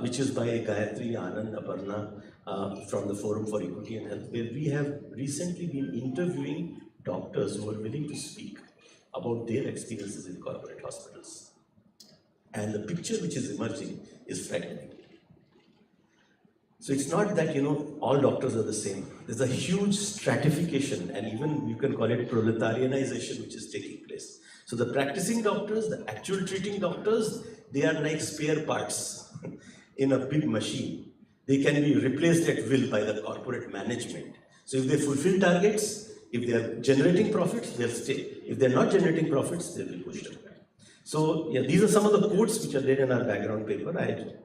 which is by Gayatri, Anand, Aparna from the Forum for Equity and Health, where we have recently been interviewing doctors who are willing to speak about their experiences in corporate hospitals. And the picture which is emerging is frightening. So it's not that, all doctors are the same. There's a huge stratification, and even you can call it proletarianization, which is taking place. So the practicing doctors, the actual treating doctors, they are like spare parts in a big machine. They can be replaced at will by the corporate management. So if they fulfill targets, if they are generating profits, they'll stay. If they're not generating profits, they'll be pushed away. So yeah, these are some of the quotes which are there in our background paper.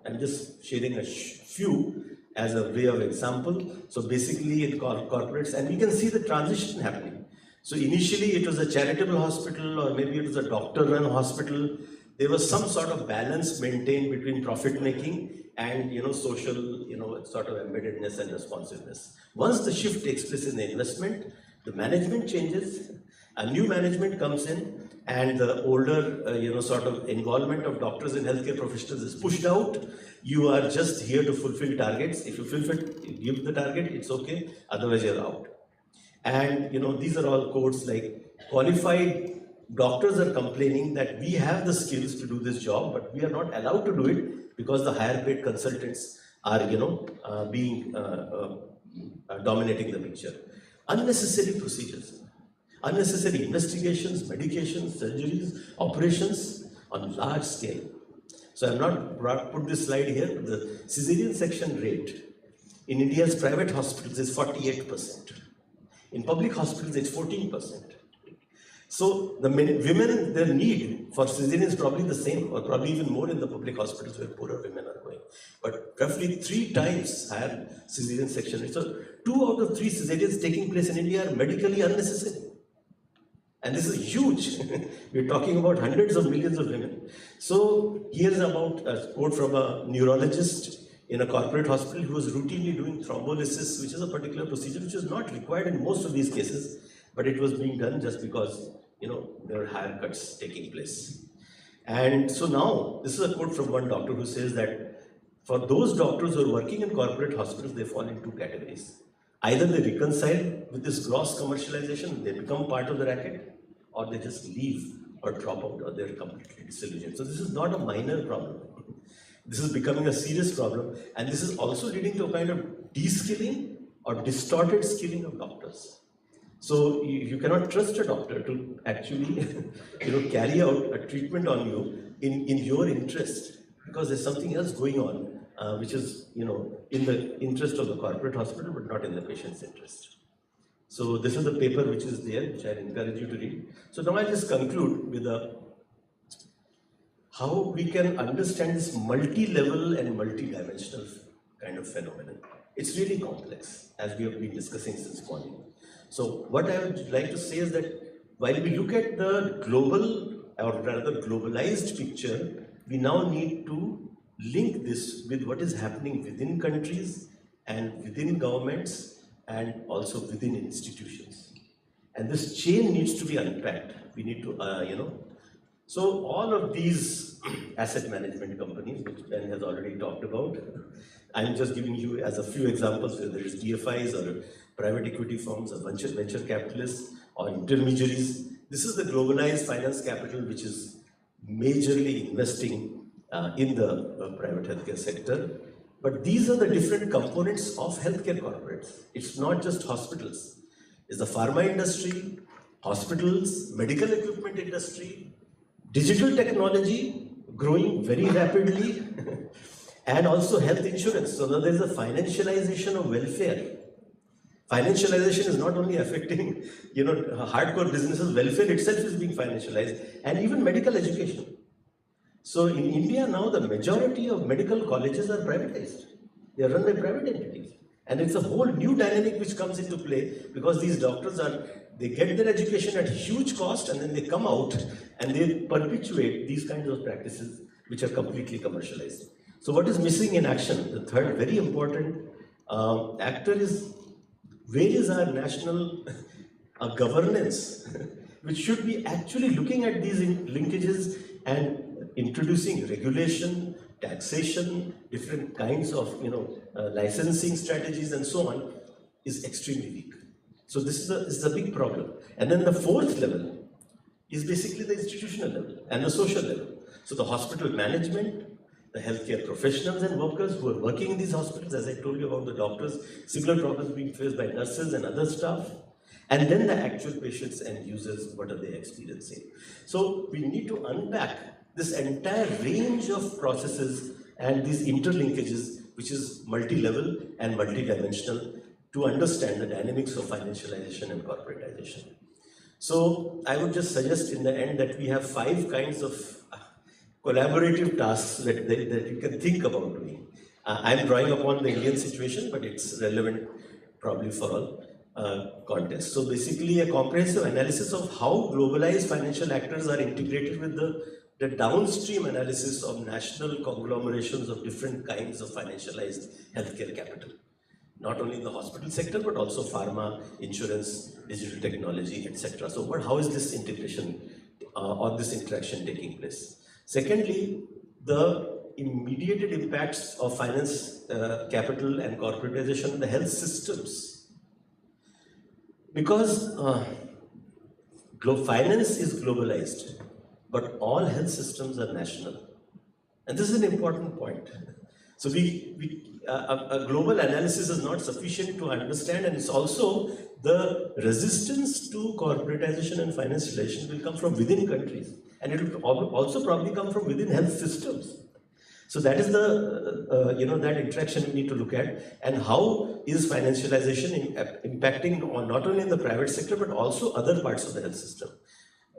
I'm just sharing a few as a way of example. So basically in corporates, and we can see the transition happening. So initially it was a charitable hospital, or maybe it was a doctor-run hospital. There was some sort of balance maintained between profit making and social sort of embeddedness and responsiveness. Once the shift takes place in the investment, the management changes, a new management comes in, and the older sort of involvement of doctors and healthcare professionals is pushed out. You are just here to fulfill targets. If you give the target, it's okay, otherwise you're out. And these are all quotes like, qualified doctors are complaining that we have the skills to do this job, but we are not allowed to do it because the higher paid consultants are dominating the picture. Unnecessary procedures, unnecessary investigations, medications, surgeries, operations on large scale. So I have not put this slide here, but the cesarean section rate in India's private hospitals is 48%. In public hospitals, it's 14%. So the women, their need for cesarean is probably the same, or probably even more in the public hospitals where poorer women are going. But roughly 3 times higher cesarean section rate. So 2 out of 3 cesareans taking place in India are medically unnecessary. And this is huge. We're talking about hundreds of millions of women. So here's about a quote from a neurologist in a corporate hospital who was routinely doing thrombolysis, which is a particular procedure which is not required in most of these cases, but it was being done just because there are higher cuts taking place. And so now, this is a quote from one doctor who says that for those doctors who are working in corporate hospitals, they fall in 2 categories. Either they reconcile with this gross commercialization, they become part of the racket, or they just leave or drop out, or they're completely disillusioned. So this is not a minor problem. This is becoming a serious problem, and this is also leading to a kind of de-skilling or distorted skilling of doctors. So you cannot trust a doctor to actually carry out a treatment on you in your interest, because there's something else going on which is in the interest of the corporate hospital but not in the patient's interest. So this is the paper which is there, which I encourage you to read. So now I'll just conclude with how we can understand this multi-level and multi-dimensional kind of phenomenon. It's really complex, as we have been discussing since morning. So what I would like to say is that while we look at the global, or rather globalized picture, we now need to link this with what is happening within countries and within governments and also within institutions. And this chain needs to be unpacked. We need to, So all of these asset management companies, which Ben has already talked about, I'm just giving you as a few examples, whether it's DFIs or private equity firms or venture capitalists or intermediaries. This is the globalized finance capital which is majorly investing in the private healthcare sector. But these are the different components of healthcare corporates. It's not just hospitals. It's the pharma industry, hospitals, medical equipment industry, digital technology growing very rapidly, and also health insurance. So now there is a financialization of welfare. Financialization is not only affecting, hardcore businesses, welfare itself is being financialized, and even medical education. So in India now, the majority of medical colleges are privatized. They are run by private entities. And it's a whole new dynamic which comes into play, because these doctors they get their education at huge cost, and then they come out and they perpetuate these kinds of practices which are completely commercialized. So what is missing in action? The third very important actor is, where is our national governance, which should be actually looking at these linkages and introducing regulation, taxation, different kinds of licensing strategies and so on, is extremely weak. So this is a big problem. And then the fourth level is basically the institutional level and the social level. So the hospital management, the healthcare professionals and workers who are working in these hospitals, as I told you about the doctors, similar problems being faced by nurses and other staff, and then the actual patients and users, what are they experiencing? So we need to unpack this entire range of processes and these interlinkages, which is multi-level and multi-dimensional, to understand the dynamics of financialization and corporatization. So I would just suggest in the end that we have 5 kinds of collaborative tasks that you can think about doing. I'm drawing upon the Indian situation, but it's relevant probably for all contexts. So basically a comprehensive analysis of how globalized financial actors are integrated with the downstream analysis of national conglomerations of different kinds of financialized healthcare capital. Not only in the hospital sector, but also pharma, insurance, digital technology, etc. So how is this integration or this interaction taking place? Secondly, the immediate impacts of finance, capital and corporatization on the health systems. Because finance is globalized, but all health systems are national. And this is an important point. So a global analysis is not sufficient to understand, and it's also the resistance to corporatization and financialization will come from within countries, and it will also probably come from within health systems. So that is the that interaction we need to look at, and how is financialization impacting on not only in the private sector but also other parts of the health system,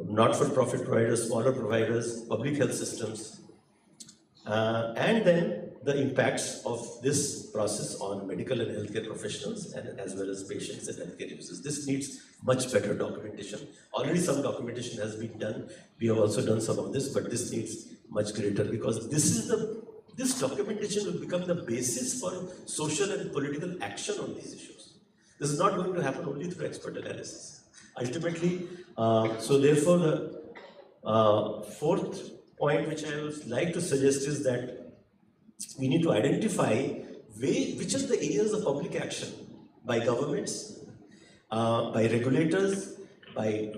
not-for-profit providers, smaller providers, public health systems, and then the impacts of this process on medical and healthcare professionals and as well as patients and healthcare users. This needs much better documentation. Already some documentation has been done. We have also done some of this, but this needs much greater, because this documentation will become the basis for social and political action on these issues. This is not going to happen only through expert analysis. Ultimately, so therefore the fourth point which I would like to suggest is that we need to identify which are the areas of public action by governments, by regulators, by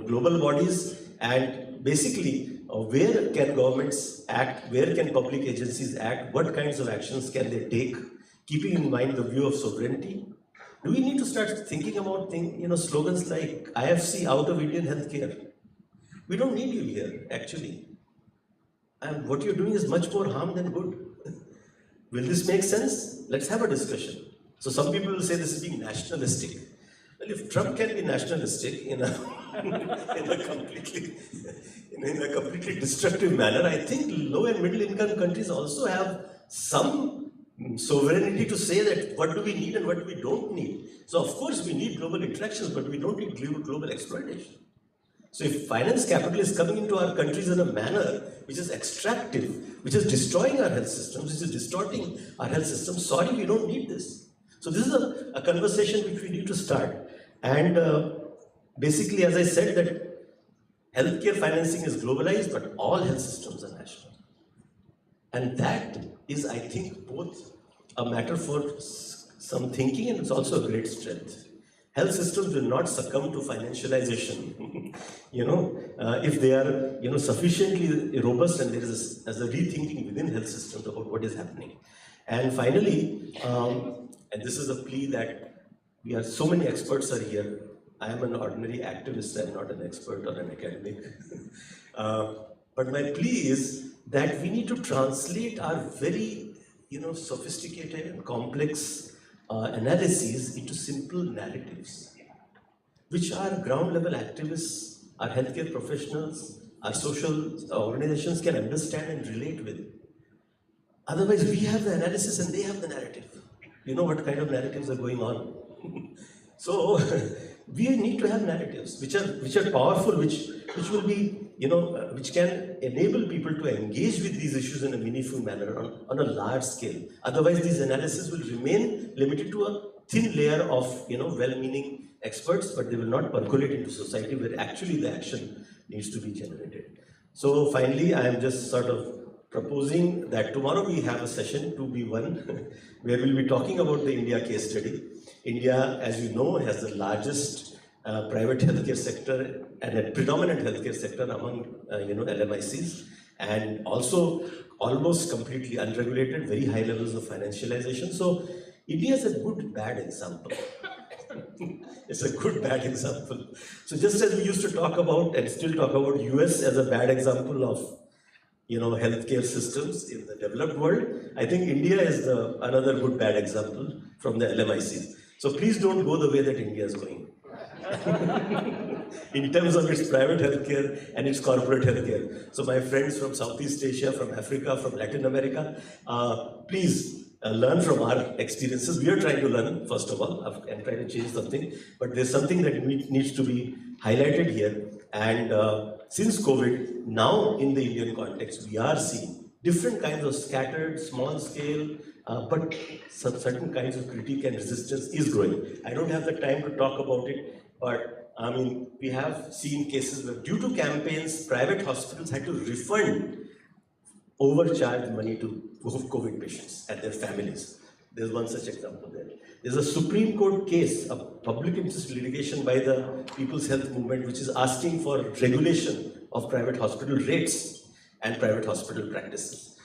global bodies, and basically where can governments act, where can public agencies act, what kinds of actions can they take, keeping in mind the view of sovereignty. Do we need to start thinking about slogans like IFC, out of Indian healthcare? We don't need you here, actually. And what you're doing is much more harm than good. Will this make sense? Let's have a discussion. So some people will say this is being nationalistic. Well, if Trump can be nationalistic in a completely destructive manner, I think low and middle income countries also have some sovereignty to say that what do we need and what we don't need. So of course we need global interactions, but we don't need global exploitation. So if finance capital is coming into our countries in a manner which is extractive, which is destroying our health systems, which is distorting our health systems, sorry, we don't need this. So this is a conversation which we need to start. And basically, as I said, that healthcare financing is globalized, but all health systems are national. And that is, I think, both a matter for some thinking, and it's also a great strength. Health systems will not succumb to financialization, if they are, sufficiently robust and there is a rethinking within health systems about what is happening. And finally, and this is a plea that so many experts are here. I am an ordinary activist, I'm not an expert or an academic. But my plea is that we need to translate our very, sophisticated and complex analyses into simple narratives, which our ground level activists, our healthcare professionals, our social organizations can understand and relate with. Otherwise, we have the analysis and they have the narrative. You know what kind of narratives are going on. So we need to have narratives which are powerful, which will be, which can enable people to engage with these issues in a meaningful manner on a large scale. Otherwise, these analyses will remain limited to a thin layer of, well-meaning experts, but they will not percolate into society where actually the action needs to be generated. So finally, I am just sort of proposing that tomorrow we have a session, 2B1, where we'll be talking about the India case study. India, as you know, has the largest private healthcare sector and a predominant healthcare sector among LMICs, and also almost completely unregulated, very high levels of financialization. So India is a good bad example. It's a good bad example. So just as we used to talk about and still talk about US as a bad example of healthcare systems in the developed world, I think India is another good bad example from the LMICs. So please don't go the way that India is going. In terms of its private healthcare and its corporate healthcare. So my friends from Southeast Asia, from Africa, from Latin America, please learn from our experiences. We are trying to learn, first of all, and try to change something, but there's something that needs to be highlighted here. And since COVID, now in the Indian context, we are seeing different kinds of scattered, small scale, but certain kinds of critique and resistance is growing. I don't have the time to talk about it, but I mean, we have seen cases where due to campaigns, private hospitals had to refund overcharged money to COVID patients and their families. There's one such example there. There's a Supreme Court case, a public interest litigation by the People's Health Movement, which is asking for regulation of private hospital rates and private hospital practices.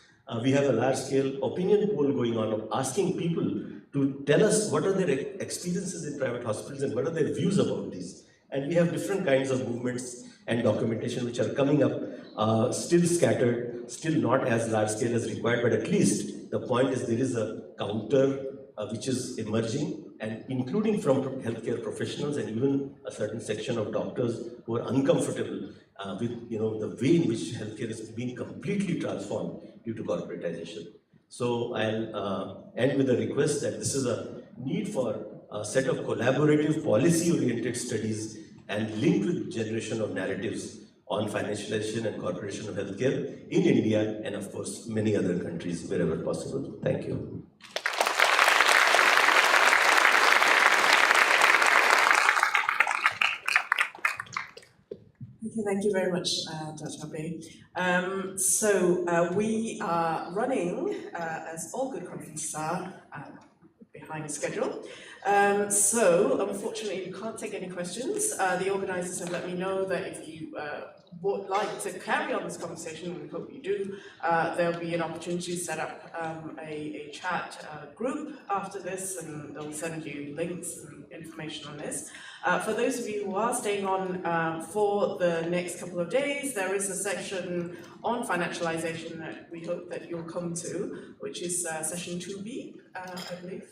We have a large-scale opinion poll going on, asking people to tell us what are their experiences in private hospitals and what are their views about these. And we have different kinds of movements and documentation which are coming up, still scattered, still not as large scale as required, but at least the point is there is a counter which is emerging, and including from healthcare professionals and even a certain section of doctors who are uncomfortable with the way in which healthcare is being completely transformed due to corporatization. So I'll end with a request that this is a need for a set of collaborative policy-oriented studies and linked with generation of narratives on financialization and corporation of healthcare in India and of course many other countries wherever possible. Thank you. Okay, thank you very much, Dr. Abe. We are running, as all good conferences are, behind schedule. Unfortunately, you can't take any questions. The organizers have let me know that if you would like to carry on this conversation, and we hope you do, there'll be an opportunity to set up a chat group after this, and they'll send you links and information on this. For those of you who are staying on for the next couple of days, there is a section on financialization that we hope that you'll come to, which is session 2B, I believe.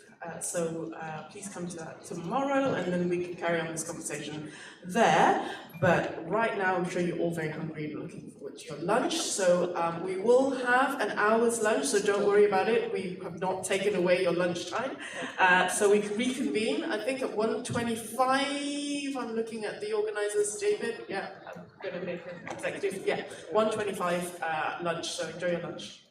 Please come to that tomorrow, and then we can carry on this conversation there. But right now, I'm sure you're all very hungry and looking forward to your lunch. So we will have an hour's lunch, so don't worry about it. We have not taken away your lunchtime. So we can reconvene, I think at 1:25. I'm looking at the organizers, David. Yeah, I'm going to make an executive. Yeah, 1:25 lunch, so enjoy your lunch.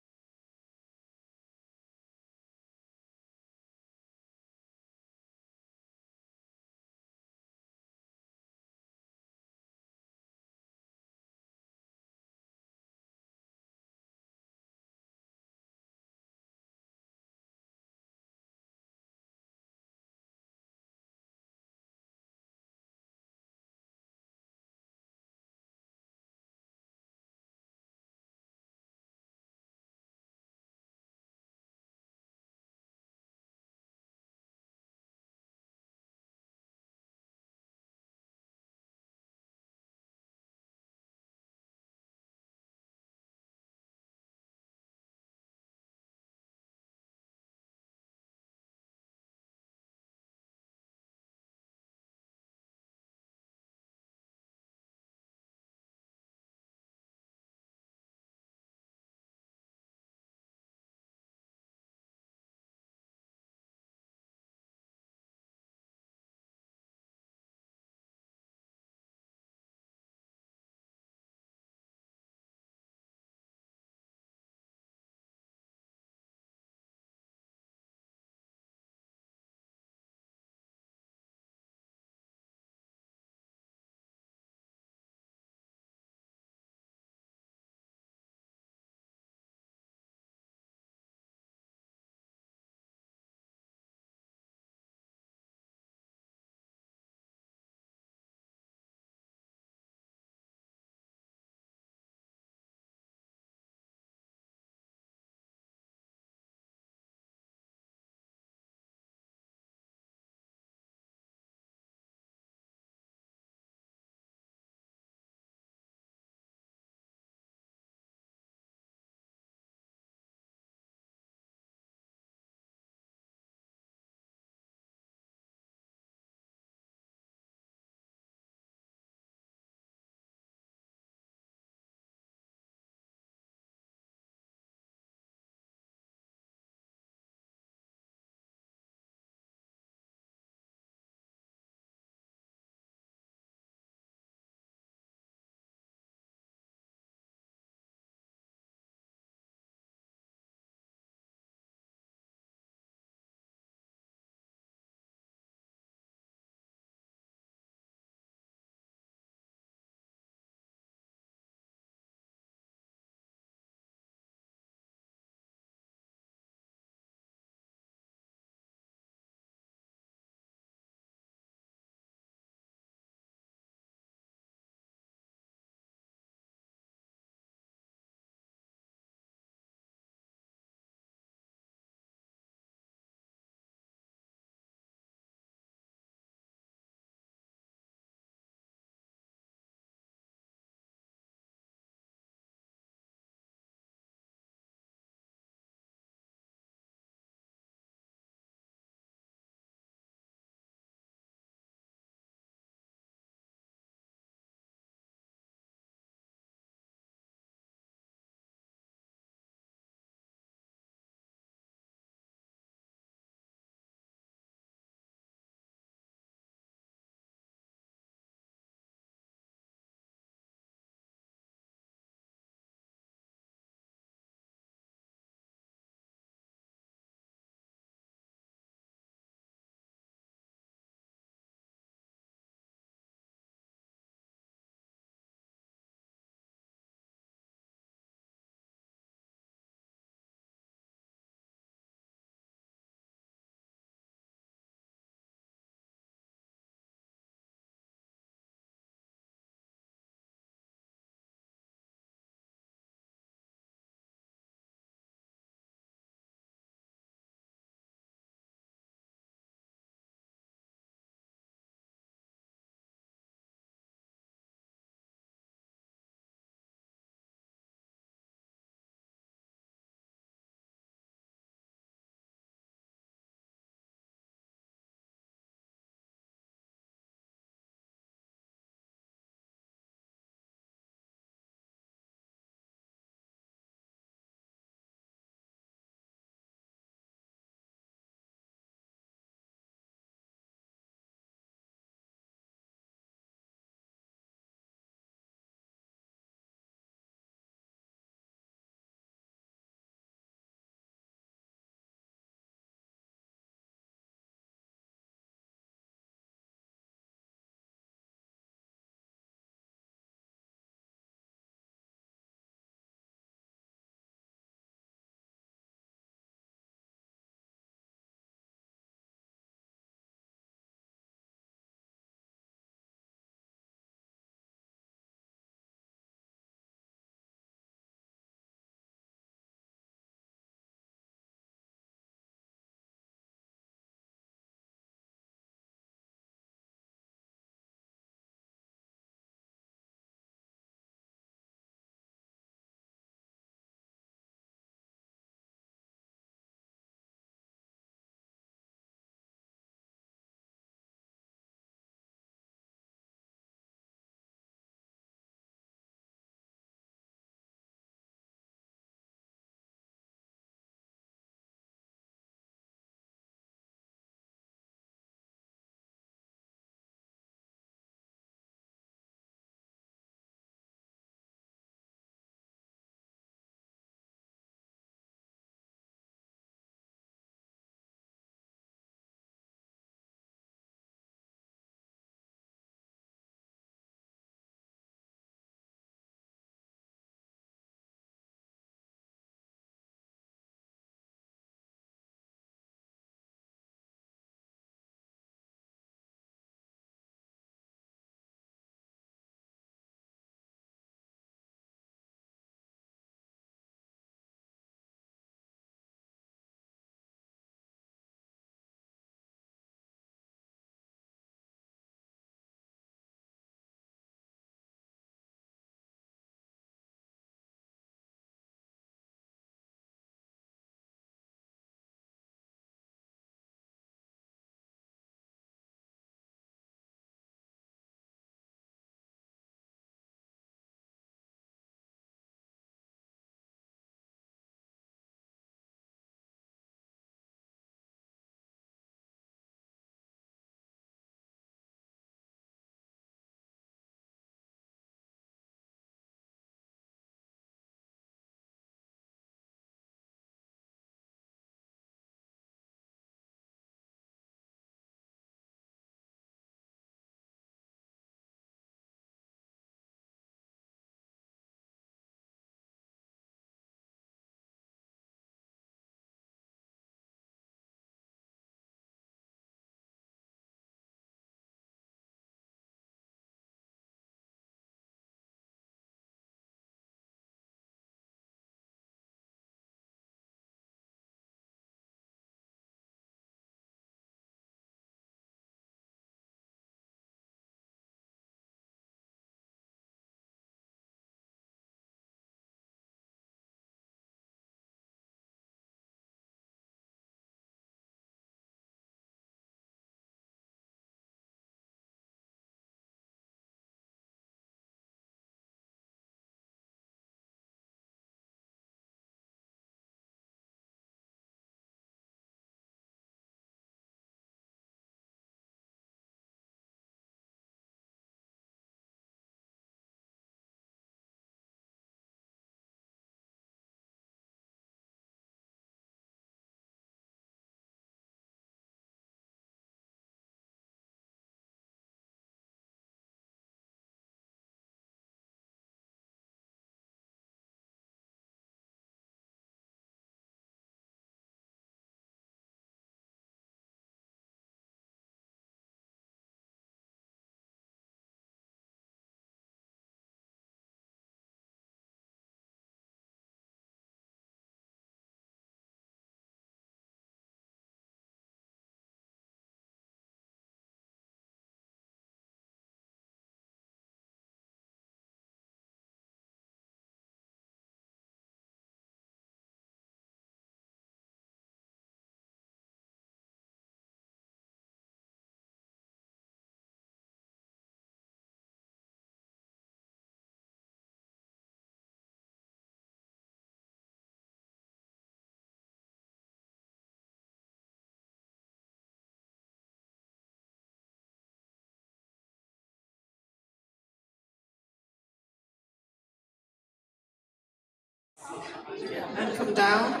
And come down.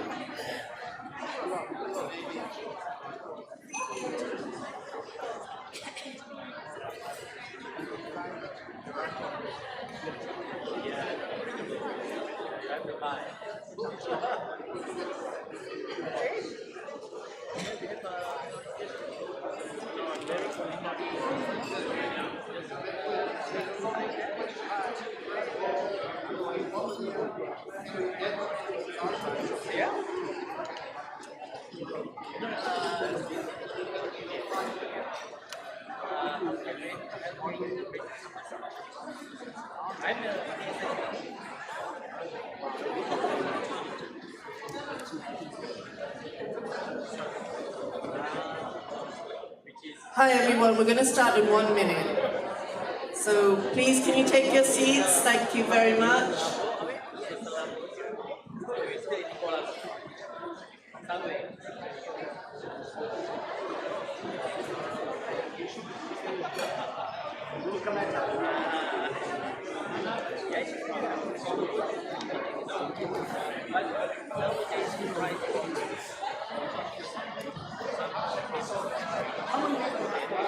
Hi everyone, we're going to start in 1 minute. So please can you take your seats? Thank you very much.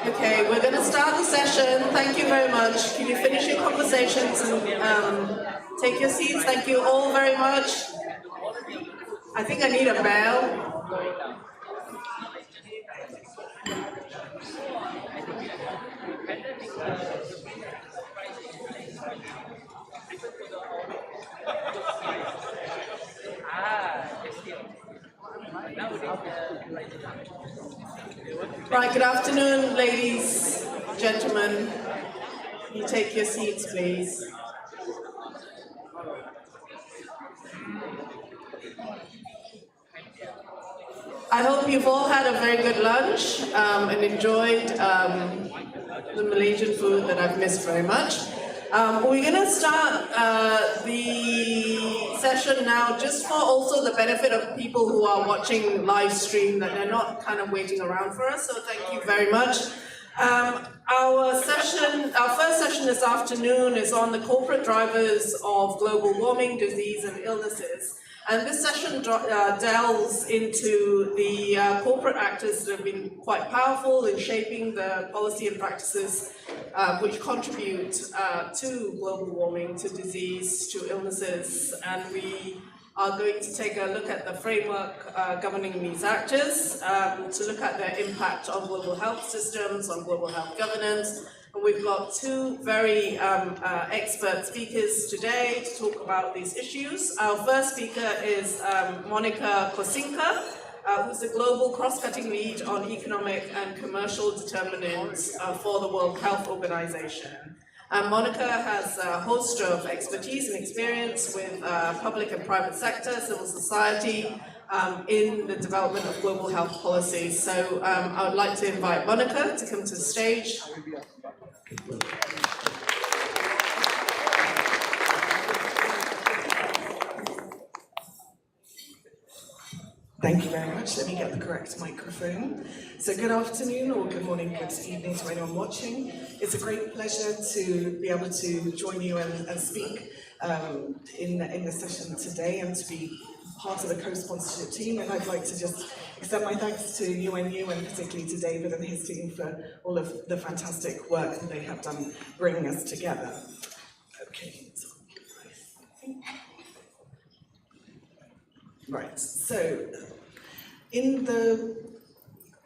Okay, we're going to start the session. Thank you very much. Can you finish your conversations and take your seats? Thank you all very much. I think I need a bell. Right, good afternoon, ladies, gentlemen. Can you take your seats, please? I hope you've all had a very good lunch and enjoyed the Malaysian food that I've missed very much. We're going to start the session now just for also the benefit of people who are watching live stream, that they're not kind of waiting around for us, so thank you very much. Our first session this afternoon is on the corporate drivers of global warming, disease and illnesses. And this session delves into the corporate actors that have been quite powerful in shaping the policy and practices which contribute to global warming, to disease, to illnesses. And we are going to take a look at the framework governing these actors, to look at their impact on global health systems, on global health governance. And we've got two very expert speakers today to talk about these issues. Our first speaker is Monica Kosinka, who's the global cross-cutting lead on economic and commercial determinants for the World Health Organization. Monica has a host of expertise and experience with public and private sector, civil society, in the development of global health policies. So I would like to invite Monica to come to the stage. Thank you very much. Let me get the correct microphone. So good afternoon or good morning, good evening to anyone watching. It's a great pleasure to be able to join you and speak in the session today and to be part of the co-sponsorship team. And I'd like to just extend my thanks to UNU and particularly to David and his team for all of the fantastic work that they have done bringing us together. Okay. Right, so in the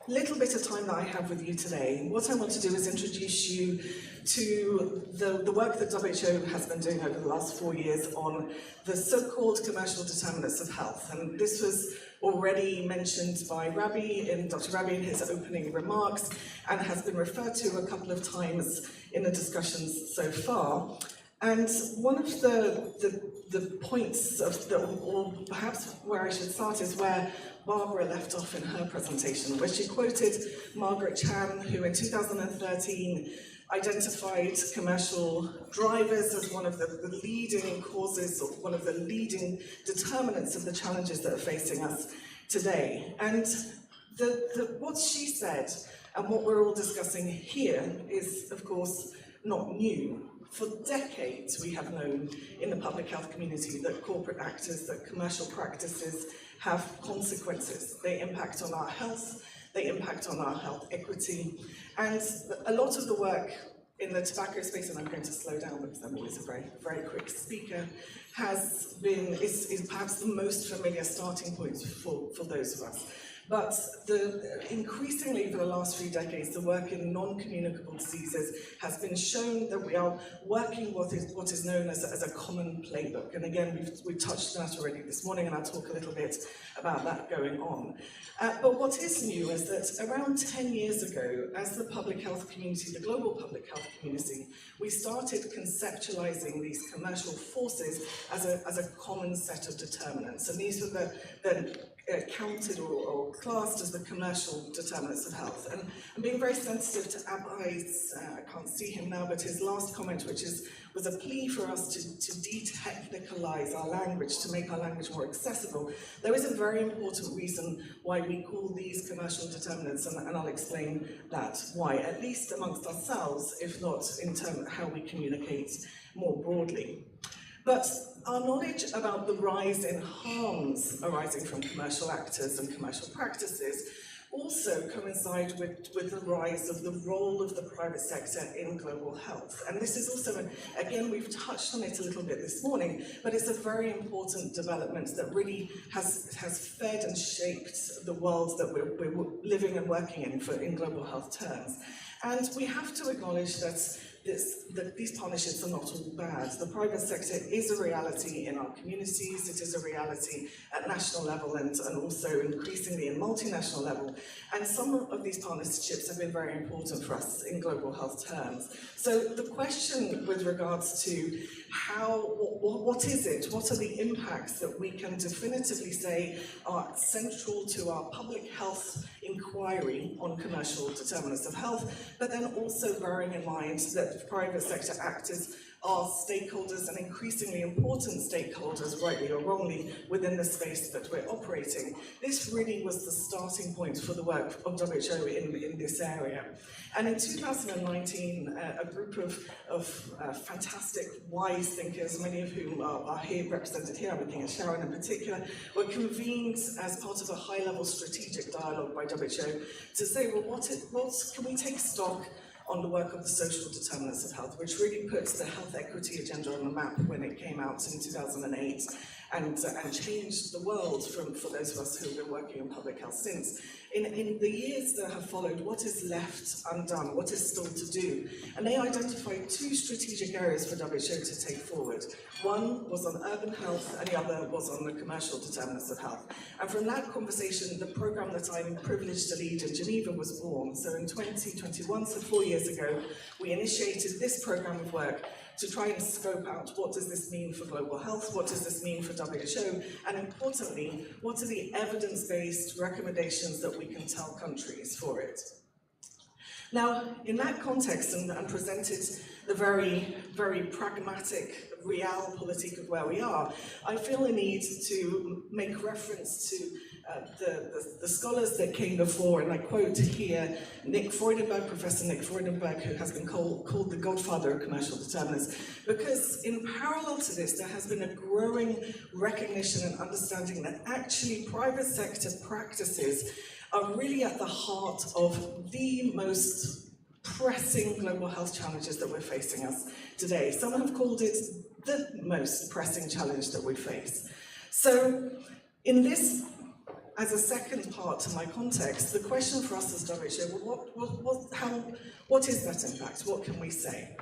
little bit of time that I have with you today, what I want to do is introduce you to the work that WHO has been doing over the last 4 years on the so-called commercial determinants of health. And this was already mentioned by Dr. Rabi in his opening remarks, and has been referred to a couple of times in the discussions so far. And one of the points or perhaps where I should start, is where Barbara left off in her presentation, where she quoted Margaret Chan, who in 2013 identified commercial drivers as one of the leading causes, or one of the leading determinants of the challenges that are facing us today. And what she said and what we're all discussing here is, of course, not new. For decades, we have known in the public health community that corporate actors, that commercial practices have consequences. They impact on our health, they impact on our health equity, and a lot of the work in the tobacco space, and I'm going to slow down because I'm always a very, very quick speaker, is perhaps the most familiar starting point for those of us. But increasingly for the last few decades, the work in non-communicable diseases has been shown that we are working what is known as a common playbook. And again, we've touched on that already this morning, and I'll talk a little bit about that going on. But what is new is that around 10 years ago, as the public health community, the global public health community, we started conceptualizing these commercial forces as a common set of determinants. And these were the counted or classed as the commercial determinants of health. And I'm being very sensitive to Abai's, I can't see him now, but his last comment, which was a plea for us to de-technicalize our language, to make our language more accessible. There is a very important reason why we call these commercial determinants, and I'll explain that, why, at least amongst ourselves, if not in terms of how we communicate more broadly. But our knowledge about the rise in harms arising from commercial actors and commercial practices also coincide with the rise of the role of the private sector in global health. And this is also, again, we've touched on it a little bit this morning, but it's a very important development that really has fed and shaped the world that we're living and working in global health terms. And we have to acknowledge that these partnerships are not all bad. The private sector is a reality in our communities, it is a reality at national level and also increasingly in multinational level. And some of these partnerships have been very important for us in global health terms. So the question with regards to what is it? What are the impacts that we can definitively say are central to our public health inquiry on commercial determinants of health, but then also bearing in mind that private sector actors are stakeholders and increasingly important stakeholders, rightly or wrongly, within the space that we're operating. This really was the starting point for the work of WHO in this area. And in 2019, a group of fantastic, wise thinkers, many of whom are here represented here, I'm looking at Sharon in particular, were convened as part of a high-level strategic dialogue by WHO to say, well, what can we take stock on the work of the social determinants of health, which really puts the health equity agenda on the map when it came out in 2008 and changed the world for those of us who have been working in public health since. In the years that have followed, what is left undone? What is still to do? And they identified two strategic areas for WHO to take forward. One was on urban health, and the other was on the commercial determinants of health. And from that conversation, the program that I'm privileged to lead in Geneva was born. So in 2021, so 4 years ago, we initiated this program of work to try and scope out what does this mean for global health, what does this mean for WHO, and importantly, what are the evidence-based recommendations that we can tell countries for it. Now, in that context, and presented the very, very pragmatic realpolitik of where we are, I feel a need to make reference to the scholars that came before, and I quote here Nick Freudenberg, Professor Nick Freudenberg, who has been called the godfather of commercial determinants, because in parallel to this, there has been a growing recognition and understanding that actually private sector practices are really at the heart of the most pressing global health challenges that we're facing us today. Some have called it the most pressing challenge that we face. So in this, as a second part to my context, the question for us as WHO, what is that impact? What can we say?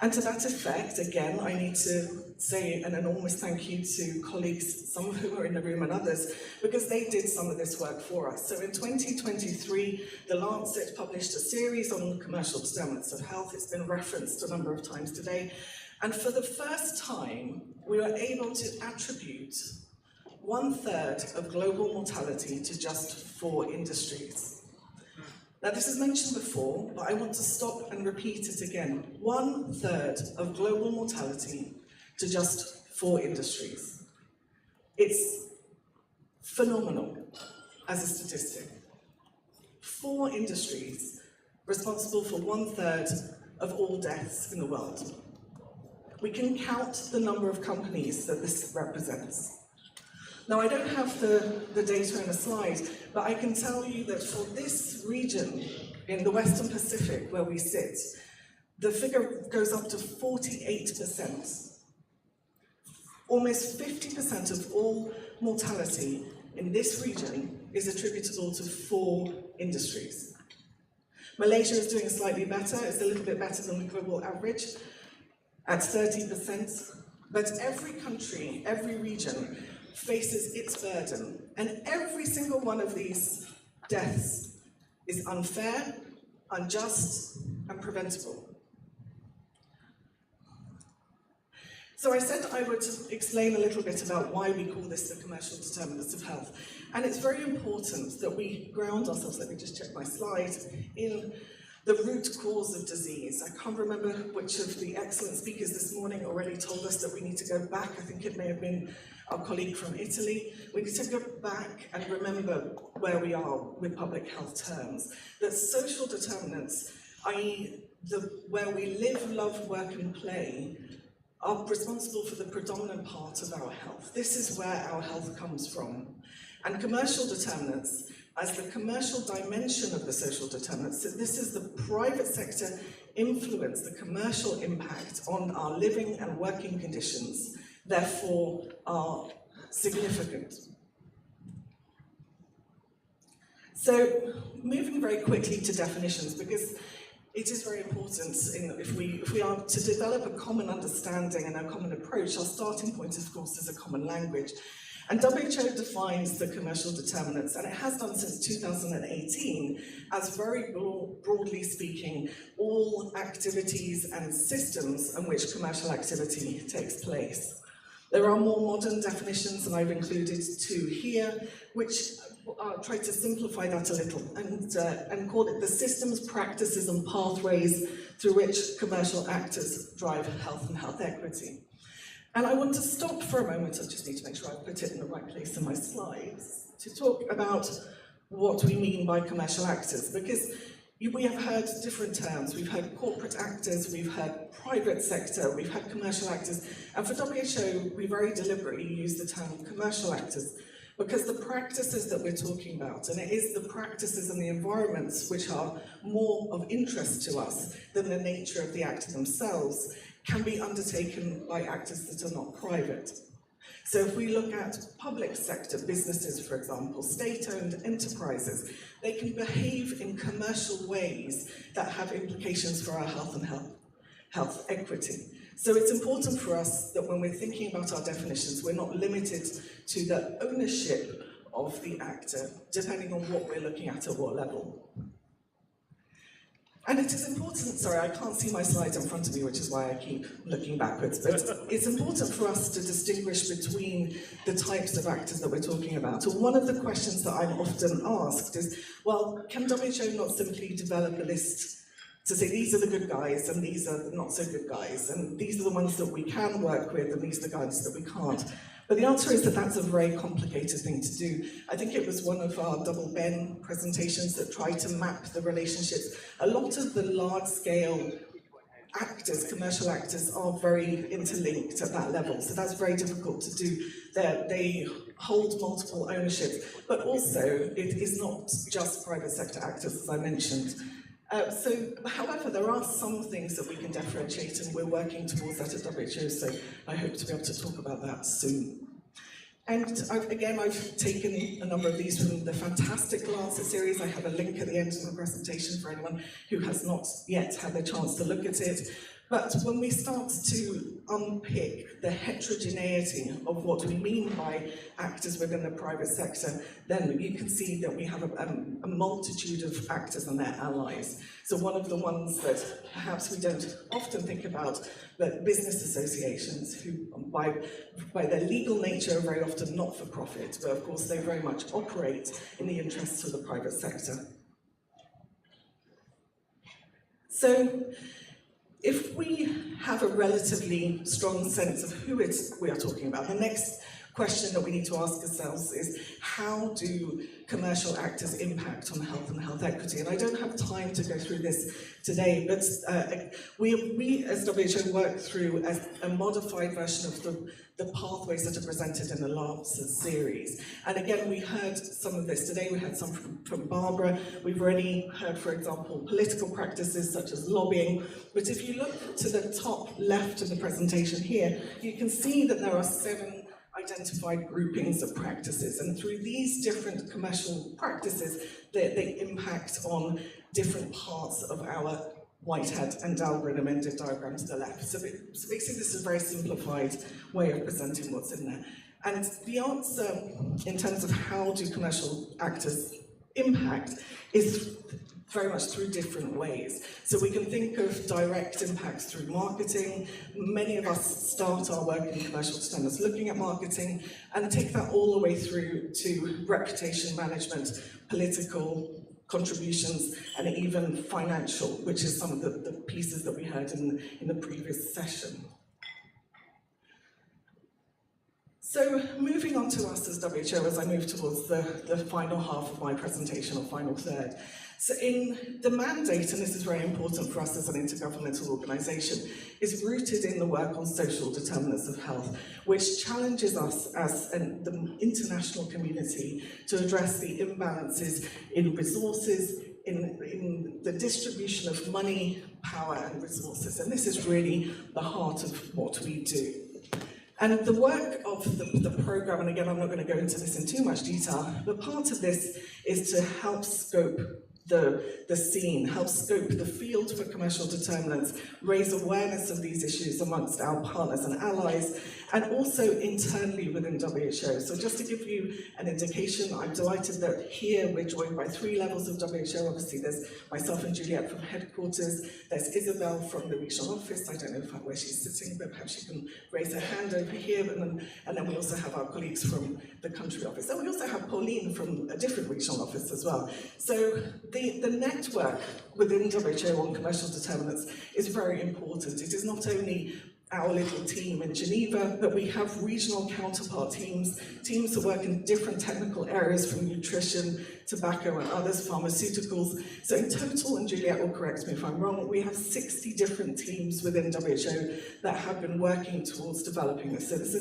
And to that effect, again, I need to say an enormous thank you to colleagues, some of whom are in the room and others, because they did some of this work for us. So in 2023, The Lancet published a series on commercial determinants of health. It's been referenced a number of times today. And for the first time, we were able to attribute 1/3 of global mortality to just 4 industries. Now, this is mentioned before, but I want to stop and repeat it again. 1/3 of global mortality to just 4 industries. It's phenomenal as a statistic. 4 industries responsible for 1/3 of all deaths in the world. we can count the number of companies that this represents. Now, I don't have the data in a slide, but I can tell you that for this region in the Western Pacific where we sit, the figure goes up to 48%. Almost 50% of all mortality in this region is attributable to 4 industries. Malaysia is doing slightly better, it's a little bit better than the global average at 30%, but every country, every region faces its burden, and every single one of these deaths is unfair, unjust, and preventable. So I said I would explain a little bit about why we call this the commercial determinants of health. And it's very important that we ground ourselves, let me just check my slide, in the root cause of disease. I can't remember which of the excellent speakers this morning already told us that we need to go back. I think it may have been our colleague from Italy. We need to go back and remember where we are with public health terms. That social determinants, i.e. where we live, love, work and play, are responsible for the predominant part of our health. This is where our health comes from. And commercial determinants, as the commercial dimension of the social determinants, this is the private sector influence, the commercial impact on our living and working conditions, therefore are significant. So, moving very quickly to definitions, because it is very important if we are to develop a common understanding and a common approach. Our starting point, of course, is a common language. And WHO defines the commercial determinants, and it has done since 2018, as very broadly speaking, all activities and systems in which commercial activity takes place. There are more modern definitions, and I've included 2 here, which try to simplify that a little and call it the systems, practices, and pathways through which commercial actors drive health and health equity. And I want to stop for a moment, I just need to make sure I put it in the right place in my slides, to talk about what we mean by commercial actors, because we have heard different terms. We've heard corporate actors, we've heard private sector, we've had commercial actors, and for WHO, we very deliberately use the term commercial actors, because the practices that we're talking about, and it is the practices and the environments which are more of interest to us than the nature of the actor themselves, can be undertaken by actors that are not private. So if we look at public sector businesses, for example, state-owned enterprises, they can behave in commercial ways that have implications for our health and health equity. So it's important for us that when we're thinking about our definitions, we're not limited to the ownership of the actor, depending on what we're looking at what level. And it is important, sorry, I can't see my slides in front of me, which is why I keep looking backwards, but it's important for us to distinguish between the types of actors that we're talking about. So one of the questions that I'm often asked is, well, can WHO not simply develop a list to say these are the good guys and these are the not so good guys, and these are the ones that we can work with and these are the guys that we can't? But the answer is that that's a very complicated thing to do. I think it was one of our double Ben presentations that tried to map the relationships. A lot of the large-scale actors, commercial actors, are very interlinked at that level, so that's very difficult to do. They hold multiple ownerships, but also it is not just private sector actors, as I mentioned. However, there are some things that we can differentiate, and we're working towards that at WHO, so I hope to be able to talk about that soon. And I've taken a number of these from the fantastic Lancet series. I have a link at the end of the presentation for anyone who has not yet had the chance to look at it. But when we start to unpick the heterogeneity of what we mean by actors within the private sector, then you can see that we have a multitude of actors and their allies. So one of the ones that perhaps we don't often think about, but business associations, who by their legal nature are very often not for profit, but of course they very much operate in the interests of the private sector. So, if we have a relatively strong sense of who we are talking about, the next question that we need to ask ourselves is, how do commercial actors impact on health and health equity? And I don't have time to go through this today, but we as WHO work through a modified version of the pathways that are presented in the last series. And again, we heard some of this today, we heard some from Barbara. We've already heard, for example, political practices such as lobbying. But if you look to the top left of the presentation here, you can see that there are 7 identified groupings of practices, and through these different commercial practices, they impact on different parts of our Whitehead and algorithm ended diagram to the left. So basically this is a very simplified way of presenting what's in there. And the answer in terms of how do commercial actors impact is very much through different ways. So we can think of direct impacts through marketing. Many of us start our work in commercial determinants looking at marketing and take that all the way through to reputation management, political contributions, and even financial, which is some of the pieces that we heard in the previous session. So moving on to us as WHO, as I move towards the final half of my presentation, or final third. So in the mandate, and this is very important for us as an intergovernmental organisation, is rooted in the work on social determinants of health, which challenges us as the international community to address the imbalances in resources, in the distribution of money, power and resources. And this is really the heart of what we do. And the work of the programme, and again I'm not going to go into this in too much detail, but part of this is to help scope the scene, help scope the field for commercial determinants, raise awareness of these issues amongst our partners and allies, and also internally within WHO. So just to give you an indication, I'm delighted that here we're joined by 3 levels of WHO. Obviously there's myself and Juliet from headquarters, there's Isabel from the regional office, I don't know where she's sitting, but perhaps she can raise her hand over here, and then we also have our colleagues from the country office. And we also have Pauline from a different regional office as well. So the network within WHO on commercial determinants is very important. It is not only our little team in Geneva, but we have regional counterpart teams that work in different technical areas from nutrition, tobacco and others, pharmaceuticals. So in total, and Juliet will correct me if I'm wrong, we have 60 different teams within WHO that have been working towards developing this. So this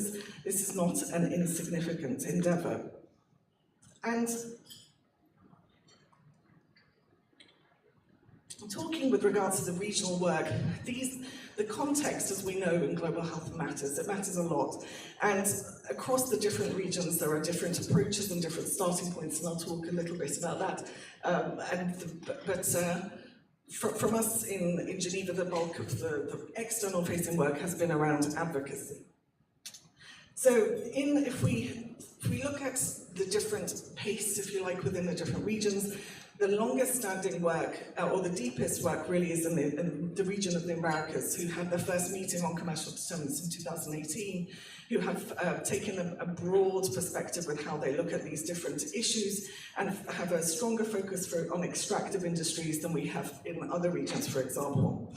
is not an insignificant endeavour. And talking with regards to the regional work, the context, as we know in global health matters, it matters a lot. And across the different regions, there are different approaches and different starting points, and I'll talk a little bit about that. From us in Geneva, the bulk of the external facing work has been around advocacy. So if we look at the different pace, if you like, within the different regions, the longest standing work, or the deepest work really, is in the region of the Americas, who had their first meeting on commercial determinants in 2018, who have taken a broad perspective with how they look at these different issues and have a stronger focus on extractive industries than we have in other regions, for example.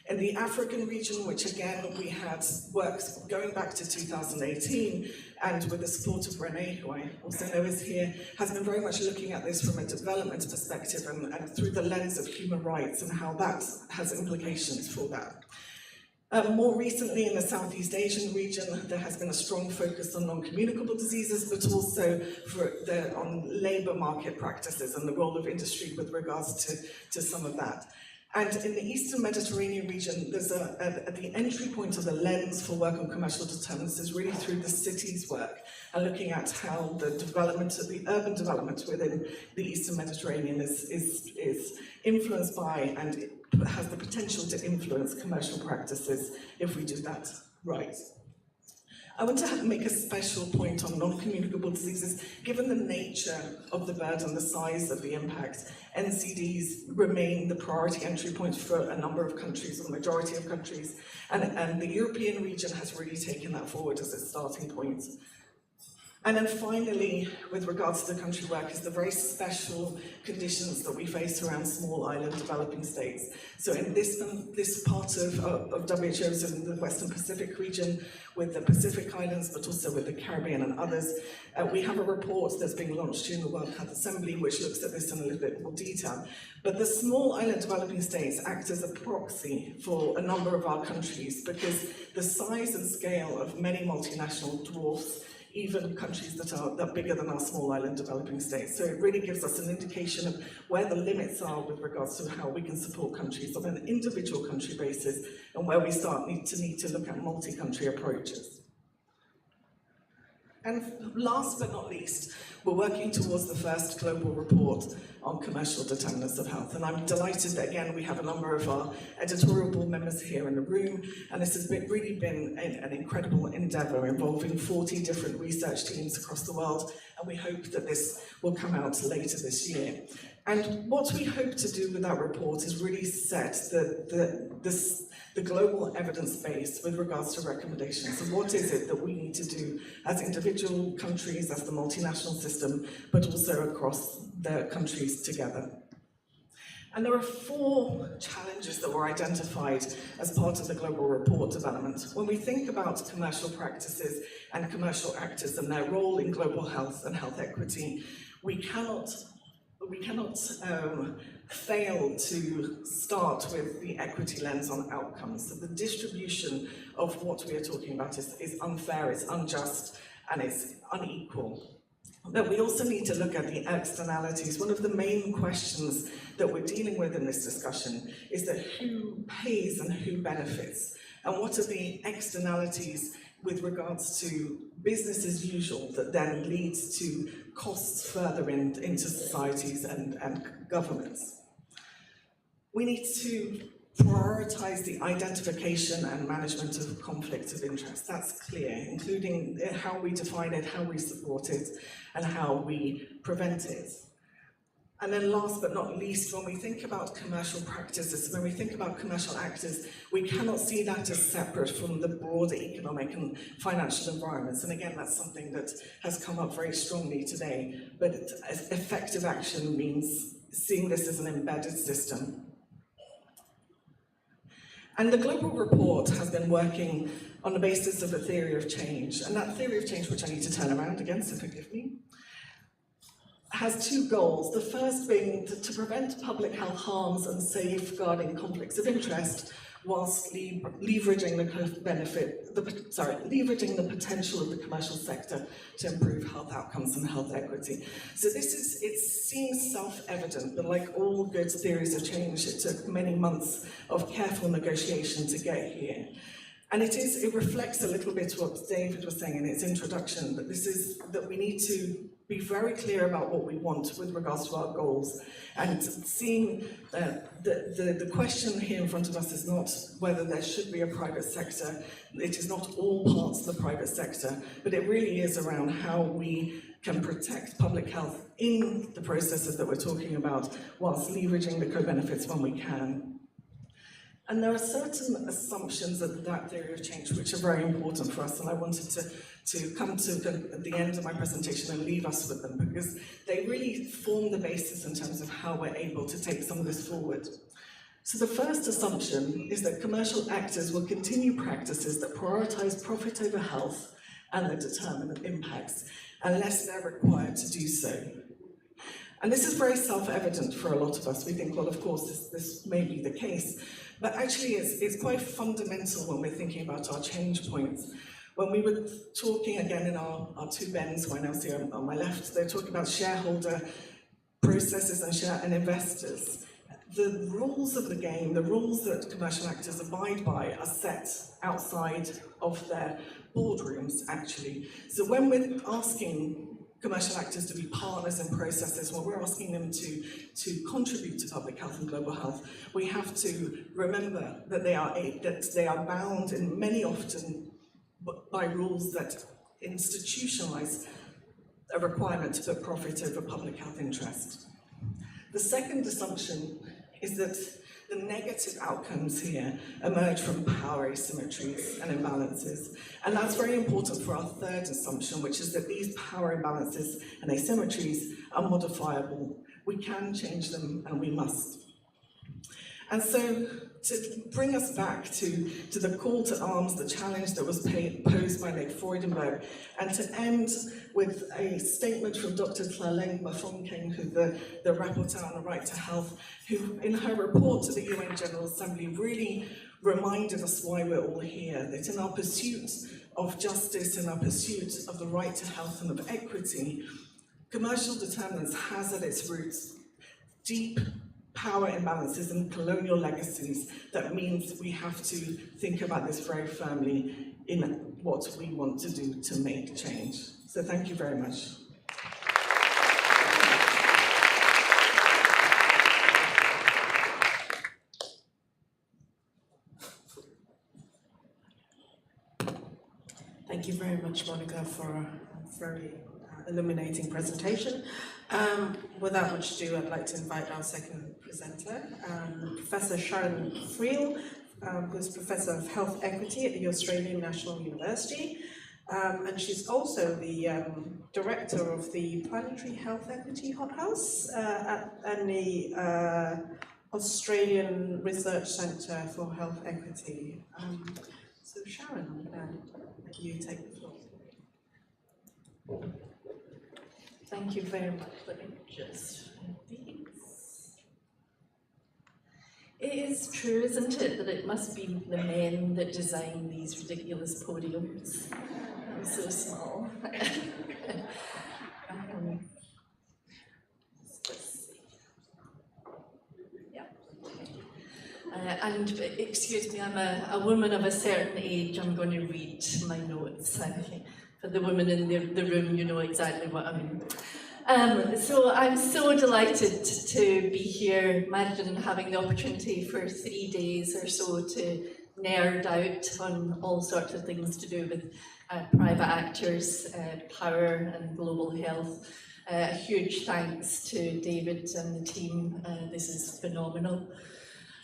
In the African region, which again we had work going back to 2018, and with the support of Renee, who I also know is here, has been very much looking at this from a development perspective and through the lens of human rights and how that has implications for that. More recently, in the Southeast Asian region, there has been a strong focus on non-communicable diseases, but also on labour market practices and the role of industry with regards to some of that. And in the Eastern Mediterranean region, there's at the entry point of the lens for work on commercial determinants is really through the cities work and looking at how the urban development within the Eastern Mediterranean is influenced by and it has the potential to influence commercial practices if we do that right. I want to make a special point on non-communicable diseases. Given the nature of the burden, the size of the impact, NCDs remain the priority entry point for a number of countries, or the majority of countries, and the European region has really taken that forward as its starting point. And then finally, with regards to the country work, is the very special conditions that we face around small island developing states. So in this part of WHO, so in the Western Pacific region, with the Pacific Islands, but also with the Caribbean and others, we have a report that's being launched during the World Health Assembly, which looks at this in a little bit more detail. But the small island developing states act as a proxy for a number of our countries, because the size and scale of many multinational dwarfs even countries that are bigger than our small island developing states. So it really gives us an indication of where the limits are with regards to how we can support countries on an individual country basis, and where we need to look at multi-country approaches. And last but not least, we're working towards the first global report on commercial determinants of health. And I'm delighted that, again, we have a number of our editorial board members here in the room. And this has really been an incredible endeavor involving 40 different research teams across the world. And we hope that this will come out later this year. And what we hope to do with that report is really set the global evidence base with regards to recommendations. And what is it that we need to do as individual countries, as the multinational system, but also across the countries together. And there are 4 challenges that were identified as part of the global report development. When we think about commercial practices and commercial actors and their role in global health and health equity, we cannot fail to start with the equity lens on outcomes. So the distribution of what we are talking about is unfair, it's unjust, and it's unequal. But we also need to look at the externalities. One of the main questions that we're dealing with in this discussion is that who pays and who benefits? And what are the externalities with regards to business as usual that then leads to costs further into societies and governments? We need to prioritize the identification and management of conflicts of interest. That's clear, including how we define it, how we support it, and how we prevent it. And then last but not least, when we think about commercial practices, when we think about commercial actors, we cannot see that as separate from the broader economic and financial environments. And again, that's something that has come up very strongly today. But effective action means seeing this as an embedded system. And the global report has been working on the basis of a theory of change. And that theory of change, which I need to turn around again, so forgive me, has 2 goals. The first being to prevent public health harms and safeguarding conflicts of interest, whilst leveraging the potential of the commercial sector to improve health outcomes and health equity. So it seems self-evident, but like all good theories of change, it took many months of careful negotiation to get here. And it reflects a little bit what David was saying in his introduction, that we need to be very clear about what we want with regards to our goals. And seeing that the question here in front of us is not whether there should be a private sector. It is not all parts of the private sector, but it really is around how we can protect public health in the processes that we're talking about, whilst leveraging the co-benefits when we can. And there are certain assumptions of that theory of change which are very important for us, and I wanted to come to the end of my presentation and leave us with them, because they really form the basis in terms of how we're able to take some of this forward. So the first assumption is that commercial actors will continue practices that prioritize profit over health and the determinant impacts, unless they're required to do so. And this is very self-evident for a lot of us. We think, well, of course, this may be the case. But actually, it's quite fundamental when we're thinking about our change points. When we were talking again in our 2 Bens, who I now see on my left, they're talking about shareholder processes and investors. The rules of the game, the rules that commercial actors abide by, are set outside of their boardrooms, actually. So when we're asking commercial actors to be partners in processes, when we're asking them to contribute to public health and global health, we have to remember that they are bound in many often by rules that institutionalize a requirement to put profit over public health interest. The second assumption is that the negative outcomes here emerge from power asymmetries and imbalances. And that's very important for our third assumption, which is that these power imbalances and asymmetries are modifiable. We can change them, and we must. And so, to bring us back to the call to arms, the challenge that was posed by Nick Freudenberg, and to end with a statement from Dr. Tlaleng Bafokeng, who's the rapporteur on the right to health, who in her report to the UN General Assembly really reminded us why we're all here, that in our pursuit of justice, in our pursuit of the right to health and of equity, commercial determinants has at its roots deep power imbalances and colonial legacies. That means we have to think about this very firmly in what we want to do to make change. So thank you very much. Thank you very much, Monica, for a very illuminating presentation. Without much ado, I'd like to invite our second presenter, Professor Sharon Friel, who's Professor of Health Equity at the Australian National University. And she's also the Director of the Planetary Health Equity Hothouse and the Australian Research Centre for Health Equity. So Sharon, I'm going to let you take the floor. Thank you very much. Let me just find these. It is true, isn't it, that it must be the men that design these ridiculous podiums. I'm so small. Let's see. Yeah. And excuse me, I'm a woman of a certain age. I'm going to read my notes. For the women in the room, you know exactly what I mean. So I'm so delighted to be here. Imagine having the opportunity for 3 days or so to nerd out on all sorts of things to do with private actors, power and global health. A huge thanks to David and the team. This is phenomenal.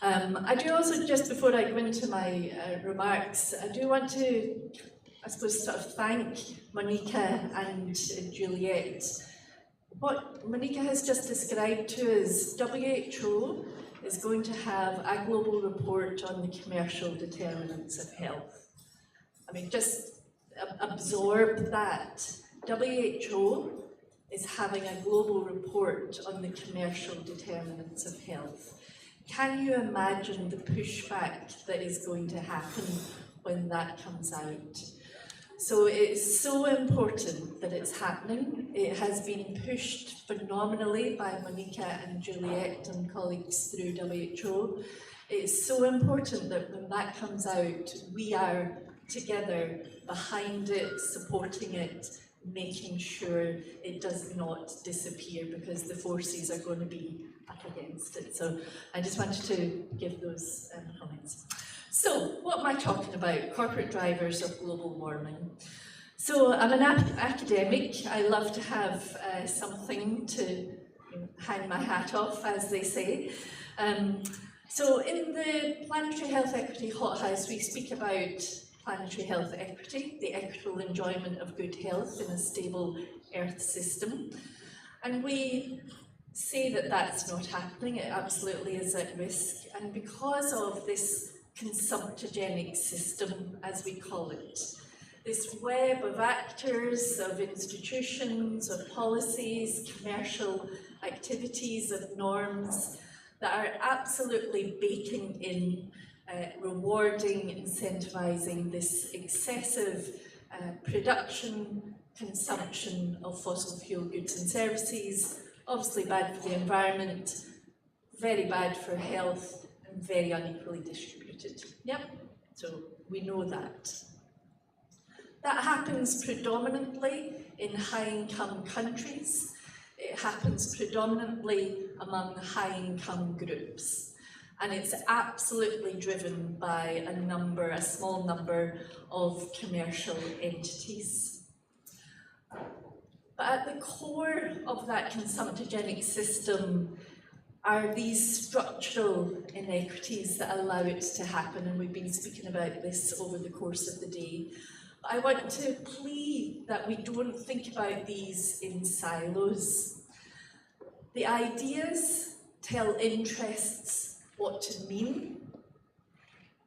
I do also, just before I go into my remarks, I do want to, I suppose, sort of thank Monica and Juliet. What Monica has just described to us, WHO is going to have a global report on the commercial determinants of health. I mean, just absorb that. WHO is having a global report on the commercial determinants of health. Can you imagine the pushback that is going to happen when that comes out? So it's so important that it's happening. It has been pushed phenomenally by Monica and Juliet and colleagues through WHO. It's so important that when that comes out, we are together behind it, supporting it, making sure it does not disappear, because the forces are going to be up against it. So I just wanted to give those comments. So, what am I talking about? Corporate drivers of global warming. So, I'm an academic. I love to have something to hang my hat off, as they say. So, in the Planetary Health Equity Hothouse, we speak about planetary health equity, the equitable enjoyment of good health in a stable Earth system. And we say that that's not happening. It absolutely is at risk. And because of this consumptogenic system, as we call it, this web of actors, of institutions, of policies, commercial activities, of norms that are absolutely baking in, rewarding, incentivizing this excessive production, consumption of fossil fuel goods and services, obviously bad for the environment, very bad for health, and very unequally distributed. Yep, so we know that. That happens predominantly in high-income countries. It happens predominantly among high-income groups. And it's absolutely driven by a small number of commercial entities. But at the core of that consumptogenic system are these structural inequities that allow it to happen, and we've been speaking about this over the course of the day. I want to plead that we don't think about these in silos. The ideas tell interests what to mean.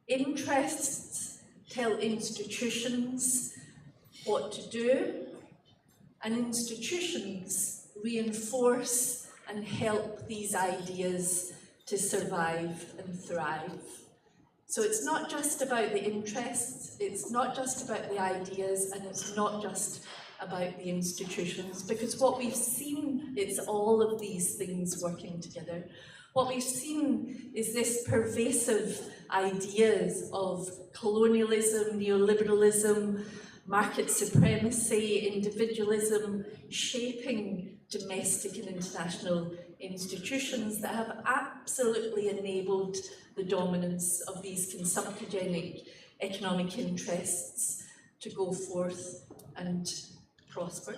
Interests tell institutions what to do, and institutions reinforce and help these ideas to survive and thrive. So it's not just about the interests, it's not just about the ideas, and it's not just about the institutions, because what we've seen is all of these things working together. What we've seen is this pervasive ideas of colonialism, neoliberalism, market supremacy, individualism, shaping domestic and international institutions that have absolutely enabled the dominance of these consumptogenic economic interests to go forth and prosper,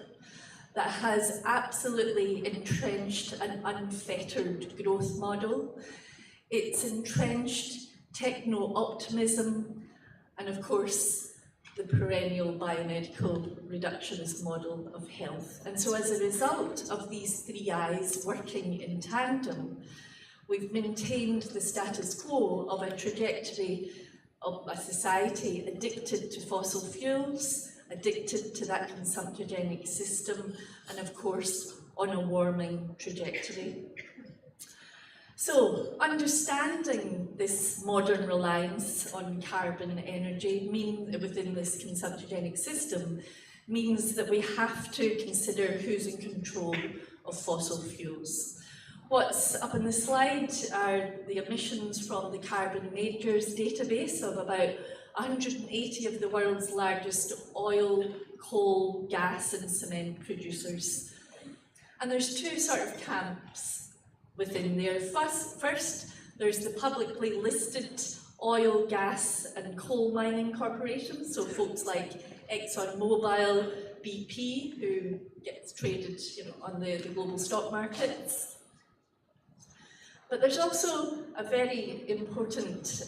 that has absolutely entrenched an unfettered growth model. It's entrenched techno-optimism, and of course, the perennial biomedical reductionist model of health. And so as a result of these three I's working in tandem, we've maintained the status quo of a trajectory of a society addicted to fossil fuels, addicted to that consumptogenic system, and of course, on a warming trajectory. So, understanding this modern reliance on carbon energy within this consumptogenic system means that we have to consider who's in control of fossil fuels. What's up on the slide are the emissions from the Carbon Majors database of about 180 of the world's largest oil, coal, gas and cement producers. And there's two sort of camps within there. First, there's the publicly listed oil, gas and coal mining corporations, so folks like ExxonMobil, BP, who gets traded on the global stock markets. But there's also a very important,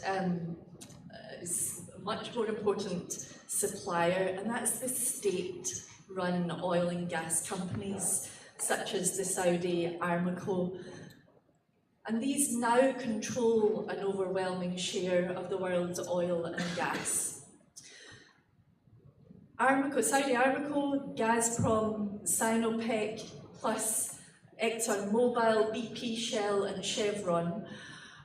much more important supplier, and that's the state-run oil and gas companies, such as the Saudi Aramco. And these now control an overwhelming share of the world's oil and gas. Saudi Aramco, Gazprom, Sinopec, plus ExxonMobil, BP, Shell and Chevron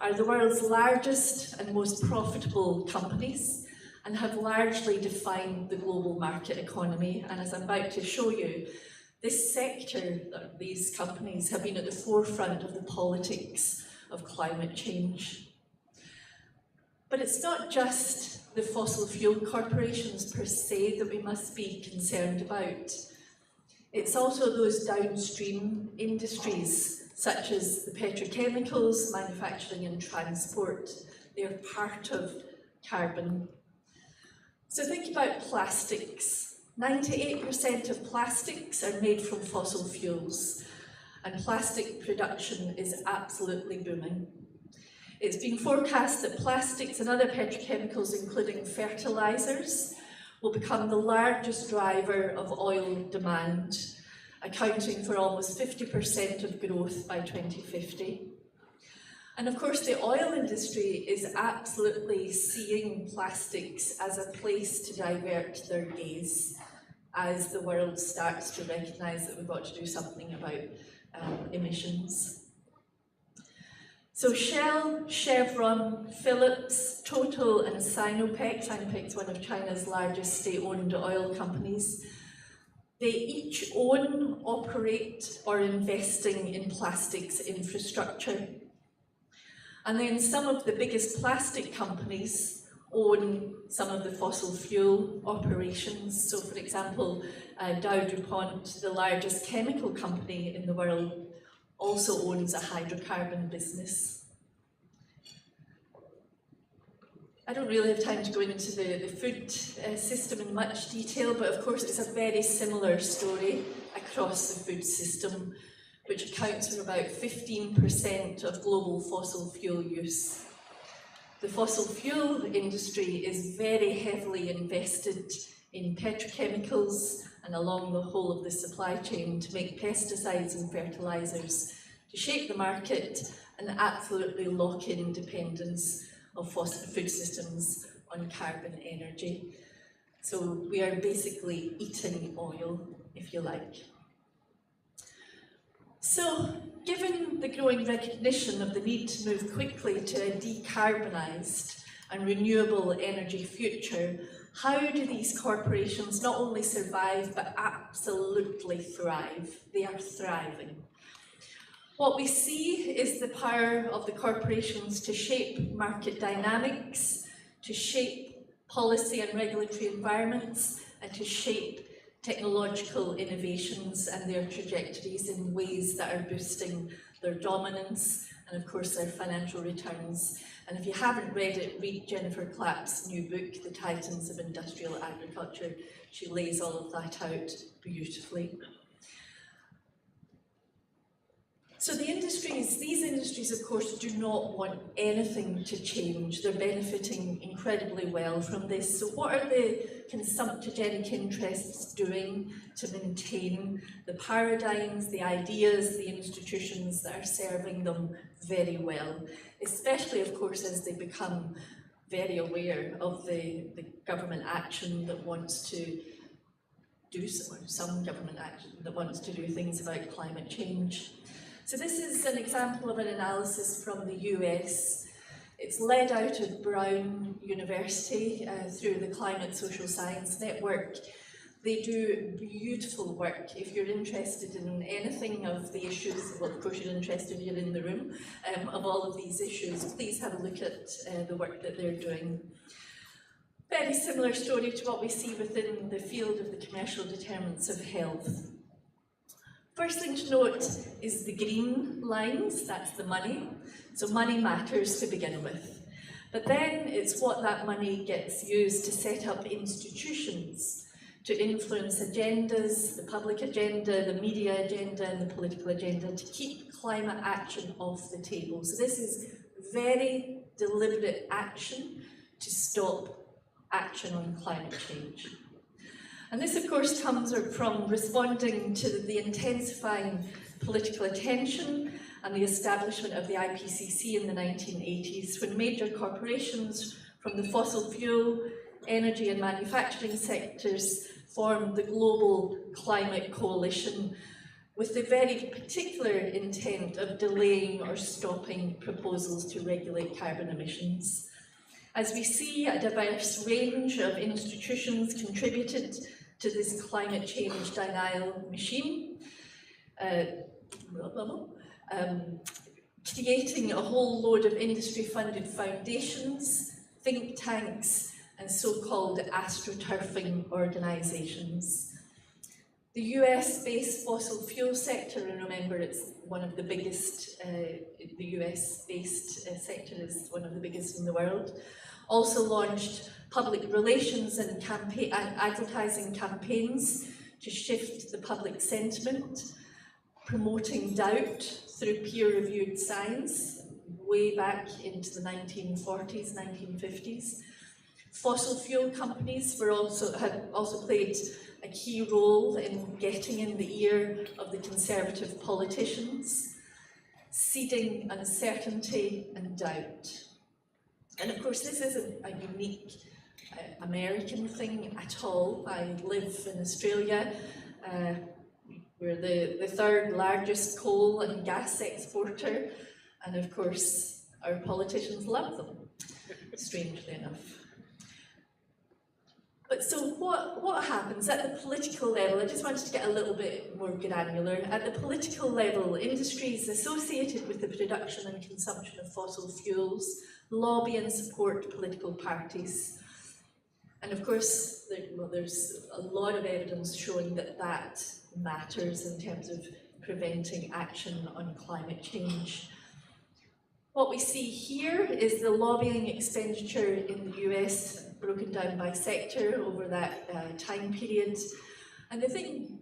are the world's largest and most profitable companies and have largely defined the global market economy. And as I'm about to show you, this sector, these companies, have been at the forefront of the politics of climate change. But it's not just the fossil fuel corporations per se that we must be concerned about. It's also those downstream industries, such as the petrochemicals, manufacturing and transport. They're part of carbon. So think about plastics. 98% of plastics are made from fossil fuels, and plastic production is absolutely booming. It's been forecast that plastics and other petrochemicals, including fertilizers, will become the largest driver of oil demand, accounting for almost 50% of growth by 2050. And of course, the oil industry is absolutely seeing plastics as a place to divert their gaze as the world starts to recognise that we've got to do something about emissions. So Shell, Chevron, Phillips, Total and Sinopec, Sinopec is one of China's largest state-owned oil companies, they each own, operate or are investing in plastics infrastructure. And then some of the biggest plastic companies own some of the fossil fuel operations. So for example, Dow DuPont, the largest chemical company in the world, also owns a hydrocarbon business. I don't really have time to go into the food system in much detail, but of course it's a very similar story across the food system. which accounts for about 15% of global fossil fuel use. The fossil fuel industry is very heavily invested in petrochemicals and along the whole of the supply chain to make pesticides and fertilizers, to shape the market and absolutely lock in dependence of fossil food systems on carbon energy. So we are basically eating oil, if you like. So, given the growing recognition of the need to move quickly to a decarbonised and renewable energy future, how do these corporations not only survive but absolutely thrive? They are thriving. What we see is the power of the corporations to shape market dynamics, to shape policy and regulatory environments, and to shape technological innovations and their trajectories in ways that are boosting their dominance and, of course, their financial returns. And if you haven't read it, read Jennifer Clapp's new book, The Titans of Industrial Agriculture. She lays all of that out beautifully. So these industries, of course, do not want anything to change. They're benefiting incredibly well from this. So what are the consumptogenic interests doing to maintain the paradigms, the ideas, the institutions that are serving them very well? Especially, of course, as they become very aware of the government action that wants to do some government action that wants to do things about climate change. So this is an example of an analysis from the US. It's led out of Brown University through the Climate Social Science Network. They do beautiful work. If you're interested in anything of the issues, well, of course you're interested, you're in the room, of all of these issues, please have a look at the work that they're doing. Very similar story to what we see within the field of the commercial determinants of health. First thing to note is the green lines, that's the money. So money matters to begin with. But then it's what that money gets used to set up institutions, to influence agendas, the public agenda, the media agenda, and the political agenda, to keep climate action off the table. So this is very deliberate action to stop action on climate change. And this, of course, comes from responding to the intensifying political attention and the establishment of the IPCC in the 1980s, when major corporations from the fossil fuel, energy and manufacturing sectors formed the Global Climate Coalition with the very particular intent of delaying or stopping proposals to regulate carbon emissions. As we see, a diverse range of institutions contributed to this climate change denial machine, creating a whole load of industry-funded foundations, think tanks, and so-called astroturfing organisations. The US-based fossil fuel sector, and remember it's one of the biggest, the US-based sector is one of the biggest in the world, also launched public relations and advertising campaigns to shift the public sentiment, promoting doubt through peer-reviewed science way back into the 1940s, 1950s. Fossil fuel companies had also played a key role in getting in the ear of the conservative politicians, seeding uncertainty and doubt. And of course, this isn't a unique American thing at all. I live in Australia. We're the third largest coal and gas exporter, and of course, our politicians love them, strangely enough. But so what happens at the political level? I just wanted to get a little bit more granular. At the political level, industries associated with the production and consumption of fossil fuels lobby and support political parties. And of course, there's a lot of evidence showing that that matters in terms of preventing action on climate change. What we see here is the lobbying expenditure in the US broken down by sector over that time period. And the thing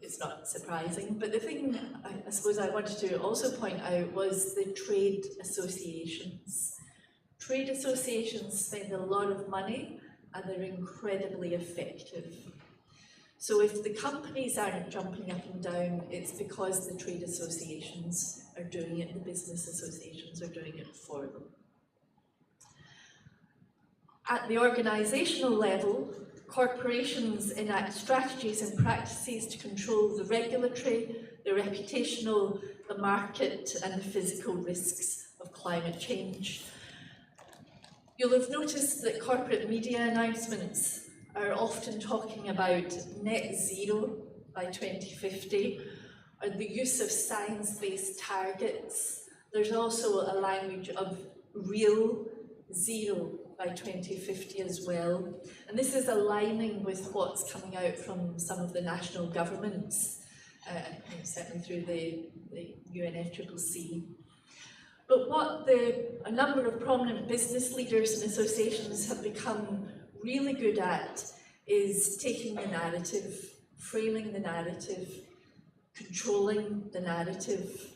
it's not surprising. But the thing I suppose I wanted to also point out was the trade associations. Trade associations spend a lot of money and they're incredibly effective. So if the companies aren't jumping up and down, it's because the trade associations are doing it, the business associations are doing it for them. At the organisational level, corporations enact strategies and practices to control the regulatory, the reputational, the market and the physical risks of climate change. You'll have noticed that corporate media announcements are often talking about net zero by 2050, or the use of science-based targets. There's also a language of real zero by 2050 as well. And this is aligning with what's coming out from some of the national governments, certainly through the UNU-IIGH. But what a number of prominent business leaders and associations have become really good at is taking the narrative, framing the narrative, controlling the narrative.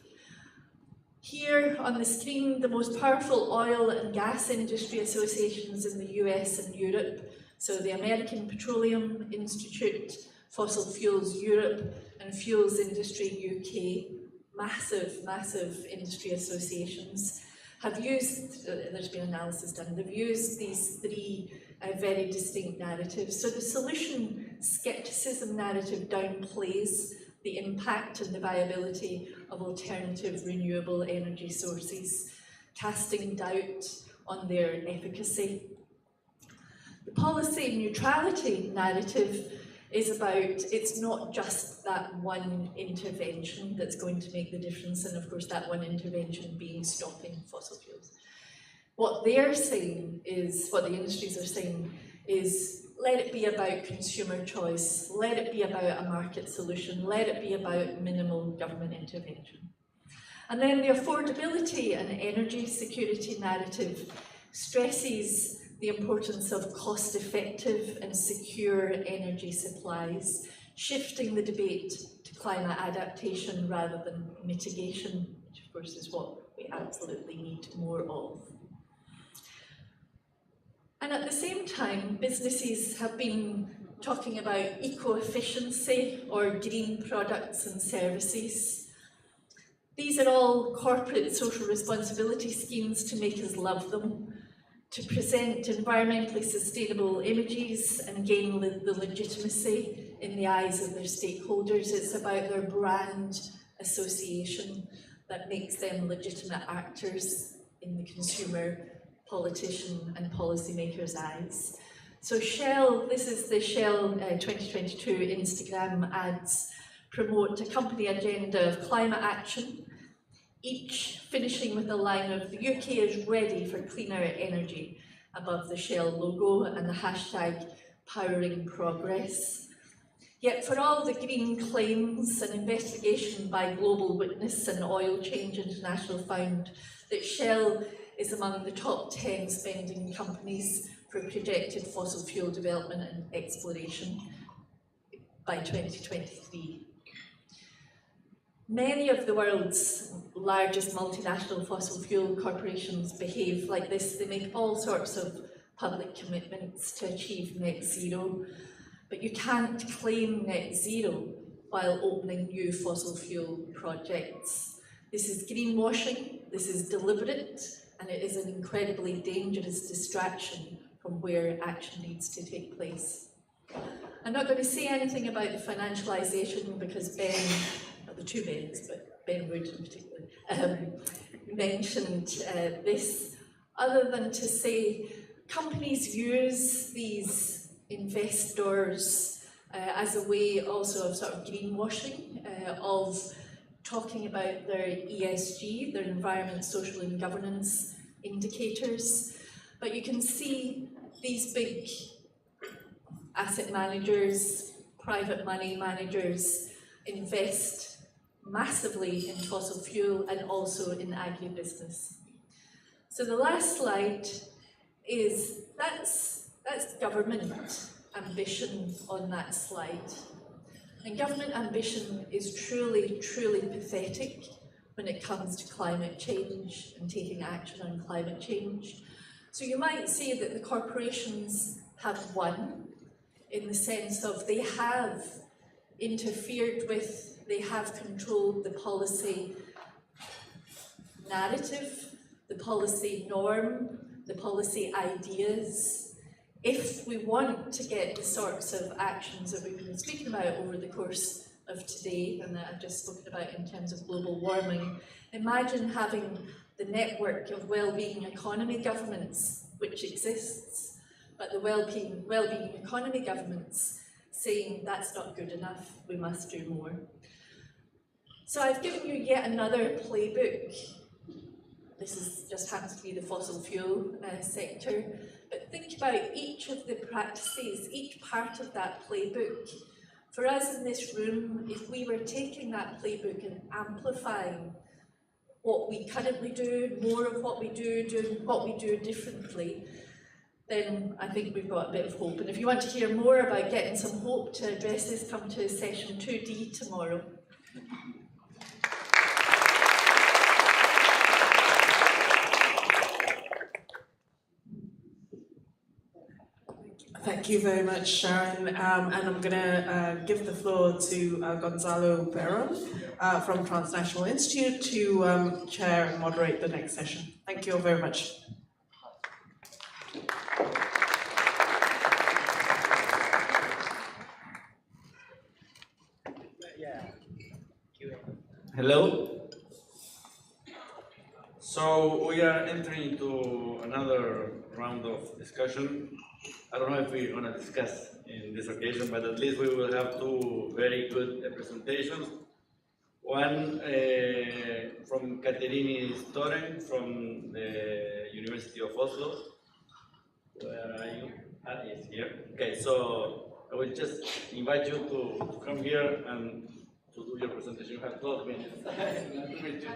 Here on the screen, the most powerful oil and gas industry associations in the US and Europe, so the American Petroleum Institute, Fossil Fuels Europe, and Fuels Industry UK, massive industry associations, have used, there's been analysis done, they've used these three very distinct narratives. So the solution skepticism narrative downplays the impact and the viability of alternative renewable energy sources, casting doubt on their efficacy. The policy neutrality narrative is about, it's not just that one intervention that's going to make the difference, and of course that one intervention being stopping fossil fuels. What they're saying is, what the industries are saying is, let it be about consumer choice, let it be about a market solution, let it be about minimal government intervention. And then the affordability and energy security narrative stresses the importance of cost-effective and secure energy supplies, shifting the debate to climate adaptation rather than mitigation, which of course is what we absolutely need more of. And at the same time, businesses have been talking about eco-efficiency or green products and services. These are all corporate social responsibility schemes to make us love them, to present environmentally sustainable images and gain the legitimacy in the eyes of their stakeholders. It's about their brand association that makes them legitimate actors in the consumer, politician and policymakers' eyes. So Shell, this is the Shell 2022 Instagram ads, promote a company agenda of climate action, each finishing with a line of "the UK is ready for cleaner energy" above the Shell logo and the hashtag powering progress. Yet for all the green claims, an investigation by Global Witness and Oil Change International found that Shell is among the top 10 spending companies for projected fossil fuel development and exploration by 2023. Many of the world's largest multinational fossil fuel corporations behave like this. They make all sorts of public commitments to achieve net zero, but you can't claim net zero while opening new fossil fuel projects. This is greenwashing, this is deliberate, and it is an incredibly dangerous distraction from where action needs to take place. I'm not going to say anything about the financialisation because Ben, not the two Bens, but Ben Wood in particular, mentioned this, other than to say companies use these investors as a way also of sort of greenwashing, of talking about their ESG, their environment, social and governance indicators. But you can see these big asset managers, private money managers invest massively in fossil fuel and also in agribusiness. So the last slide is, that's government ambition on that slide. And government ambition is truly, truly pathetic when it comes to climate change and taking action on climate change. So you might say that the corporations have won in the sense of they have interfered with, they have controlled the policy narrative, the policy norm, the policy ideas. If we want to get the sorts of actions that we've been speaking about over the course of today, and that I've just spoken about in terms of global warming, imagine having the network of well-being economy governments, which exists, but the well-being economy governments saying that's not good enough, we must do more. So I've given you yet another playbook. This just happens to be the fossil fuel sector, but think about each of the practices, each part of that playbook. For us in this room, if we were taking that playbook and amplifying what we currently do, more of what we do, doing what we do differently, then I think we've got a bit of hope. And if you want to hear more about getting some hope to address this, come to session 2D tomorrow. Thank you very much, Sharon. And I'm going to give the floor to Gonzalo Perón from Transnational Institute to chair and moderate the next session. Thank you all very much. Hello. So we are entering into another round of discussion. I don't know if we're going to discuss in this occasion, but at least we will have two very good presentations. One from Katerini Storen from the University of Oslo. Where are you? Ah, yes, here. Okay, so I will just invite you to come here and to do your presentation. You have 12 minutes. Nice to meet you.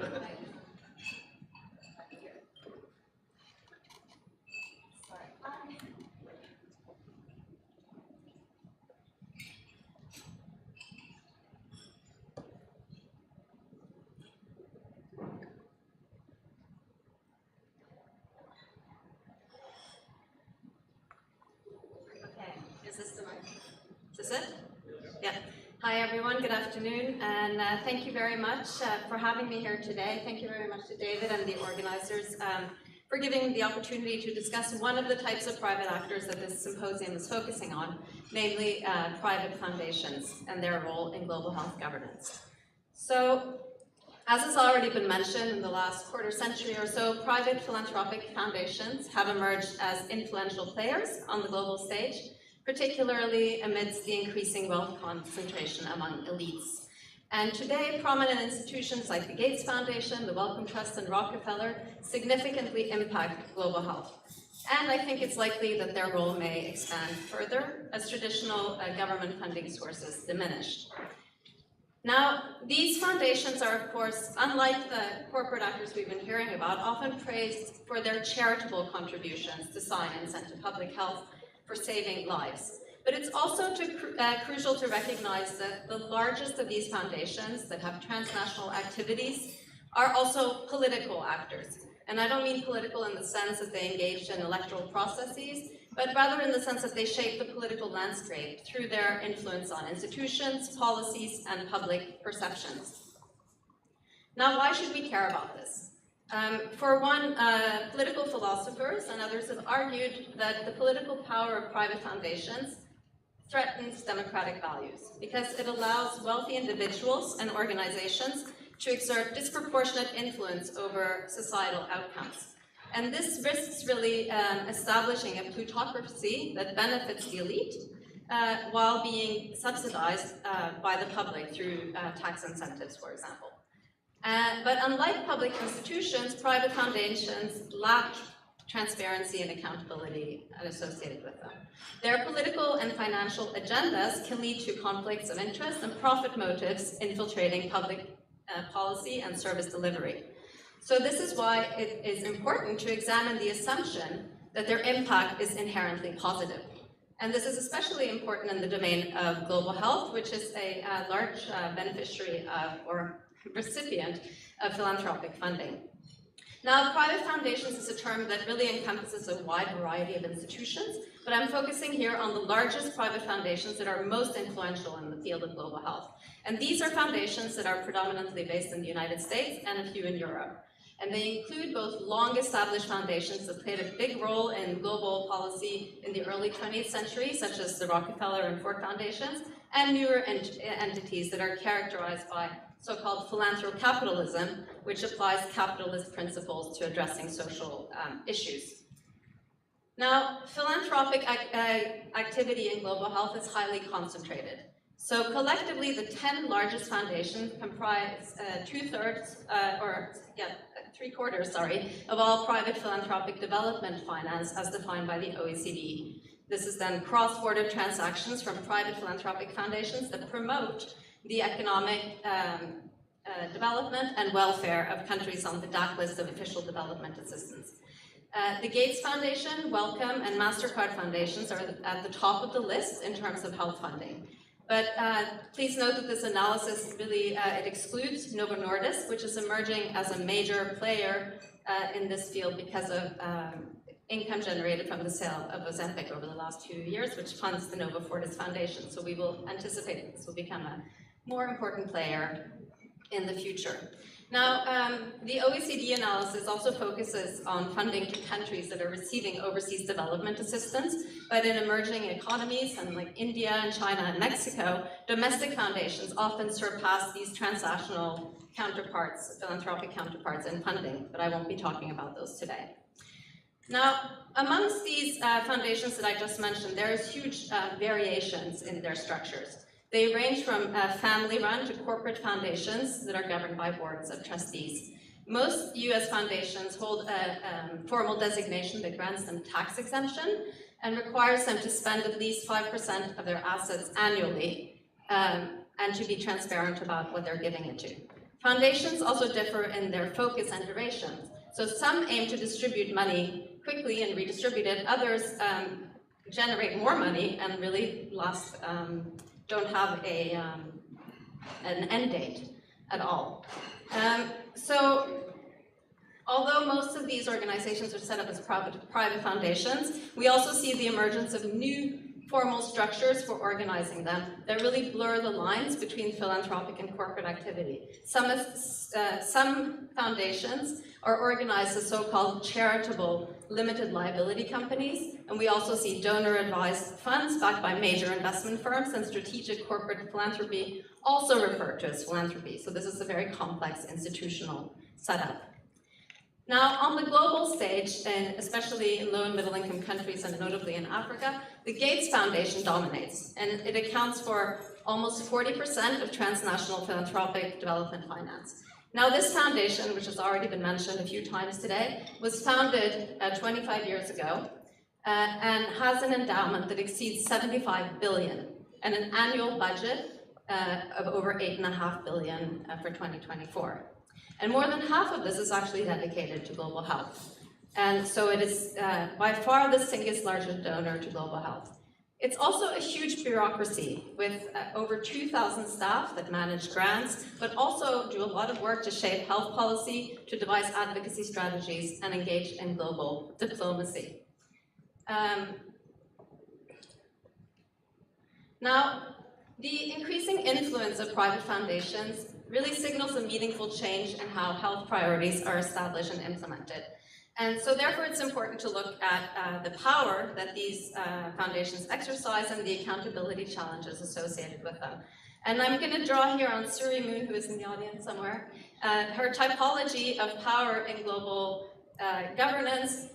Is this it? Yeah. Hi everyone, good afternoon, and thank you very much for having me here today. Thank you very much to David and the organizers for giving me the opportunity to discuss one of the types of private actors that this symposium is focusing on, namely private foundations and their role in global health governance. So, as has already been mentioned, in the last quarter century or so, private philanthropic foundations have emerged as influential players on the global stage, particularly amidst the increasing wealth concentration among elites. And today, prominent institutions like the Gates Foundation, the Wellcome Trust, and Rockefeller significantly impact global health. And I think it's likely that their role may expand further as traditional government funding sources diminish. Now, these foundations are, of course, unlike the corporate actors we've been hearing about, often praised for their charitable contributions to science and to public health, for saving lives. But it's also crucial to recognize that the largest of these foundations that have transnational activities are also political actors. And I don't mean political in the sense that they engage in electoral processes, but rather in the sense that they shape the political landscape through their influence on institutions, policies, and public perceptions. Now, why should we care about this? For one, political philosophers and others have argued that the political power of private foundations threatens democratic values because it allows wealthy individuals and organizations to exert disproportionate influence over societal outcomes. And this risks really establishing a plutocracy that benefits the elite while being subsidized by the public through tax incentives, for example. But unlike public institutions, private foundations lack transparency and accountability associated with them. Their political and financial agendas can lead to conflicts of interest and profit motives infiltrating public policy and service delivery. So this is why it is important to examine the assumption that their impact is inherently positive. And this is especially important in the domain of global health, which is a large beneficiary of, or recipient of philanthropic funding. Now, private foundations is a term that really encompasses a wide variety of institutions, but I'm focusing here on the largest private foundations that are most influential in the field of global health. And these are foundations that are predominantly based in the United States and a few in Europe. And they include both long-established foundations that played a big role in global policy in the early 20th century, such as the Rockefeller and Ford Foundations, and newer entities that are characterized by so-called philanthrocapitalism, which applies capitalist principles to addressing social issues. Now, philanthropic activity in global health is highly concentrated. So collectively, the 10 largest foundations comprise three-quarters, of all private philanthropic development finance as defined by the OECD. This is then cross-border transactions from private philanthropic foundations that promote the economic development and welfare of countries on the DAC list of official development assistance. The Gates Foundation, Wellcome, and MasterCard Foundations are at the top of the list in terms of health funding. But please note that this analysis really, it excludes Novo Nordisk, which is emerging as a major player in this field because of income generated from the sale of Ozempic over the last few years, which funds the Novo Nordisk Foundation. So we will anticipate that this will become a more important player in the future. Now, the OECD analysis also focuses on funding to countries that are receiving overseas development assistance, but in emerging economies, and like India and China and Mexico, domestic foundations often surpass these transnational counterparts, philanthropic counterparts in funding, but I won't be talking about those today. Now, amongst these foundations that I just mentioned, there is huge variations in their structures. They range from family-run to corporate foundations that are governed by boards of trustees. Most US foundations hold a formal designation that grants them tax exemption and requires them to spend at least 5% of their assets annually and to be transparent about what they're giving it to. Foundations also differ in their focus and duration. So some aim to distribute money quickly and redistribute it. Others generate more money and really last don't have an end date at all. So although most of these organizations are set up as private foundations, we also see the emergence of new formal structures for organizing them that really blur the lines between philanthropic and corporate activity. Some foundations are organized as so-called charitable limited liability companies, and we also see donor-advised funds backed by major investment firms and strategic corporate philanthropy, also referred to as philanthropy. So this is a very complex institutional setup. Now, on the global stage, and especially in low and middle income countries and notably in Africa, the Gates Foundation dominates, and it accounts for almost 40% of transnational philanthropic development finance. Now, this foundation, which has already been mentioned a few times today, was founded 25 years ago and has an endowment that exceeds 75 billion and an annual budget of over 8.5 billion for 2024. And more than half of this is actually dedicated to global health. And so it is by far the single largest donor to global health. It's also a huge bureaucracy with over 2,000 staff that manage grants, but also do a lot of work to shape health policy, to devise advocacy strategies, and engage in global diplomacy. Now, the increasing influence of private foundations really signals a meaningful change in how health priorities are established and implemented. And so therefore it's important to look at the power that these foundations exercise and the accountability challenges associated with them. And I'm going to draw here on Suri Moon, who is in the audience somewhere, her typology of power in global governance,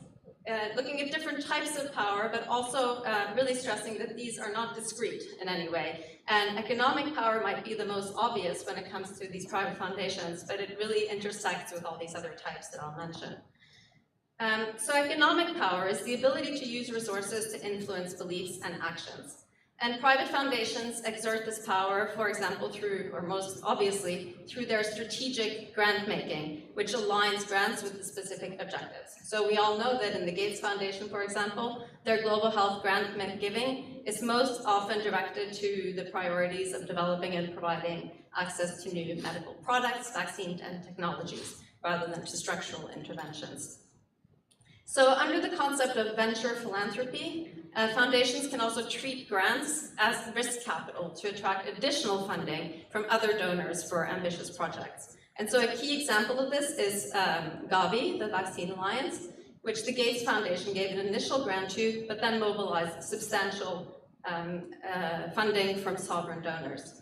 looking at different types of power, but also really stressing that these are not discrete in any way. And economic power might be the most obvious when it comes to these private foundations, but it really intersects with all these other types that I'll mention. So economic power is the ability to use resources to influence beliefs and actions. And private foundations exert this power, for example, through, or most obviously, through their strategic grant making, which aligns grants with the specific objectives. So we all know that in the Gates Foundation, for example, their global health grant giving is most often directed to the priorities of developing and providing access to new medical products, vaccines, and technologies, rather than to structural interventions. So under the concept of venture philanthropy, foundations can also treat grants as risk capital to attract additional funding from other donors for ambitious projects. And so a key example of this is Gavi, the Vaccine Alliance, which the Gates Foundation gave an initial grant to, but then mobilized substantial funding from sovereign donors.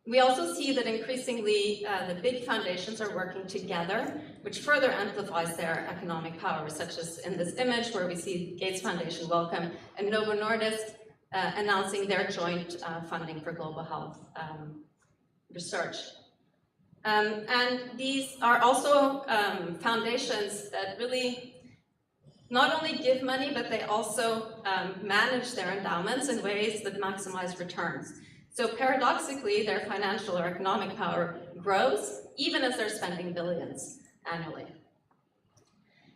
We also see that increasingly the big foundations are working together, which further amplifies their economic power, such as in this image where we see Gates Foundation Wellcome and Novo Nordisk announcing their joint funding for global health research. And these are also foundations that really not only give money, but they also manage their endowments in ways that maximize returns. So paradoxically, their financial or economic power grows, even as they're spending billions annually.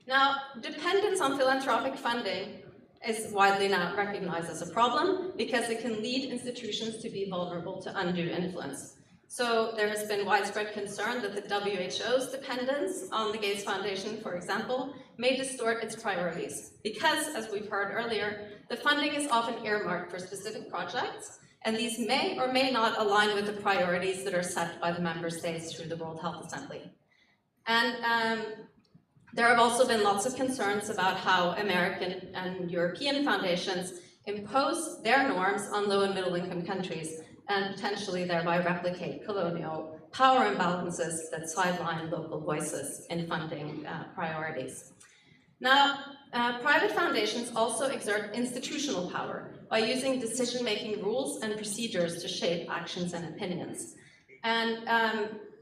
Now, dependence on philanthropic funding is widely now recognized as a problem because it can lead institutions to be vulnerable to undue influence. So there has been widespread concern that the WHO's dependence on the Gates Foundation, for example, may distort its priorities because, as we've heard earlier, the funding is often earmarked for specific projects, and these may or may not align with the priorities that are set by the member states through the World Health Assembly. And there have also been lots of concerns about how American and European foundations impose their norms on low and middle income countries and potentially thereby replicate colonial power imbalances that sideline local voices in funding priorities. Now, private foundations also exert institutional power by using decision-making rules and procedures to shape actions and opinions. And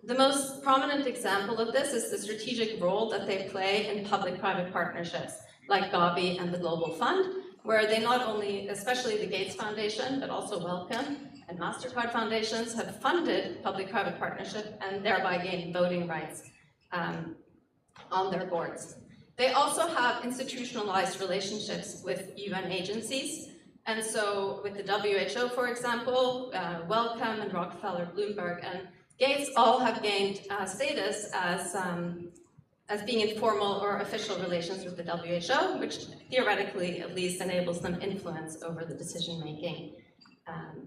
the most prominent example of this is the strategic role that they play in public-private partnerships, like Gavi and the Global Fund, where they not only, especially the Gates Foundation, but also Wellcome and MasterCard foundations have funded public-private partnership and thereby gained voting rights on their boards. They also have institutionalized relationships with UN agencies. And so with the WHO, for example, Wellcome and Rockefeller, Bloomberg, and Gates all have gained status as being in formal or official relations with the WHO, which theoretically at least enables them influence over the decision-making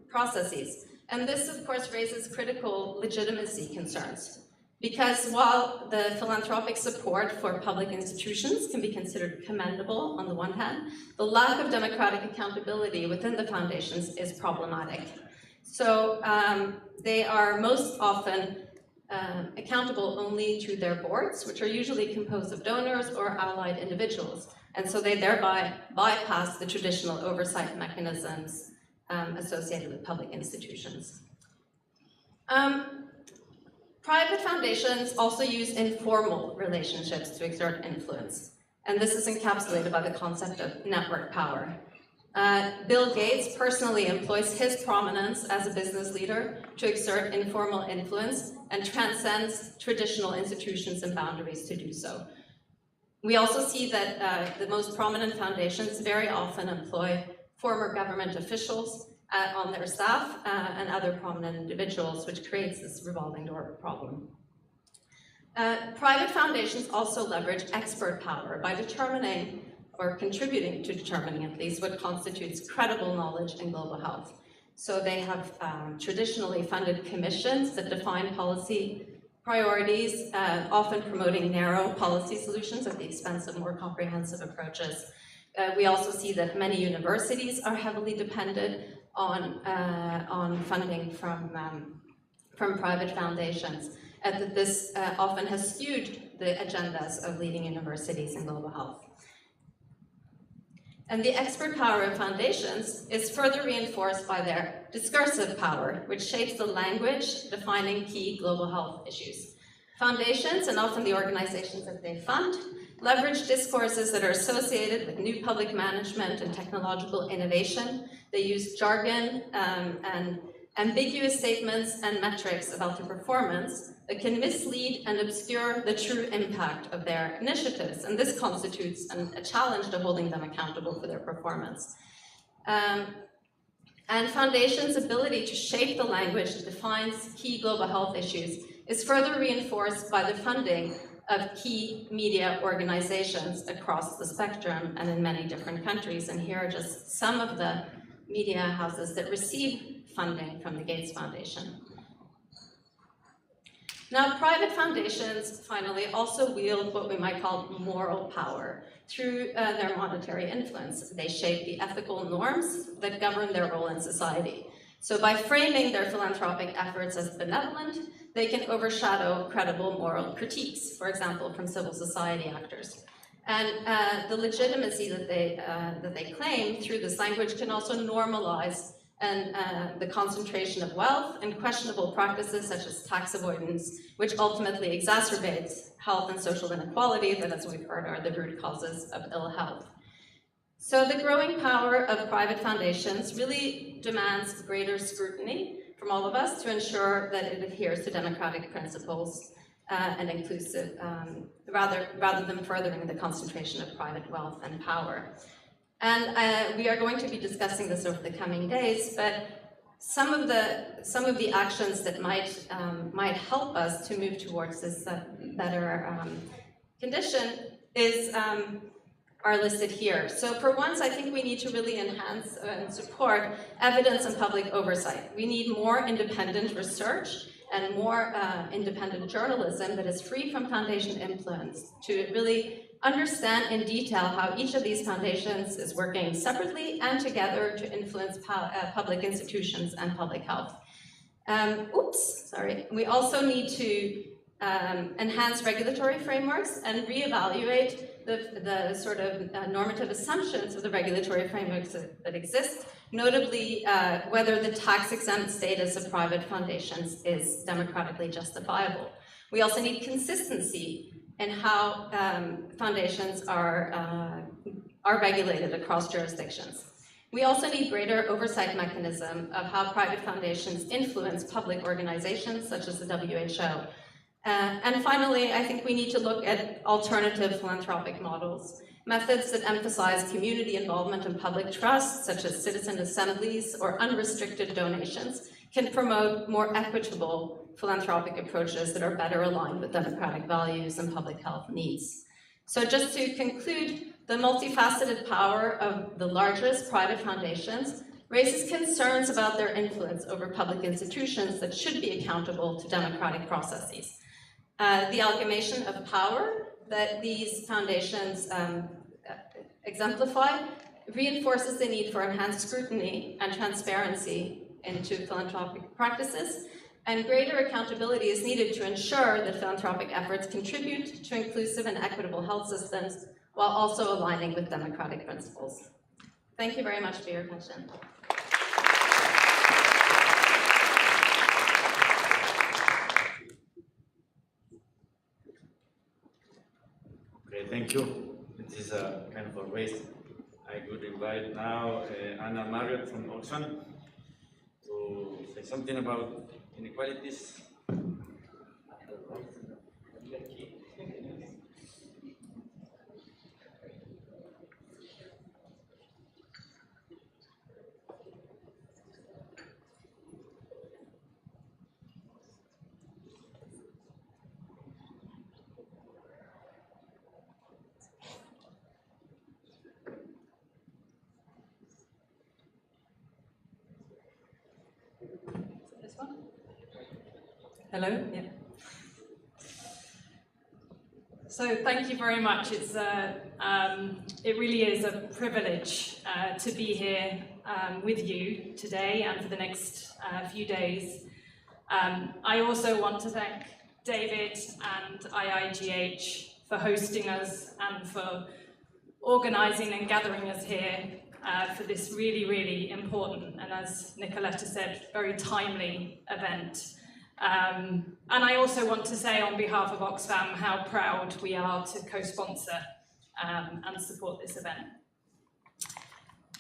processes. And this, of course, raises critical legitimacy concerns. Because while the philanthropic support for public institutions can be considered commendable on the one hand, the lack of democratic accountability within the foundations is problematic. So they are most often accountable only to their boards, which are usually composed of donors or allied individuals. And so they thereby bypass the traditional oversight mechanisms associated with public institutions. Private foundations also use informal relationships to exert influence, and this is encapsulated by the concept of network power. Bill Gates personally employs his prominence as a business leader to exert informal influence and transcends traditional institutions and boundaries to do so. We also see that the most prominent foundations very often employ former government officials on their staff and other prominent individuals, which creates this revolving door problem. Private foundations also leverage expert power by determining, or contributing to determining at least, what constitutes credible knowledge in global health. So they have traditionally funded commissions that define policy priorities, often promoting narrow policy solutions at the expense of more comprehensive approaches. We also see that many universities are heavily dependent on funding from private foundations, and that this often has skewed the agendas of leading universities in global health. And the expert power of foundations is further reinforced by their discursive power, which shapes the language defining key global health issues. Foundations, and often the organizations that they fund, leverage discourses that are associated with new public management and technological innovation. They use jargon and ambiguous statements and metrics about their performance that can mislead and obscure the true impact of their initiatives. And this constitutes a challenge to holding them accountable for their performance. And foundations' ability to shape the language that defines key global health issues is further reinforced by the funding of key media organizations across the spectrum and in many different countries. And here are just some of the media houses that receive funding from the Gates Foundation. Now, private foundations, finally, also wield what we might call moral power through their monetary influence. They shape the ethical norms that govern their role in society. So by framing their philanthropic efforts as benevolent, they can overshadow credible moral critiques, for example, from civil society actors. And the legitimacy that they claim through this language can also normalize the concentration of wealth and questionable practices such as tax avoidance, which ultimately exacerbates health and social inequality that, as we've heard, are the root causes of ill health. So the growing power of private foundations really demands greater scrutiny from all of us to ensure that it adheres to democratic principles and inclusive, rather than furthering the concentration of private wealth and power. And we are going to be discussing this over the coming days, but some of the actions that might help us to move towards this better condition are listed here. So for once, I think we need to really enhance and support evidence and public oversight. We need more independent research and more independent journalism that is free from foundation influence to really understand in detail how each of these foundations is working separately and together to influence public institutions and public health. We also need to enhance regulatory frameworks and reevaluate the sort of normative assumptions of the regulatory frameworks that exist, notably whether the tax-exempt status of private foundations is democratically justifiable. We also need consistency in how foundations are regulated across jurisdictions. We also need greater oversight mechanism of how private foundations influence public organizations such as the WHO. And finally, I think we need to look at alternative philanthropic models, methods that emphasize community involvement and public trust, such as citizen assemblies or unrestricted donations, can promote more equitable philanthropic approaches that are better aligned with democratic values and public health needs. So just to conclude, the multifaceted power of the largest private foundations raises concerns about their influence over public institutions that should be accountable to democratic processes. The amalgamation of power that these foundations exemplify reinforces the need for enhanced scrutiny and transparency into philanthropic practices, and greater accountability is needed to ensure that philanthropic efforts contribute to inclusive and equitable health systems while also aligning with democratic principles. Thank you very much for your attention. Okay, thank you. It is a kind of a waste. I could invite now Anna Marriott from Oxfam to say something about inequalities. Hello? Yeah. So thank you very much. It really is a privilege to be here with you today and for the next few days. I also want to thank David and UNU-IIGH for hosting us and for organising and gathering us here for this really, really important and, as Nicoletta said, very timely event. And I also want to say on behalf of Oxfam how proud we are to co-sponsor and support this event.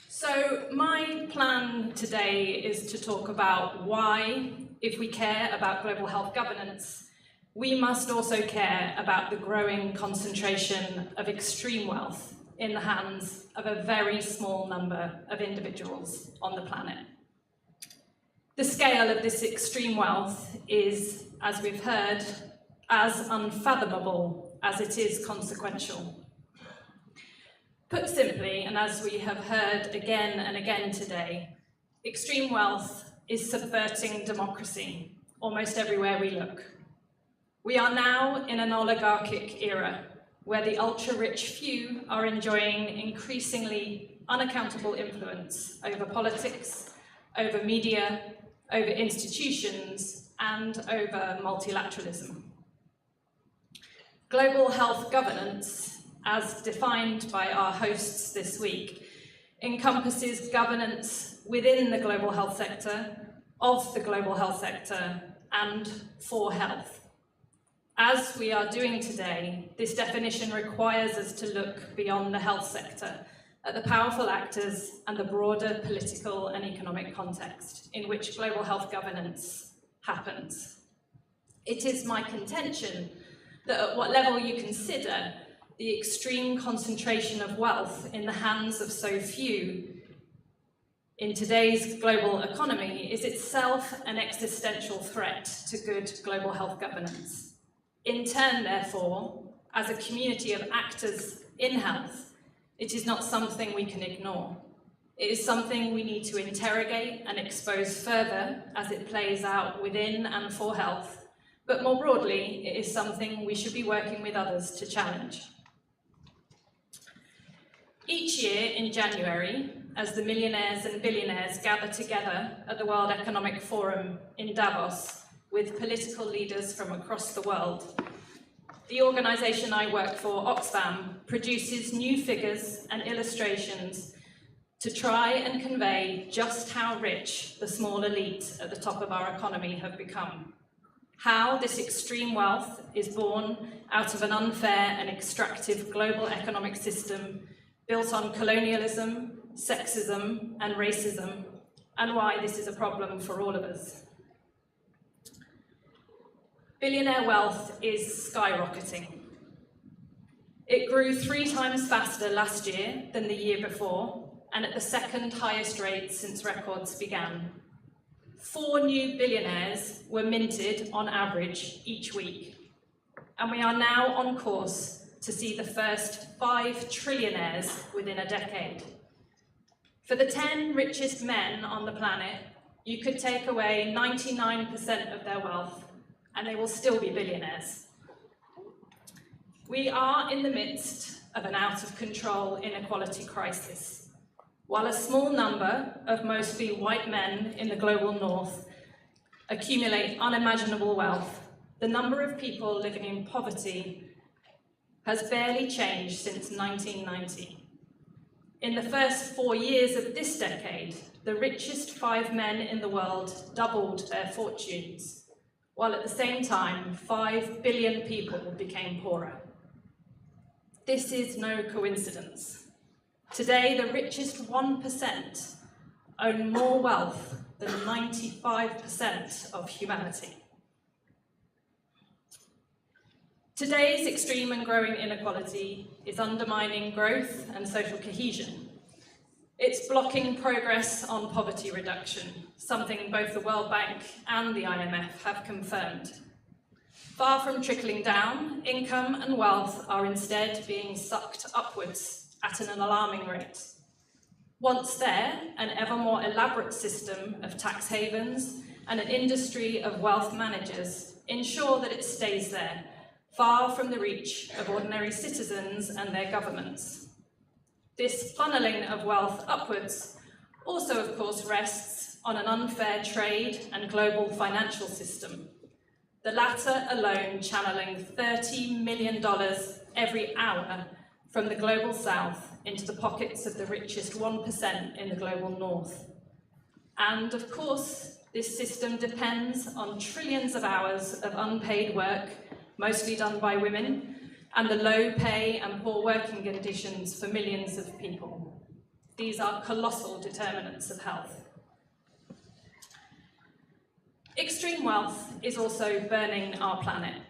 So my plan today is to talk about why, if we care about global health governance, we must also care about the growing concentration of extreme wealth in the hands of a very small number of individuals on the planet. The scale of this extreme wealth is, as we've heard, as unfathomable as it is consequential. Put simply, and as we have heard again and again today, extreme wealth is subverting democracy almost everywhere we look. We are now in an oligarchic era where the ultra-rich few are enjoying increasingly unaccountable influence over politics, over media, over institutions, and over multilateralism. Global health governance, as defined by our hosts this week, encompasses governance within the global health sector, of the global health sector, and for health. As we are doing today, this definition requires us to look beyond the health sector at the powerful actors and the broader political and economic context in which global health governance happens. It is my contention that at what level you consider the extreme concentration of wealth in the hands of so few in today's global economy is itself an existential threat to good global health governance. In turn, therefore, as a community of actors in health, it is not something we can ignore. It is something we need to interrogate and expose further as it plays out within and for health, but more broadly, it is something we should be working with others to challenge. Each year in January, as the millionaires and billionaires gather together at the World Economic Forum in Davos with political leaders from across the world, the organisation I work for, Oxfam, produces new figures and illustrations to try and convey just how rich the small elite at the top of our economy have become. How this extreme wealth is born out of an unfair and extractive global economic system built on colonialism, sexism, and racism, and why this is a problem for all of us. Billionaire wealth is skyrocketing. It grew 3 times faster last year than the year before, and at the second highest rate since records began. 4 new billionaires were minted on average each week, and we are now on course to see the first 5 trillionaires within a decade. For the 10 richest men on the planet, you could take away 99% of their wealth, and they will still be billionaires. We are in the midst of an out-of-control inequality crisis. While a small number of mostly white men in the global north accumulate unimaginable wealth, the number of people living in poverty has barely changed since 1990. In the first 4 years of this decade, the richest 5 men in the world doubled their fortunes, while at the same time, 5 billion people became poorer. This is no coincidence. Today, the richest 1% own more wealth than 95% of humanity. Today's extreme and growing inequality is undermining growth and social cohesion. It's blocking progress on poverty reduction, something both the World Bank and the IMF have confirmed. Far from trickling down, income and wealth are instead being sucked upwards at an alarming rate. Once there, an ever more elaborate system of tax havens and an industry of wealth managers ensure that it stays there, far from the reach of ordinary citizens and their governments. This funneling of wealth upwards also, of course, rests on an unfair trade and global financial system, the latter alone channeling $30 million every hour from the global south into the pockets of the richest 1% in the global north. And, of course, This system depends on trillions of hours of unpaid work, mostly done by women, and the low pay and poor working conditions for millions of people. These are colossal determinants of health. Extreme wealth is also burning our planet.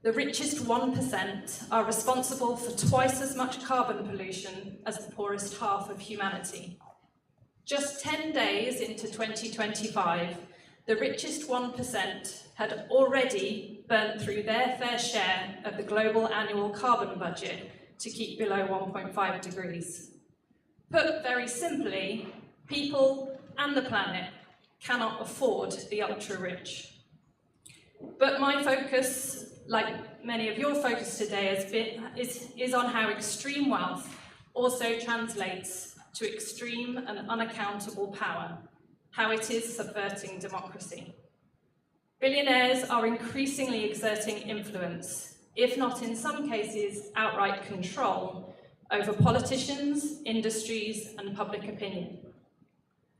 The richest 1% are responsible for twice as much carbon pollution as the poorest half of humanity. Just 10 days into 2025, the richest 1% had already burnt through their fair share of the global annual carbon budget to keep below 1.5 degrees. Put very simply, people and the planet cannot afford the ultra-rich. But my focus, like many of your focus today, is on how extreme wealth also translates to extreme and unaccountable power, how it is subverting democracy. Billionaires are increasingly exerting influence, if not in some cases outright control, over politicians, industries, and public opinion.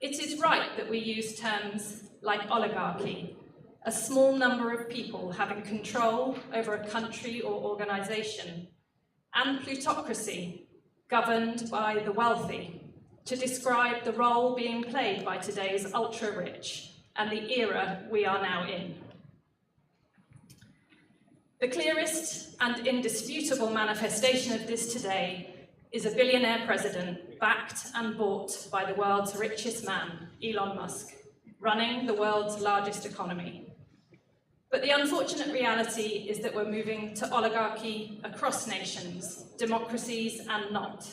It is right that we use terms like oligarchy, a small number of people having control over a country or organization, and plutocracy, governed by the wealthy, to describe the role being played by today's ultra-rich and the era we are now in. The clearest and indisputable manifestation of this today is a billionaire president backed and bought by the world's richest man, Elon Musk, running the world's largest economy. But the unfortunate reality is that we're moving to oligarchy across nations, democracies and not,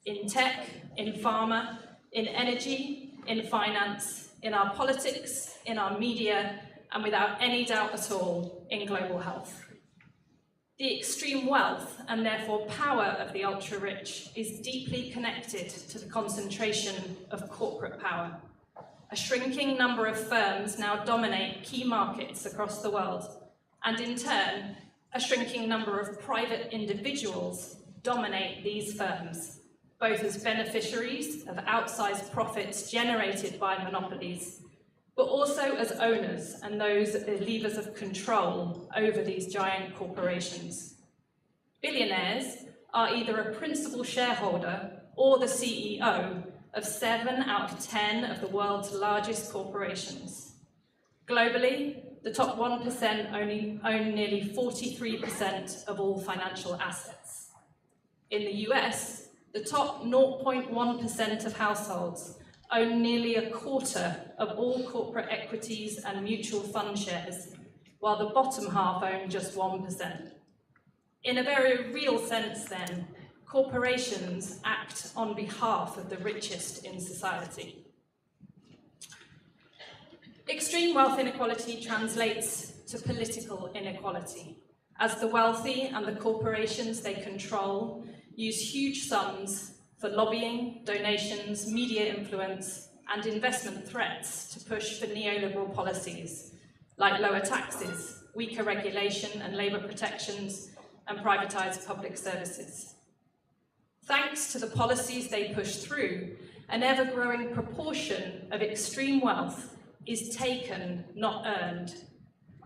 in tech, in pharma, in energy, in finance, in our politics, in our media, and without any doubt at all, in global health. The extreme wealth and therefore power of the ultra-rich is deeply connected to the concentration of corporate power. A shrinking number of firms now dominate key markets across the world, and in turn, a shrinking number of private individuals dominate these firms, both as beneficiaries of outsized profits generated by monopolies, but also as owners and those at the levers of control over these giant corporations. Billionaires are either a principal shareholder or the CEO of 7 out of 10 of the world's largest corporations. Globally, the top 1% only own nearly 43% of all financial assets. In the US, the top 0.1% of households own nearly a quarter of all corporate equities and mutual fund shares, while the bottom half own just 1%. In a very real sense, then, corporations act on behalf of the richest in society. Extreme wealth inequality translates to political inequality, as the wealthy and the corporations they control use huge sums for lobbying, donations, media influence, and investment threats to push for neoliberal policies, like lower taxes, weaker regulation and labour protections, and privatised public services. Thanks to the policies they push through, an ever-growing proportion of extreme wealth is taken, not earned.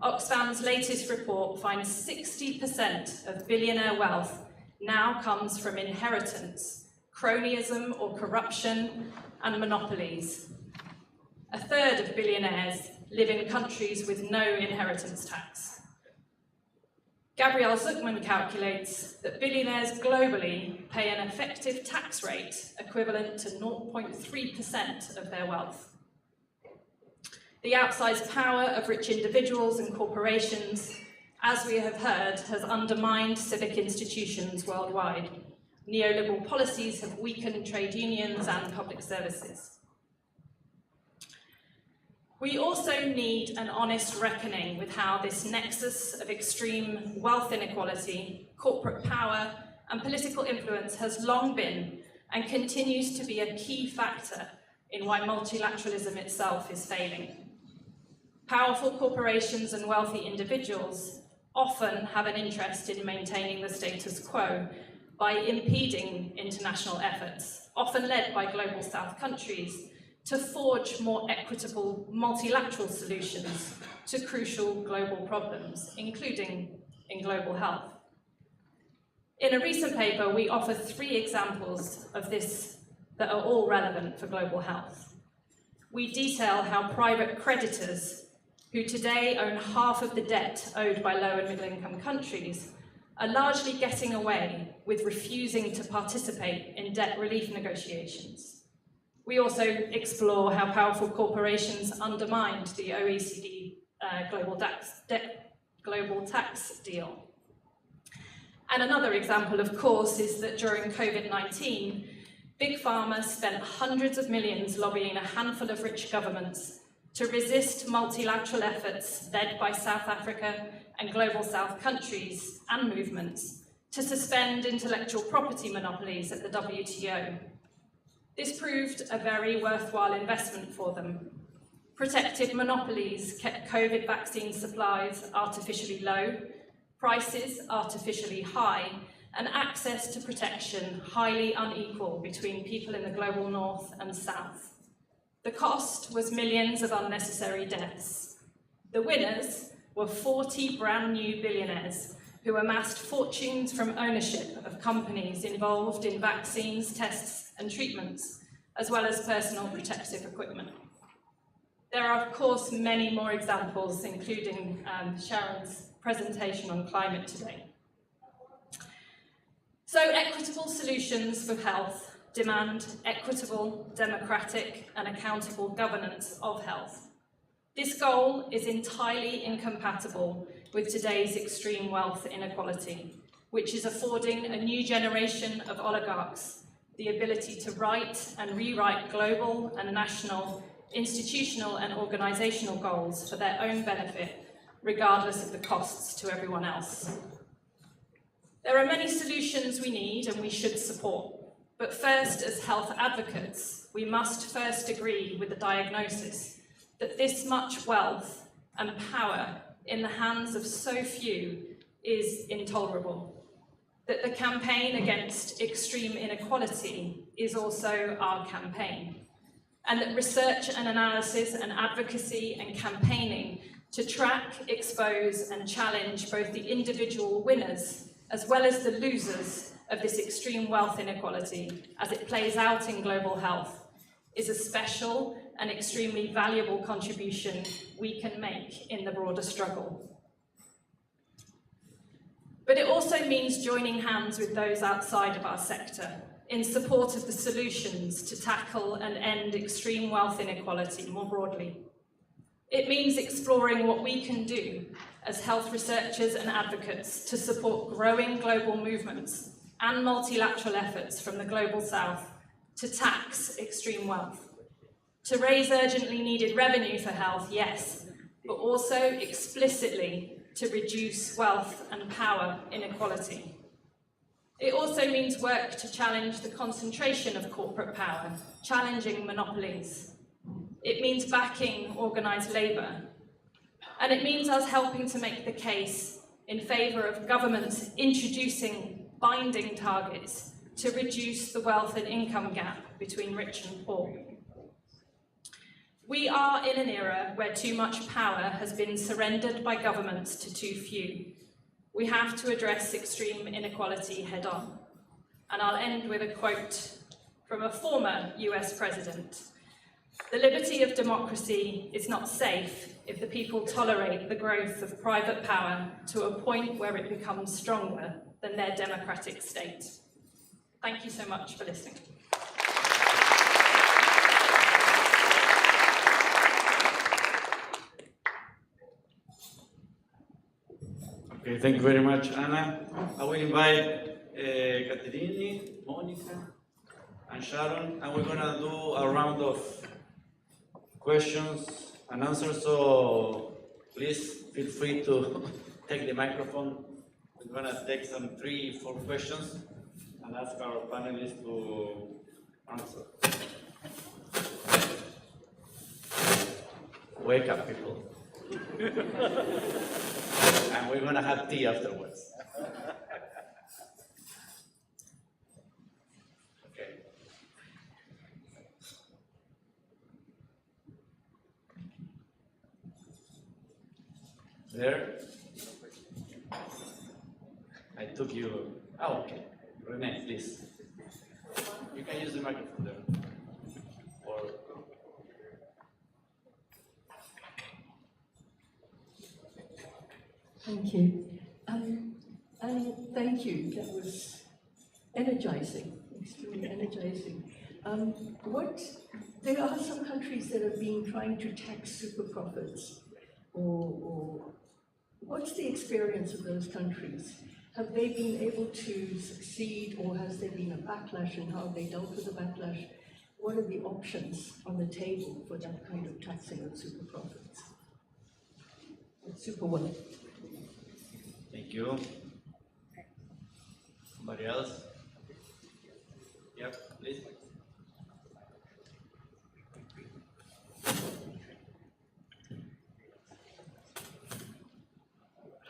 Oxfam's latest report finds 60% of billionaire wealth now comes from inheritance, cronyism or corruption, and monopolies. A third of billionaires live in countries with no inheritance tax. Gabrielle Zuckman calculates that billionaires globally pay an effective tax rate equivalent to 0.3% of their wealth. The outsized power of rich individuals and corporations, as we have heard, has undermined civic institutions worldwide. Neoliberal policies have weakened trade unions and public services. We also need an honest reckoning with how this nexus of extreme wealth inequality, corporate power, and political influence has long been and continues to be a key factor in why multilateralism itself is failing. Powerful corporations and wealthy individuals often have an interest in maintaining the status quo by impeding international efforts, often led by global south countries, to forge more equitable multilateral solutions to crucial global problems, including in global health. In a recent paper, we offer 3 examples of this that are all relevant for global health. We detail how private creditors, who today own half of the debt owed by low and middle income countries, are largely getting away with refusing to participate in debt relief negotiations. We also explore how powerful corporations undermined the OECD global tax deal. And another example, of course, is that during COVID-19, Big Pharma spent hundreds of millions lobbying a handful of rich governments to resist multilateral efforts led by South Africa and Global South countries and movements to suspend intellectual property monopolies at the WTO. This proved a very worthwhile investment for them. Protected monopolies kept COVID vaccine supplies artificially low, prices artificially high, and access to protection highly unequal between people in the global north and south. The cost was millions of unnecessary deaths. The winners were 40 brand new billionaires who amassed fortunes from ownership of companies involved in vaccines, tests, and treatments, as well as personal protective equipment. There are, of course, many more examples, including Sharon's presentation on climate today. So equitable solutions for health demand equitable, democratic, and accountable governance of health. This goal is entirely incompatible with today's extreme wealth inequality, which is affording a new generation of oligarchs the ability to write and rewrite global and national, institutional and organizational goals for their own benefit, regardless of the costs to everyone else. There are many solutions we need and we should support, but first, as health advocates, we must first agree with the diagnosis that this much wealth and power in the hands of so few is intolerable, that the campaign against extreme inequality is also our campaign, and that research and analysis and advocacy and campaigning to track, expose and challenge both the individual winners as well as the losers of this extreme wealth inequality as it plays out in global health is a special and extremely valuable contribution we can make in the broader struggle. But it also means joining hands with those outside of our sector in support of the solutions to tackle and end extreme wealth inequality more broadly. It means exploring what we can do as health researchers and advocates to support growing global movements and multilateral efforts from the global south to tax extreme wealth, to raise urgently needed revenue for health, yes, but also explicitly to reduce wealth and power inequality. It also means work to challenge the concentration of corporate power, challenging monopolies. It means backing organised labour. And it means us helping to make the case in favour of governments introducing binding targets to reduce the wealth and income gap between rich and poor. We are in an era where too much power has been surrendered by governments to too few. We have to address extreme inequality head-on. And I'll end with a quote from a former US president. "The liberty of democracy is not safe if the people tolerate the growth of private power to a point where it becomes stronger than their democratic state." Thank you so much for listening. Okay, thank you very much, Anna. I will invite Caterini, Monica, and Sharon, and we're gonna do a round of questions and answers, so please feel free to take the microphone. We're gonna take some 3-4 questions and ask our panelists to answer. Wake up, people. And we're gonna have tea afterwards. Okay. There. I took you. Oh, okay. Renee, please. You can use the microphone there. Or. Thank you. And thank you. That was energizing, extremely energizing. There are some countries that have been trying to tax super profits, or what's the experience of those countries? Have they been able to succeed, or has there been a backlash, and how have they dealt with the backlash? What are the options on the table for that kind of taxing of super profits? Super wealth. Thank you. Somebody else? Yep, please.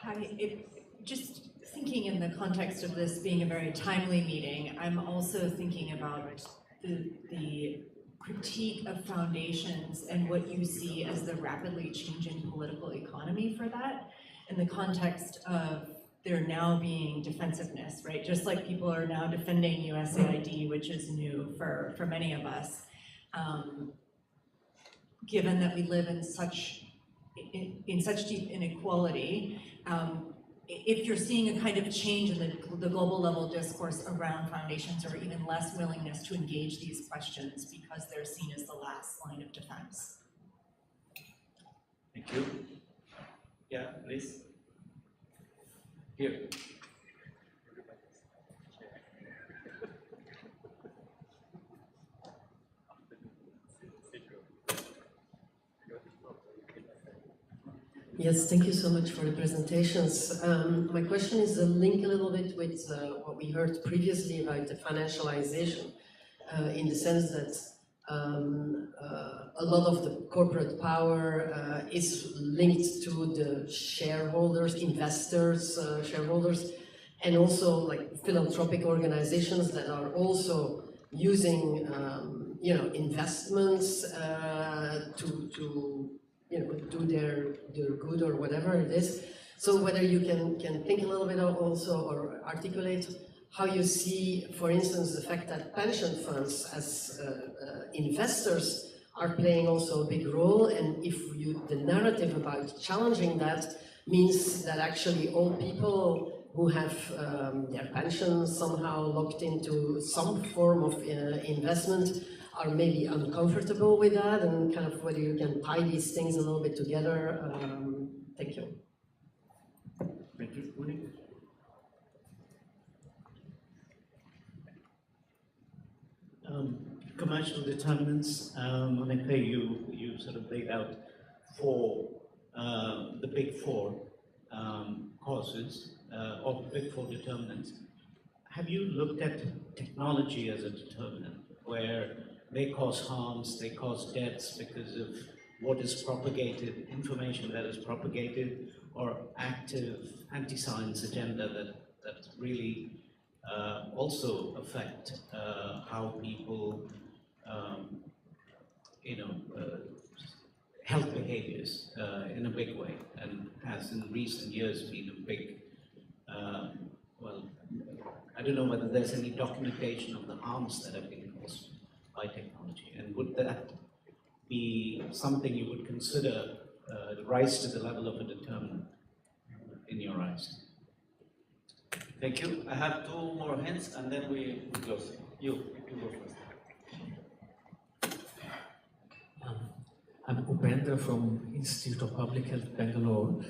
Hi, just thinking in the context of this being a very timely meeting, I'm also thinking about the critique of foundations and what you see as the rapidly changing political economy for that, in the context of there now being defensiveness, right? Just like people are now defending USAID, which is new for many of us, given that we live in such deep inequality, if you're seeing a kind of change in the global level discourse around foundations, or even less willingness to engage these questions because they're seen as the last line of defense. Thank you. Yeah, please. Here. Yes, thank you so much for the presentations. My question is linked a little bit with what we heard previously about the financialization, in the sense that a lot of the corporate power is linked to the shareholders, investors, shareholders, and also like philanthropic organizations that are also using investments to do their good or whatever it is. So whether you can think a little bit also, or articulate how you see, for instance, the fact that pension funds as investors are playing also a big role, and if the narrative about challenging that means that actually all people who have their pensions somehow locked into some form of investment are maybe uncomfortable with that, and kind of whether you can tie these things a little bit together. Thank you. Thank you. Commercial determinants. You sort of laid out the big four causes, or the big four determinants. Have you looked at technology as a determinant, where they cause harms, they cause deaths because of what is propagated, information that is propagated, or active anti-science agenda that really also affect how people, health behaviors in a big way, and has in recent years been a big, I don't know whether there's any documentation of the harms that have been caused by technology, and would that be something you would consider rise to the level of a determinant in your eyes? Thank you. I have two more hands, and then we close. You go first. I'm Upendra from Institute of Public Health, Bangalore.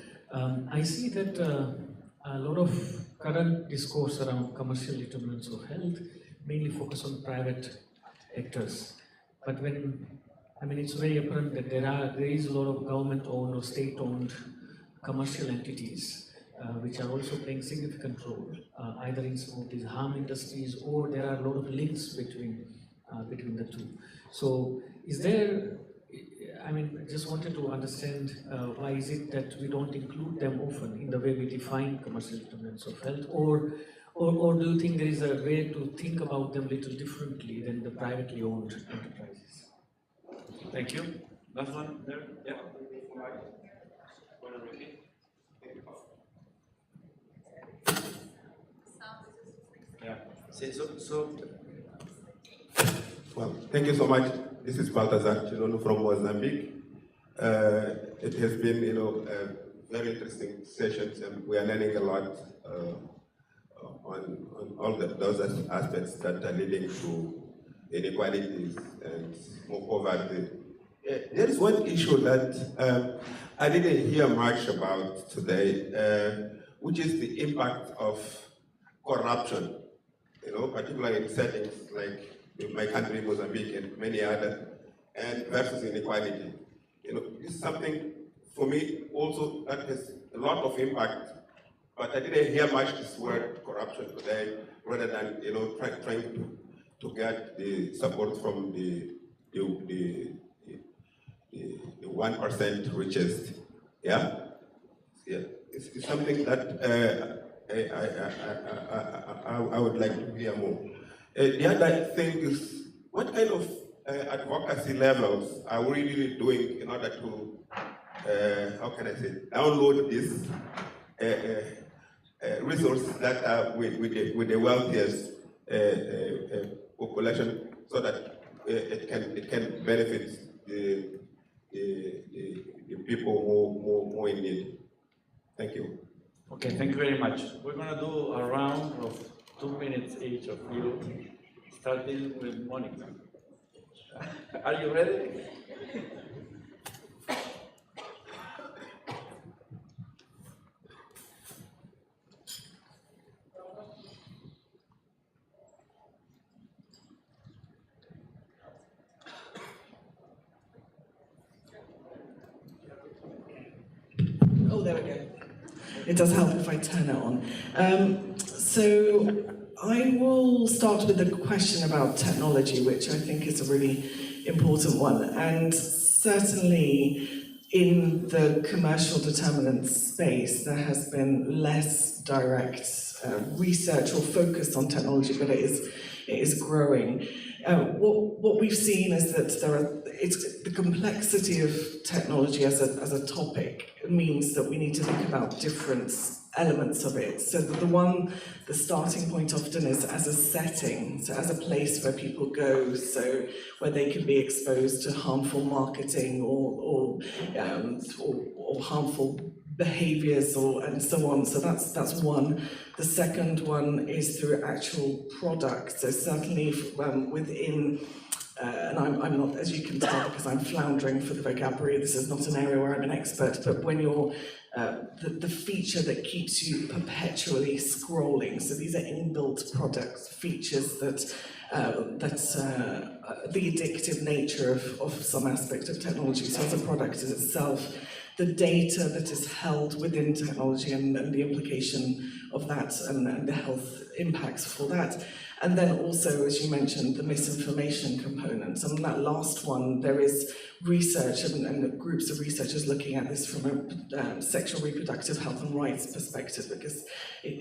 I see that a lot of current discourse around commercial determinants of health mainly focus on private actors. But it's very apparent that there is a lot of government-owned or state-owned commercial entities which are also playing significant role, either in some of these harm industries, or there are a lot of links between the two. So is there, just wanted to understand why is it that we don't include them often in the way we define commercial determinants of health, or do you think there is a way to think about them a little differently than the privately owned enterprises? Thank you. Last one there. Yeah. Well, thank you so much. This is Baltazar Chinono from Mozambique. It has been, very interesting sessions, and we are learning a lot on all those aspects that are leading to inequalities and more poverty. There is one issue that I didn't hear much about today, which is the impact of corruption, particularly in settings like in my country, Mozambique, and many others, and versus inequality. This is something for me also that has a lot of impact, but I didn't hear much this word corruption today, rather than trying to get the support from the 1% richest. Yeah. It's something that I would like to hear more. The other thing is, what kind of advocacy levels are we really doing in order to, how can I say, download this resources that are with the wealthiest population, so that it can benefit the people more in need. Thank you. Okay, thank you very much. We're going to do a round of 2 minutes each of you, starting with Monica. Are you ready? Oh, there we go. It does help if I turn it on. So I will start with the question about technology, which I think is a really important one. And certainly in the commercial determinant space, there has been less direct research or focus on technology, but it is growing. What we've seen is that the complexity of technology as a topic means that we need to think about different elements of it. So the starting point often is as a setting, so as a place where people go, so where they can be exposed to harmful marketing or harmful behaviors and so on. So that's one. The second one is through actual products. So certainly within, and I'm not, as you can tell, because I'm floundering for the vocabulary, this is not an area where I'm an expert, but when you're, the feature that keeps you perpetually scrolling, so these are inbuilt products, features that the addictive nature of some aspect of technology. So as a product in itself, the data that is held within technology and the implication of that and the health impacts for that. And then also, as you mentioned, the misinformation component. And that last one, there is research and groups of researchers looking at this from a sexual reproductive health and rights perspective, because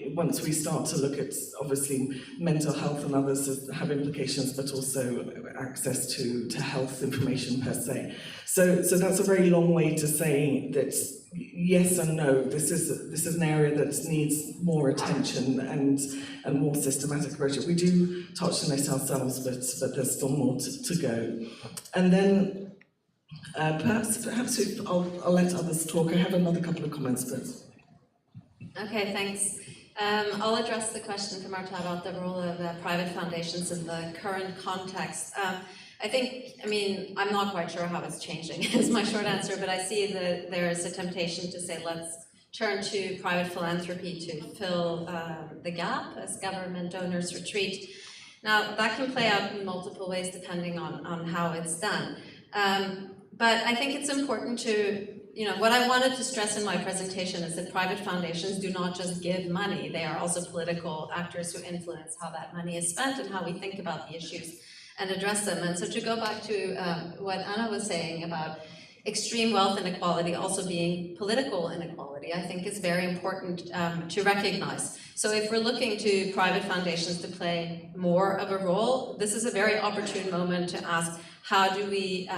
once we start to look at, obviously, mental health and others have implications, but also access to health information per se. So that's a very long way to say that yes and no. This is an area that needs more attention and more systematic approach. We do touch on it ourselves, but there's still more to go. And then perhaps I'll let others talk. I have another couple of comments, but. Okay, thanks. I'll address the question from Marta about the role of private foundations in the current context. I'm not quite sure how it's changing, is my short answer, but I see that there is a temptation to say, let's turn to private philanthropy to fill the gap as government donors retreat. Now, that can play out in multiple ways depending on how it's done. But I think it's important to, what I wanted to stress in my presentation is that private foundations do not just give money, they are also political actors who influence how that money is spent and how we think about the issues and address them. And so to go back to what Anna was saying about extreme wealth inequality also being political inequality, I think is very important to recognize. So if we're looking to private foundations to play more of a role, this is a very opportune moment to ask, how do we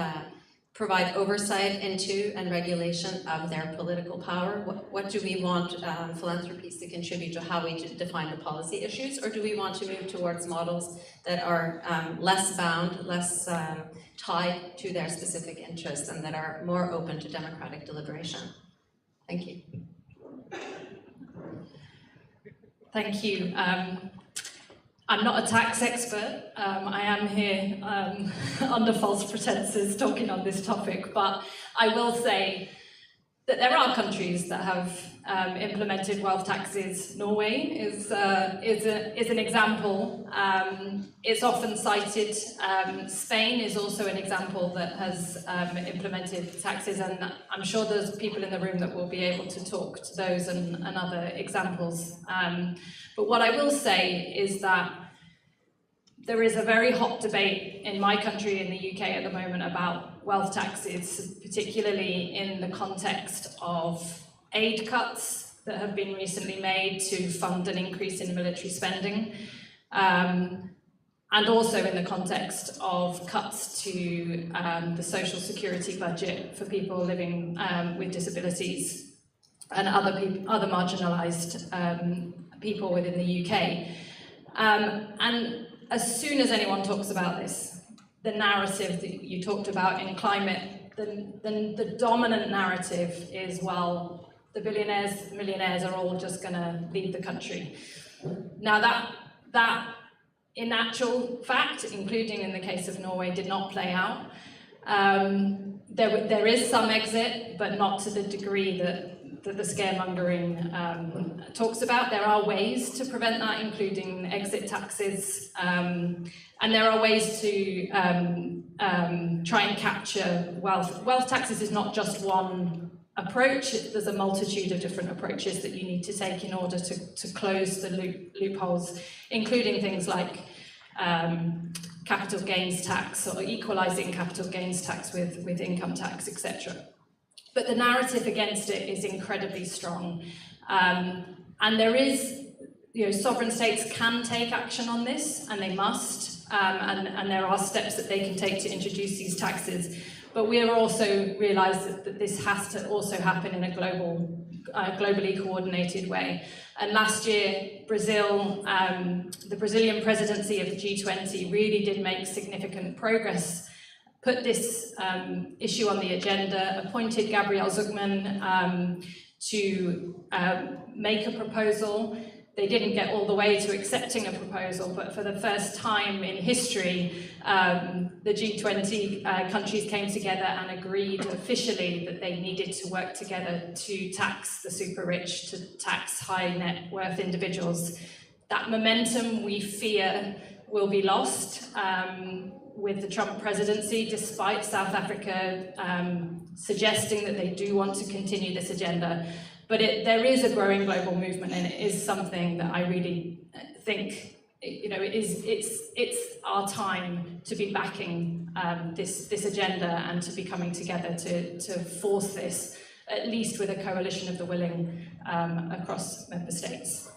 provide oversight into and regulation of their political power? What do we want philanthropies to contribute to how we define the policy issues? Or do we want to move towards models that are less bound, less tied to their specific interests, and that are more open to democratic deliberation? Thank you. Thank you. I'm not a tax expert. I am here under false pretenses talking on this topic, but I will say that there are countries that have implemented wealth taxes. Norway is an example. It's often cited. Spain is also an example that has implemented taxes, and I'm sure there's people in the room that will be able to talk to those and other examples. But what I will say is that there is a very hot debate in my country, in the UK at the moment, about wealth taxes, particularly in the context of aid cuts that have been recently made to fund an increase in military spending, and also in the context of cuts to the social security budget for people living with disabilities and other marginalised people within the UK. And as soon as anyone talks about this, the narrative that you talked about in climate, then the dominant narrative is, well, the billionaires, millionaires are all just going to leave the country. Now that in actual fact, including in the case of Norway, did not play out. There is some exit, but not to the degree that the scaremongering talks about. There are ways to prevent that, including exit taxes, and there are ways to try and capture wealth. Wealth taxes is not just one approach. There's a multitude of different approaches that you need to take in order to close the loopholes, including things like capital gains tax or equalising capital gains tax with income tax, etc. But the narrative against it is incredibly strong. And there is, sovereign states can take action on this, and they must, and there are steps that they can take to introduce these taxes. But we are also realise that this has to also happen in a globally coordinated way. And last year, Brazil, the Brazilian presidency of the G20 really did make significant progress, put this issue on the agenda, appointed Gabriel Zucman to make a proposal. They didn't get all the way to accepting a proposal, but for the first time in history, the G20 countries came together and agreed officially that they needed to work together to tax the super rich, to tax high net worth individuals. That momentum, we fear, will be lost with the Trump presidency, despite South Africa suggesting that they do want to continue this agenda. But there is a growing global movement, and it is something that I really think, it's our time to be backing this agenda and to be coming together to force this, at least with a coalition of the willing across member states.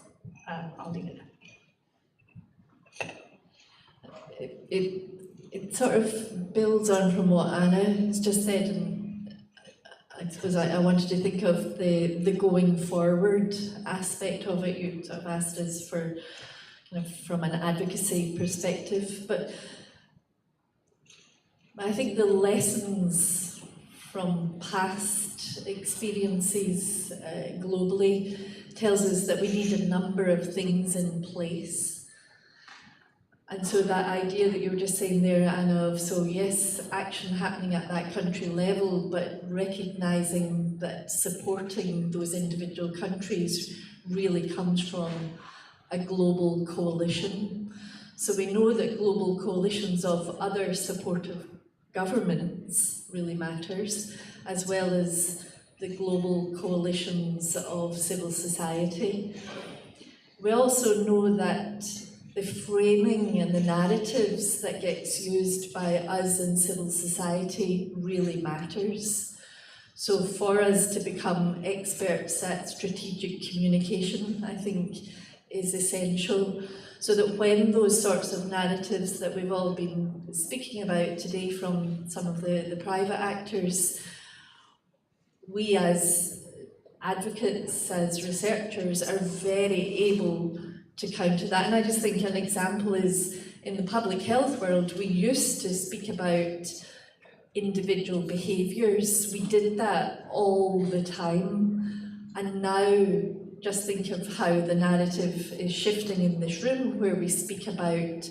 I'll leave it there. It sort of builds on from what Anna has just said, and I suppose I wanted to think of the going forward aspect of it. You sort of asked us for, from an advocacy perspective, but I think the lessons from past experiences globally tells us that we need a number of things in place. And so that idea that you were just saying there, Anna, of yes, action happening at that country level, but recognising that supporting those individual countries really comes from a global coalition. So we know that global coalitions of other supportive governments really matters, as well as the global coalitions of civil society. We also know that the framing and the narratives that gets used by us in civil society really matters. So for us to become experts at strategic communication, I think is essential, so that when those sorts of narratives that we've all been speaking about today from some of the private actors, we as advocates, as researchers, are very able to counter that. And I just think an example is in the public health world, we used to speak about individual behaviours. We did that all the time. And now just think of how the narrative is shifting in this room, where we speak about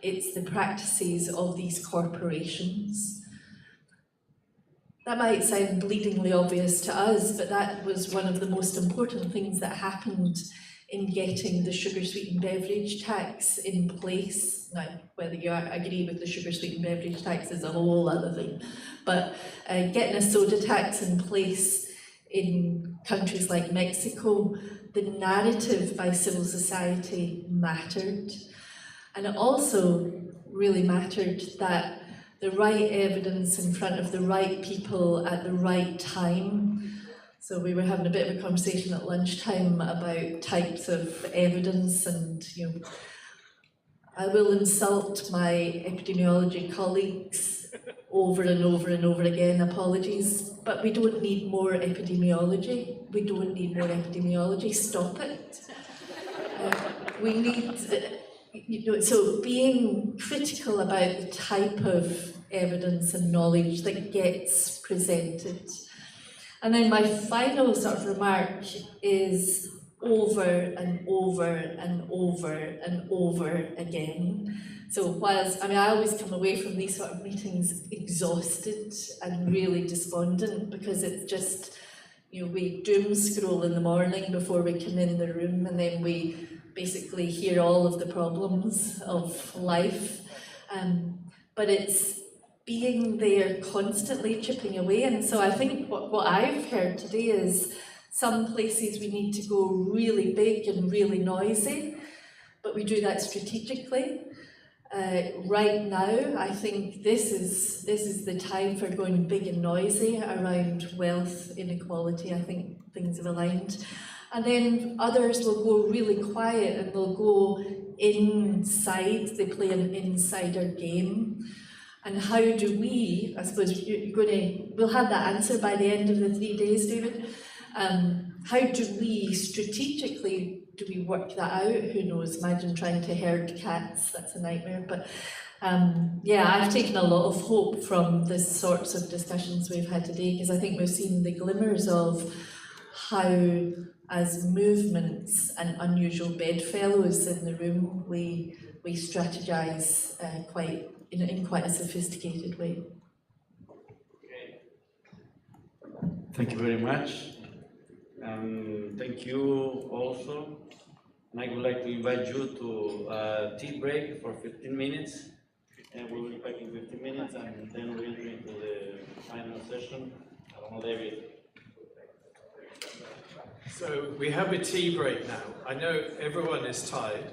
it's the practices of these corporations. That might sound bleedingly obvious to us, but that was one of the most important things that happened in getting the sugar-sweetened beverage tax in place. Now, whether you agree with the sugar-sweetened beverage tax is a whole other thing, but getting a soda tax in place in countries like Mexico, the narrative by civil society mattered. And it also really mattered that the right evidence in front of the right people at the right time. So we were having a bit of a conversation at lunchtime about types of evidence, and I will insult my epidemiology colleagues over and over and over again, apologies, but we don't need more epidemiology. We don't need more epidemiology, stop it. We need, so being critical about the type of evidence and knowledge that gets presented. And then my final sort of remark is over and over and over and over again. So whilst, I always come away from these sort of meetings exhausted and really despondent, because it's just, we doom scroll in the morning before we come in the room, and then we basically hear all of the problems of life. But it's being there constantly chipping away. And so I think what I've heard today is some places we need to go really big and really noisy, but we do that strategically. Right now, I think this is the time for going big and noisy around wealth inequality. I think things have aligned. And then others will go really quiet and they'll go inside, they play an insider game. And how do we, I suppose we'll have that answer by the end of the 3 days, David. How do we strategically, do we work that out? Who knows, imagine trying to herd cats, that's a nightmare. But yeah, I've taken a lot of hope from the sorts of discussions we've had today, because I think we've seen the glimmers of how, as movements and unusual bedfellows in the room, we strategise in quite a sophisticated way. Thank you very much. Thank you also. And I would like to invite you to a tea break for 15 minutes. And we will be back in 15 minutes, and then we'll enter into the final session. I don't know, David. So we have a tea break now. I know everyone is tired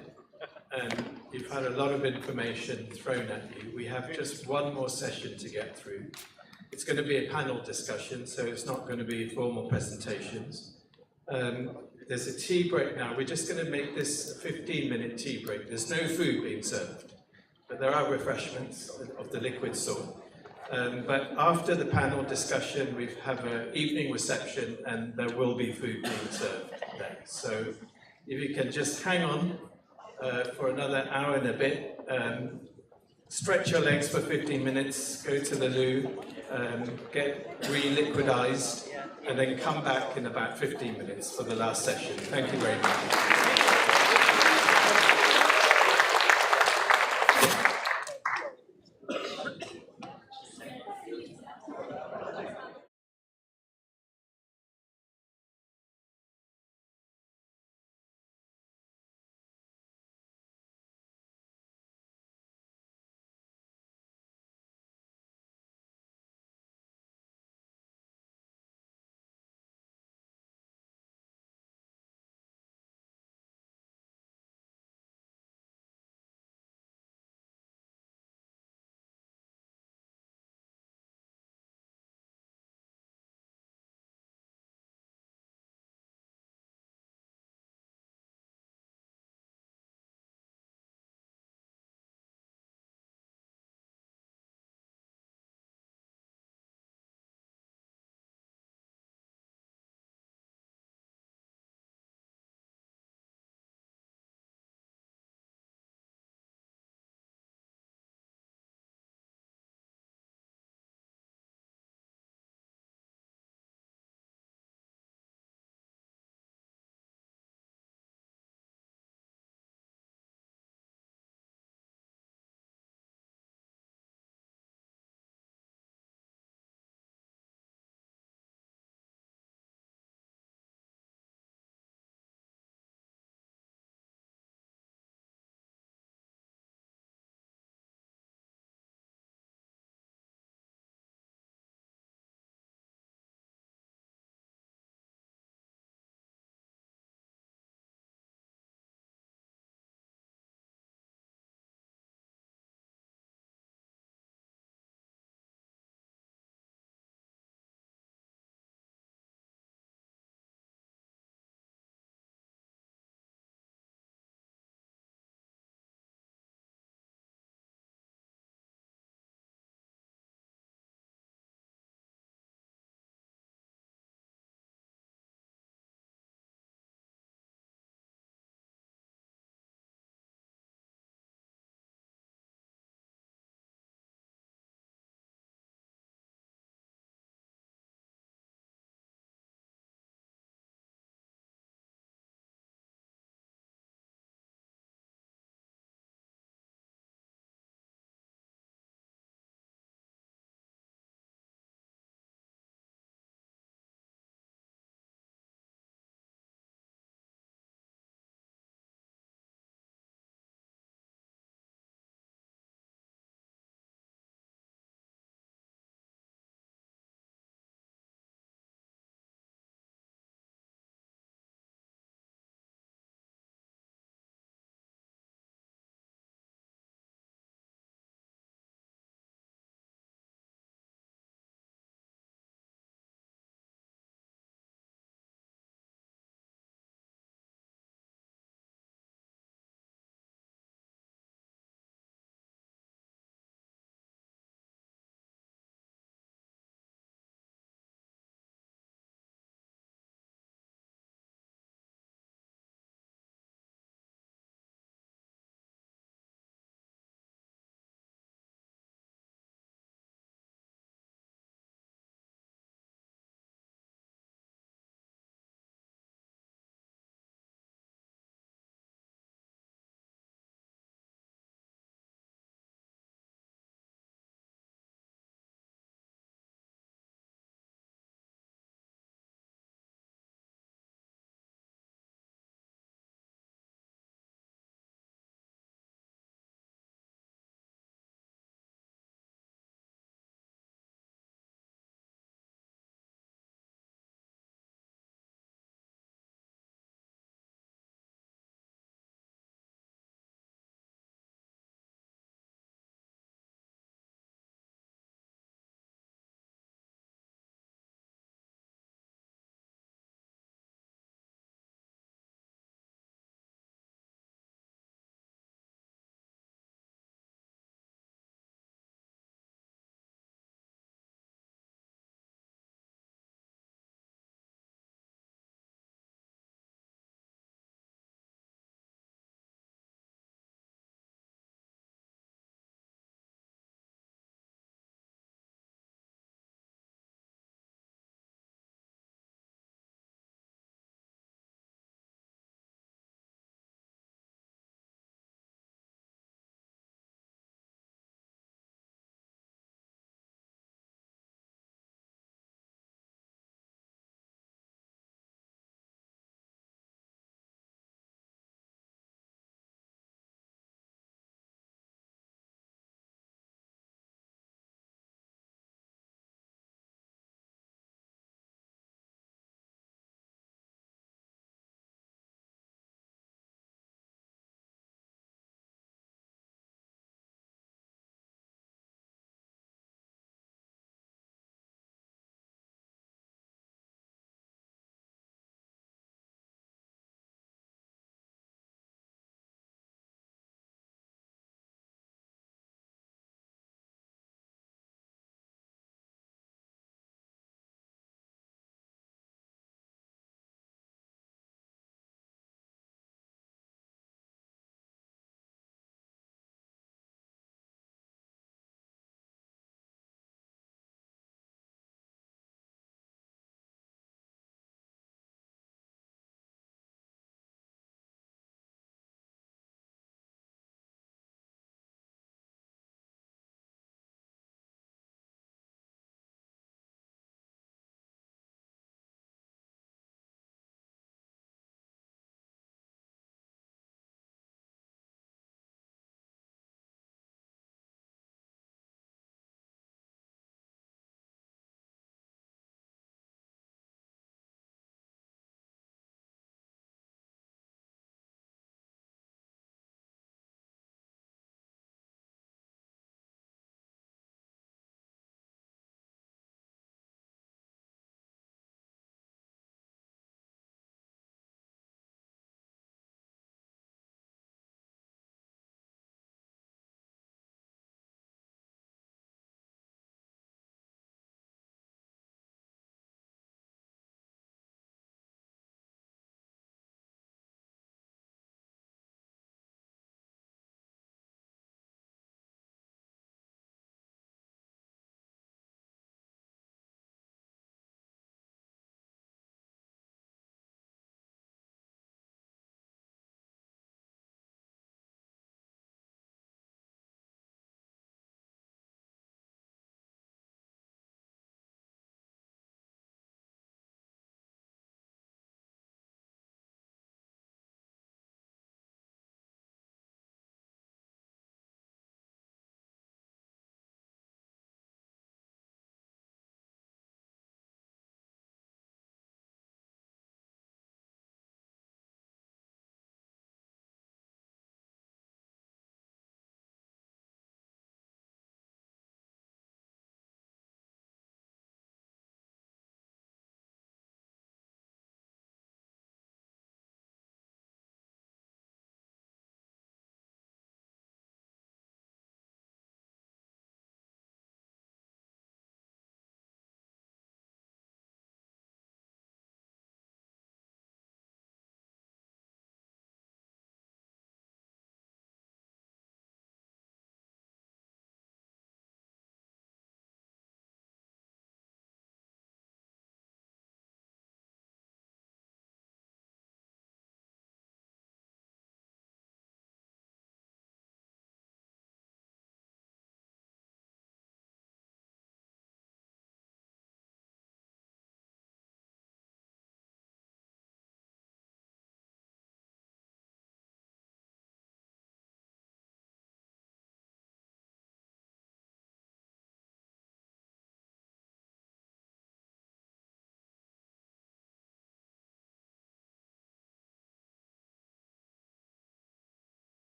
and you've had a lot of information thrown at you. We have just one more session to get through. It's going to be a panel discussion, so it's not going to be formal presentations. There's a tea break now. We're just going to make this a 15-minute tea break. There's no food being served, but there are refreshments of the liquid sort. But after the panel discussion, we have an evening reception and there will be food being served there. So if you can just hang on for another hour and a bit, stretch your legs for 15 minutes, go to the loo, get re-liquidized, and then come back in about 15 minutes for the last session. Thank you very much.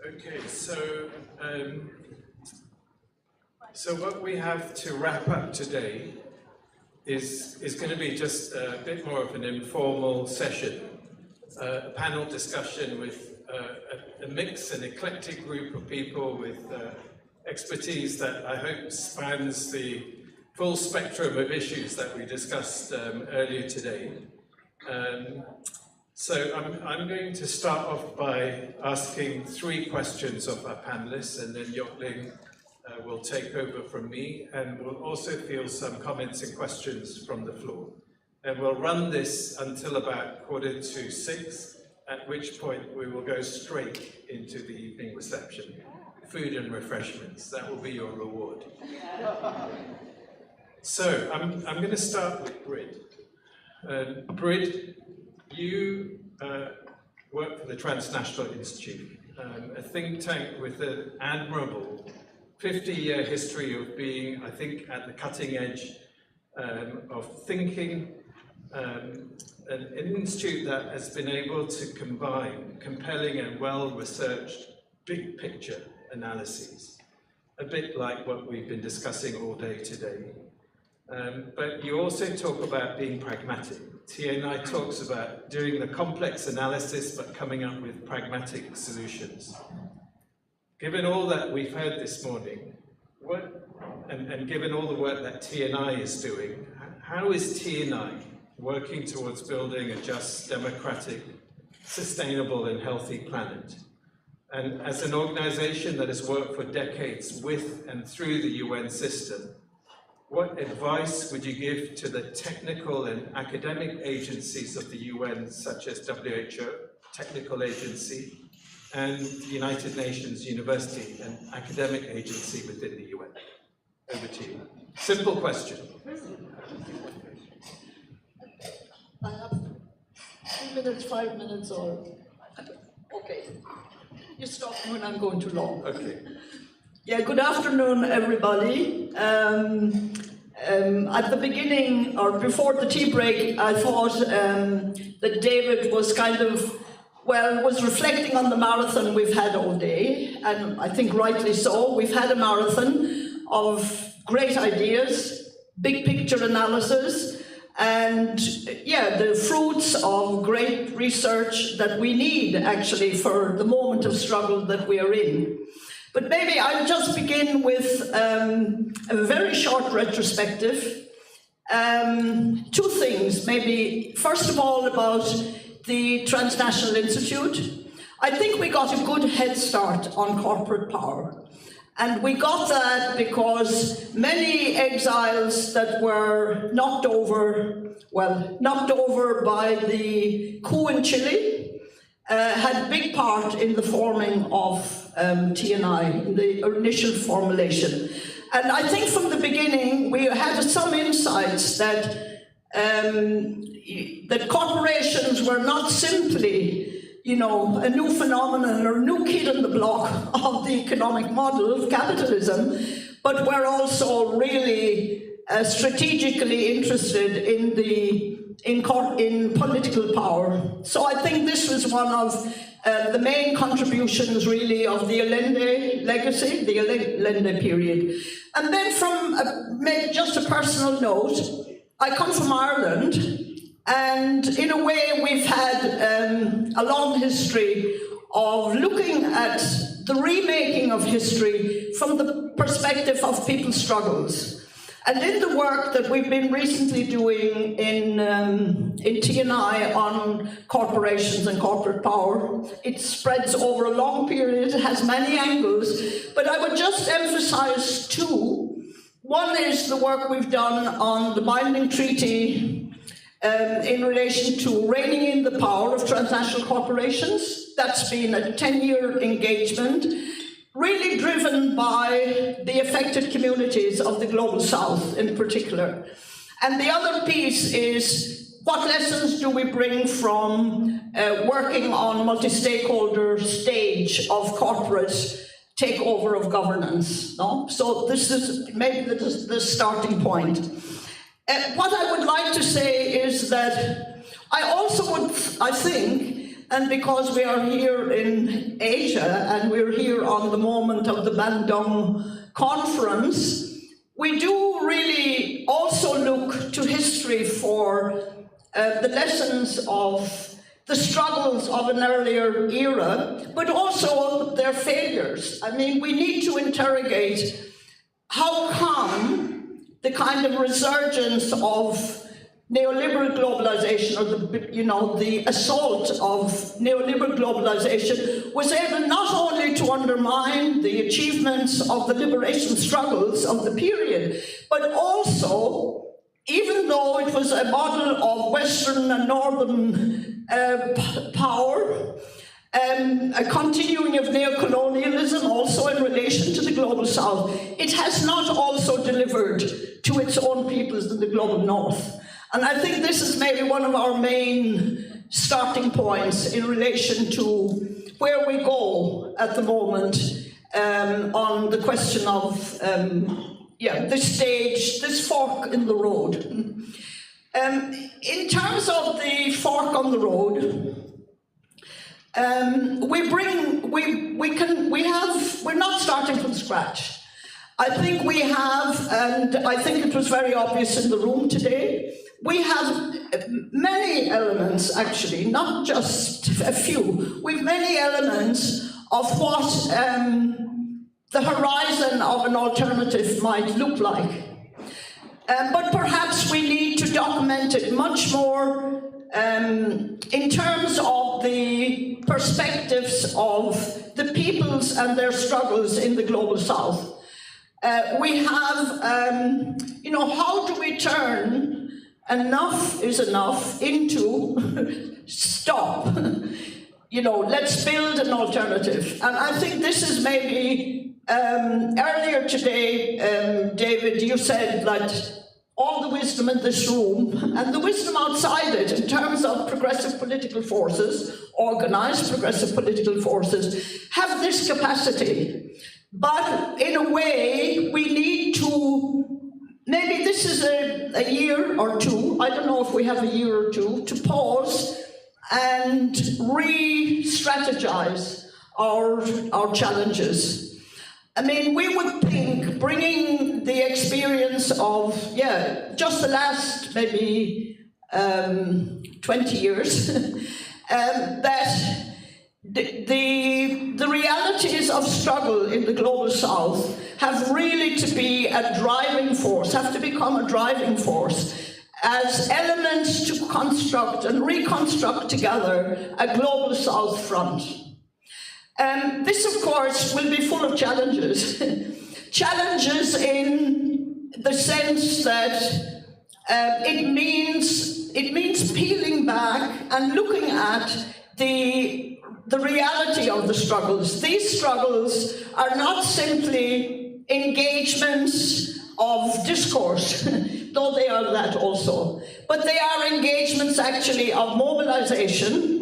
Okay, so what we have to wrap up today is going to be just a bit more of an informal session, a panel discussion with a mix, an eclectic group of people with expertise that I hope spans the full spectrum of issues that we discussed earlier today. So I'm going to start off by asking 3 questions of our panelists, and then Yokling will take over from me, and we'll also field some comments and questions from the floor. And we'll run this until about 5:45, at which point we will go straight into the evening reception. Food and refreshments, that will be your reward. So I'm going to start with Brid. Brid, you work for the Transnational Institute, a think tank with an admirable 50-year history of being, I think, at the cutting edge of thinking, an institute that has been able to combine compelling and well-researched big picture analyses, a bit like what we've been discussing all day today. But you also talk about being pragmatic. TNI talks about doing the complex analysis but coming up with pragmatic solutions. Given all that we've heard this morning, and given all the work that TNI is doing, how is TNI working towards building a just, democratic, sustainable and healthy planet? And as an organization that has worked for decades with and through the UN system, what advice would you give to the technical and academic agencies of the UN, such as WHO, Technical Agency, and the United Nations University, an academic agency within the UN? Over to you. Simple question. I have 3 minutes, 5 minutes, or... Okay. You stop me when I'm going too long. Okay. Yeah, good afternoon, everybody. At the beginning, or before the tea break, I thought that David was kind of, was reflecting on the marathon we've had all day, and I think rightly so. We've had a marathon of great ideas, big picture analysis, and yeah, the fruits of great research that we need actually for the moment of struggle that we are in. But maybe I'll just begin with a very short retrospective. 2 things, maybe first of all about the Transnational Institute. I think we got a good head start on corporate power. And we got that because many exiles that were knocked over by the coup in Chile had a big part in the forming of TNI, in the initial formulation. And I think from the beginning we had some insights that corporations were not simply, you know, a new phenomenon or a new kid on the block of the economic model of capitalism, but were also really strategically interested in political power. So I think this was one of the main contributions really of the Allende legacy, the Allende period. And then from maybe just a personal note, I come from Ireland, and in a way we've had a long history of looking at the remaking of history from the perspective of people's struggles. And in the work that we've been recently doing in TNI on corporations and corporate power, it spreads over a long period, it has many angles, but I would just emphasize 2. One is the work we've done on the binding treaty in relation to reining in the power of transnational corporations. That's been a 10-year engagement, really driven by the affected communities of the Global South in particular. And the other piece is, what lessons do we bring from working on multi-stakeholder stage of corporate takeover of governance? No? So this is maybe the starting point. What I would like to say is that I think and because we are here in Asia and we're here on the moment of the Bandung conference, we do really also look to history for the lessons of the struggles of an earlier era, but also their failures. I mean, we need to interrogate how come the kind of resurgence of neoliberal globalization, or the assault of neoliberal globalization, was able not only to undermine the achievements of the liberation struggles of the period, but also, even though it was a model of Western and Northern power, a continuing of neocolonialism also in relation to the global South, it has not also delivered to its own peoples in the global North. And I think this is maybe one of our main starting points in relation to where we go at the moment on the question of this stage, this fork in the road. In terms of the fork on the road, we're not starting from scratch. I think we have, and I think it was very obvious in the room today, we have many elements, actually, not just a few. We have many elements of what the horizon of an alternative might look like. But perhaps we need to document it much more in terms of the perspectives of the peoples and their struggles in the global South. We have, how do we turn enough is enough into stop? Let's build an alternative. And I think this is maybe, earlier today, David, you said that all the wisdom in this room and the wisdom outside it in terms of progressive political forces, organized progressive political forces, have this capacity. But in a way, we need to, maybe this is a year or two, I don't know if we have a year or two, to pause and re-strategize our challenges. I mean, we would think bringing the experience of, just the last maybe 20 years, that the realities of struggle in the global South have really to be a driving force, have to become a driving force as elements to construct and reconstruct together a global South front. This, of course, will be full of challenges. Challenges in the sense that it means peeling back and looking at the reality of the struggles. These struggles are not simply engagements of discourse, though they are that also, but they are engagements actually of mobilization.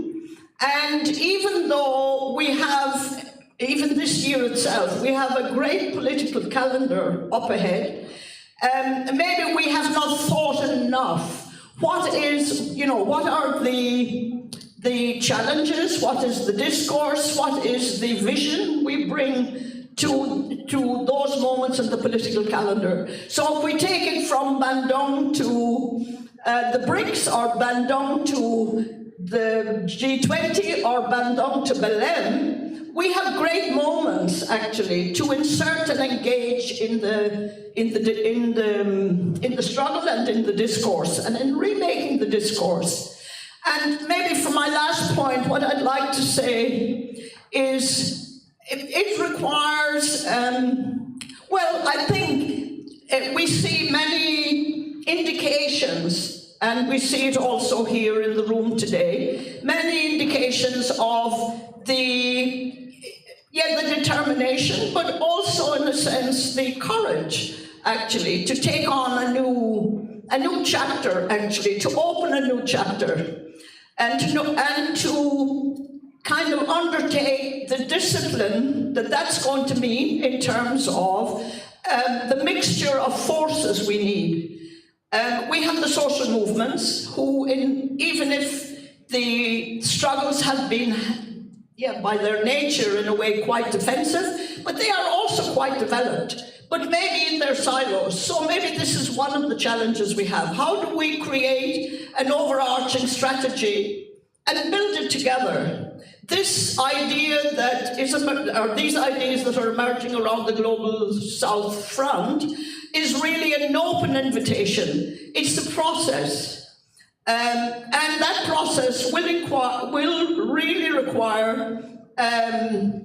And even though we have, even this year itself, we have a great political calendar up ahead, maybe we have not thought enough. What are the challenges? What is the discourse? What is the vision we bring to those moments in the political calendar? So if we take it from Bandung to the BRICS, or Bandung to the G20, or Bandung to Belém, we have great moments actually to insert and engage in the struggle and in the discourse and in remaking the discourse. And maybe for my last point, what I'd like to say is it requires, I think we see many indications, and we see it also here in the room today, many indications of the determination, but also in a sense the courage actually to take on a new chapter, actually to open a new chapter, and to kind of undertake the discipline that's going to mean in terms of the mixture of forces we need. We have the social movements who, even if the struggles have been, by their nature in a way quite defensive, but they are also quite developed, but maybe in their silos. So maybe this is one of the challenges we have. How do we create an overarching strategy and build it together? This idea that is, or these ideas that are emerging around the Global South Front is really an open invitation. It's the process. And that process will really require a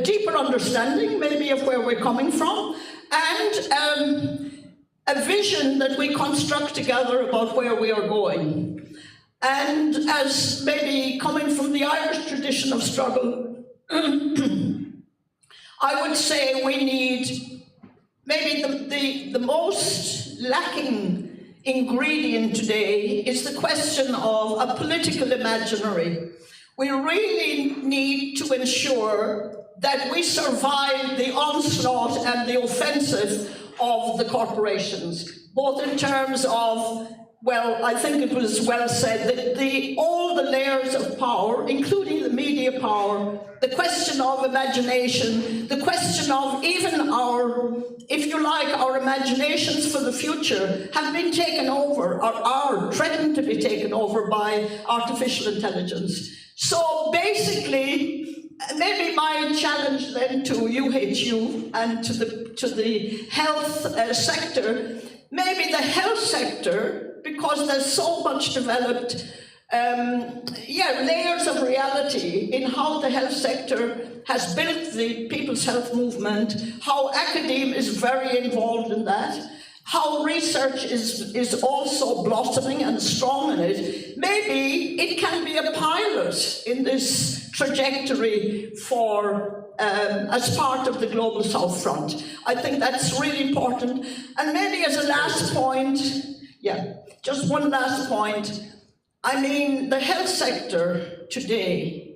deeper understanding, maybe, of where we're coming from, and a vision that we construct together about where we are going. And as maybe coming from the Irish tradition of struggle, I would say we need maybe the most lacking ingredient today is the question of a political imaginary. We really need to ensure that we survive the onslaught and the offensive of the corporations, both in terms of, well, I think it was well said that all the layers of power, including the media power, the question of imagination, the question of even our, if you like, our imaginations for the future have been taken over, or are threatened to be taken over by artificial intelligence. So basically, maybe my challenge then to UHU and to the health sector, maybe the health sector, because there's so much developed layers of reality in how the health sector has built the people's health movement, how academia is very involved in that, how research is also blossoming and strong in it. Maybe it can be a pilot in this trajectory for as part of the Global South Front. I think that's really important. And maybe as a last point, just one last point. I mean, the health sector today,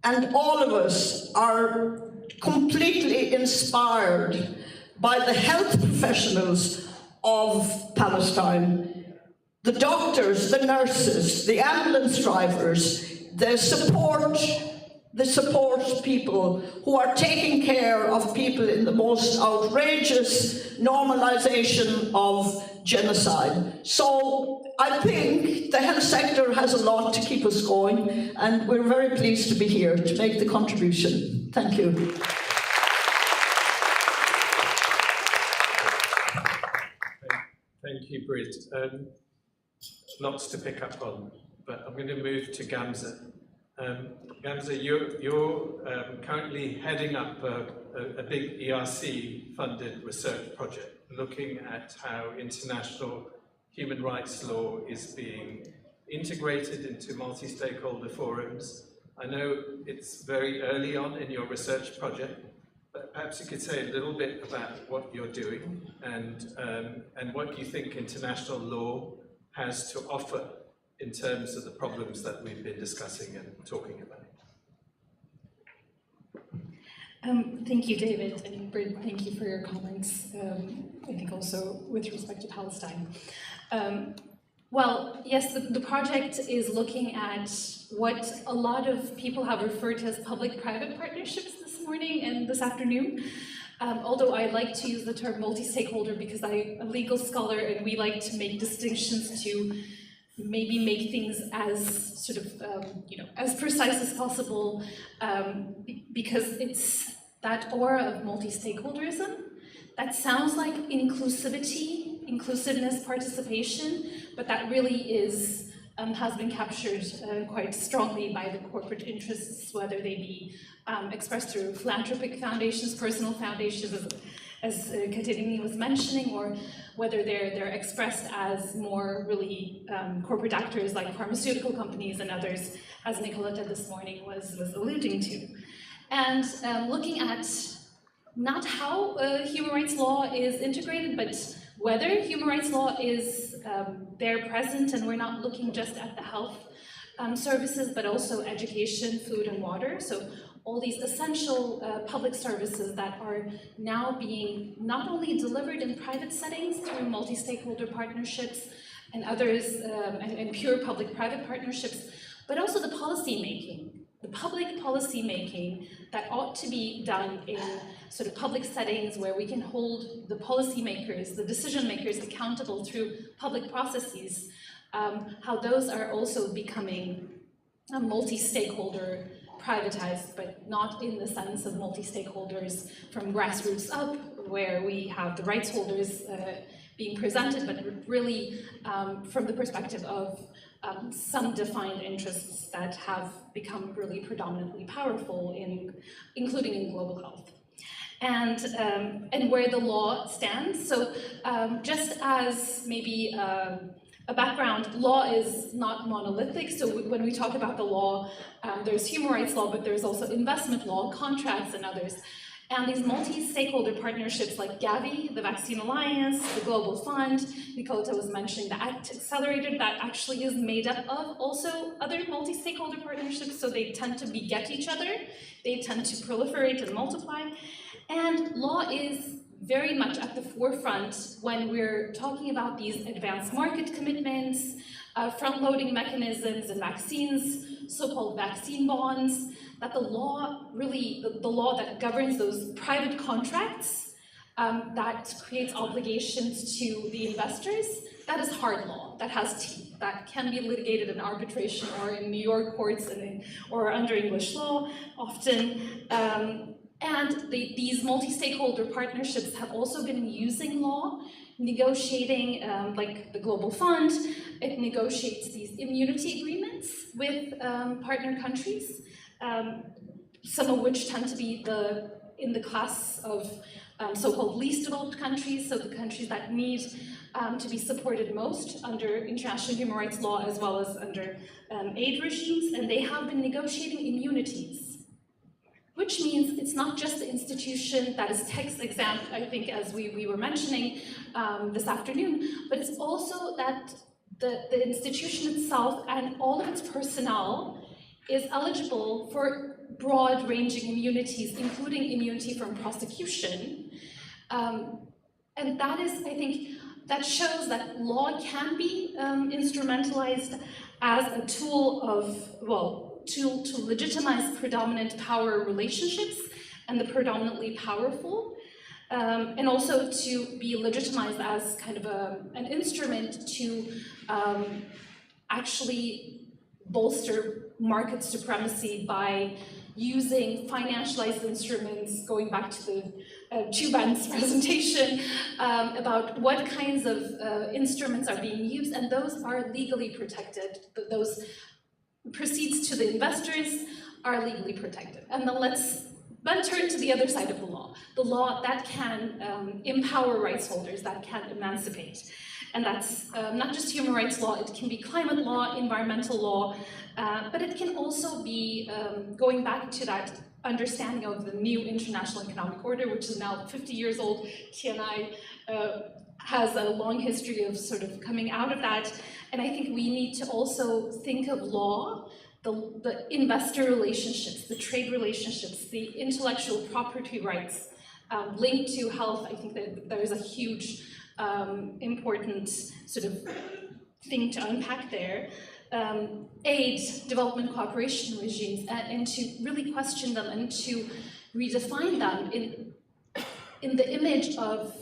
and all of us are completely inspired by the health professionals of Palestine. The doctors, the nurses, the ambulance drivers, the support people who are taking care of people in the most outrageous normalization of genocide. So I think the health sector has a lot to keep us going, and we're very pleased to be here to make the contribution. Thank you. Thank you, Brit. Lots to pick up on, but I'm going to move to Gamza. Gamza, you're currently heading up a big ERC-funded research project looking at how international human rights law is being integrated into multi-stakeholder forums. I know it's very early on in your research project, but perhaps you could say a little bit about what you're doing and what you think international law has to offer in terms of the problems that we've been discussing and talking about. Thank you, David, and Brit, thank you for your comments. I think also with respect to Palestine. Well, yes, the project is looking at what a lot of people have referred to as public-private partnerships this morning and this afternoon. Although I like to use the term multi-stakeholder because I'm a legal scholar and we like to make distinctions to maybe make things as sort of, as precise as possible, because it's that aura of multi-stakeholderism that sounds like inclusiveness, participation, but that really is, has been captured quite strongly by the corporate interests, whether they be expressed through philanthropic foundations, personal foundations, as Katerini was mentioning, or whether they're expressed as more really corporate actors like pharmaceutical companies and others, as Nicoletta this morning was alluding to. And looking at not how human rights law is integrated, but whether human rights law is there present, and we're not looking just at the health services, but also education, food, and water. So all these essential public services that are now being not only delivered in private settings through multi-stakeholder partnerships, and others, and pure public-private partnerships, but also the policy making. The public policy making that ought to be done in sort of public settings where we can hold the policymakers, the decision makers accountable through public processes, how those are also becoming multi-stakeholder privatized, but not in the sense of multi-stakeholders from grassroots up, where we have the rights holders being presented, but really from the perspective of some defined interests that have become really predominantly powerful, including in global health. And where the law stands. So just as maybe a background, law is not monolithic. So when we talk about the law, there's human rights law, but there's also investment law, contracts, and others. And these multi-stakeholder partnerships like Gavi, the Vaccine Alliance, the Global Fund, Nicoletta was mentioning the ACT Accelerator, that actually is made up of also other multi-stakeholder partnerships, so they tend to beget each other, they tend to proliferate and multiply. And law is very much at the forefront when we're talking about these advanced market commitments, front-loading mechanisms and vaccines, so-called vaccine bonds, that the law really, the law that governs those private contracts, that creates obligations to the investors, that is hard law, that has teeth, that can be litigated in arbitration or in New York courts or under English law often. And these multi-stakeholder partnerships have also been using law, negotiating, like the Global Fund, it negotiates these immunity agreements with partner countries, some of which tend to be in the class of so-called least developed countries, so the countries that need to be supported most under international human rights law as well as under aid regimes, and they have been negotiating immunities. Which means it's not just the institution that is text exempt, I think, as we were mentioning this afternoon, but it's also that the institution itself and all of its personnel is eligible for broad-ranging immunities, including immunity from prosecution. And that is, I think, that shows that law can be instrumentalized as a tool of, well, to legitimize predominant power relationships and the predominantly powerful, and also to be legitimized as kind of an instrument to actually bolster market supremacy by using financialized instruments, going back to the Chuban's presentation about what kinds of instruments are being used, and those are legally protected. Those proceeds to the investors are legally protected. And then let's turn to the other side of the law that can empower rights holders, that can emancipate. And that's not just human rights law, it can be climate law, environmental law, but it can also be going back to that understanding of the new international economic order, which is now 50 years old. TNI has a long history of sort of coming out of that. And I think we need to also think of law, the investor relationships, the trade relationships, the intellectual property rights linked to health. I think that there is a huge important sort of thing to unpack there. Aid, development cooperation regimes, and to really question them and to redefine them in the image of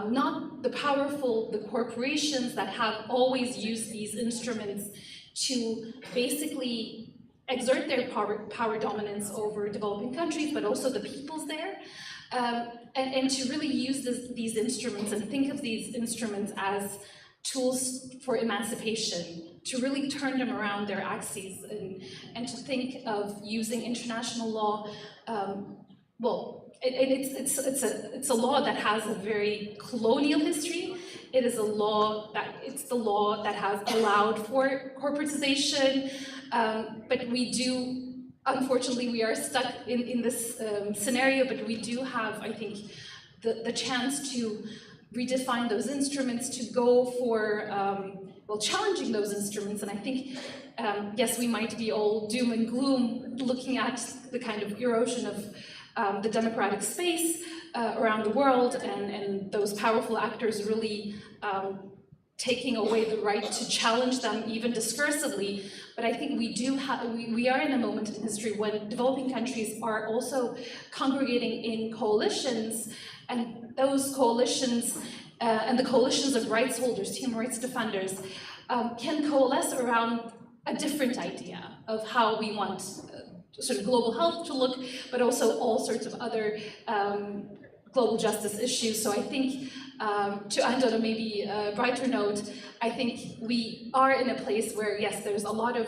not the powerful, the corporations that have always used these instruments to basically exert their power dominance over developing countries, but also the peoples there, and to really use these instruments and think of these instruments as tools for emancipation, to really turn them around their axes, and to think of using international law, it's a law that has a very colonial history. It is a law it's the law that has allowed for corporatization, but we do, unfortunately, we are stuck in this scenario, but we do have, I think, the chance to redefine those instruments, to go for, challenging those instruments. And I think, yes, we might be all doom and gloom looking at the kind of erosion of the democratic space around the world, and those powerful actors really taking away the right to challenge them even discursively, but I think we are in a moment in history when developing countries are also congregating in coalitions, and those coalitions and the coalitions of rights holders, human rights defenders, can coalesce around a different idea of how we want sort of global health to look, but also all sorts of other global justice issues. So I think, to end on a maybe brighter note, I think we are in a place where, yes, there's a lot of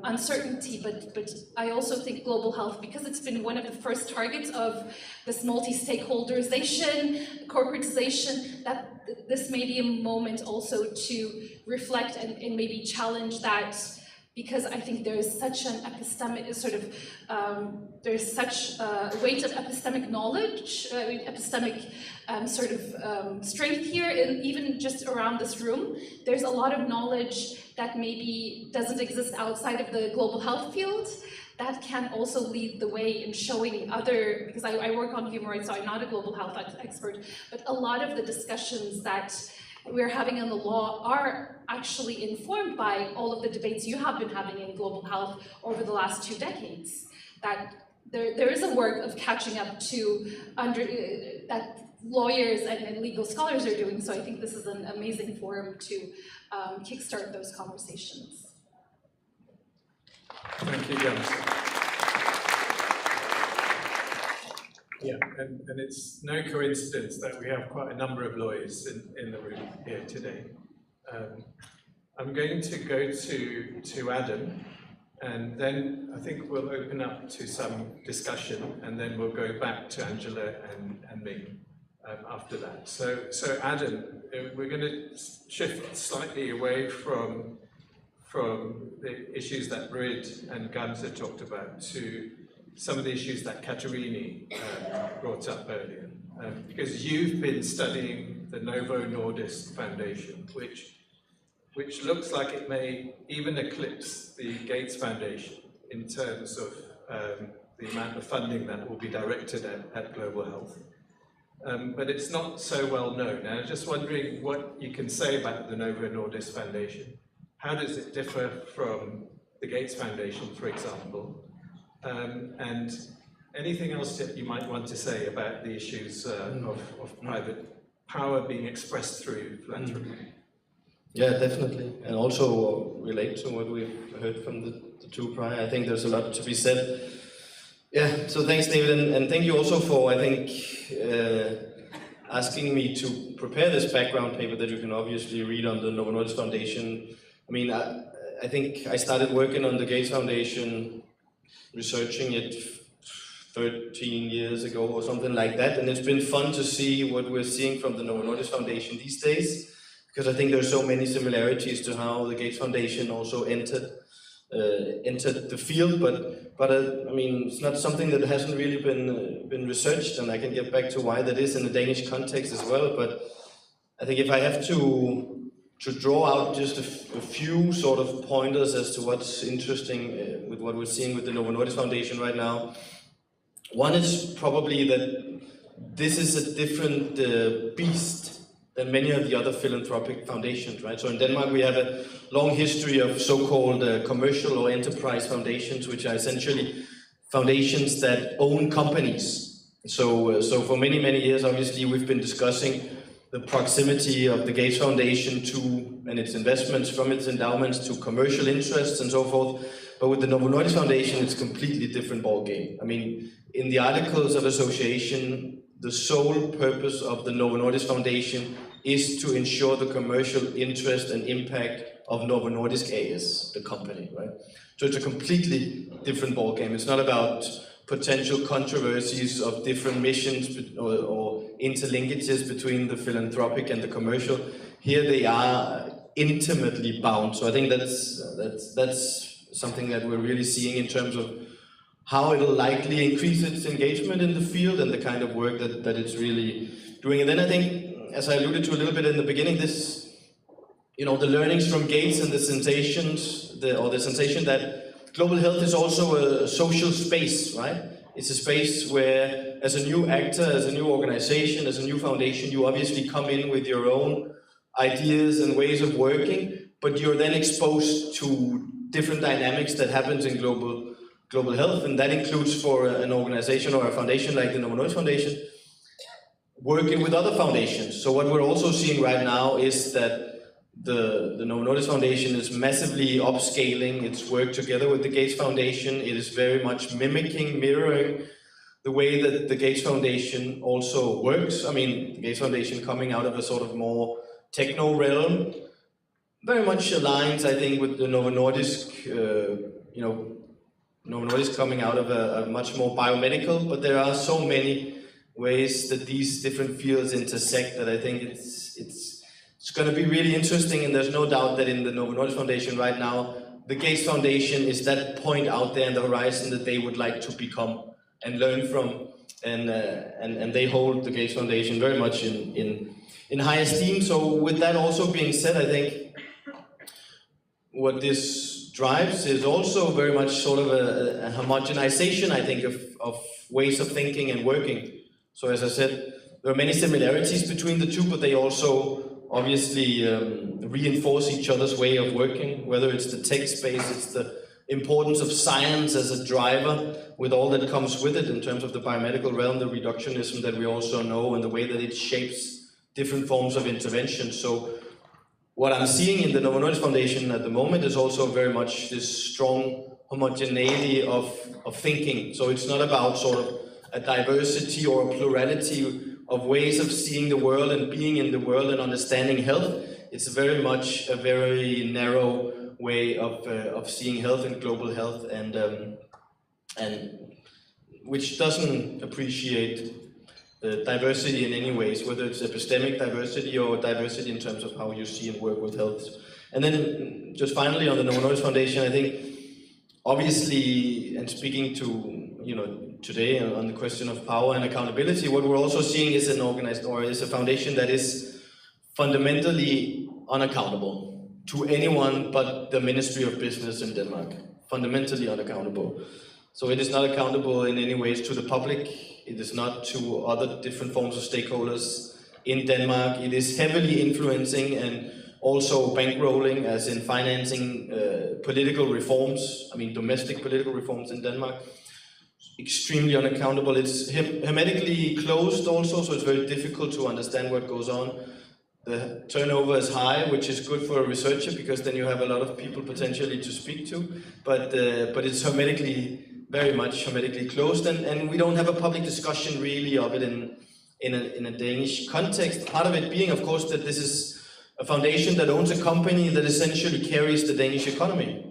uncertainty, but I also think global health, because it's been one of the first targets of this multi-stakeholderization, corporatization, that this may be a moment also to reflect and maybe challenge that, because I think there is such an epistemic sort of, there's such a weight of epistemic knowledge, epistemic sort of strength here, and even just around this room, there's a lot of knowledge that maybe doesn't exist outside of the global health field, that can also lead the way in showing other, because I work on human rights, so I'm not a global health expert, but a lot of the discussions that we're having on the law are actually informed by all of the debates you have been having in global health over the last 2 decades. That there is a work of catching up to that lawyers and legal scholars are doing, so I think this is an amazing forum to kickstart those conversations. Thank you, Jens. Yeah, and it's no coincidence that we have quite a number of lawyers in the room here today. I'm going to go to Adam, and then I think we'll open up to some discussion, and then we'll go back to Angela and me after that. So Adam, we're going to shift slightly away from the issues that Brid and Gamsa talked about to some of the issues that Katerini brought up earlier. Because you've been studying the Novo Nordisk Foundation, which looks like it may even eclipse the Gates Foundation in terms of the amount of funding that will be directed at global health. But it's not so well known. And I'm just wondering what you can say about the Novo Nordisk Foundation. How does it differ from the Gates Foundation, for example? And anything else that you might want to say about the issues of private power being expressed through philanthropy? Yeah, definitely. And also relate to what we've heard from the two prior. I think there's a lot to be said. Yeah, so thanks, David, and thank you also for, I think, asking me to prepare this background paper that you can obviously read on the Novo Nordisk Foundation. I mean, I think I started working on the Gates Foundation, researching it 13 years ago or something like that, and it's been fun to see what we're seeing from the Novo Nordisk Foundation these days, because I think there's so many similarities to how the Gates Foundation also entered the field, but I mean, it's not something that hasn't really been researched, and I can get back to why that is in the Danish context as well. But I think if I have to draw out just a few sort of pointers as to what's interesting with what we're seeing with the Novo Nordisk Foundation right now, one is probably that this is a different beast than many of the other philanthropic foundations, right? So in Denmark we have a long history of so-called commercial or enterprise foundations, which are essentially foundations that own companies. So for many, many years, obviously, we've been discussing the proximity of the Gates Foundation to, and its investments from its endowments to commercial interests and so forth. But with the Novo Nordisk Foundation, it's a completely different ballgame. I mean, in the Articles of Association, the sole purpose of the Novo Nordisk Foundation is to ensure the commercial interest and impact of Novo Nordisk AS, the company, right? So it's a completely different ballgame. It's not about potential controversies of different missions or interlinkages between the philanthropic and the commercial. Here they are intimately bound. So I think that's something that we're really seeing in terms of how it'll likely increase its engagement in the field and the kind of work that it's really doing. And then I think, as I alluded to a little bit in the beginning, this, you know, the learnings from Gates and the sensations, the sensation that global health is also a social space, right? It's a space where, as a new actor, as a new organization, as a new foundation, you obviously come in with your own ideas and ways of working, but you're then exposed to different dynamics that happens in global health, and that includes for an organization or a foundation like the Novo Nordisk Foundation, working with other foundations. So what we're also seeing right now is that the Novo Nordisk Foundation is massively upscaling its work together with the Gates Foundation. It is very much mirroring the way that the Gates Foundation also works. I mean, the Gates Foundation coming out of a sort of more techno realm, very much aligns, I think, with the Novo Nordisk, Novo Nordisk coming out of a much more biomedical, but there are so many ways that these different fields intersect that I think it's going to be really interesting, and there's no doubt that in the Novo Nordisk Foundation right now, the Gates Foundation is that point out there in the horizon that they would like to become and learn from, and they hold the Gates Foundation very much in high esteem. So with that also being said, I think what this drives is also very much sort of a homogenization, I think, of ways of thinking and working. So as I said, there are many similarities between the two, but they also obviously reinforce each other's way of working, whether it's the tech space, it's the importance of science as a driver with all that comes with it in terms of the biomedical realm, the reductionism that we also know, and the way that it shapes different forms of intervention. So what I'm seeing in the Novo Nordisk Foundation at the moment is also very much this strong homogeneity of thinking. So it's not about sort of a diversity or a plurality of ways of seeing the world and being in the world and understanding health. It's very much a very narrow way of seeing health and global health, and which doesn't appreciate the diversity in any ways, whether it's epistemic diversity or diversity in terms of how you see and work with health. And then just finally on the Novo Nordisk Foundation, I think obviously, and speaking to today on the question of power and accountability, what we're also seeing is is a foundation that is fundamentally unaccountable to anyone but the Ministry of Business in Denmark. Fundamentally unaccountable. So it is not accountable in any ways to the public. It is not to other different forms of stakeholders in Denmark. It is heavily influencing and also bankrolling, as in financing political reforms, I mean domestic political reforms in Denmark. Extremely unaccountable. It's hermetically closed also, so it's very difficult to understand what goes on. The turnover is high, which is good for a researcher because then you have a lot of people potentially to speak to, but it's very much hermetically closed, and we don't have a public discussion really of it in a Danish context. Part of it being, of course, that this is a foundation that owns a company that essentially carries the Danish economy.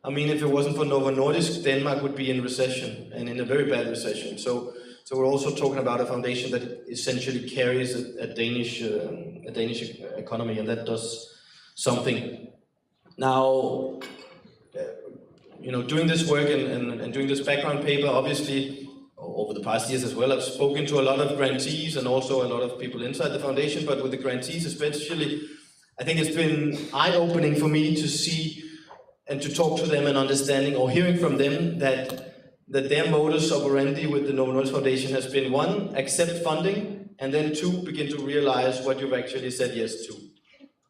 I mean, if it wasn't for Novo Nordisk, Denmark would be in recession, and in a very bad recession. So we're also talking about a foundation that essentially carries a Danish economy, and that does something. Now, doing this work and doing this background paper, obviously, over the past years as well, I've spoken to a lot of grantees and also a lot of people inside the foundation, but with the grantees especially, I think it's been eye-opening for me to see and to talk to them and understanding or hearing from them that their modus operandi with the Novo Nordisk Foundation has been, one, accept funding, and then two, begin to realize what you've actually said yes to.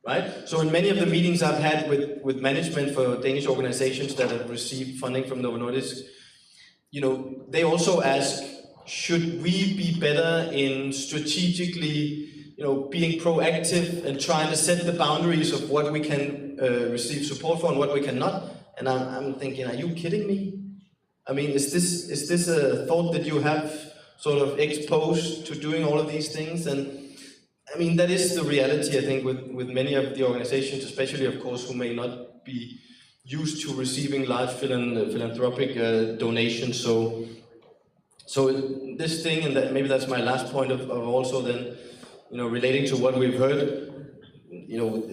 Right? So in many of the meetings I've had with management for Danish organizations that have received funding from Novo Nordisk, they also ask, should we be better in strategically, being proactive and trying to set the boundaries of what we can receive support for and what we cannot? And I'm thinking, are you kidding me? I mean, is this a thought that you have sort of exposed to doing all of these things? And I mean, that is the reality, I think, with many of the organizations, especially, of course, who may not be used to receiving large philanthropic donations. So this thing, and maybe that's my last point of also then, relating to what we've heard,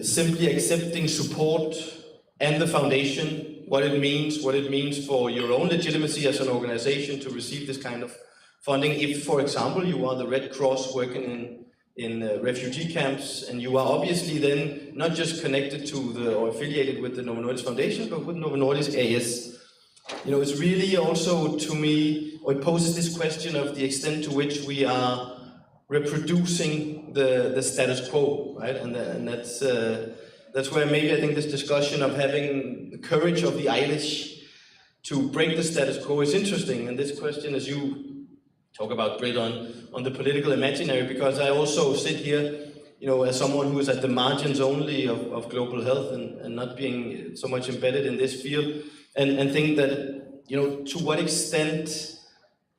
simply accepting support and the foundation, what it means for your own legitimacy as an organization to receive this kind of funding. If, for example, you are the Red Cross working in refugee camps, and you are obviously then not just connected to or affiliated with the Novo Nordisk Foundation, but with Novo Nordisk AS. It's really also, to me, or it poses this question of the extent to which we are reproducing the status quo, right? And that's where maybe I think this discussion of having the courage of the Irish to break the status quo is interesting. And this question, as you talk about Brit on the political imaginary, because I also sit here, you know, as someone who is at the margins only of global health and not being so much embedded in this field, and think that, you know, to what extent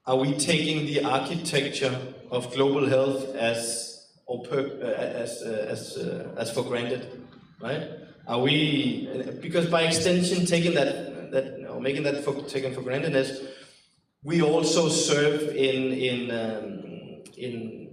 are we taking the architecture of global health as for granted, right? Are we, because by extension, taking making that taken for grantedness, we also serve in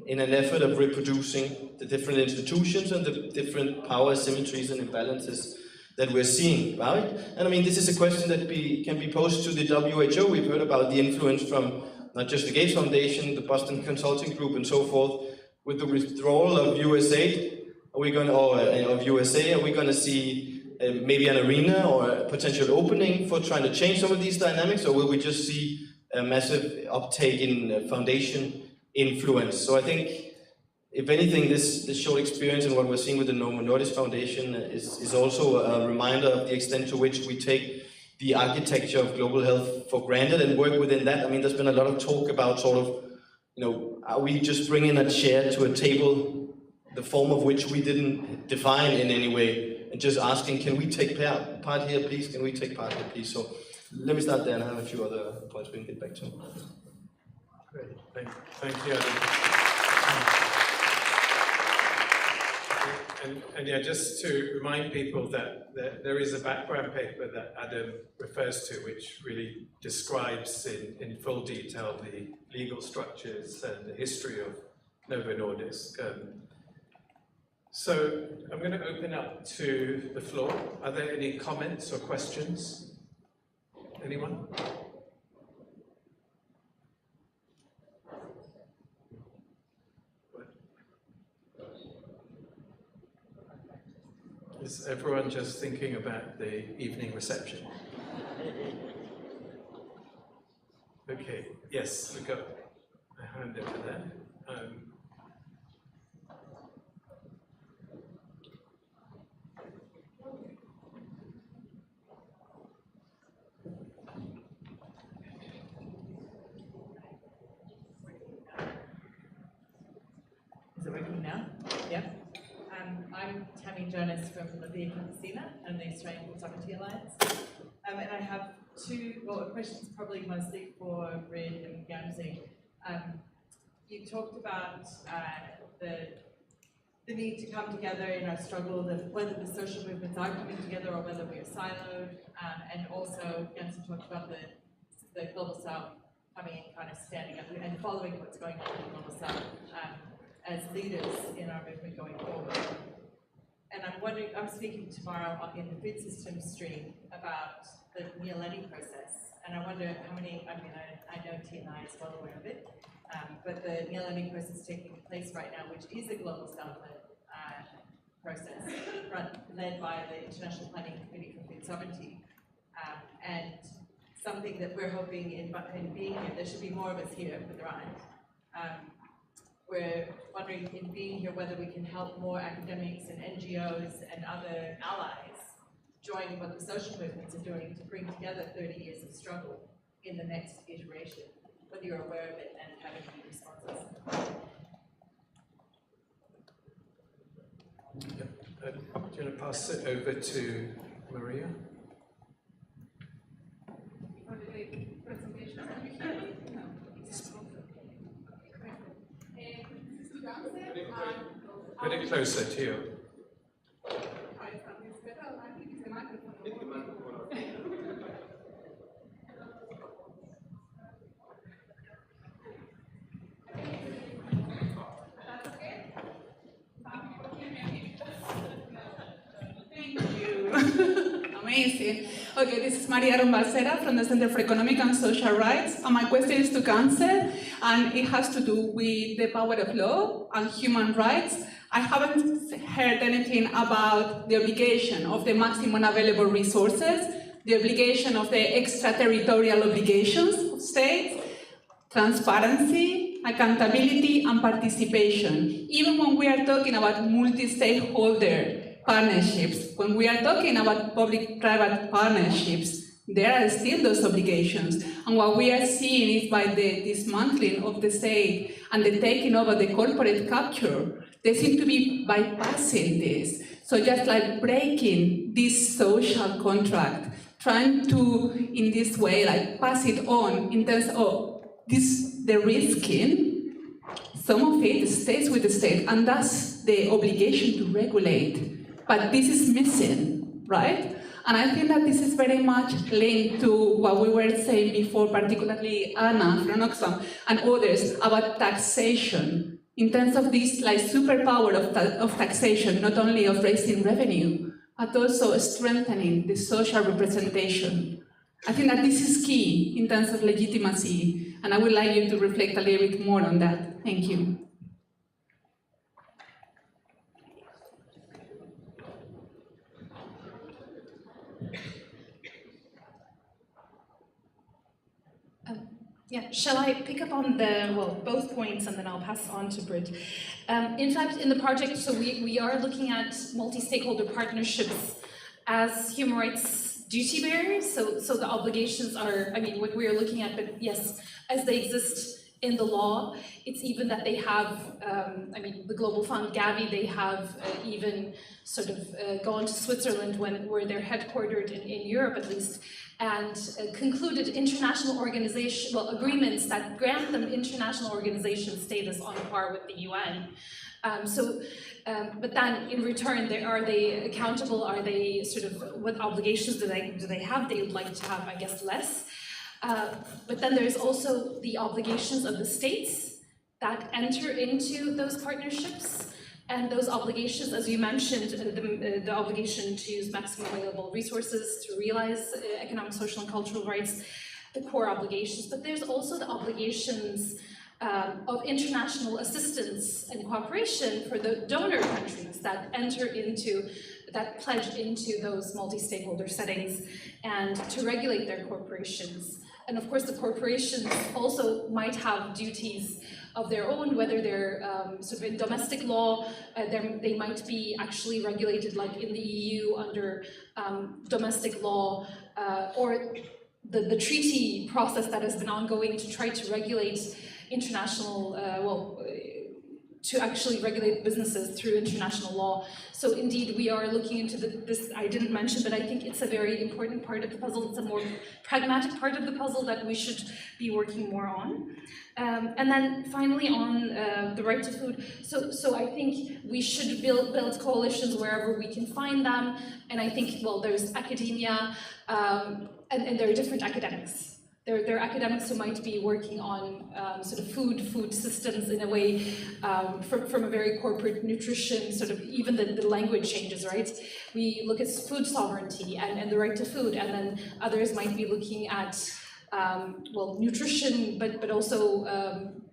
an effort of reproducing the different institutions and the different power asymmetries and imbalances that we're seeing, right? And I mean, this is a question that can be posed to the WHO. We've heard about the influence from not just the Gates Foundation, the Boston Consulting Group, and so forth. With the withdrawal of USAID, of USA, are we going to see maybe an arena or a potential opening for trying to change some of these dynamics, or will we just see a massive uptake in foundation influence? So I think, if anything, this short experience and what we're seeing with the Novo Nordisk Foundation is also a reminder of the extent to which we take the architecture of global health for granted and work within that. I mean, there's been a lot of talk about sort of, you know, are we just bringing a chair to a table, the form of which we didn't define in any way, and just asking, can we take part here, please? Can we take part here, please? So let me start there, and I have a few other points we can get back to. Great, thank you. And yeah, just to remind people that there is a background paper that Adam refers to, which really describes in full detail the legal structures and the history of Novo Nordisk. So I'm going to open up to the floor. Are there any comments or questions? Anyone? Is everyone just thinking about the evening reception? Okay, yes, we've got a hand over there. Is it working now? Yeah. I'm Tammy Jonas from the Campesina and the Australian Sovereignty Alliance. And I have two questions, probably mostly for Red and Gamze. You talked about the need to come together in our struggle, whether the social movements are coming together or whether we are siloed, and also Gamze talked about the Global South coming in, kind of standing up and following what's going on in the Global South as leaders in our movement going forward. And I'm wondering, I'm speaking tomorrow in the food system stream about the Neoleni process, and I wonder how many, I mean, I know TNI is well aware of it, but the Neoleni process taking place right now, which is a Global South process, led by the International Planning Committee for Food Sovereignty, and something that we're hoping in being here, there should be more of us here, but there aren't. We're wondering in being here whether we can help more academics and NGOs and other allies join what the social movements are doing to bring together 30 years of struggle in the next iteration, whether you're aware of it and have any responses. Do you want to pass it over to Maria? Put it closer to you. Amazing. Okay, this is Maria Rombalcera from the Center for Economic and Social Rights, and my question is to Gamze, and it has to do with the power of law and human rights. I haven't heard anything about the obligation of the maximum available resources, the obligation of the extraterritorial obligations of states, transparency, accountability, and participation. Even when we are talking about multi-stakeholder partnerships, when we are talking about public-private partnerships, there are still those obligations. And what we are seeing is by the dismantling of the state and the taking over the corporate capture, they seem to be bypassing this. So just like breaking this social contract, trying to, in this way, like pass it on in terms of the risking, some of it stays with the state, and that's the obligation to regulate. But this is missing, right? And I think that this is very much linked to what we were saying before, particularly Anna from Oxfam and others, about taxation, in terms of this like superpower of taxation, not only of raising revenue, but also strengthening the social representation. I think that this is key in terms of legitimacy, and I would like you to reflect a little bit more on that. Thank you. Yeah, shall I pick up on both points and then I'll pass on to Brit. In fact, in the project, so we are looking at multi-stakeholder partnerships as human rights duty bearers. So the obligations are, I mean, what we are looking at, but yes, as they exist in the law, it's even that they have, I mean, the Global Fund, Gavi, they have even sort of gone to Switzerland where they're headquartered in Europe at least, and concluded international agreements that grant them international organization status on par with the UN. But then in return, are they accountable? Are they sort of, what obligations do they have? They would like to have, I guess, less. But then there's also the obligations of the states that enter into those partnerships. And those obligations, as you mentioned, the obligation to use maximum available resources to realize economic, social, and cultural rights, the core obligations. But there's also the obligations of international assistance and cooperation for the donor countries that pledge into those multi-stakeholder settings and to regulate their corporations. And of course, the corporations also might have duties of their own, whether they're sort of in domestic law, they might be actually regulated like in the EU under domestic law, or the treaty process that has been ongoing to try to regulate international, to actually regulate businesses through international law. So indeed, we are looking into this, I didn't mention, but I think it's a very important part of the puzzle. It's a more pragmatic part of the puzzle that we should be working more on. And then finally on the right to food. So I think we should build coalitions wherever we can find them. And I think, well, there's academia, and there are different academics. There are academics who might be working on sort of food systems in a way from a very corporate nutrition, sort of even the language changes, right? We look at food sovereignty and the right to food, and then others might be looking at, nutrition, but also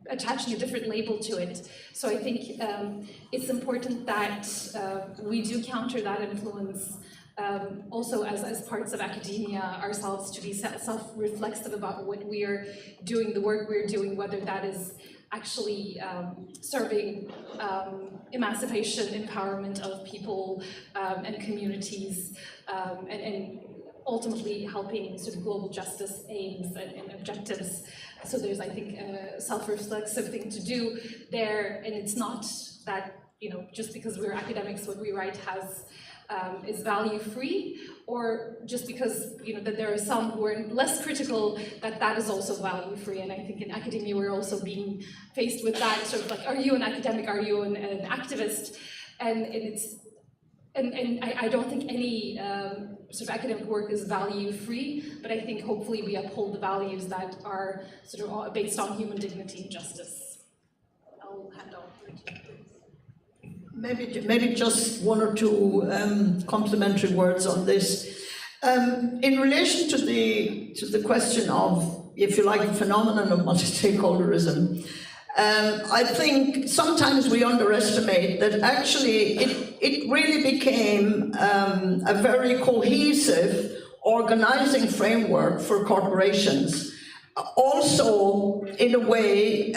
attaching a different label to it. So I think it's important that we do counter that influence. Also as parts of academia ourselves, to be self-reflexive about what we are doing, the work we're doing, whether that is actually serving emancipation, empowerment of people and communities, and ultimately helping sort of global justice aims and objectives. So there's, I think, a self-reflexive thing to do there, and it's not that, just because we're academics, what we write is value-free, or just because that there are some who are less critical, that is also value-free. And I think in academia we're also being faced with that sort of like, are you an academic? Are you an activist? And I don't think any sort of academic work is value-free, but I think hopefully we uphold the values that are sort of based on human dignity and justice. I'll hand off. Maybe just one or two complimentary words on this. In relation to the question of, if you like, the phenomenon of multi-stakeholderism, I think sometimes we underestimate that actually it really became a very cohesive organizing framework for corporations. also, in a way,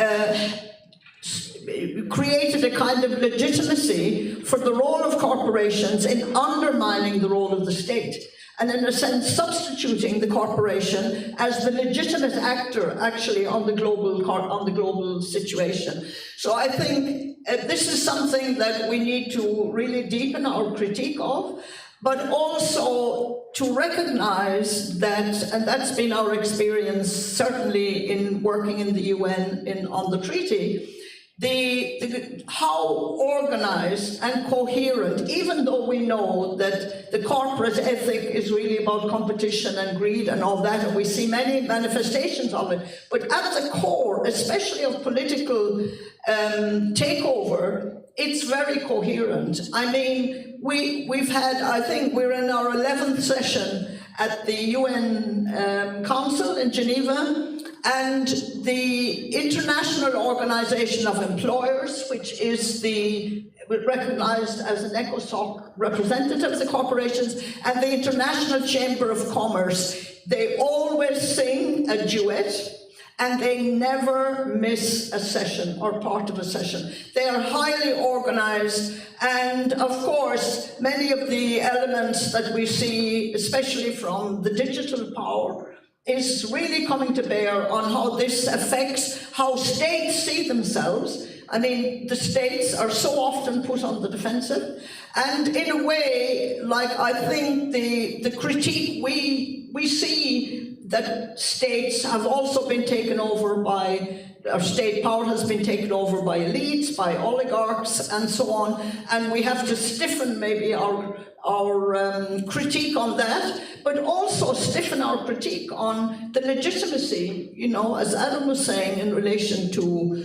created a kind of legitimacy for the role of corporations in undermining the role of the state, and in a sense substituting the corporation as the legitimate actor actually on the global situation. So I think this is something that we need to really deepen our critique of, but also to recognize that, and that's been our experience certainly in working in the UN on the treaty, how organized and coherent, even though we know that the corporate ethic is really about competition and greed and all that, and we see many manifestations of it, but at the core, especially of political takeover, it's very coherent. I mean, we've had, I think we're in our 11th session at the UN Council in Geneva, and the International Organization of Employers, which is recognized as an ECOSOC representative of the corporations, and the International Chamber of Commerce, they always sing a duet, and they never miss a session or part of a session. They are highly organized, and of course, many of the elements that we see, especially from the digital power, is really coming to bear on how this affects how states see themselves. I mean, the states are so often put on the defensive, and in a way, like I think the critique we see that states have also been taken over by, or state power has been taken over by elites, by oligarchs, and so on, and we have to stiffen maybe our critique on that, but also stiffen our critique on the legitimacy, you know, as Adam was saying, in relation to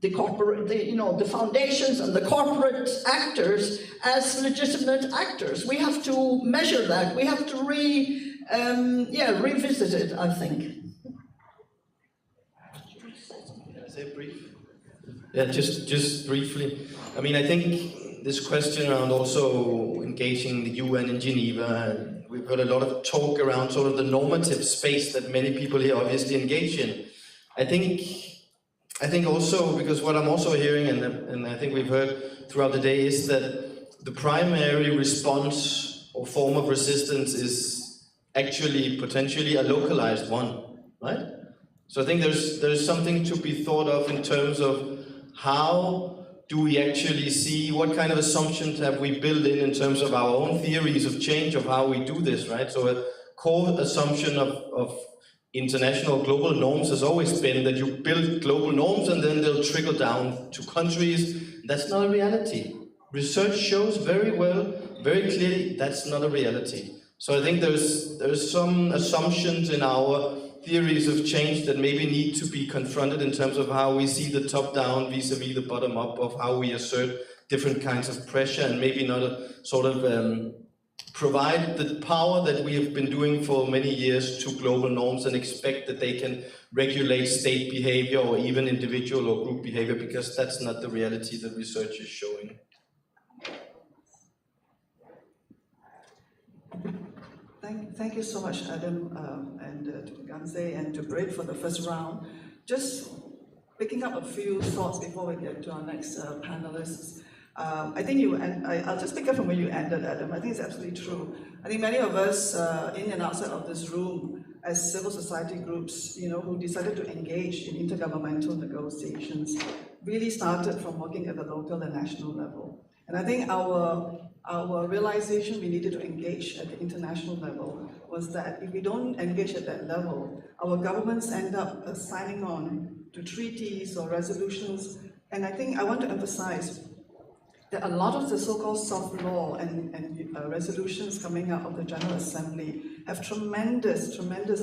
the foundations and the corporate actors as legitimate actors. We have to measure that. We have to revisit it, I think. Can I say brief? Yeah, just briefly. I mean, I think this question around also engaging the UN in Geneva, and we've heard a lot of talk around sort of the normative space that many people here obviously engage in. I think also, because what I'm also hearing, and I think we've heard throughout the day, is that the primary response or form of resistance is actually potentially a localized one, right? So I think there's something to be thought of in terms of how do we actually see, what kind of assumptions have we built in terms of our own theories of change, of how we do this, right? So a core assumption of international global norms has always been that you build global norms and then they'll trickle down to countries. That's not a reality. Research shows very well, very clearly, that's not a reality. So I think there's some assumptions in our theories of change that maybe need to be confronted in terms of how we see the top-down vis-a-vis the bottom-up, of how we assert different kinds of pressure, and maybe not a sort of provide the power that we have been doing for many years to global norms and expect that they can regulate state behavior or even individual or group behavior, because that's not the reality that research is showing. Thank you so much, Adam, and to Ganze and to Britt for the first round. Just picking up a few thoughts before we get to our next panelists. I think I'll just pick up from where you ended, Adam. I think it's absolutely true. I think many of us in and outside of this room, as civil society groups, you know, who decided to engage in intergovernmental negotiations, really started from working at the local and national level. And I think our realization we needed to engage at the international level was that if we don't engage at that level, our governments end up signing on to treaties or resolutions. And I think I want to emphasize that a lot of the so-called soft law and resolutions coming out of the General Assembly have tremendous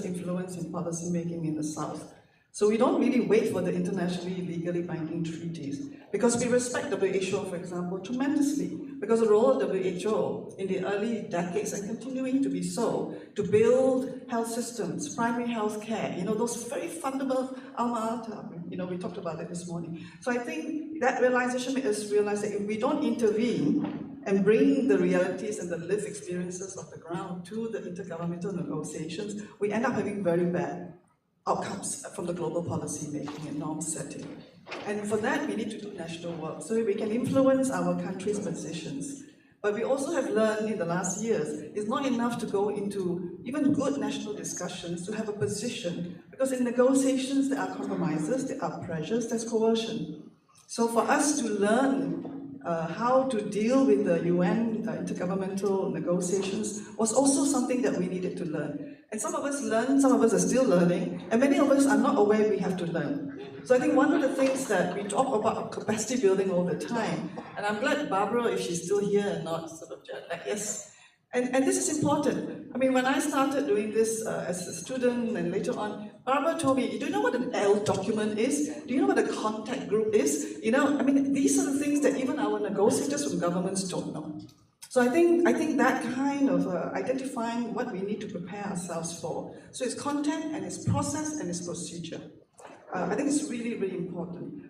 influence in policy making in the South. So we don't really wait for the internationally legally binding treaties, because we respect WHO, for example, tremendously, because the role of WHO in the early decades, and continuing to be so, to build health systems, primary health care, you know, those very fundamental alma mater, you know, we talked about it this morning. So I think that realization made us realize that if we don't intervene and bring the realities and the lived experiences of the ground to the intergovernmental negotiations, we end up having very bad outcomes from the global policy making and norm setting. And for that, we need to do national work so we can influence our country's positions. But we also have learned in the last years, it's not enough to go into even good national discussions to have a position, because in negotiations there are compromises, there are pressures, there's coercion. So for us to learn how to deal with the UN intergovernmental negotiations was also something that we needed to learn. And some of us learned, some of us are still learning, and many of us are not aware we have to learn. So I think one of the things that we talk about capacity building all the time, and I'm glad Barbara, if she's still here and not sort of like, yes. And this is important. I mean, when I started doing this as a student and later on, Barbara told me, do you know what an L document is? Do you know what a contact group is? You know, I mean, these are the things that even our negotiators from governments don't know. So I think that kind of identifying what we need to prepare ourselves for. So it's content and it's process and it's procedure. I think it's really, really important.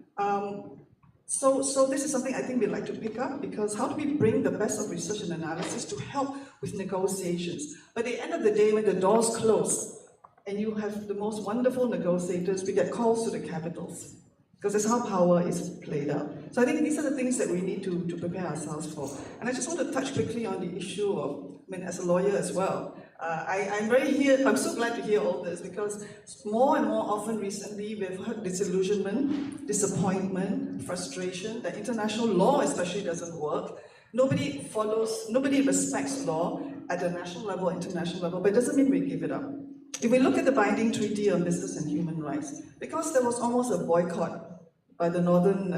So this is something I think we'd like to pick up, because how do we bring the best of research and analysis to help with negotiations? But at the end of the day, when the doors close and you have the most wonderful negotiators, we get calls to the capitals, because that's how power is played out. So I think these are the things that we need to prepare ourselves for. And I just want to touch quickly on the issue of, I mean, as a lawyer as well, I'm so glad to hear all this, because more and more often recently we've heard disillusionment, disappointment, frustration, that international law especially doesn't work. Nobody respects law at the national level, international level, but it doesn't mean we give it up. If we look at the binding treaty on business and human rights, because there was almost a boycott by the northern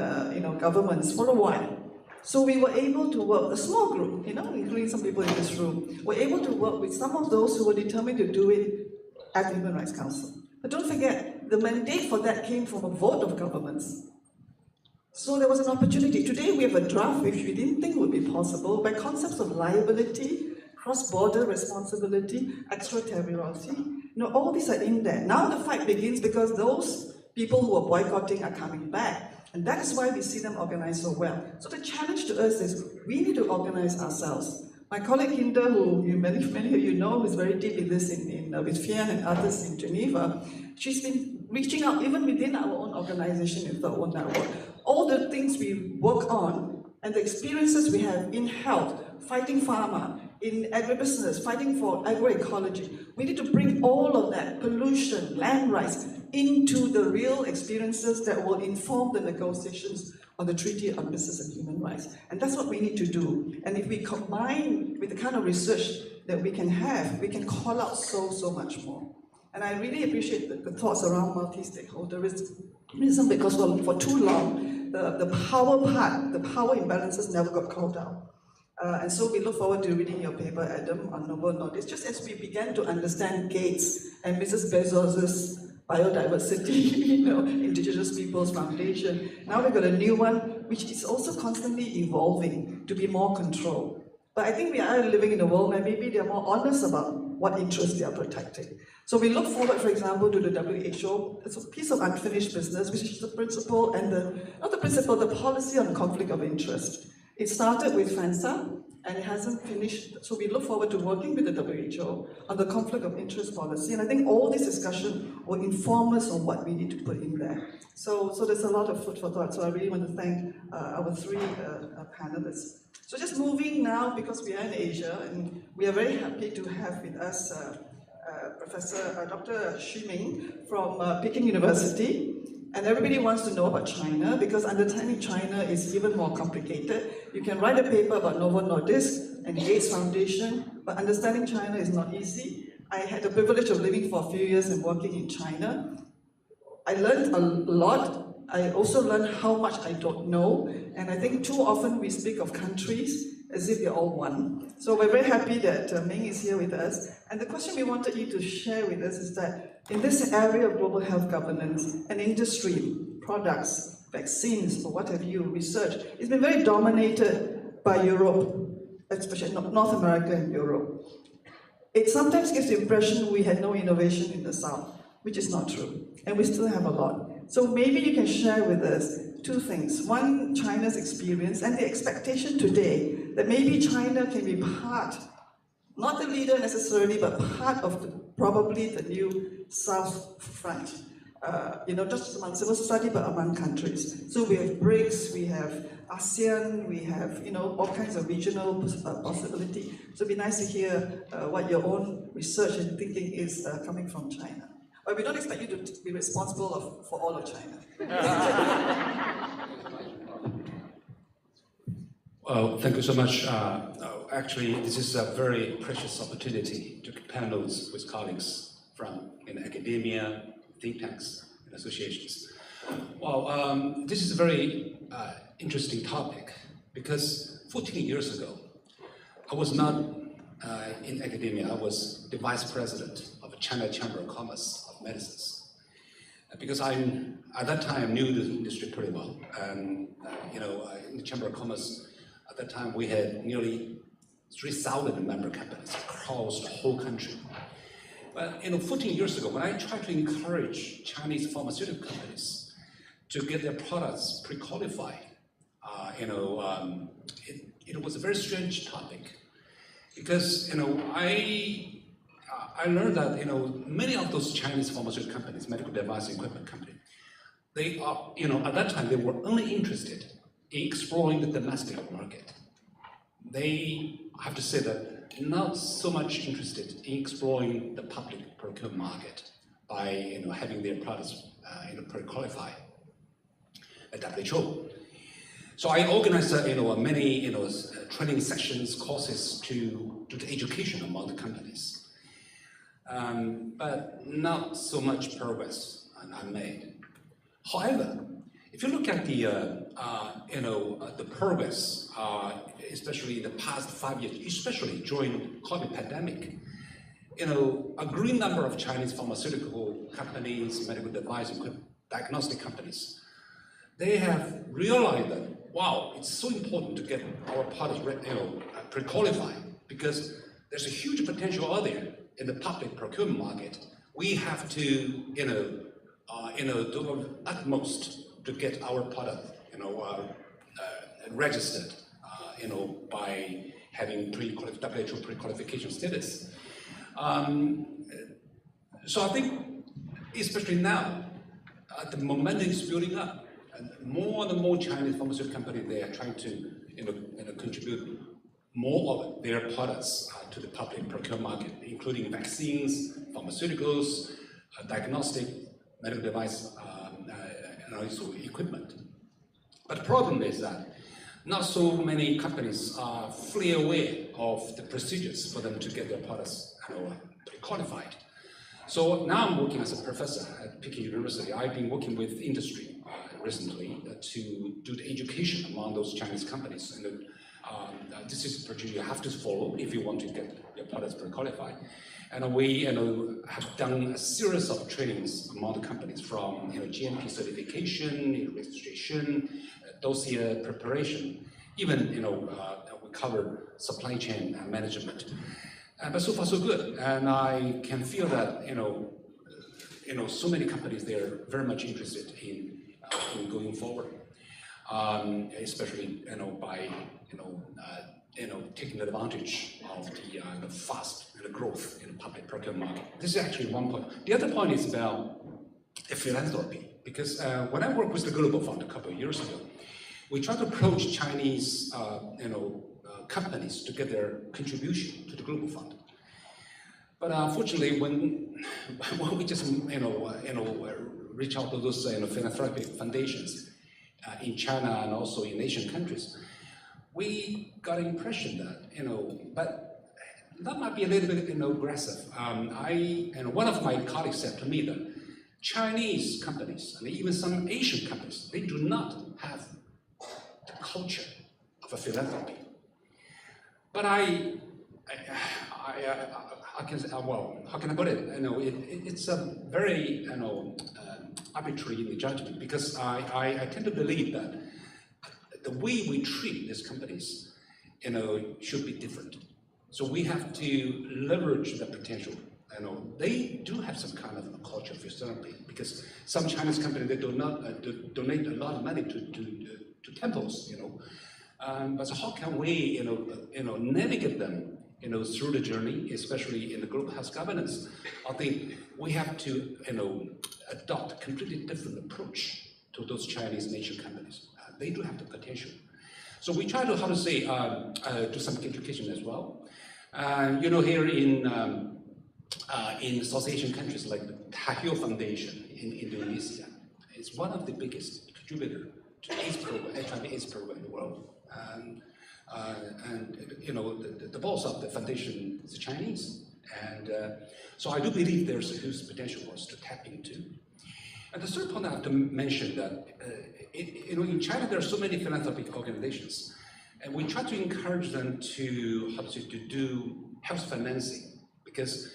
governments for a while, so we were able to work, a small group, including some people in this room, were able to work with some of those who were determined to do it at the Human Rights Council. But don't forget, the mandate for that came from a vote of governments. So there was an opportunity. Today we have a draft which we didn't think would be possible, by concepts of liability, cross-border responsibility, extraterritoriality. All these are in there. Now the fight begins, because those people who are boycotting are coming back. And that is why we see them organize so well. So the challenge to us is we need to organize ourselves. My colleague Kinder, who many of you know, who is very deep in this with Fian and others in Geneva, she's been reaching out even within our own organization, with our own network. All the things we work on and the experiences we have in health, fighting pharma, in agribusiness, fighting for agroecology, we need to bring all of that, pollution, land rights, into the real experiences that will inform the negotiations on the Treaty on Business and Human Rights. And that's what we need to do. And if we combine with the kind of research that we can have, we can call out so much more. And I really appreciate the thoughts around multi-stakeholderism, because for too long, the power part, the power imbalances never got called out. And so we look forward to reading your paper, Adam, on Novo Nordisk, just as we began to understand Gates and Mrs. Bezos's biodiversity, Indigenous Peoples Foundation. Now we've got a new one, which is also constantly evolving to be more controlled. But I think we are living in a world where maybe they're more honest about what interests they are protecting. So we look forward, for example, to the WHO. It's a piece of unfinished business, which is the principle and the policy on conflict of interest. It started with FANSA, and it hasn't finished. So we look forward to working with the WHO on the conflict of interest policy. And I think all this discussion will inform us on what we need to put in there. So there's a lot of food for thought. So I really want to thank our three panelists. So just moving now, because we are in Asia, and we are very happy to have with us Professor Dr. Xu Ming from Peking University. And everybody wants to know about China, because understanding China is even more complicated. You can write a paper about Novo Nordisk and Gates Foundation, but understanding China is not easy. I had the privilege of living for a few years and working in China. I learned a lot. I also learned how much I don't know. And I think too often we speak of countries as if they're all one. So we're very happy that Ming is here with us. And the question we wanted you to share with us is that in this area of global health governance and industry, products, vaccines, or what have you, research, it's been very dominated by Europe, especially North America and Europe. It sometimes gives the impression we had no innovation in the South, which is not true. And we still have a lot. So maybe you can share with us two things. One, China's experience and the expectation today that maybe China can be part not the leader necessarily, but part of probably the new South Front. Not just among civil society, but among countries. So we have BRICS, we have ASEAN, we have all kinds of regional possibility. So it'd be nice to hear what your own research and thinking is coming from China. But we don't expect you to be responsible for all of China. Well, thank you so much. Actually, this is a very precious opportunity to compare notes with colleagues from academia, think tanks, and associations. Well, this is a very interesting topic because 14 years ago, I was not in academia. I was the vice president of the China Chamber of Commerce of Medicines. Because at that time, knew the industry pretty well. And, in the Chamber of Commerce, at that time, we had nearly 3,000 member companies across the whole country. But 14 years ago, when I tried to encourage Chinese pharmaceutical companies to get their products pre-qualified, it was a very strange topic because I learned that many of those Chinese pharmaceutical companies, medical device equipment companies, they are at that time they were only interested in exploring the domestic market. They have to say that not so much interested in exploring the public procurement market by having their products pre-qualified at WHO. So I organized many training sessions, courses to do the education among the companies, but not so much progress I made. However, if you look at the progress, especially in the past 5 years, especially during COVID pandemic, a growing number of Chinese pharmaceutical companies, medical device, diagnostic companies, they have realized that, wow, it's so important to get our products pre-qualified because there's a huge potential out there in the public procurement market. We have to, do our utmost to get our product, registered, by having WHO pre-qualification status. So I think, especially now, the momentum is building up, and more Chinese pharmaceutical companies they are trying to, contribute more of their products to the public procurement market, including vaccines, pharmaceuticals, diagnostic, medical device, and also equipment. But the problem is that not so many companies are fully aware of the procedures for them to get their products pre-qualified. So now I'm working as a professor at Peking University. I've been working with industry recently to do the education among those Chinese companies. And this is a procedure you have to follow if you want to get your products pre-qualified. And we have done a series of trainings among the companies from GMP certification, registration, dossier preparation, even we cover supply chain management. But so far so good, and I can feel that so many companies they are very much interested in going forward, especially by taking advantage of the fast growth in the public procurement market. This is actually one point. The other point is about philanthropy, because when I worked with the Global Fund a couple of years ago, we tried to approach Chinese companies to get their contribution to the Global Fund. But unfortunately, when we just reach out to those philanthropic foundations in China and also in Asian countries, we got an impression that but that might be a little bit aggressive. One of my colleagues said to me that Chinese companies and even some Asian companies, they do not have the culture of a philanthropy. But I can say, well, how can I put it? It's a very arbitrary in the judgment, because I tend to believe that the way we treat these companies, should be different. So we have to leverage the potential. They do have some kind of a culture of philanthropy, because some Chinese companies they do not donate a lot of money to temples, but so how can we, navigate them, through the journey, especially in the global health governance, I think we have to, adopt a completely different approach to those Chinese nation companies. They do have the potential. So we try to, do some education as well. Here in South Asian countries like the Tahir Foundation in Indonesia, it's one of the biggest contributors to HIV/AIDS program in the world. The boss of the foundation is Chinese, and so I do believe there's a huge potential for us to tap into. And the third point I have to mention that in China there are so many philanthropic organizations, and we try to encourage them to do health financing, because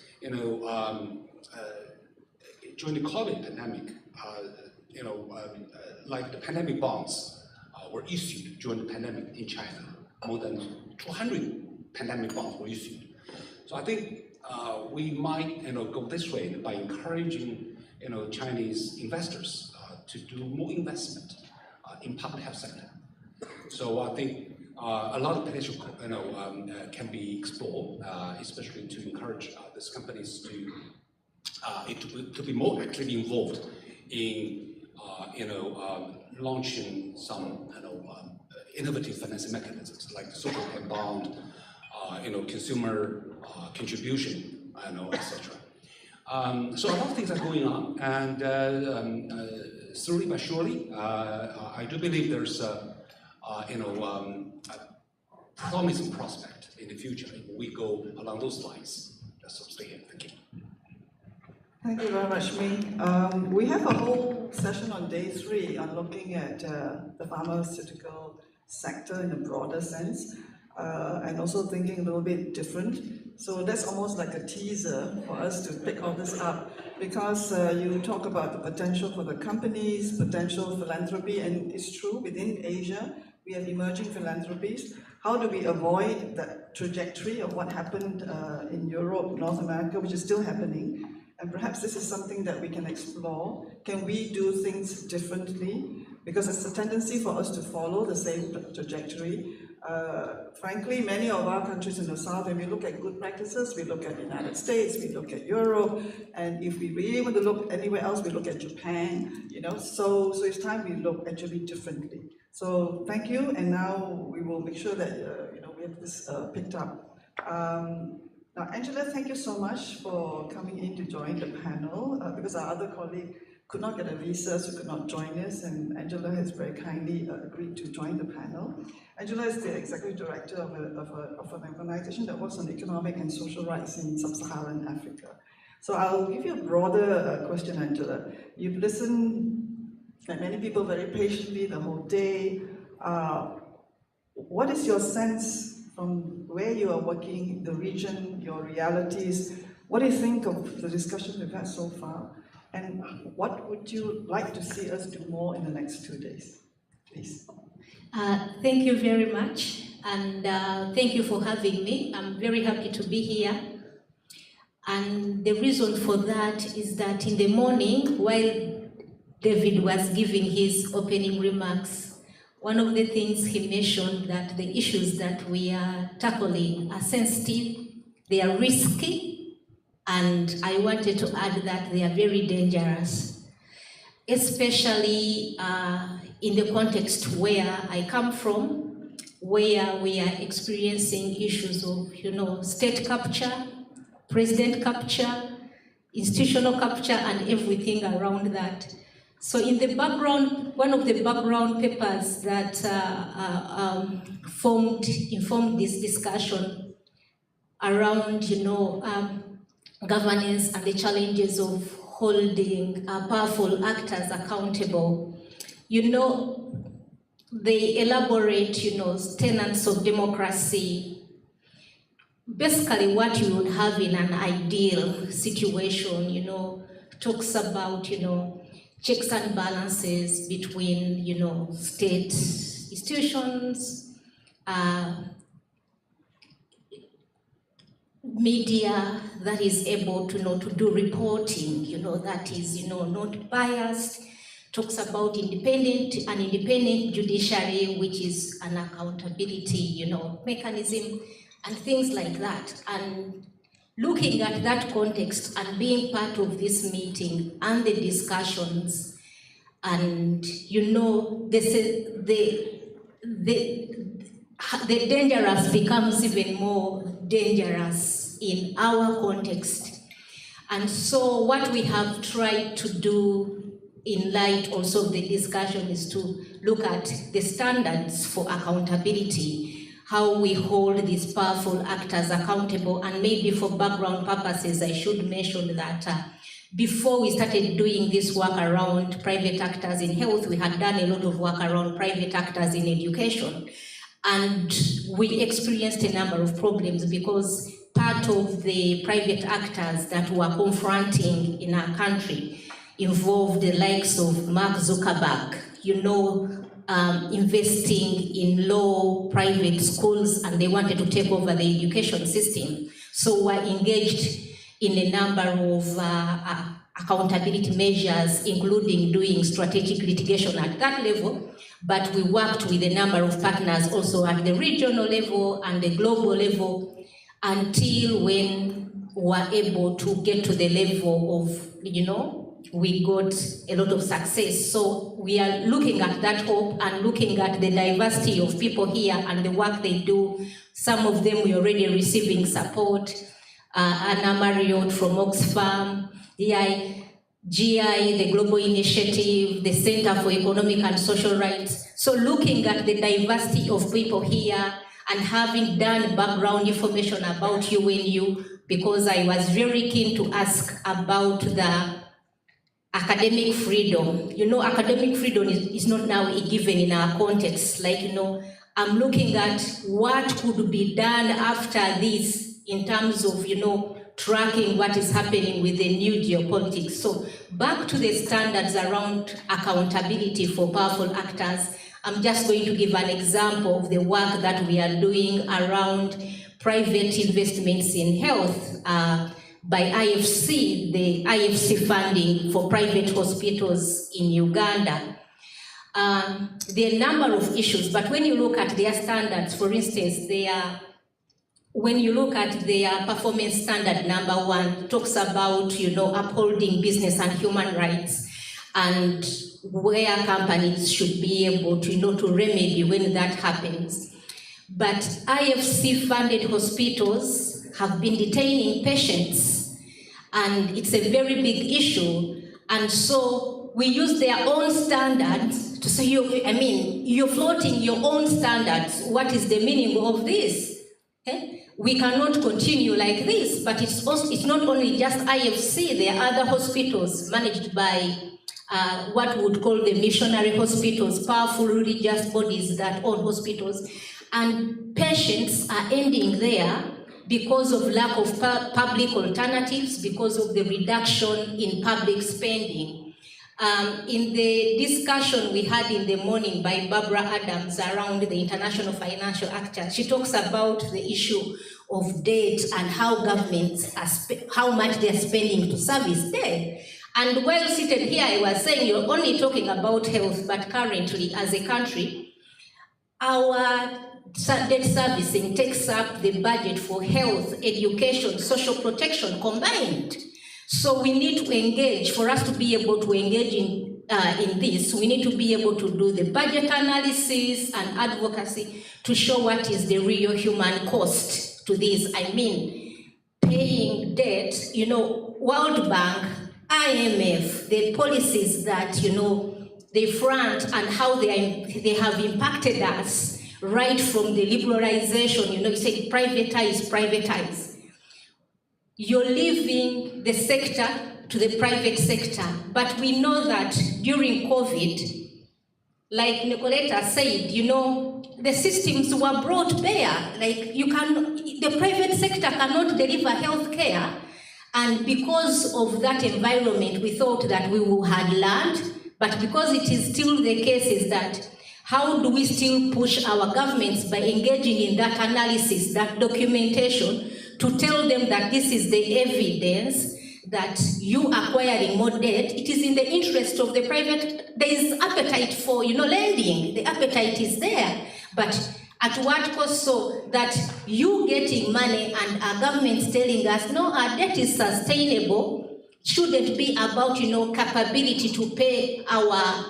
during the COVID pandemic, like the pandemic bonds were issued during the pandemic in China. More than 200 pandemic bonds were issued. So I think we might go this way by encouraging Chinese investors to do more investment in public health sector. So I think a lot of potential can be explored, especially to encourage these companies to be more actively involved in launching some innovative financing mechanisms like social impact bond, consumer contribution, etc. So a lot of things are going on, and slowly but surely, I do believe there's a promising prospect in the future if we go along those lines. That's what I'm saying. Thank you. Thank you very much, Ming. We have a whole session on day 3 on looking at the pharmaceutical sector in a broader sense, and also thinking a little bit different. So that's almost like a teaser for us to pick all this up, because you talk about the potential for the companies, potential philanthropy, and it's true, within Asia, we have emerging philanthropies. How do we avoid that trajectory of what happened in Europe, North America, which is still happening? And perhaps this is something that we can explore. Can we do things differently? Because it's a tendency for us to follow the same trajectory. Frankly, many of our countries in the South, when we look at good practices, we look at the United States, we look at Europe, and if we really want to look anywhere else, we look at Japan, so it's time we look actually differently. So thank you, and now we will make sure that we have this picked up. Now, Angela, thank you so much for coming in to join the panel, because our other colleague could not get a visa, so could not join us, and Angela has very kindly agreed to join the panel. Angela is the executive director of an organization that works on economic and social rights in sub-Saharan Africa. So I'll give you a broader question, Angela. You've listened, like many people, very patiently the whole day. What is your sense from where you are working, the region, your realities? What do you think of the discussions we've had so far? And what would you like to see us do more in the next 2 days? Please. Thank you very much, and thank you for having me. I'm very happy to be here. And the reason for that is that in the morning, while David was giving his opening remarks, one of the things he mentioned that the issues that we are tackling are sensitive, they are risky, and I wanted to add that they are very dangerous, especially in the context where I come from, where we are experiencing issues of, state capture, president capture, institutional capture, and everything around that. So in the background, one of the background papers that informed this discussion around, governance and the challenges of holding powerful actors accountable, they elaborate, tenets of democracy. Basically, what you would have in an ideal situation, talks about, checks and balances between, state institutions, media that is able to do reporting, that is, not biased, talks about an independent judiciary, which is an accountability, mechanism, and things like that. And looking at that context and being part of this meeting and the discussions, and the dangerous becomes even more dangerous in our context. And so what we have tried to do in light also of the discussion is to look at the standards for accountability, how we hold these powerful actors accountable. And maybe for background purposes, I should mention that before we started doing this work around private actors in health, we had done a lot of work around private actors in education. And we experienced a number of problems because part of the private actors that were confronting in our country involved the likes of Mark Zuckerberg, investing in low private schools, and they wanted to take over the education system. So we're engaged in a number of accountability measures, including doing strategic litigation at that level. But we worked with a number of partners also at the regional level and the global level until when we were able to get to the level of, we got a lot of success. So we are looking at that hope and looking at the diversity of people here and the work they do. Some of them we're already receiving support. Anna Marriott from Oxfam, the UNU-IIGH, the Global Initiative, the Center for Economic and Social Rights. So looking at the diversity of people here and having done background information about UNU, because I was very keen to ask about the academic freedom. Academic freedom is not now a given in our context. I'm looking at what could be done after this in terms of, tracking what is happening with the new geopolitics. So back to the standards around accountability for powerful actors, I'm just going to give an example of the work that we are doing around private investments in health by IFC, the IFC funding for private hospitals in Uganda. There are a number of issues, but when you look at their standards, for instance, when you look at their performance standard number 1, it talks about, upholding business and human rights and where companies should be able to, to remedy when that happens. But IFC-funded hospitals have been detaining patients, and it's a very big issue. And so we use their own standards to say, you're floating your own standards. What is the meaning of this? Okay? We cannot continue like this, but it's not only just IFC, there are other hospitals managed by what we would call the missionary hospitals, powerful religious bodies that own hospitals, and patients are ending there because of lack of public alternatives, because of the reduction in public spending. In the discussion we had in the morning by Barbara Adams around the international financial actors, she talks about the issue of debt and how governments how much they're spending to service debt. And while seated here, I was saying you're only talking about health, but currently as a country, our debt servicing takes up the budget for health, education, social protection combined. So we need to engage. For us to be able to engage in this, we need to be able to do the budget analysis and advocacy to show what is the real human cost to this. Paying debt, World Bank, IMF, the policies that, they front and how they have impacted us right from the liberalization, you say privatize. You're leaving the sector to the private sector. But we know that during COVID, like Nicoletta said, the systems were brought bare. The private sector cannot deliver health care. And because of that environment, we thought that we had learned, but because it is still the case is that how do we still push our governments by engaging in that analysis, that documentation, to tell them that this is the evidence that you acquiring more debt, it is in the interest of the private, there is appetite for, lending, the appetite is there. But At what cost? So that you getting money and our government's telling us, no, our debt is sustainable, shouldn't be about, capability to pay our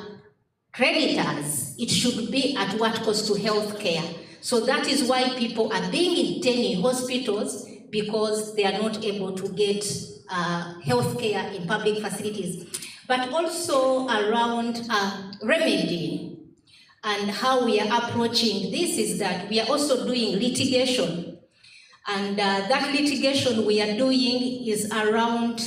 creditors. It should be at what cost to healthcare. So that is why people are being detained in hospitals, because they are not able to get healthcare in public facilities. But also around remedy. And how we are approaching this is that we are also doing litigation. And that litigation we are doing is around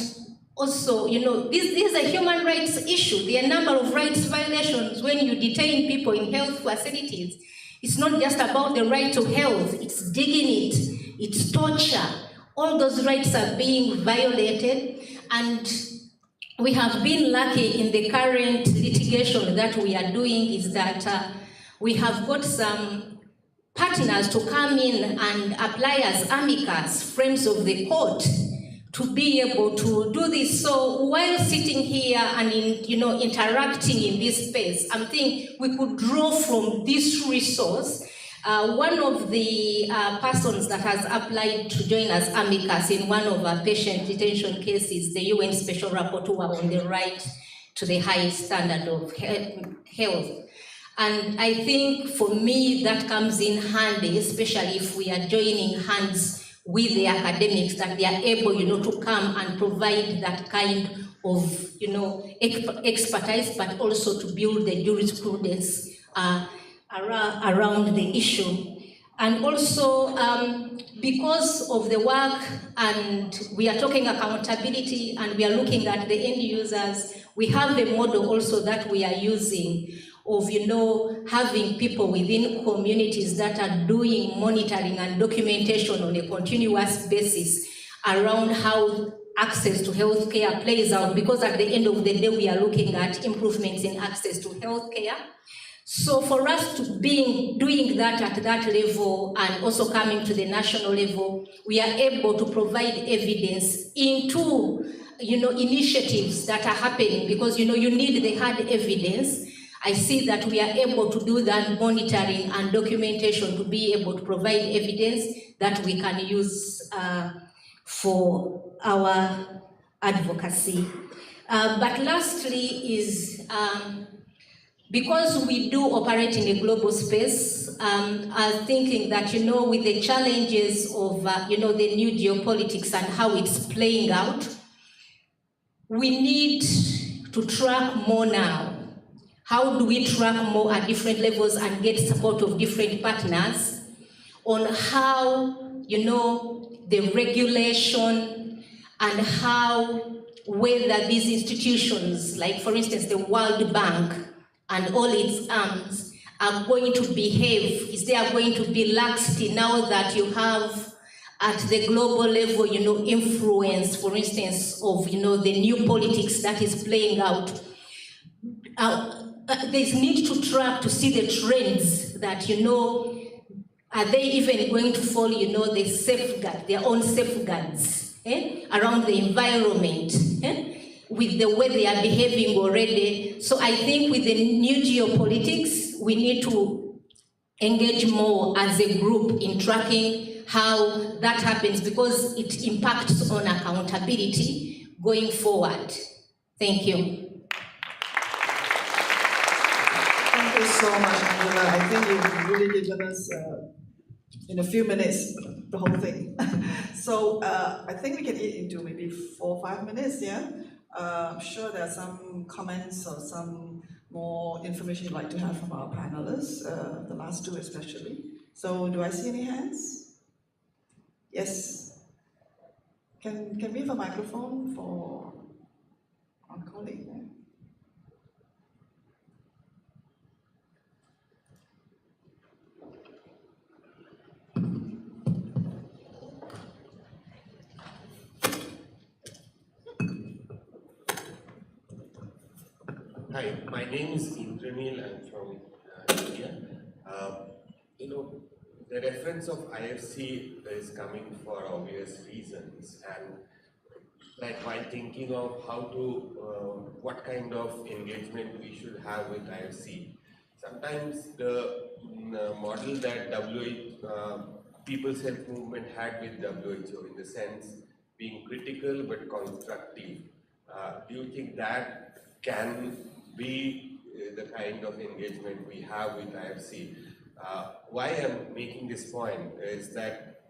also, this is a human rights issue. There are a number of rights violations when you detain people in health facilities. It's not just about the right to health, it's dignity, it's torture. All those rights are being violated, and we have been lucky in the current litigation that we are doing is that we have got some partners to come in and apply as amicus, friends of the court, to be able to do this. So while sitting here and interacting in this space, I'm thinking we could draw from this resource. One of the persons that has applied to join as amicus in one of our patient detention cases, the UN Special Rapporteur on the right to the highest standard of health. And I think for me that comes in handy, especially if we are joining hands with the academics, that they are able, to come and provide that kind of, expertise, but also to build the jurisprudence around the issue. And also, because of the work, and we are talking accountability, and we are looking at the end users, we have a model also that we are using of, having people within communities that are doing monitoring and documentation on a continuous basis around how access to healthcare plays out, because at the end of the day, we are looking at improvements in access to healthcare. So for us to be doing that at that level and also coming to the national level, we are able to provide evidence into, initiatives that are happening, because, you need the hard evidence. I see that we are able to do that monitoring and documentation to be able to provide evidence that we can use for our advocacy. But lastly is, because we do operate in a global space, I'm thinking that, with the challenges of, the new geopolitics and how it's playing out, we need to track more now. How do we track more at different levels and get support of different partners on how, the regulation and how, whether these institutions, like for instance, the World Bank and all its arms, are going to behave? Is there going to be laxity now that you have at the global level, influence, for instance, of, the new politics that is playing out? There's need to track to see the trends that, are they even going to follow, the safeguard, their own safeguards around the environment, with the way they are behaving already. So I think with the new geopolitics, we need to engage more as a group in tracking how that happens, because it impacts on accountability going forward. Thank you. Thank you so much, Angela. I think you've really given us, in a few minutes, the whole thing. So I think we can eat into maybe 4 or 5 minutes, yeah? I'm sure there are some comments or some more information you'd like to have from our panelists, the last two especially. So do I see any hands? Yes. Can we have a microphone for our colleague there? Hi, my name is Indranil. I'm from India. The reference of IFC is coming for obvious reasons, and while thinking of how to, what kind of engagement we should have with IFC, sometimes the model that People's Health Movement had with WHO, in the sense being critical but constructive. Do you think that can be the kind of engagement we have with IFC? Why I'm making this point is that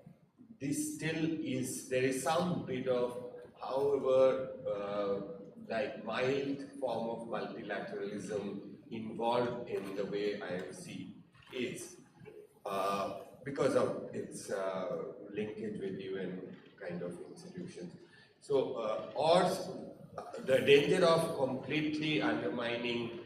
this still is, there is some bit of, however, like mild form of multilateralism involved in the way IFC is, because of its linkage with UN kind of institutions. So, or the danger of completely undermining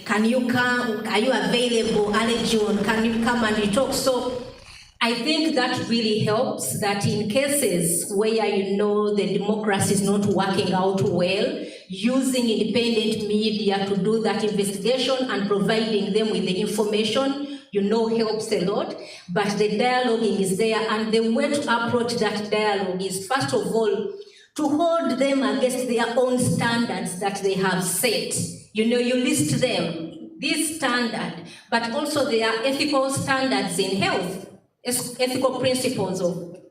Can you come? Are you available early June? Can you come and you talk? So I think that really helps, that in cases where you know the democracy is not working out well, using independent media to do that investigation and providing them with the information, you know, helps a lot. But the dialoguing is there, and the way to approach that dialogue is, first of all, to hold them against their own standards that they have set. You know, you list them, this standard, but also there are ethical standards in health, ethical principles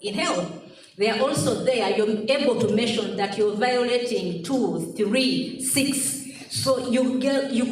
in health. They are also there. You're able to mention that you're violating 2, 3, 6. So you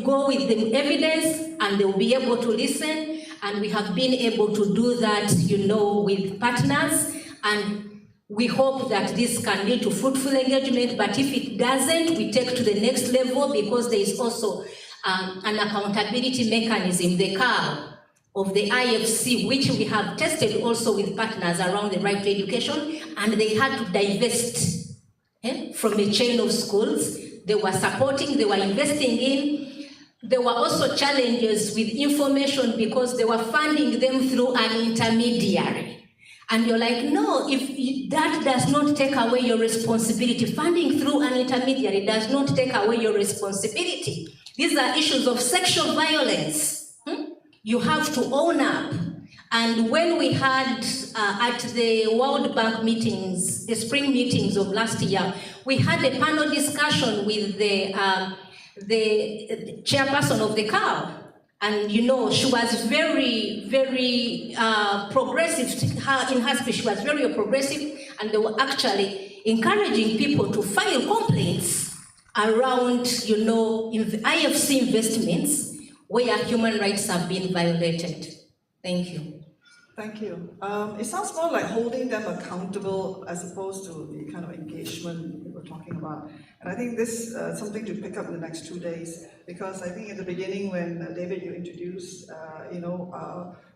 go with the evidence, and they'll be able to listen. And we have been able to do that, you know, with partners. And we hope that this can lead to fruitful engagement, but if it doesn't, we take to the next level, because there is also an accountability mechanism, the CAR of the IFC, which we have tested also with partners around the right to education, and they had to divest from a chain of schools. They were supporting, they were investing in. There were also challenges with information because they were funding them through an intermediary. And you're like, no, that does not take away your responsibility. Funding through an intermediary does not take away your responsibility. These are issues of sexual violence. You have to own up. And when we had at the World Bank meetings, the spring meetings of last year, we had a panel discussion with the chairperson of the CAO. And you know, she was very, very progressive. In her speech, she was very progressive, and they were actually encouraging people to file complaints around, you know, IFC investments where human rights have been violated. Thank you. Thank you. It sounds more like holding them accountable as opposed to the kind of engagement we were talking about. And I think this is something to pick up in the next 2 days, because I think at the beginning when David, you introduced,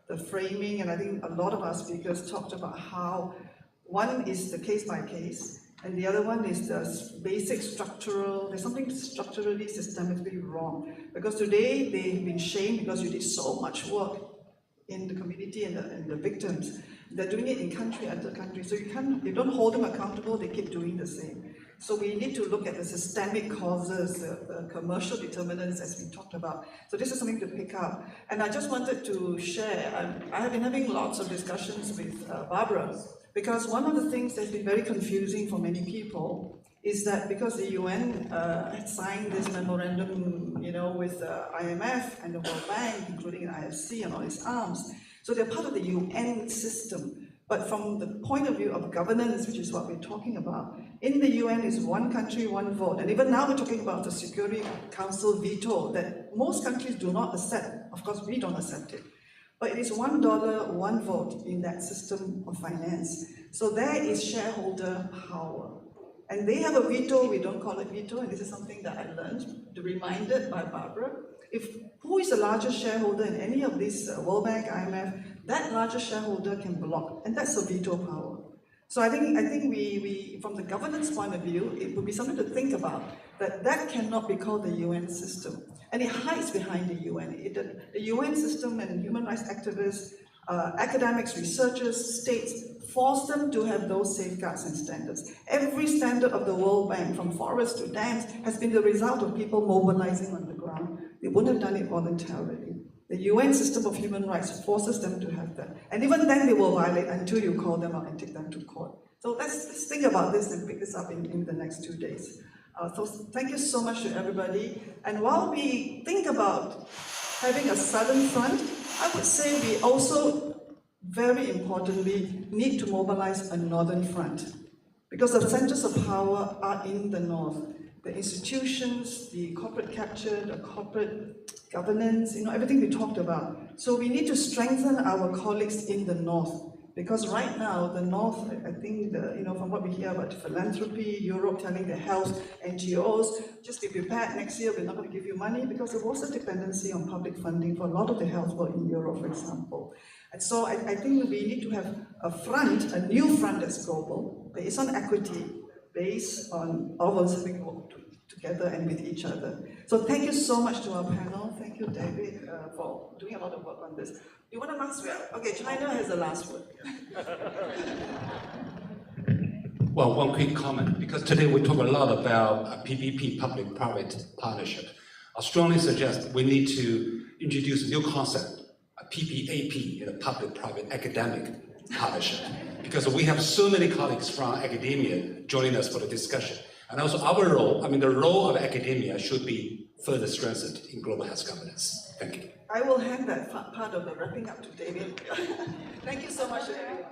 the framing, and I think a lot of our speakers talked about how one is the case by case, and the other one is the basic structural, there's something structurally, systemically wrong. Because today they've been shamed because you did so much work in the community and the victims. They're doing it in country after country. So you don't hold them accountable, they keep doing the same. So we need to look at the systemic causes, the commercial determinants as we talked about. So this is something to pick up. And I just wanted to share, I have been having lots of discussions with Barbara, because one of the things that's been very confusing for many people is that because the UN had signed this memorandum, you know, with the IMF and the World Bank, including the IFC and all its arms, so they're part of the UN system. But from the point of view of governance, which is what we're talking about, in the UN is one country, one vote. And even now we're talking about the Security Council veto that most countries do not accept. Of course, we don't accept it. But it is $1, one vote in that system of finance. So there is shareholder power. And they have a veto, we don't call it veto, and this is something that I learned, reminded by Barbara. Who is the largest shareholder in any of these World Bank, IMF, that largest shareholder can block, and that's a veto power. So I think we from the governance point of view, it would be something to think about, that cannot be called the UN system. And it hides behind the UN. The UN system and human rights activists, academics, researchers, states, force them to have those safeguards and standards. Every standard of the World Bank, from forests to dams, has been the result of people mobilizing on the ground. They wouldn't have done it voluntarily. The UN system of human rights forces them to have that. And even then they will violate until you call them out and take them to court. So let's think about this and pick this up in the next 2 days. So thank you so much to everybody. And while we think about having a southern front, I would say we also, very importantly, need to mobilize a northern front, because the centers of power are in the north. The institutions, the corporate capture, the corporate governance, everything we talked about. So we need to strengthen our colleagues in the north, because right now, the north, I think, from what we hear about philanthropy, Europe telling the health NGOs, just be prepared, next year we're not going to give you money, because there was a dependency on public funding for a lot of the health work in Europe, for example. And so I think we need to have a front, a new front that's global, based on equity, based on all of us having worked together and with each other. So thank you so much to our panel. Thank you, David, for doing a lot of work on this. You want to last word? Okay, China has the last word. Well, one quick comment, because today we talk a lot about PPP, public-private partnership. I strongly suggest we need to introduce a new concept, a PPAP, a public-private academic partnership, because we have so many colleagues from academia joining us for the discussion. And also our role, the role of academia should be further strengthened in global health governance. Thank you. I will hand that part of the wrapping up to David. Thank you so much, everyone.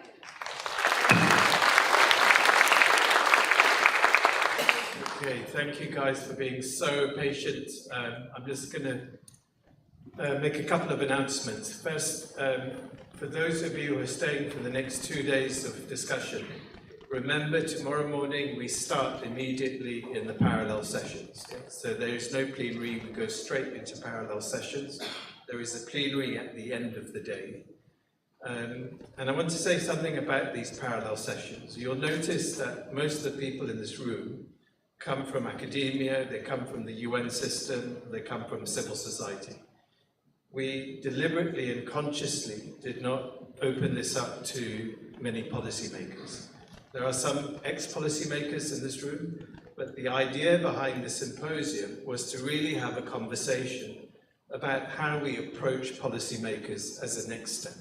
Okay, thank you guys for being so patient. I'm just going to make a couple of announcements. First, for those of you who are staying for the next 2 days of discussion, remember tomorrow morning we start immediately in the parallel sessions. So there is no plenary, we go straight into parallel sessions. There is a plenary at the end of the day. And I want to say something about these parallel sessions. You'll notice that most of the people in this room come from academia, they come from the UN system, they come from civil society. We deliberately and consciously did not open this up to many policymakers. There are some ex-policymakers in this room, but the idea behind the symposium was to really have a conversation about how we approach policymakers as a next step.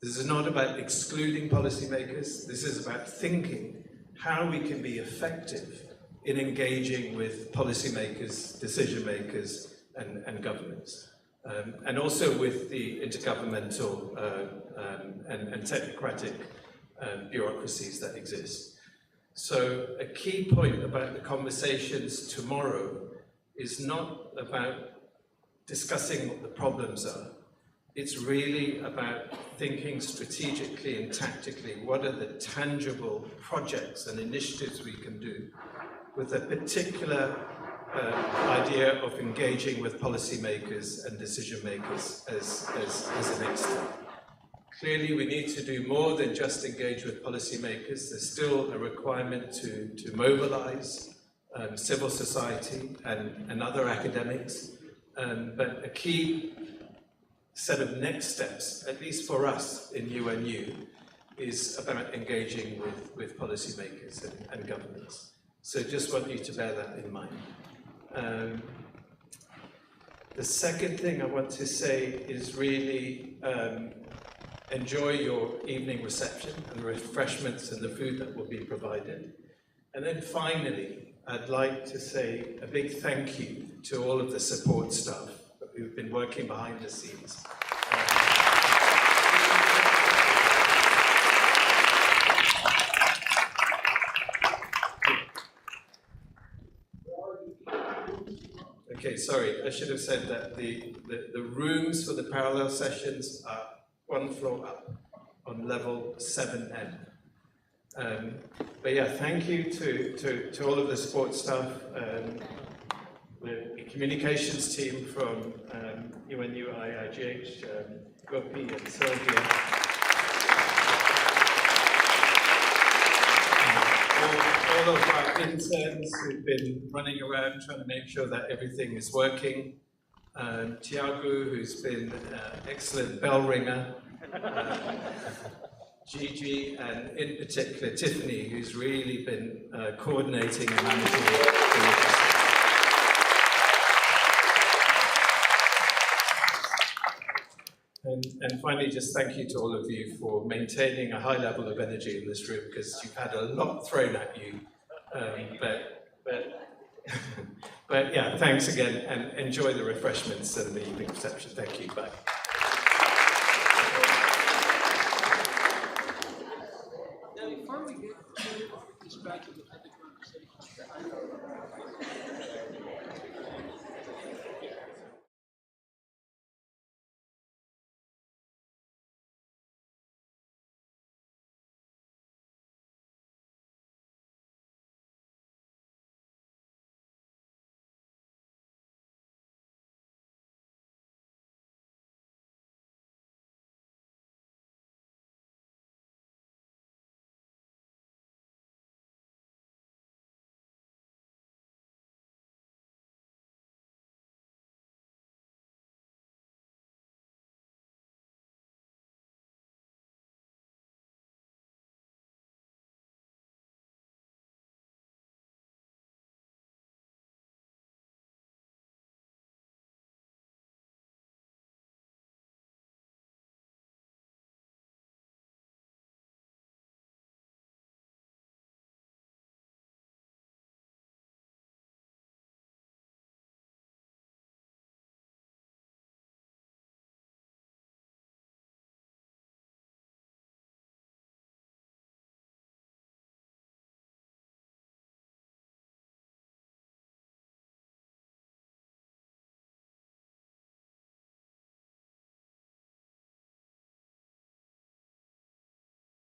This is not about excluding policymakers, this is about thinking how we can be effective in engaging with policymakers, decision makers, and governments. And also with the intergovernmental and technocratic bureaucracies that exist. So a key point about the conversations tomorrow is not about discussing what the problems are. It's really about thinking strategically and tactically what are the tangible projects and initiatives we can do with a particular idea of engaging with policymakers and decision makers as a next step. Clearly, we need to do more than just engage with policymakers. There's still a requirement to mobilize civil society and other academics. But a key set of next steps, at least for us in UNU, is about engaging with policymakers and governments. So just want you to bear that in mind. The second thing I want to say is really enjoy your evening reception and the refreshments and the food that will be provided. And then finally, I'd like to say a big thank you to all of the support staff who've been working behind the scenes. Okay, sorry, I should have said that the rooms for the parallel sessions are one floor up on level 7N. But yeah, thank you to all of the support staff, the communications team from UNU-IIGH, Gopi and Sylvia. All of our interns who've been running around trying to make sure that everything is working. Tiago, who's been an excellent bell ringer. Gigi, and in particular Tiffany, who's really been coordinating and managing it. And finally, just thank you to all of you for maintaining a high level of energy in this room, because you've had a lot thrown at you. But yeah, thanks again, and enjoy the refreshments and the evening reception. Thank you. Bye.